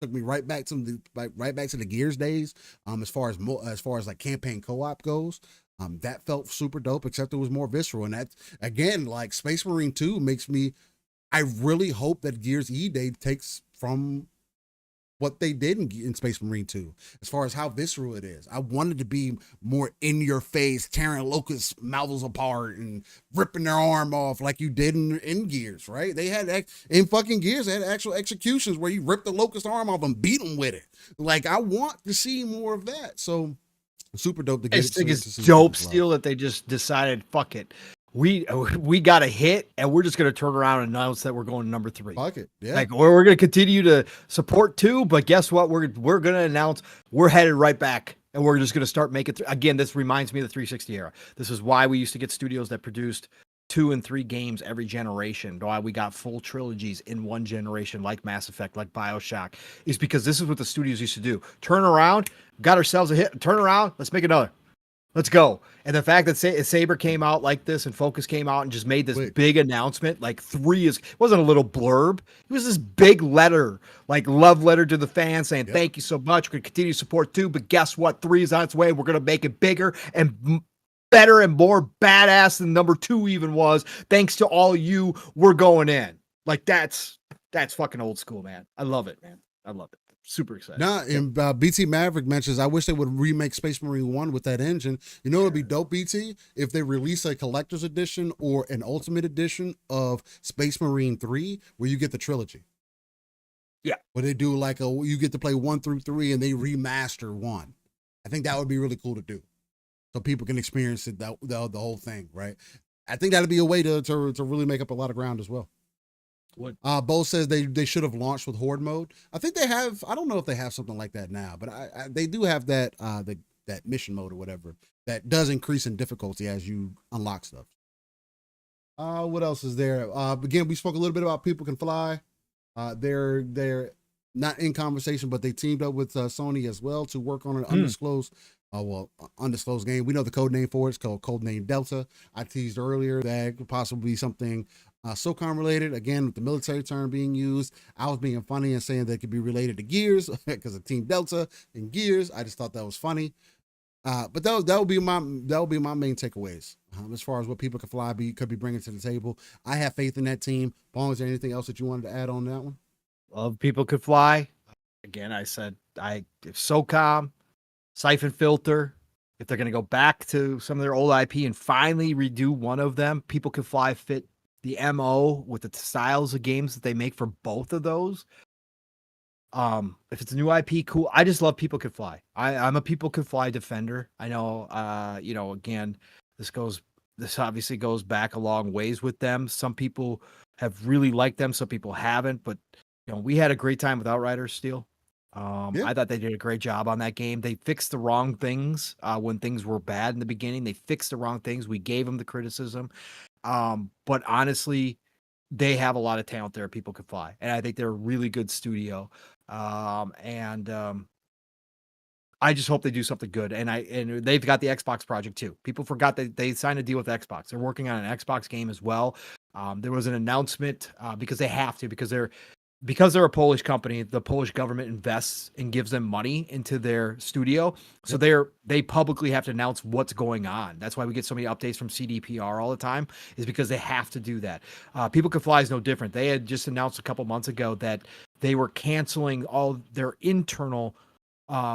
Took me right back to the Gears days. As far as like campaign co-op goes, that felt super dope, except it was more visceral. And that, again, like Space Marine 2 makes me, I really hope that Gears E-Day takes from what they did in Space Marine 2, as far as how visceral it is. I wanted to be more in your face, tearing locusts' mouths apart and ripping their arm off like you did in Gears, right? They had, in fucking Gears, they had actual executions where you rip the locust arm off and beat them with it. Like, I want to see more of that. So, super dope to get it. It's dope still that they just decided, fuck it. We got a hit, and we're just going to turn around and announce that we're going to number 3. Fuck it, yeah. Like we're going to continue to support 2, but guess what? We're going to announce we're headed right back, and we're just going to start making. Again, this reminds me of the 360 era. This is why we used to get studios that produced 2 and 3 games every generation. Why we got full trilogies in one generation, like Mass Effect, like BioShock, is because this is what the studios used to do. Turn around, got ourselves a hit. Turn around, let's make another. Let's go. And the fact that Saber came out like this and Focus came out and just made this big announcement, like 3 it wasn't a little blurb. It was this big letter, like love letter to the fans saying, thank you so much. We're going to continue to support 2, but guess what? 3 is on its way. We're going to make it bigger and better and more badass than number 2 even was. Thanks to all you, we're going in. Like that's fucking old school, man. I love it, man. I love it. Super excited. Nah, and BT Maverick mentions, I wish they would remake Space Marine 1 with that engine. You know, it'd be dope, BT, if they release a collector's edition or an ultimate edition of Space Marine 3 where you get the trilogy. Yeah. Where they do like you get to play 1 through 3 and they remaster 1. I think that would be really cool to do. So people can experience it, the whole thing, right? I think that'd be a way to really make up a lot of ground as well. What? Bo says they should have launched with horde mode. I think they have. I don't know if they have something like that now, but they do have that that mission mode or whatever that does increase in difficulty as you unlock stuff. What else is there? Again, we spoke a little bit about People Can Fly. They're not in conversation, but they teamed up with Sony as well to work on an undisclosed game. We know the code name for it. It's called Codename Delta. I teased earlier that it could possibly be something SOCOM related. Again, with the military term being used, I was being funny and saying that it could be related to Gears because of Team Delta and Gears. I just thought that was funny. But that would be my main takeaways as far as what People Can Fly could be bringing to the table. I have faith in that team. Paul, is there anything else that you wanted to add on that one? Love People Could Fly. Again, I said if SOCOM, Siphon Filter, if they're going to go back to some of their old IP and finally redo one of them, People Could Fly fit the MO with the styles of games that they make for both of those. If it's a new IP, cool. I just love People Could Fly. I'm a People Could Fly defender. I know, again, this obviously goes back a long ways with them. Some people have really liked them, some people haven't, but we had a great time with Outriders Steel. I thought they did a great job on that game. They fixed the wrong things when things were bad in the beginning. They fixed the wrong things. We gave them the criticism. But honestly, they have a lot of talent there. People Could Fly, and I think they're a really good studio. I just hope they do something good. And they've got the Xbox project too. People forgot that they signed a deal with Xbox. They're working on an Xbox game as well. There was an announcement because they have to, because they're a Polish company. The Polish government invests and gives them money into their studio. So they publicly have to announce what's going on. That's why we get so many updates from CDPR all the time, is because they have to do that. People Can Fly is no different. They had just announced a couple months ago that they were canceling all their internal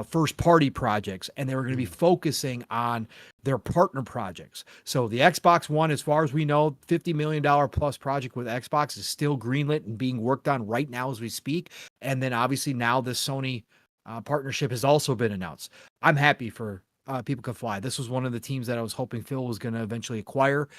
first party projects, and they were going to be focusing on their partner projects. So the Xbox One, as far as we know, $50 million plus project with Xbox is still greenlit and being worked on right now as we speak. And then obviously now the Sony partnership has also been announced. I'm happy for People Can Fly. This was one of the teams that I was hoping Phil was going to eventually acquire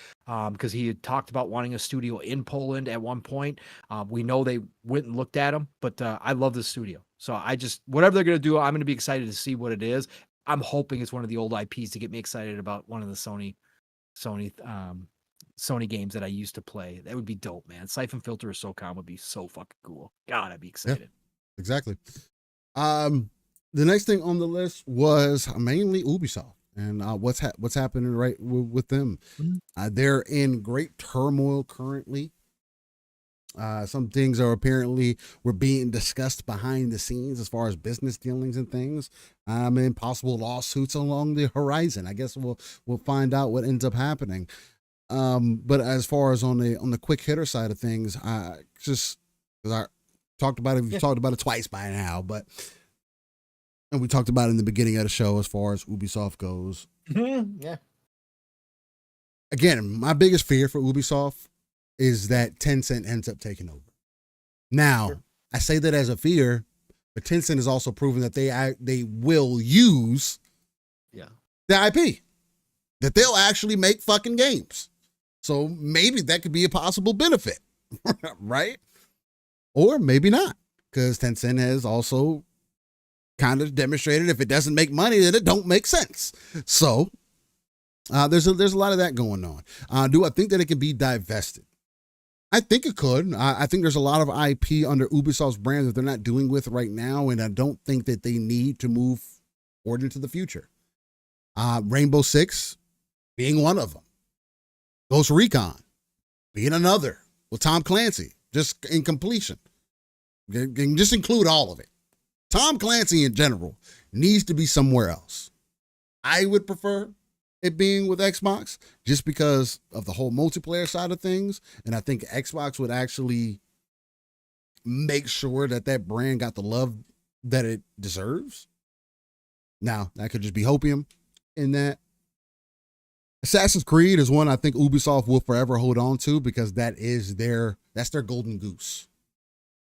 because he had talked about wanting a studio in Poland at one point. We know they went and looked at him, but I love this studio. So whatever they're going to do, I'm going to be excited to see what it is. I'm hoping it's one of the old IPs to get me excited about one of the Sony games that I used to play. That would be dope, man. Siphon Filter or SOCOM would be so fucking cool. God, I'd be excited. Yeah, exactly. The next thing on the list was mainly Ubisoft and what's happening right with them. They're in great turmoil currently. Some things were being discussed behind the scenes as far as business dealings and things, and possible lawsuits along the horizon. I guess we'll find out what ends up happening. But as far as on the quick hitter side of things, because I talked about it, we've talked about it twice by now, and we talked about it in the beginning of the show as far as Ubisoft goes. Yeah. Again, my biggest fear for Ubisoft is that Tencent ends up taking over. Now, I say that as a fear, but Tencent has also proven that they will use the IP, that they'll actually make fucking games. So maybe that could be a possible benefit, right? Or maybe not, because Tencent has also kind of demonstrated if it doesn't make money, then it don't make sense. So there's a lot of that going on. Do I think that it can be divested? I think it could. I think there's a lot of IP under Ubisoft's brand that they're not doing with right now, and I don't think that they need to move forward into the future. Rainbow Six being one of them. Ghost Recon being another. With Tom Clancy, just in completion. Just include all of it. Tom Clancy in general needs to be somewhere else. I would prefer it being with Xbox just because of the whole multiplayer side of things. And I think Xbox would actually make sure that brand got the love that it deserves. Now, that could just be hopium in that. Assassin's Creed is one I think Ubisoft will forever hold on to because that's their golden goose.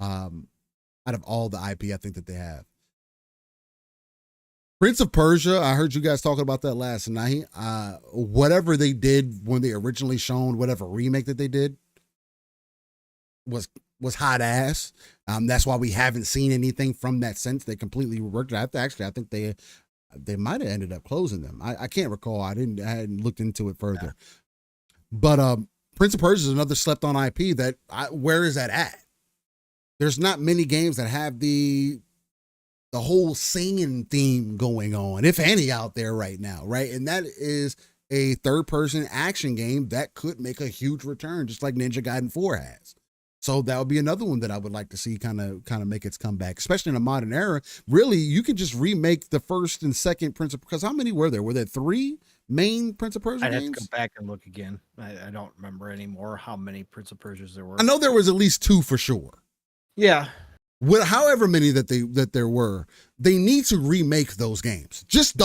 Out of all the IP I think that they have. Prince of Persia, I heard you guys talking about that last night. Whatever they did when they originally shown whatever remake that they did was hot ass. That's why we haven't seen anything from that since. They completely reworked it. I think they might have ended up closing them. I can't recall. I hadn't looked into it further. Yeah. But Prince of Persia is another slept on IP that where is that at? There's not many games that have the whole singing theme going on, if any, out there right now, right? And that is a third-person action game that could make a huge return, just like Ninja Gaiden 4 has. So that would be another one that I would like to see kind of make its comeback, especially in a modern era. Really, you could just remake the first and second Prince of, because how many were there? Were there 3 main Prince of Persia games? I'd have to go back and look again. I don't remember anymore how many Prince of Persias there were. I know there was at least 2 for sure. Yeah. However many that there were, they need to remake those games. Just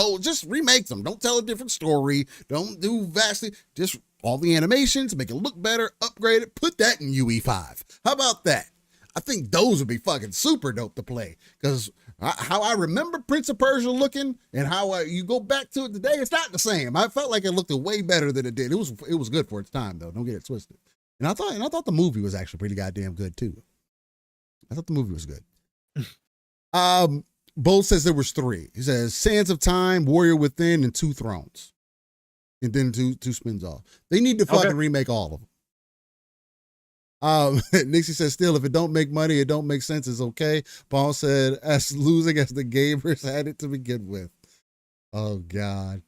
remake them. Don't tell a different story. Don't do vastly. Just all the animations, make it look better, upgrade it, put that in UE5. How about that? I think those would be fucking super dope to play. Because how I remember Prince of Persia looking and how you go back to it today, it's not the same. I felt like it looked way better than it did. It was good for its time though. Don't get it twisted. And I thought the movie was actually pretty goddamn good too. I thought the movie was good. Bo says there was 3. He says Sands of Time, Warrior Within, and 2 Thrones. And then two spins off. They need to fucking remake all of them. Nixie says, still, if it don't make money, it don't make sense, it's okay. Paul said, as losing as the gamers had it to begin with. Oh, God.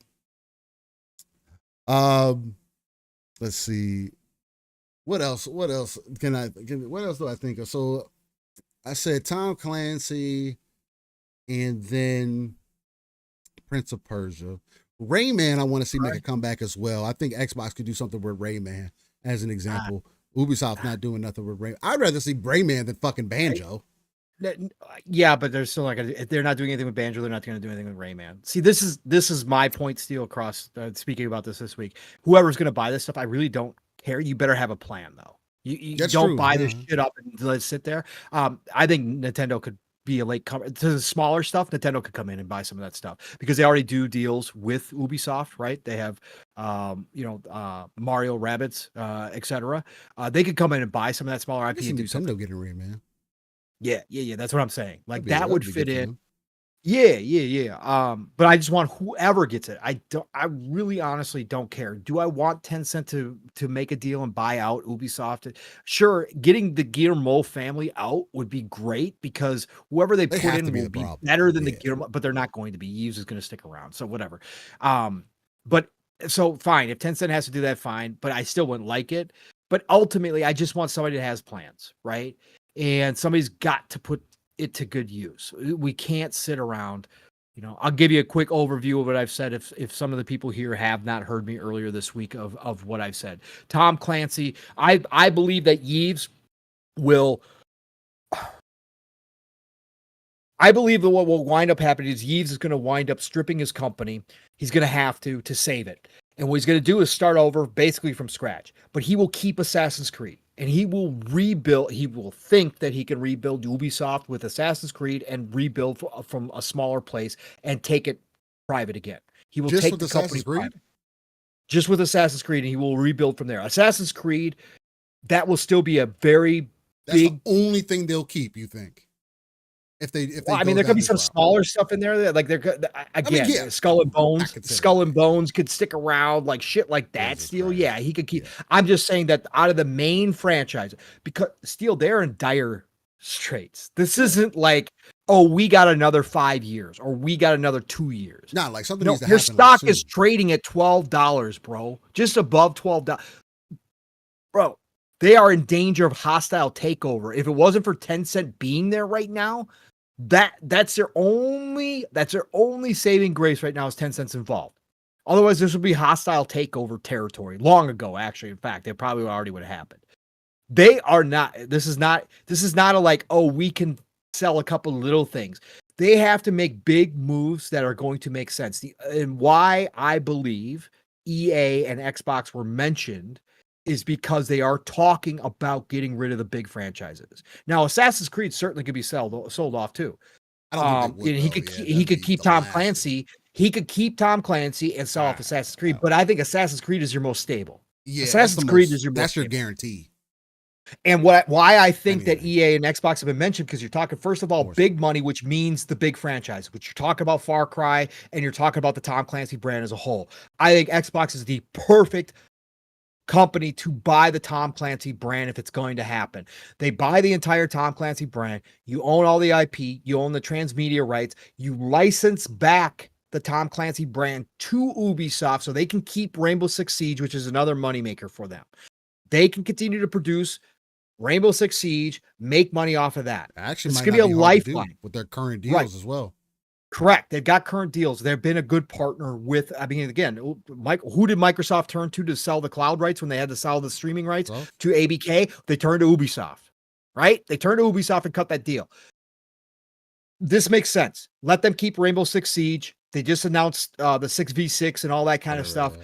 Let's see. What else do I think of? So I said Tom Clancy and then Prince of Persia. Rayman, I want to see make a comeback as well. I think Xbox could do something with Rayman as an example. Ubisoft not doing nothing with Rayman. I'd rather see Rayman than fucking Banjo. Yeah, but they're still not gonna. If they're not doing anything with Banjo, they're not going to do anything with Rayman. See, this is my point. Steel across. Speaking about this week, whoever's going to buy this stuff, I really don't care. You better have a plan though. You don't buy this shit up and let it sit there. I think Nintendo could be a late comer to the smaller stuff. Nintendo could come in and buy some of that stuff because they already do deals with Ubisoft, right? They have, Mario Rabbids, etc. They could come in and buy some of that smaller IP and do something. Nintendo getting Rayman. Yeah. That's what I'm saying. Like that would fit in. Yeah. But I just want whoever gets it. I really honestly don't care. Do I want Tencent to make a deal and buy out Ubisoft? Sure, getting the Guillermo family out would be great because whoever they put in will be better than the Guillermo, but they're not going to be. Yves is going to stick around. So whatever. But so fine. If Tencent has to do that, fine. But I still wouldn't like it. But ultimately, I just want somebody that has plans, right? And somebody's got to put it to good use. We can't sit around. I'll give you a quick overview of what I've said if some of the people here have not heard me earlier this week of what I've said. Tom Clancy, I believe that Yves will. I believe that what will wind up happening is Yves is going to wind up stripping his company. He's going to have to save it. And what he's going to do is start over basically from scratch. But he will keep Assassin's Creed. And he will rebuild. He will think that he can rebuild Ubisoft with Assassin's Creed and rebuild from a smaller place and take it private again. He will take the company private. Just with Assassin's Creed, and he will rebuild from there. Assassin's Creed, that will still be a very big. The only thing they'll keep, you think? If they there could be some smaller stuff in there. Like again, Skull and Bones could stick around, like shit like that. Steel, yeah, he could keep. Yeah. I'm just saying that out of the main franchise, because Steel, they're in dire straits. This isn't like, oh, we got another 5 years or we got another 2 years. No, like something needs to happen. Your stock is trading at $12, bro, just above $12, bro. They are in danger of hostile takeover. If it wasn't for Tencent being there right now. That's their only saving grace right now is Tencent's involved. Otherwise, this would be hostile takeover territory long ago. Actually, in fact, it probably already would have happened. They are not. This is not a like, oh, we can sell a couple little things. They have to make big moves that are going to make sense. And why I believe EA and Xbox were mentioned is because they are talking about getting rid of the big franchises. Now, Assassin's Creed certainly could be sold off too. I don't think they would. And he could keep Tom Clancy. He could keep Tom Clancy and sell off Assassin's Creed, but I think Assassin's Creed is your most stable. Yeah, Assassin's Creed is your most that's your stable. guarantee. And why I think that EA and Xbox have been mentioned, because you're talking, first of all, big money, which means the big franchise, which you're talking about Far Cry, and you're talking about the Tom Clancy brand as a whole. I think Xbox is the perfect company to buy the Tom Clancy brand if it's going to happen. They buy the entire Tom Clancy brand. You own all the IP. You own the transmedia rights. You license back the Tom Clancy brand to Ubisoft so they can keep Rainbow Six Siege, which is another moneymaker for them. They can continue to produce Rainbow Six Siege, make money off of that. Actually, it's going to be a lifeline with their current deals as well. Correct. They've got current deals. They've been a good partner with, I mean, again, who did Microsoft turn to sell the cloud rights when they had to sell the streaming rights to ABK? They turned to Ubisoft, right? They turned to Ubisoft and cut that deal. This makes sense. Let them keep Rainbow Six Siege. They just announced the 6v6 and all that kind of stuff.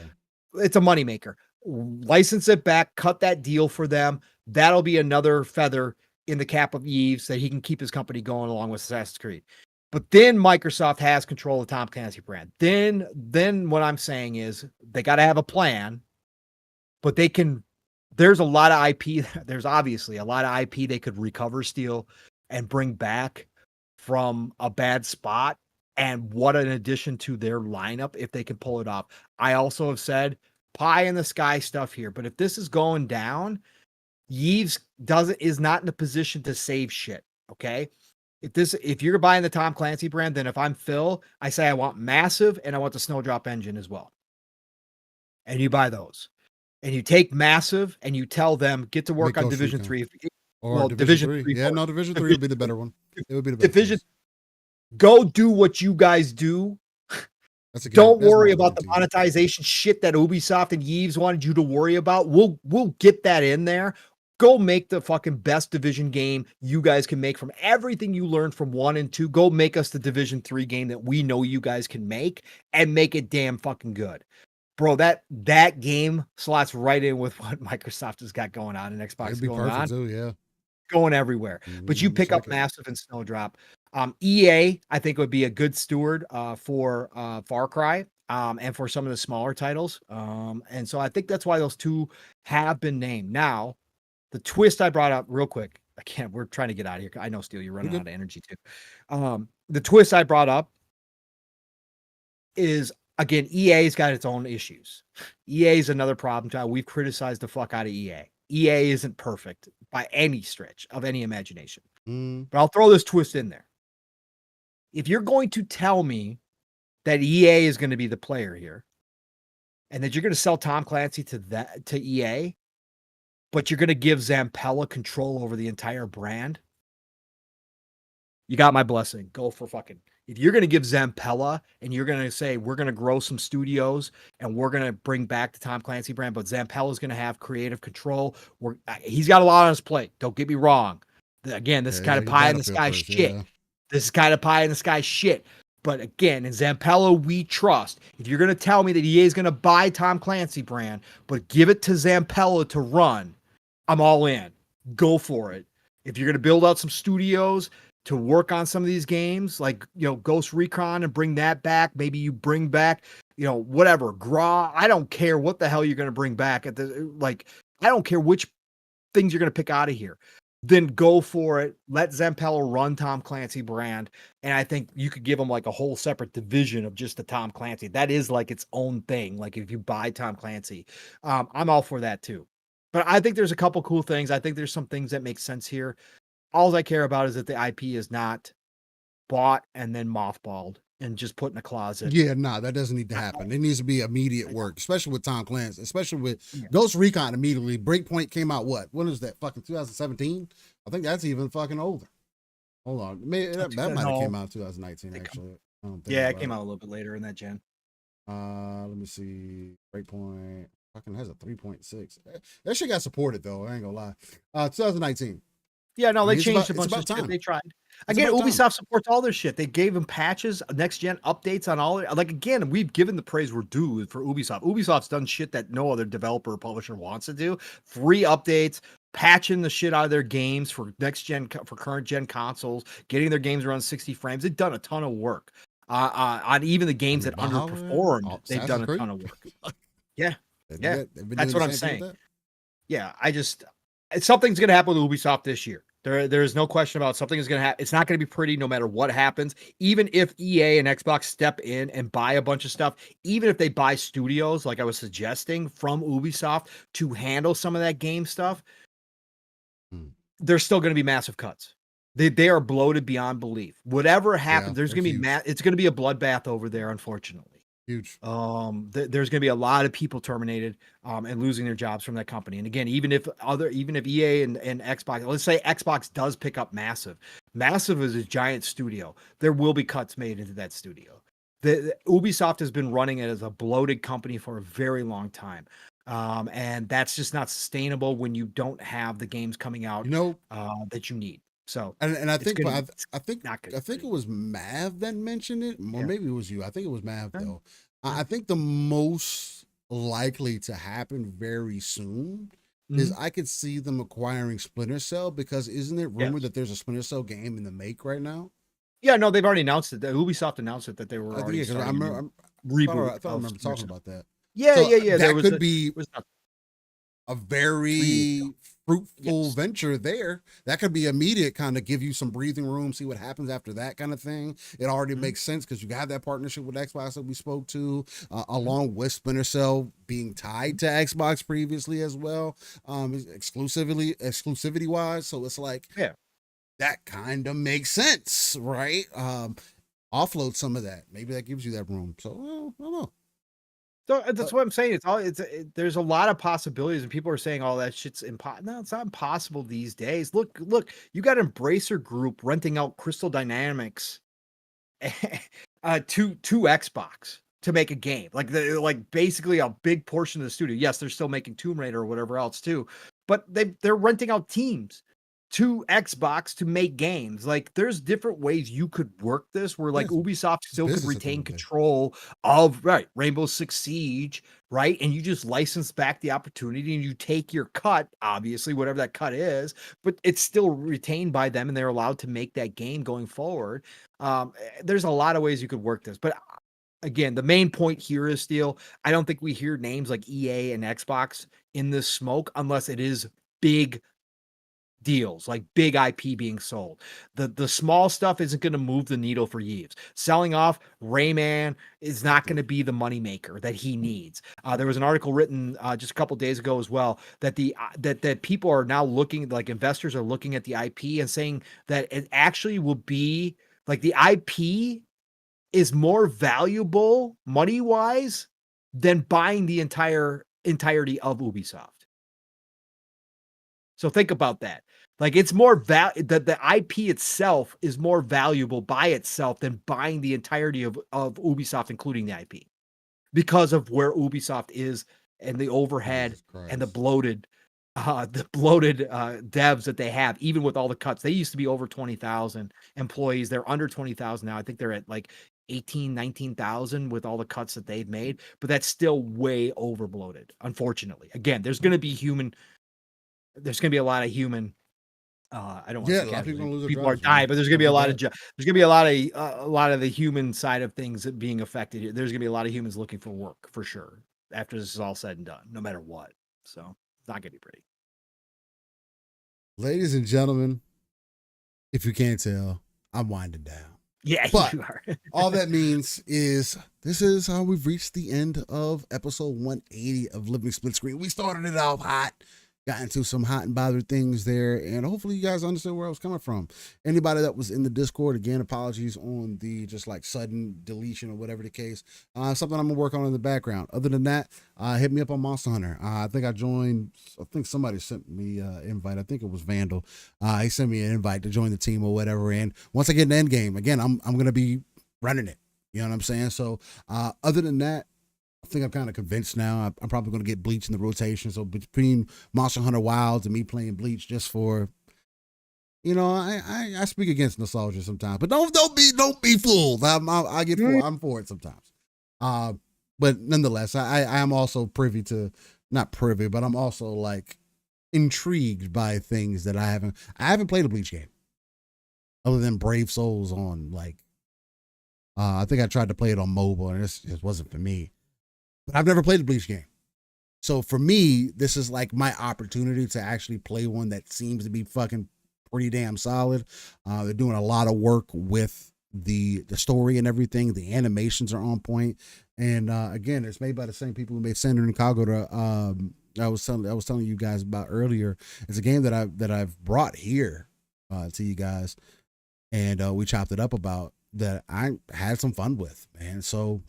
It's a moneymaker. License it back, cut that deal for them. That'll be another feather in the cap of Yves that he can keep his company going along with Assassin's Creed. But then Microsoft has control of the Tom Clancy brand. Then what I'm saying is they got to have a plan, but they can, there's a lot of IP. There's obviously a lot of IP they could recover, steal, and bring back from a bad spot. And what an addition to their lineup if they can pull it off. I also have said pie in the sky stuff here, but if this is going down, Yves is not in a position to save shit. Okay. If you're buying the Tom Clancy brand, then if I'm Phil, I say I want Massive and I want the Snowdrop engine as well. And you buy those. And you take Massive and you tell them, get to work on Division 3. Or Division 3. Yeah, no, Division 3 would be the better one. It would be the better Division. Go do what you guys do. Don't worry about the monetization shit that Ubisoft and Yves wanted you to worry about. We'll get that in there. Go make the fucking best Division game you guys can make from everything you learned from 1 and 2. Go make us the Division 3 game that we know you guys can make, and make it damn fucking good. Bro, that game slots right in with what Microsoft has got going on and Xbox It'd be going perfect on. Too, yeah. Going everywhere. But you pick up Massive and Snowdrop. EA, I think, would be a good steward for Far Cry. And for some of the smaller titles. And so I think that's why those two have been named. Now, the twist I brought up real quick, we're trying to get out of here. I know, Steele, you're running out of energy too. The twist I brought up is, again, EA's got its own issues. EA is another problem child. We've criticized the fuck out of EA. EA isn't perfect by any stretch of any imagination. But I'll throw this twist in there. If you're going to tell me that EA is going to be the player here, and that you're going to sell Tom Clancy to EA, but you're going to give Zampella control over the entire brand, you got my blessing. Go for fucking. If you're going to give Zampella and you're going to say, we're going to grow some studios and we're going to bring back the Tom Clancy brand, but Zampella is going to have creative control. He's got a lot on his plate. Don't get me wrong. Again, this is kind of pie in the sky shit. Yeah. This is kind of pie in the sky shit. But again, in Zampella, we trust. If you're going to tell me that EA is going to buy Tom Clancy brand, but give it to Zampella to run, I'm all in. Go for it. If you're going to build out some studios to work on some of these games, like, Ghost Recon, and bring that back, maybe you bring back, whatever, Gra. I don't care what the hell you're going to bring back I don't care which things you're going to pick out of here. Then go for it. Let Zampella run Tom Clancy brand. And I think you could give them like a whole separate division of just the Tom Clancy. That is like its own thing. Like if you buy Tom Clancy, I'm all for that too. But I think there's a couple cool things. I think there's some things that make sense here. All I care about is that the IP is not bought and then mothballed and just put in a closet. Yeah, that doesn't need to happen. It needs to be immediate work, especially with Tom Clancy, especially with Ghost Recon immediately. Breakpoint came out when is that? Fucking 2017? I think that's even fucking older. Hold on. Maybe that might have came out in 2019, actually. It came out a little bit later in that gen. Let me see. Breakpoint fucking has a 3.6. That shit got supported, though. I ain't gonna lie. 2019. Yeah, no, they changed a bunch of shit. They tried. Again, Ubisoft supports all their shit. They gave them patches, next-gen updates on all. Again, we've given the praise we're due for Ubisoft. Ubisoft's done shit that no other developer or publisher wants to do. Free updates, patching the shit out of their games for for current gen consoles, getting their games around 60 frames. They've done a ton of work. On even the games that underperformed, they've done a ton of work. Yeah. Yeah. That's what I'm saying. Yeah. Something's going to happen with Ubisoft this year. There's no question about something is going to happen. It's not going to be pretty no matter what happens. Even if EA and Xbox step in and buy a bunch of stuff, even if they buy studios, like I was suggesting, from Ubisoft to handle some of that game stuff, there's still going to be massive cuts. They are bloated beyond belief. Whatever happens, there's going to be it's going to be a bloodbath over there, unfortunately. Huge. There's going to be a lot of people terminated and losing their jobs from that company. And again, even if EA and Xbox, let's say Xbox does pick up Massive is a giant studio. There will be cuts made into that studio. The Ubisoft has been running it as a bloated company for a very long time. And that's just not sustainable when you don't have the games coming out, that you need. So, and I think it was Mav that mentioned it, or maybe it was you. I think it was Mav though. I think the most likely to happen very soon is I could see them acquiring Splinter Cell, because isn't it rumored that there's a Splinter Cell game in the make right now? Yeah, no, they've already announced it. Ubisoft announced it that they were already starting reboot. I remember talking about that. Yeah. That could be a very fruitful venture there. That could be immediate, kind of give you some breathing room, see what happens after that kind of thing. It already makes sense because you have that partnership with Xbox that we spoke to, along with Splinter Cell being tied to Xbox previously as well, exclusivity wise. So it's like, that kind of makes sense, right? Offload some of that. Maybe that gives you that room. So I don't know. So that's what I'm saying. There's a lot of possibilities, and people are saying, "Oh, that shit's impossible." No, it's not impossible these days. Look, you got Embracer Group renting out Crystal Dynamics to Xbox to make a game, like basically a big portion of the studio. Yes, they're still making Tomb Raider or whatever else too, but they're renting out teams to Xbox to make games. Like, there's different ways you could work this where Ubisoft still could retain control of Rainbow Six Siege, right? And you just license back the opportunity and you take your cut, obviously, whatever that cut is, but it's still retained by them and they're allowed to make that game going forward. There's a lot of ways you could work this, but again, the main point here is still, I don't think we hear names like EA and Xbox in this smoke unless it is big deals, like big IP being sold. The small stuff isn't going to move the needle for Yves. Selling off Rayman is not going to be the moneymaker that he needs. There was an article written just a couple days ago as well that that people are now looking, like investors are looking at the IP and saying that it actually will be like the IP is more valuable money-wise than buying the entirety of Ubisoft. So think about that. Like, it's more the IP itself is more valuable by itself than buying the entirety of Ubisoft, including the IP, because of where Ubisoft is and the overhead and the bloated devs that they have, even with all the cuts. They used to be over 20,000 employees. They're under 20,000 now. I think they're at like 18, 19,000 with all the cuts that they've made, but that's still way over bloated. Unfortunately, again, there's going to be a lot of human. I don't want to say a lot of people are dying, but there's going to be a lot of there's going to be a lot of the human side of things being affected here. There's going to be a lot of humans looking for work for sure after this is all said and done, no matter what. So it's not going to be pretty. Ladies and gentlemen, if you can't tell, I'm winding down. Yeah, but you are. All that means is this is how we've reached the end of episode 180 of Living Split Screen. We started it off hot. Got into some hot and bothered things there, and hopefully you guys understood where I was coming from. Anybody that was in the Discord, again, apologies on the just like sudden deletion or whatever the case. Something I'm gonna work on in the background. Other than that, hit me up on Monster Hunter. I think somebody sent me an invite. I think it was Vandal. He sent me an invite to join the team or whatever. And once I get an end game, again, I'm gonna be running it. You know what I'm saying? So other than that, I think I'm kind of convinced now. I'm probably going to get Bleach in the rotation. So between Monster Hunter Wilds and me playing Bleach, just for, I speak against nostalgia sometimes, but don't be fooled. I'm for it sometimes. But nonetheless, I am also privy to, not privy, but I'm also like intrigued by things that I haven't played a Bleach game other than Brave Souls on like I think I tried to play it on mobile and it just wasn't for me. But I've never played a Bleach game. So for me, this is like my opportunity to actually play one that seems to be fucking pretty damn solid. They're doing a lot of work with the story and everything. The animations are on point. And again, it's made by the same people who made Sender and Kagura. I was telling you guys about earlier. It's a game that I've brought here to you guys, and we chopped it up about that. I had some fun with, man. So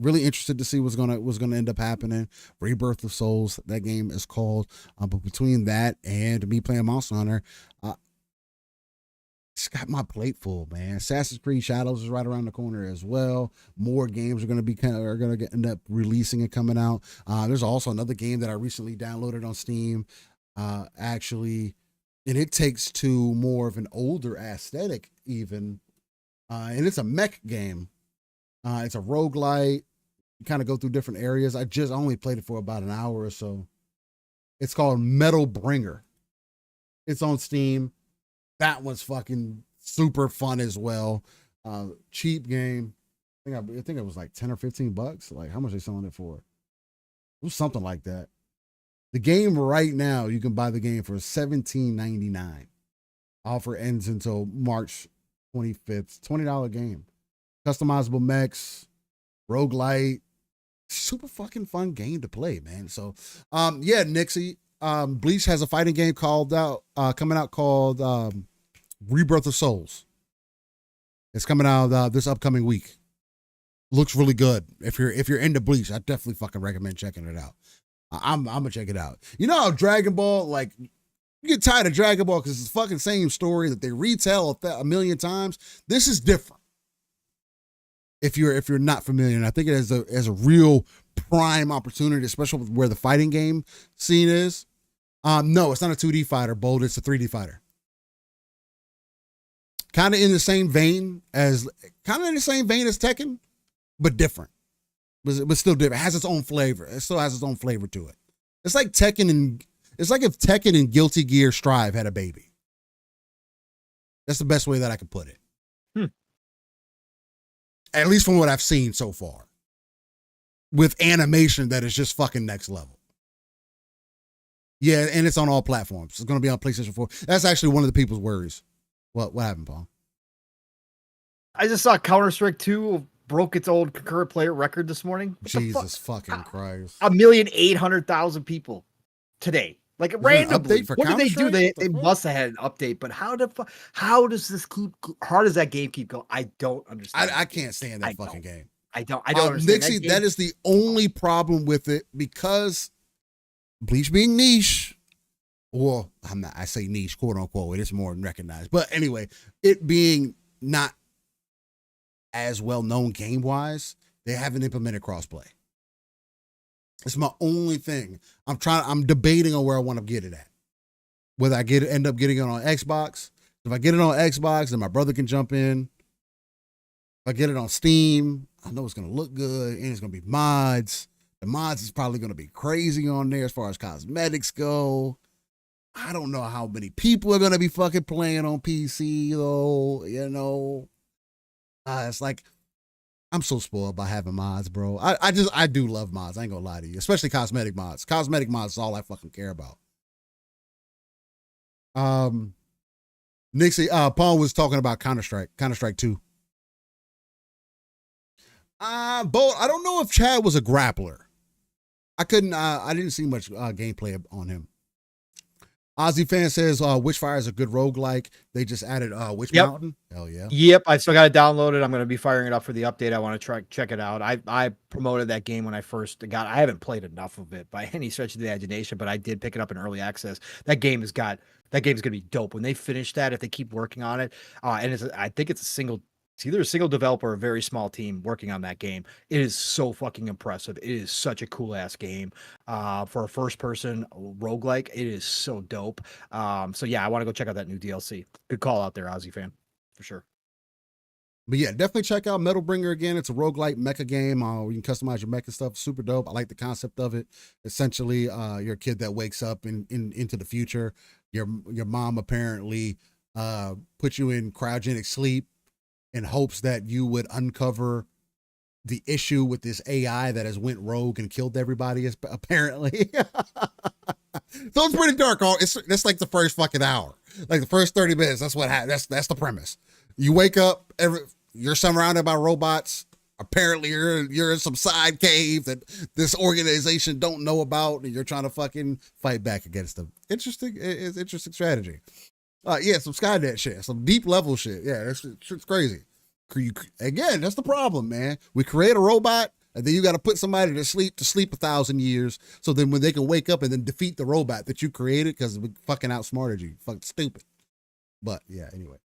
really interested to see what's gonna end up happening. Rebirth of Souls, that game is called. But between that and me playing Monster Hunter, it's got my plate full, man. Assassin's Creed Shadows is right around the corner as well. More games are gonna end up releasing and coming out. There's also another game that I recently downloaded on Steam, actually, and it takes to more of an older aesthetic even, and it's a mech game. It's a roguelite. You kind of go through different areas. I only played it for about an hour or so. It's called Metal Bringer. It's on Steam. That one's fucking super fun as well. Cheap game. I think it was like $10 or $15. Like how much they selling it for? It was something like that. The game right now, you can buy the game for $17.99. Offer ends until March 25th. $20 game. Customizable mechs, roguelite, super fucking fun game to play, man. So, yeah, Nixie, Bleach has a fighting game coming out called Rebirth of Souls. It's coming out this upcoming week. Looks really good. If you're into Bleach, I definitely fucking recommend checking it out. I'm gonna check it out. You know how Dragon Ball, like, you get tired of Dragon Ball because it's the fucking same story that they retell a million times. This is different. If you're not familiar, and I think it has a real prime opportunity, especially with where the fighting game scene is. No, it's not a 2D fighter, Bold. It's a 3D fighter. Kind of in the same vein as Tekken, but different. But still different. It has its own flavor. It still has its own flavor to it. It's like if Tekken and Guilty Gear Strive had a baby. That's the best way that I could put it. At least from what I've seen so far. With animation that is just fucking next level. Yeah, and it's on all platforms. It's going to be on PlayStation 4. That's actually one of the people's worries. What happened, Paul? I just saw Counter-Strike 2 broke its old concurrent player record this morning. Jesus fucking Christ. 1,800,000 people today. Like randomly. What did they do? They must have had an update, but how does that game keep going? I don't understand. I can't stand that fucking game. I don't understand. Nixie, that is the only problem with it, because Bleach being niche, well, I say niche, quote unquote, it is more recognized. But anyway, it being not as well known game wise, they haven't implemented crossplay. It's my only thing. I'm debating on where I want to get it at. Whether I end up getting it on Xbox. If I get it on Xbox, then my brother can jump in. If I get it on Steam, I know it's going to look good, and it's going to be mods. The mods is probably going to be crazy on there as far as cosmetics go. I don't know how many people are going to be fucking playing on PC, though, you know. It's like, I'm so spoiled by having mods, bro. I do love mods. I ain't gonna lie to you, especially cosmetic mods. Cosmetic mods is all I fucking care about. Nixie, Paul was talking about Counter-Strike 2. Bolt, I don't know if Chad was a grappler. I didn't see much gameplay on him. Ozzy Fan says Witchfire is a good roguelike. They just added Witch Mountain. Hell yeah. Yep, I still got it downloaded. I'm going to be firing it up for the update. I want to check it out. I promoted that game when I first got it. I haven't played enough of it by any stretch of the imagination, but I did pick it up in early access. That game is going to be dope. When they finish that, if they keep working on it, and I think it's either a single developer or a very small team working on that game. It is so fucking impressive. It is such a cool ass game. For a first person roguelike, it is so dope. So yeah, I want to go check out that new DLC. Good call out there, Ozzy Fan, for sure. But yeah, definitely check out Metal Bringer again. It's a roguelike mecha game. Where you can customize your mecha stuff. Super dope. I like the concept of it. Essentially, you're a kid that wakes up into the future. Your mom apparently put you in cryogenic sleep in hopes that you would uncover the issue with this AI that has went rogue and killed everybody, apparently. So it's pretty dark. That's like the first fucking hour, like the first 30 minutes. That's what happened. That's the premise. You wake up, you're surrounded by robots. Apparently you're in some side cave that this organization don't know about, and you're trying to fucking fight back against them. It's interesting strategy. Yeah, some Skynet shit, some deep level shit. Yeah, it's crazy. Again, that's the problem, man. We create a robot, and then you got to put somebody to sleep 1,000 years, so then when they can wake up and then defeat the robot that you created because we fucking outsmarted you. Fucking stupid. But yeah, anyway.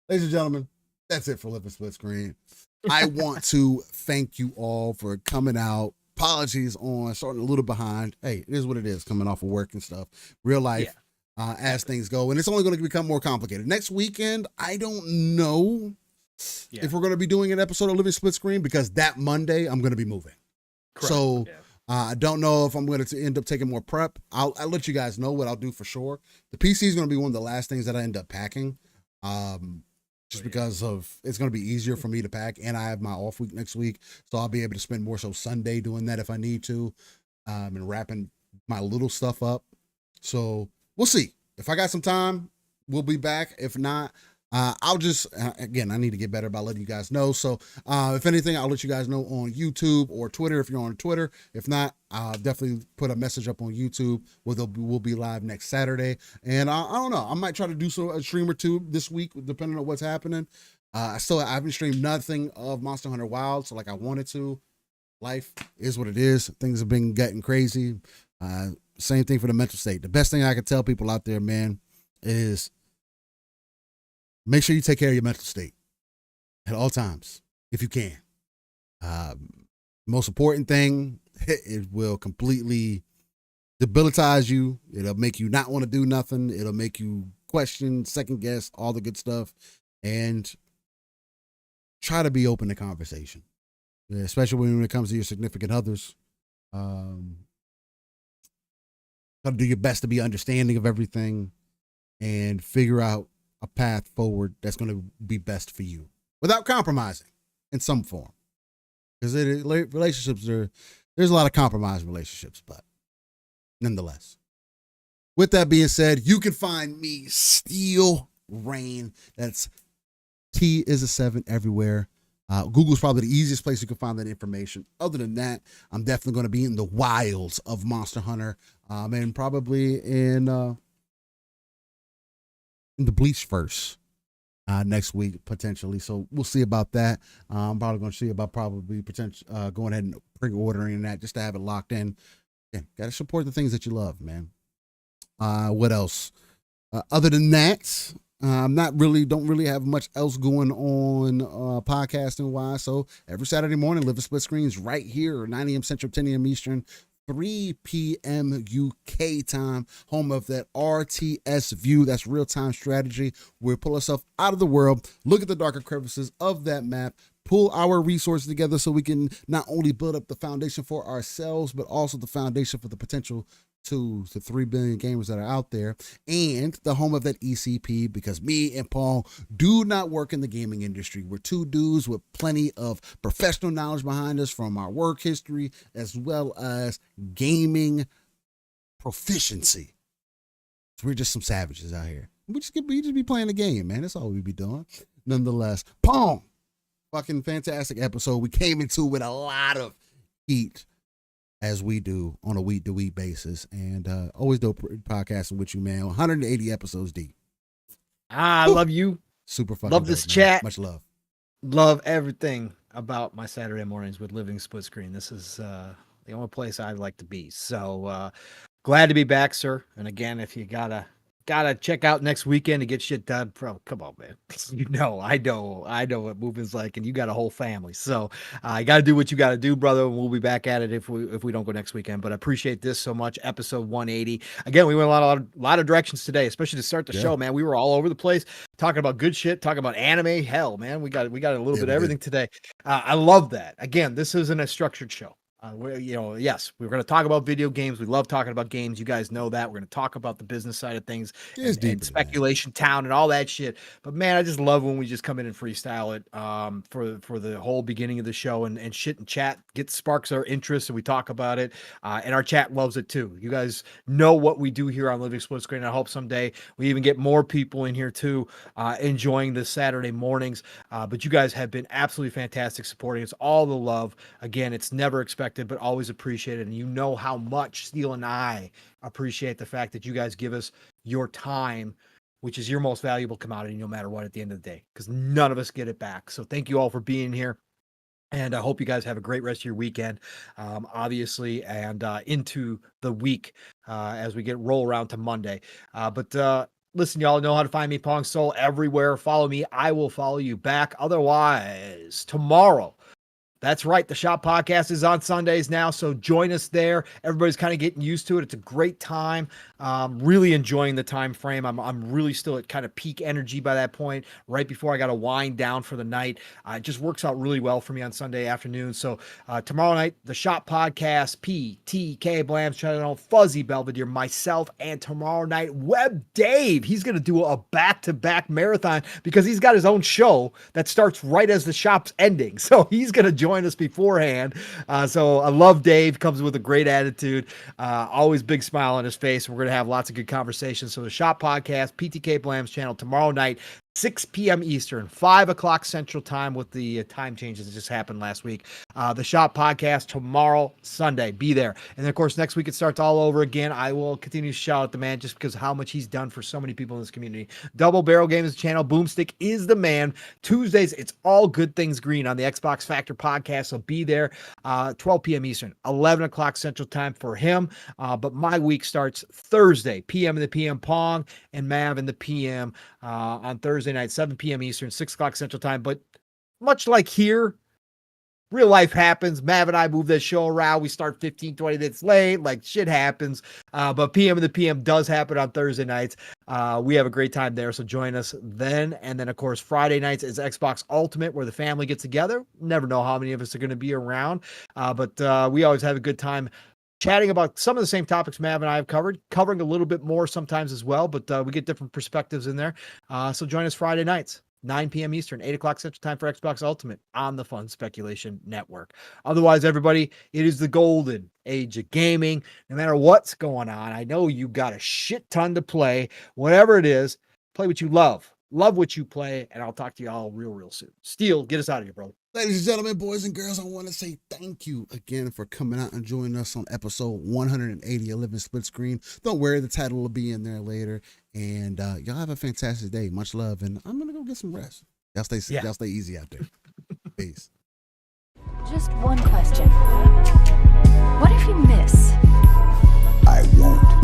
Ladies and gentlemen, that's it for Living Split Screen. I want to thank you all for coming out. Apologies on starting a little behind. Hey, it is what it is, coming off of work and stuff. Real life, as things go. And it's only going to become more complicated. Next weekend, I don't know if we're going to be doing an episode of Living Split Screen, because that Monday, I'm going to be moving. Correct. So I don't know if I'm going to end up taking more prep. I'll let you guys know what I'll do for sure. The PC is going to be one of the last things that I end up packing. Because of it's going to be easier for me to pack, and I have my off week next week, so I'll be able to spend more so Sunday doing that if I need to, and wrapping my little stuff up. So we'll see. If I got some time, we'll be back. If not, I'll just again, I need to get better about letting you guys know. So if anything, I'll let you guys know on YouTube or Twitter if you're on Twitter. If not, I'll definitely put a message up on YouTube where we'll be live next Saturday. And I don't know, I might try to do a stream or two this week, depending on what's happening. I haven't streamed nothing of Monster Hunter Wild, so like I wanted to. Life is what it is. Things have been getting crazy. Same thing for the mental state. The best thing I can tell people out there, man, is make sure you take care of your mental state at all times, if you can. Most important thing, it will completely debilitize you. It'll make you not want to do nothing. It'll make you question, second guess, all the good stuff. And try to be open to conversation, especially when it comes to your significant others. Try to do your best to be understanding of everything and figure out a path forward that's going to be best for you without compromising in some form. Because relationships there's a lot of compromised relationships, but nonetheless. With that being said, you can find me Steel Rain. That's T is a 7 everywhere. Google's probably the easiest place you can find that information. Other than that, I'm definitely going to be in the wilds of Monster Hunter, and probably in the Bleachverse next week potentially. So we'll see about that. I'm probably going to see about going ahead and pre-ordering that just to have it locked in. Yeah, got to support the things that you love, man. What else? Other than that, don't really have much else going on podcasting wise. So every Saturday morning, Live a Split Screens right here, 9 a.m. Central, 10 a.m. Eastern, 3 p.m. UK time, home of that RTS view. That's real-time strategy. We pull ourselves out of the world, look at the darker crevices of that map, pull our resources together so we can not only build up the foundation for ourselves, but also the foundation for the potential 2 to 3 billion gamers that are out there, and the home of that ECP, because me and Paul do not work in the gaming industry. We're two dudes with plenty of professional knowledge behind us from our work history as well as gaming proficiency. So we're just some savages out here. We just be playing the game, man. That's all we be doing. Nonetheless, Paul, fucking fantastic episode. We came into with a lot of heat, as we do on a week-to-week basis, and always dope podcasting with you, man. 180 episodes deep. I love you. Super fucking love this dope, chat. Much love. Love everything about my Saturday mornings with Living Split Screen. This is the only place I'd like to be. So glad to be back, sir. And again, if you gotta gotta check out next weekend to get shit done. Bro, come on, man. I know what moving's like, and you got a whole family. So you gotta do what you gotta do, brother. And we'll be back at it if we don't go next weekend. But I appreciate this so much. Episode 180. Again, we went a lot of directions today, especially to start the show, man. We were all over the place talking about good shit, talking about anime. Hell, man, we got a little bit of everything today. I love that. Again, this isn't a structured show. Yes, we're going to talk about video games. We love talking about games. You guys know that. We're going to talk about the business side of things and speculation town and all that shit. But man, I just love when we just come in and freestyle it for the whole beginning of the show and shit and chat sparks our interest and we talk about it. And our chat loves it too. You guys know what we do here on Living Split Screen. I hope someday we even get more people in here too, enjoying the Saturday mornings. But you guys have been absolutely fantastic supporting us. All the love. Again, it's never expected, but always appreciated. And you know how much Steele and I appreciate the fact that you guys give us your time, which is your most valuable commodity, no matter what, at the end of the day, because none of us get it back. So thank you all for being here. And I hope you guys have a great rest of your weekend, obviously, and into the week as we roll around to Monday. But listen, y'all know how to find me, Pong Soul, everywhere. Follow me. I will follow you back. Otherwise, tomorrow, that's right. The Shop Podcast is on Sundays now, so join us there. Everybody's kind of getting used to it. It's a great time. Really enjoying the time frame. I'm really still at kind of peak energy by that point, right before I got to wind down for the night. It just works out really well for me on Sunday afternoon. So tomorrow night, the Shop Podcast, PTK Blam's channel, Fuzzy Belvedere, myself, and tomorrow night, Web Dave. He's going to do a back-to-back marathon because he's got his own show that starts right as the shop's ending. So he's going to join us beforehand. So I love Dave, comes with a great attitude, always big smile on his face. We're going to have lots of good conversations. So the Shop Podcast, PTK Blam's channel, tomorrow night, 6 p.m. Eastern, 5 o'clock Central Time with the time changes that just happened last week. The Shop Podcast tomorrow, Sunday. Be there. And then, of course, next week it starts all over again. I will continue to shout out the man just because of how much he's done for so many people in this community. Double Barrel Games channel, Boomstick is the man. Tuesdays, it's all good things green on the Xbox Factor Podcast. So be there, 12 p.m. Eastern, 11 o'clock Central Time for him. But my week starts Thursday, PM in the PM Pong, and Mav in the PM on Thursday night, 7 p.m. Eastern, 6 o'clock Central Time. But much like here, real life happens. Mav and I move that show around. We start 15, 20 minutes late. Like, shit happens. But PM in the PM does happen on Thursday nights. We have a great time there, so join us then. And then, of course, Friday nights is Xbox Ultimate, where the family gets together. Never know how many of us are going to be around. But we always have a good time chatting about some of the same topics Mav and I have covering a little bit more sometimes as well, but we get different perspectives in there. So join us Friday nights, 9 p.m. Eastern, 8 o'clock Central Time for Xbox Ultimate on the Fun Speculation Network. Otherwise, everybody, it is the golden age of gaming. No matter what's going on, I know you got a shit ton to play. Whatever it is, play what you love. Love what you play, and I'll talk to you all real soon. Steele, get us out of here, brother. Ladies and gentlemen, boys and girls, I want to say thank you again for coming out and joining us on episode 180 of Living Split Screen. Don't worry, the title will be in there later. And y'all have a fantastic day. Much love. And I'm going to go get some rest. Y'all stay easy out there. Peace. Just one question. What if you miss? I won't.